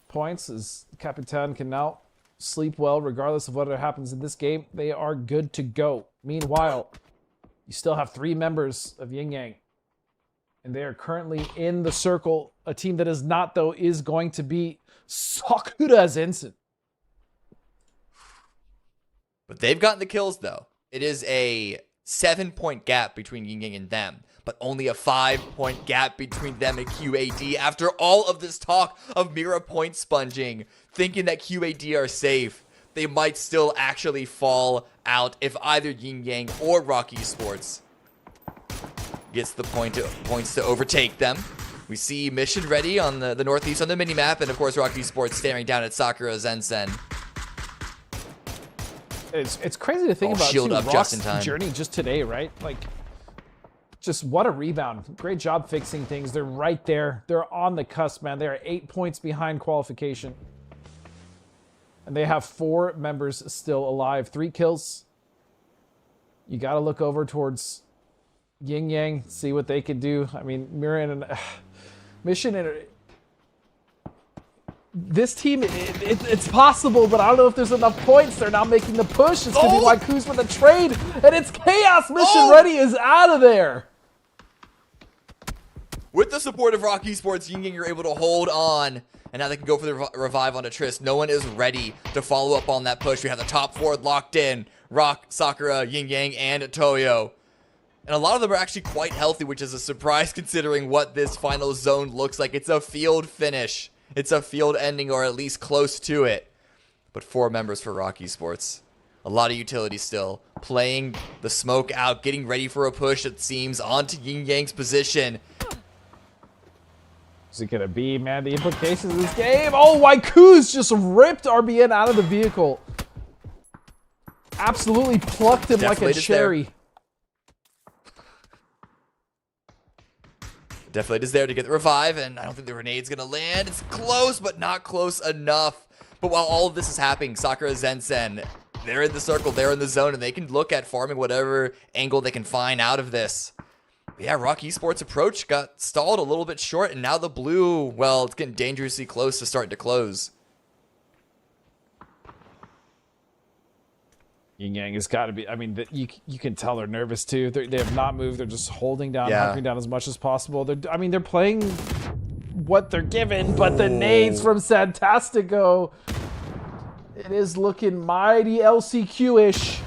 Points as Capitan can now sleep well regardless of whatever happens in this game. They are good to go. Meanwhile, you still have 3 members of Yin Yang, and they are currently in the circle. A team that is not, though, is going to be Sakura Zensen. But they've gotten the kills, though. It is a 7-point gap between Yin Yang and them, but only a 5-point gap between them and QAD after all of this talk of Mira point sponging, thinking that QAD are safe. They might still actually fall out if either Yin Yang or Rocky Esports gets the points to overtake them. We see Mission ready on the northeast on the minimap, and of course Rocky Esports staring down at Sakura Zensen. It's crazy to think about shield too, up Rock's just in time. journey just today, right? Like, just what a rebound. Great job fixing things. They're right there. They're on the cusp, man. They are 8 points behind qualification. And they have 4 members still alive. 3 kills. You got to look over towards Yin Yang, see what they can do. I mean, Mira and Mission and this team, it's possible, but I don't know if there's enough points. They're now making the push. It's going to be like Kuz with a trade, and it's Chaos. Mission Ready is out of there. with the support of Rock Esports, Yin Yang are able to hold on. And now they can go for the revive onto Trist. No one is ready to follow up on that push. We have the top four locked in. Rock, Sakura, Yin Yang, and Toyo. And a lot of them are actually quite healthy, which is a surprise considering what this final zone looks like. It's a field finish. It's a field ending, or at least close to it. But 4 members for Rock Esports. A lot of utility still. Playing the smoke out, getting ready for a push, it seems, onto Yin Yang's position. Is it gonna be, man? The implications of this game. Oh, Waiku's just ripped RBN out of the vehicle. Absolutely plucked him like a cherry. Deflate is there to get the revive, and I don't think the grenade's gonna land. It's close, but not close enough. But while all of this is happening, Sakura Zensen, they're in the circle, they're in the zone, and they can look at farming whatever angle they can find out of this. But yeah, Rock Esports' approach got stalled a little bit short, and now the blue, well, it's getting dangerously close to starting to close. Yin Yang has got to be, I mean, you can tell they're nervous too. They have not moved. They're just holding down, hunkering down as much as possible. They're playing what they're given, but the nades from Santastico, it is looking mighty LCQ-ish.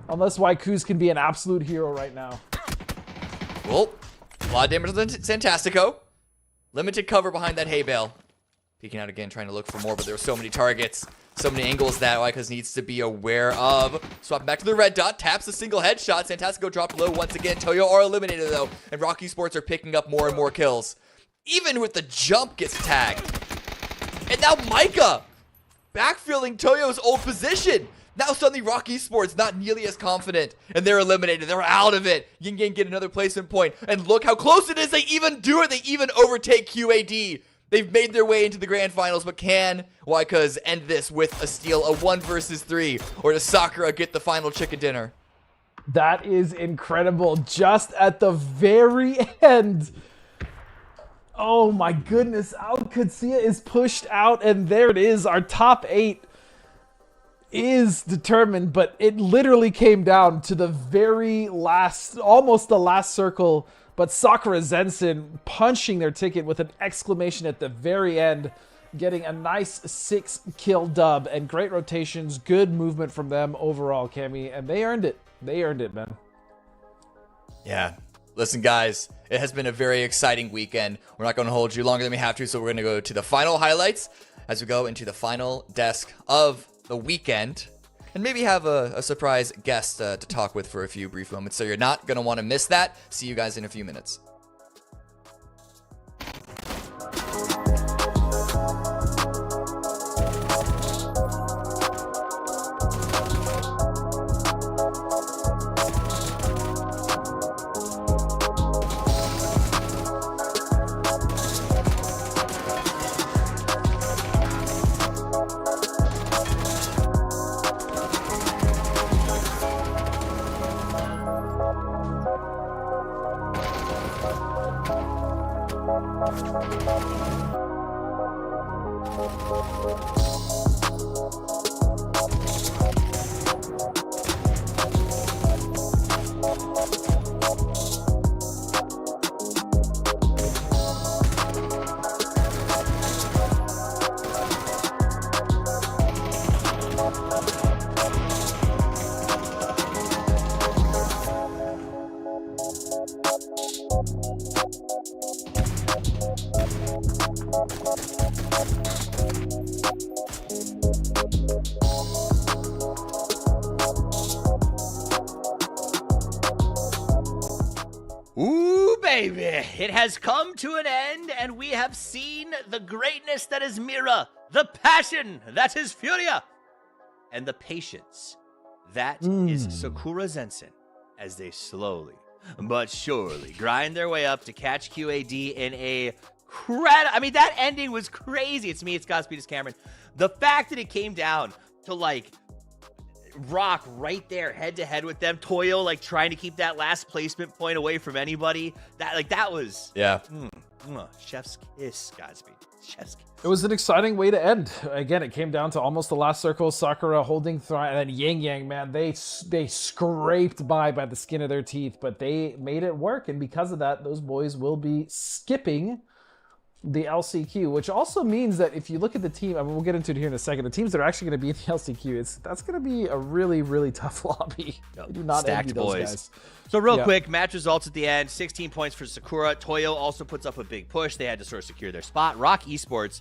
Unless Waiku's can be an absolute hero right now. Well, a lot of damage on Santastico. Limited cover behind that hay bale. Peeking out again, trying to look for more, but there are so many targets. So many angles that Waikos needs to be aware of. Swap back to the red dot. Taps a single headshot. Santastico dropped low once again. Toyo are eliminated though. And Rock Esports are picking up more and more kills. Even with the jump gets tagged. And now Micah backfilling Toyo's old position. Now suddenly Rock Esports not nearly as confident. And they're eliminated. They're out of it. Yin Yang get another placement point. And look how close it is. They even do it. They even overtake QAD. They've made their way into the grand finals, but can Waikos end this with a steal, a 1 versus 3, or does Sakura get the final chicken dinner? That is incredible. Just at the very end. Oh my goodness. Alcadzia is pushed out, and there it is. Our top 8 is determined, but it literally came down to the very last, almost the last circle. But Sakura Zensen punching their ticket with an exclamation at the very end, getting a nice 6-kill dub, and great rotations, good movement from them overall, Cammy, and they earned it. They earned it, man. Yeah. Listen, guys, it has been a very exciting weekend. We're not going to hold you longer than we have to, so we're going to go to the final highlights as we go into the final desk of the weekend. And maybe have a surprise guest to talk with for a few brief moments. So you're not going to want to miss that. See you guys in a few minutes. Ooh, baby, it has come to an end, and we have seen the greatness that is Mira, the passion that is Furia, and the patience that is Sakura Zensen, as they slowly but surely grind their way up to catch QAD in a I mean, that ending was crazy. It's me, it's Godspeed, it's Cameron. The fact that it came down to, like, Rock right there head to head with them, Toyo like trying to keep that last placement point away from anybody, that was Chef's kiss, Godspeed. Chef's kiss. It was an exciting way to end. Again, it came down to almost the last circle. Sakura holding Thrive, and then Yin Yang, man, they scraped by the skin of their teeth, but they made it work. And because of that, those boys will be skipping the LCQ, which also means that if you look at the team, I mean, we'll get into it here in a second, the teams that are actually going to be in the LCQ, that's going to be a really, really tough lobby. I do not envy those guys. So real quick, match results at the end, 16 points for Sakura. Toyo also puts up a big push. They had to sort of secure their spot. Rock Esports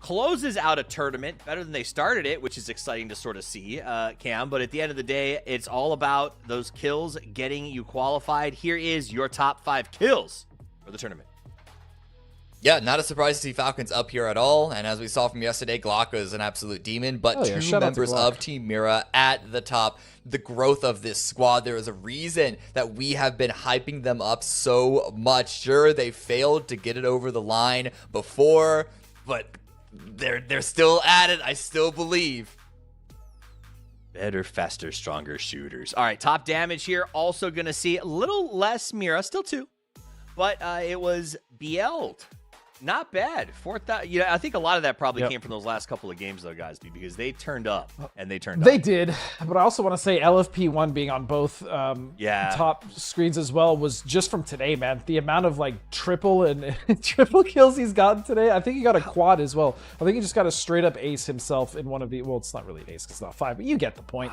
closes out a tournament better than they started it, which is exciting to sort of see, Cam. But at the end of the day, it's all about those kills getting you qualified. Here is your top 5 kills for the tournament. Yeah, not a surprise to see Falcons up here at all. And as we saw from yesterday, Glock is an absolute demon. But two members of Team Mira at the top. The growth of this squad, there is a reason that we have been hyping them up so much. Sure, they failed to get it over the line before, but they're still at it. I still believe. Better, faster, stronger shooters. All right, top damage here. Also going to see a little less Mira, still 2. But it was BL'd. Not bad. 4,000. You know, I think a lot of that probably came from those last couple of games, though, guys, because they turned up and they turned up. They did, but I also want to say LFP1 being on both top screens as well was just from today, man. The amount of like triple and triple kills he's gotten today. I think he got a quad as well. I think he just got a straight up ace himself in one of the. Well, it's not really an ace because it's not 5, but you get the point.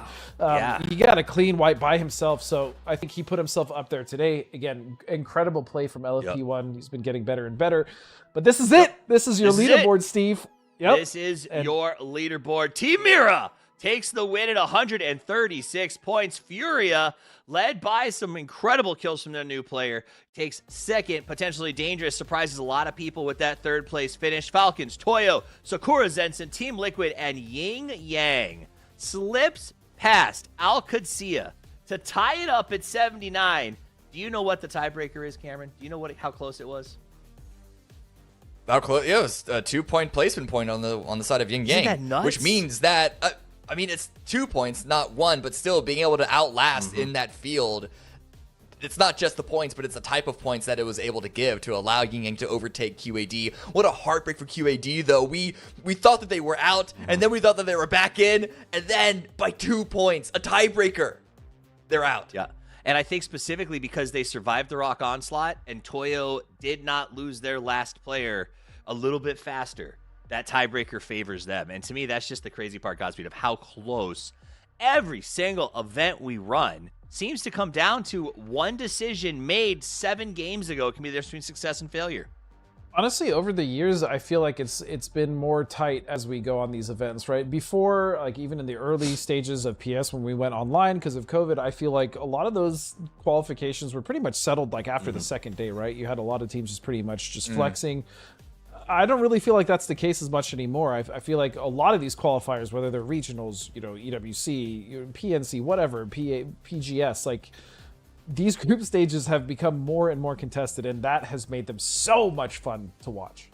He got a clean wipe by himself, so I think he put himself up there today. Again, incredible play from LFP1. He's been getting better and better. But this is it. This is your leaderboard, Steve. This is your leaderboard. Team Mira takes the win at 136 points. Furia, led by some incredible kills from their new player, takes second. Potentially dangerous. Surprises a lot of people with that third place finish. Falcons, Toyo, Sakura Zenson, Team Liquid, and Yin Yang slips past Al Qudsiya to tie it up at 79. Do you know what the tiebreaker is, Cameron? Do you know how close it was? How close? Yeah, it was a 2-point placement point on the side of Yin Yang. Isn't that nuts? Which means that I mean, it's 2 points, not 1, but still being able to outlast in that field. It's not just the points, but it's the type of points that it was able to give to allow Yin Yang to overtake QAD. What a heartbreak for QAD, though. We thought that they were out, and then we thought that they were back in, and then by 2 points, a tiebreaker, they're out. Yeah. And I think specifically because they survived the Rock onslaught and Toyo did not lose their last player a little bit faster, that tiebreaker favors them. And to me, that's just the crazy part, Godspeed, of how close every single event we run seems to come down to one decision made 7 games ago. It can be the difference between success and failure. Honestly, over the years, I feel like it's been more tight as we go on these events, right? Before, like even in the early stages of PS when we went online because of COVID, I feel like a lot of those qualifications were pretty much settled like after the second day, right? You had a lot of teams just pretty much just flexing. I don't really feel like that's the case as much anymore. I feel like a lot of these qualifiers, whether they're regionals, you know, EWC, you know, PNC, whatever, PGS, like these group stages have become more and more contested, and that has made them so much fun to watch.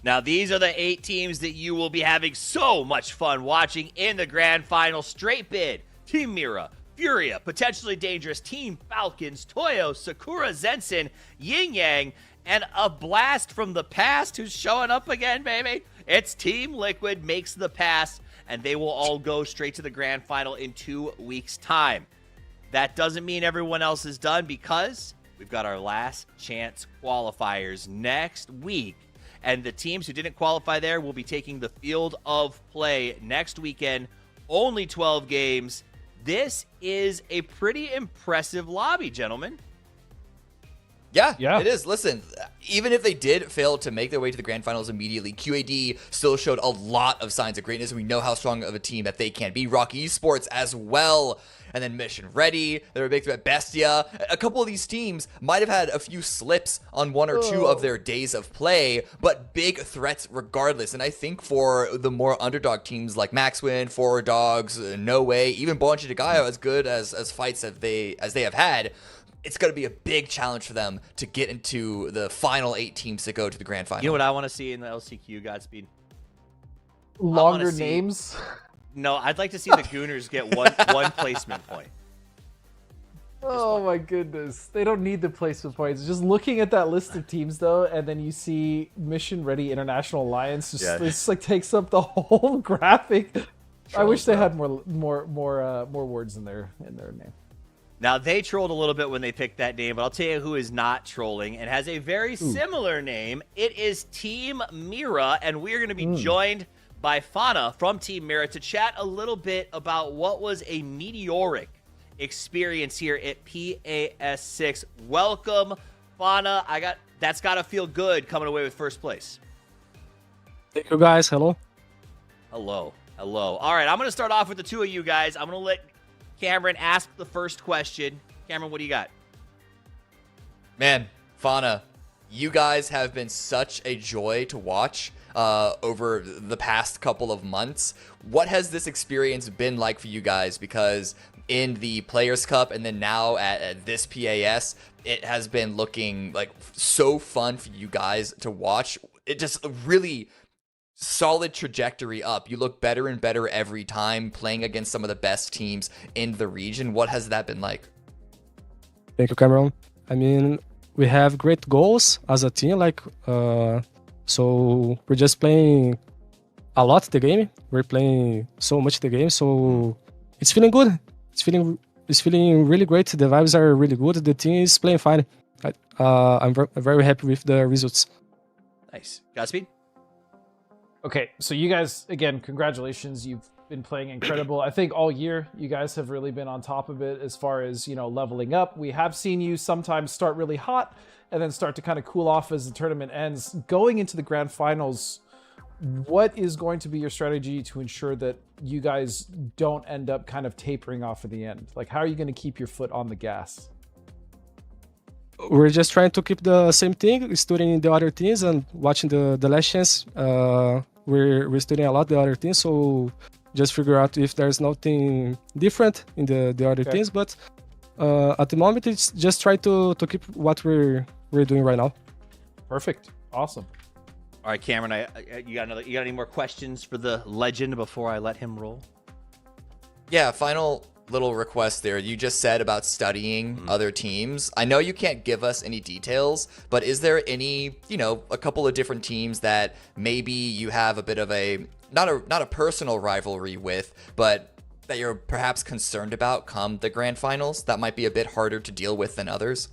Now, these are the 8 teams that you will be having so much fun watching in the grand final. Straight bid, Team Mira, Furia, Potentially Dangerous, Team Falcons, Toyo, Sakura Zenson, Yin Yang, and a blast from the past who's showing up again, baby. It's Team Liquid makes the pass, and they will all go straight to the grand final in 2 weeks' time. That doesn't mean everyone else is done because we've got our last chance qualifiers next week. And the teams who didn't qualify there will be taking the field of play next weekend. Only 12 games. This is a pretty impressive lobby, gentlemen. Yeah, it is. Listen, even if they did fail to make their way to the grand finals immediately, QAD still showed a lot of signs of greatness. We know how strong of a team that they can be. Rock Esports as well. And then Mission Ready, they're a big threat. Bestia. A couple of these teams might have had a few slips on 1 or 2 of their days of play, but big threats regardless. And I think for the more underdog teams like Maxwin, Forward Dogs, No Way, even Bonchi Dagayo, as good as fights as they have had, it's going to be a big challenge for them to get into the final 8 teams that go to the grand final. You know what I want to see in the LCQ, Godspeed? Longer names? No, I'd like to see the Gooners get one placement point. Oh my goodness. They don't need the placement points. Just looking at that list of teams though, and then you see Mission Ready International Alliance just like takes up the whole graphic. I wish they had more words in their name. Now, they trolled a little bit when they picked that name, but I'll tell you who is not trolling and has a very similar name. It is Team Mira, and we are going to be joined by Fana from Team Mira to chat a little bit about what was a meteoric experience here at PAS6. Welcome, Fana. That's got to feel good coming away with first place. Thank you, guys. Hello. Hello. All right, I'm going to start off with the two of you guys. I'm going to let Cameron ask the first question. Cameron, what do you got? Man, Fana, you guys have been such a joy to watch over the past couple of months. What has this experience been like for you guys? Because in the Players Cup and then now at this PAS, it has been looking like so fun for you guys to watch. It just really solid trajectory up. You look better and better every time playing against some of the best teams in the region. What has that been like? Thank you, Cameron. I mean, we have great goals as a team. So we're just playing a lot the game. We're playing so much the game. So it's feeling good. It's feeling really great. The vibes are really good. The team is playing fine. I'm very happy with the results. Nice. Godspeed. Okay, so you guys, again, congratulations. You've been playing incredible. I think all year you guys have really been on top of it as far as, leveling up. We have seen you sometimes start really hot and then start to kind of cool off as the tournament ends. Going into the grand finals, what is going to be your strategy to ensure that you guys don't end up kind of tapering off at the end? Like, how are you going to keep your foot on the gas? We're just trying to keep the same thing, studying the other teams and watching the last chance. We're studying a lot the other teams, so just figure out if there's nothing different in the other teams. But at the moment, it's just try to keep what we're doing right now. Perfect. Awesome. All right, Cameron, you got any more questions for the legend before I let him roll? Yeah, final little request there. You just said about studying other teams. I know you can't give us any details, but is there any, a couple of different teams that maybe you have a bit of a not a personal rivalry with, but that you're perhaps concerned about come the grand finals that might be a bit harder to deal with than others?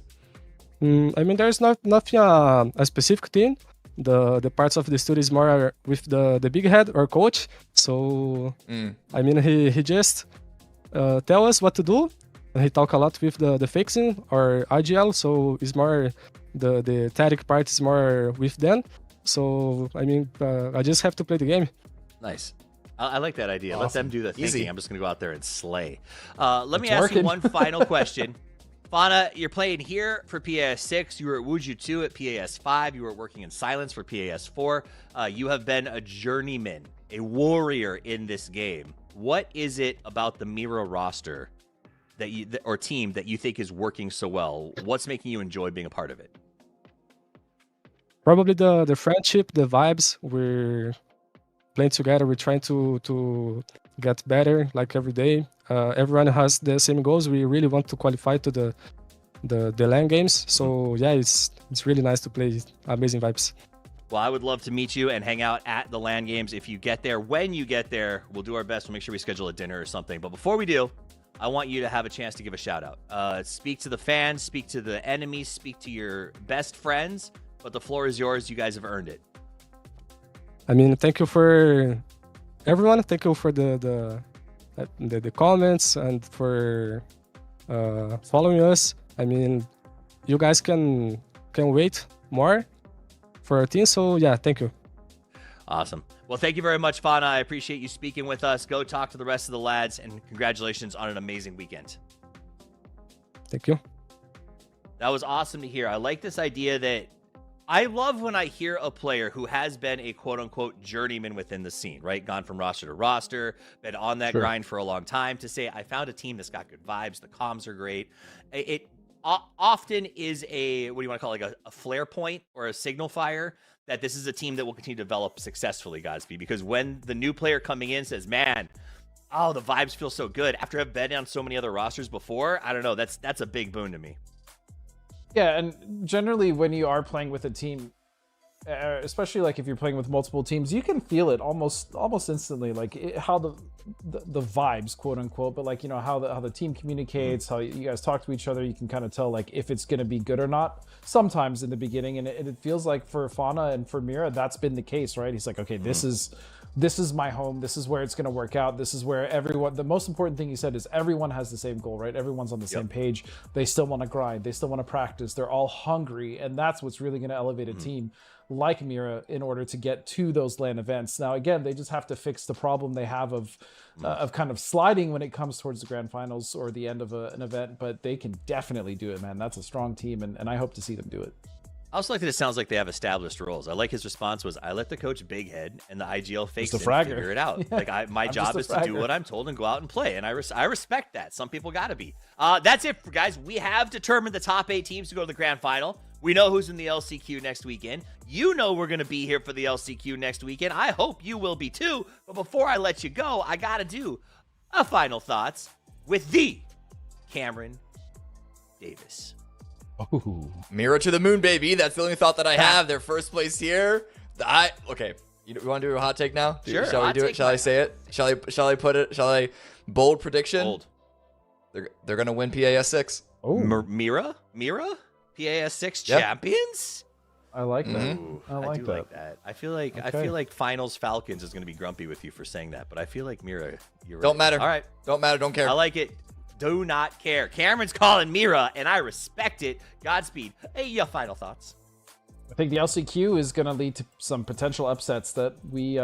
I mean, there's nothing a specific team. The parts of the studio is more with the big head or coach. So I mean, he just tell us what to do, and he talk a lot with the fixing or IGL, so it's more the tactic part is more with them. So I mean, I just have to play the game. Nice. I like that idea. Awesome. Let them do the thinking. Easy. I'm just gonna go out there and slay. Let me ask you one final question. Fana, you're playing here for PAS6. You were at Wuju 2 at PAS5. You were working in silence for PAS4. You have been a journeyman, a warrior in this game. What is it about the Mira roster or team that you think is working so well? What's making you enjoy being a part of it? Probably the friendship, the vibes. We're playing together. We're trying to get better like every day. Everyone has the same goals. We really want to qualify to the LAN games. So yeah, it's really nice to play. Amazing vibes. Well, I would love to meet you and hang out at the LAN games if you get there. When you get there, we'll do our best. We'll make sure we schedule a dinner or something. But before we do, I want you to have a chance to give a shout out. Speak to the fans, speak to the enemies, speak to your best friends. But the floor is yours. You guys have earned it. I mean, thank you for everyone. Thank you for the comments and for following us. I mean, you guys can wait more for our team. So yeah, thank you. Awesome. Well, thank you very much, Fana. I appreciate you speaking with us. Go talk to the rest of the lads, and congratulations on an amazing weekend. Thank you. That was awesome to hear. I like this idea that I love when I hear a player who has been a quote-unquote journeyman within the scene, right? Gone from roster to roster, been on that grind for a long time, to say, I found a team that's got good vibes, the comms are great. It often is a, what do you want to call it, like a flare point or a signal fire that this is a team that will continue to develop successfully, Godspeed. Because when the new player coming in says, man, oh, the vibes feel so good. After I've been on so many other rosters before, I don't know. That's a big boon to me. Yeah, and generally when you are playing with a team, especially like if you're playing with multiple teams, you can feel it almost instantly, like how the vibes, quote unquote, but like, you know, how the team communicates, how you guys talk to each other. You can kind of tell like if it's going to be good or not sometimes in the beginning, and it feels like for Fauna and for Mira that's been the case, right? He's like, okay, this is my home, this is where it's going to work out, this is where everyone, the most important thing he said is everyone has the same goal, right? Everyone's on the same page. They still want to grind, they still want to practice, they're all hungry, and that's what's really going to elevate a team like Mira in order to get to those LAN events. Now again, they just have to fix the problem they have of kind of sliding when it comes towards the grand finals or the end of an event, but they can definitely do it, man. That's a strong team, and I hope to see them do it. I also like that it sounds like they have established roles. I like his response was, I let the coach big head and the IGL fakes and figure it out. Yeah. Like my job is to do what I'm told and go out and play. And I respect that. Some people got to be. That's it, guys. We have determined the top 8 teams to go to the grand final. We know who's in the LCQ next weekend. You know we're going to be here for the LCQ next weekend. I hope you will be too. But before I let you go, I got to do a final thoughts with the Cameron Davis. Ooh. Mira to the moon, baby. That's the only thought that I have. Their first place here. Okay. You want to do a hot take now? Sure. Shall we do it? Shall I say it? Shall I put it? Shall I bold prediction? Bold. They're gonna win PAS 6. Oh, Mira? PAS 6 Yep. champions? I like that. Ooh, I like do that. like that. I feel like Finals Falcons is going to be grumpy with you for saying that, but I feel like Mira, you're Don't right. matter. All right. Don't matter. Don't care. I like it. Do not care. Cameron's calling Mira, and I respect it. Godspeed. Hey, your final thoughts. I think the LCQ is going to lead to some potential upsets that we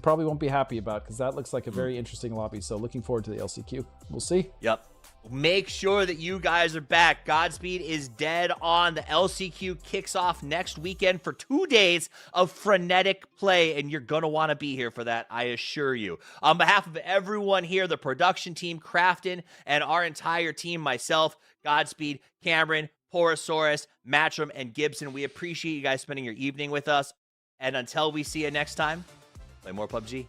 probably won't be happy about, because that looks like a very interesting lobby. So looking forward to the LCQ. We'll see. Yep. Make sure that you guys are back. Godspeed is dead on. The LCQ kicks off next weekend for 2 days of frenetic play, and you're going to want to be here for that, I assure you. On behalf of everyone here, the production team, Krafton, and our entire team, myself, Godspeed, Cameron, Porosaurus, Matchroom, and Gibson, we appreciate you guys spending your evening with us. And until we see you next time, play more PUBG.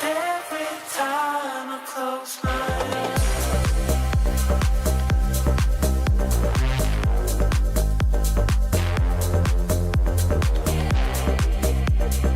Every time I close my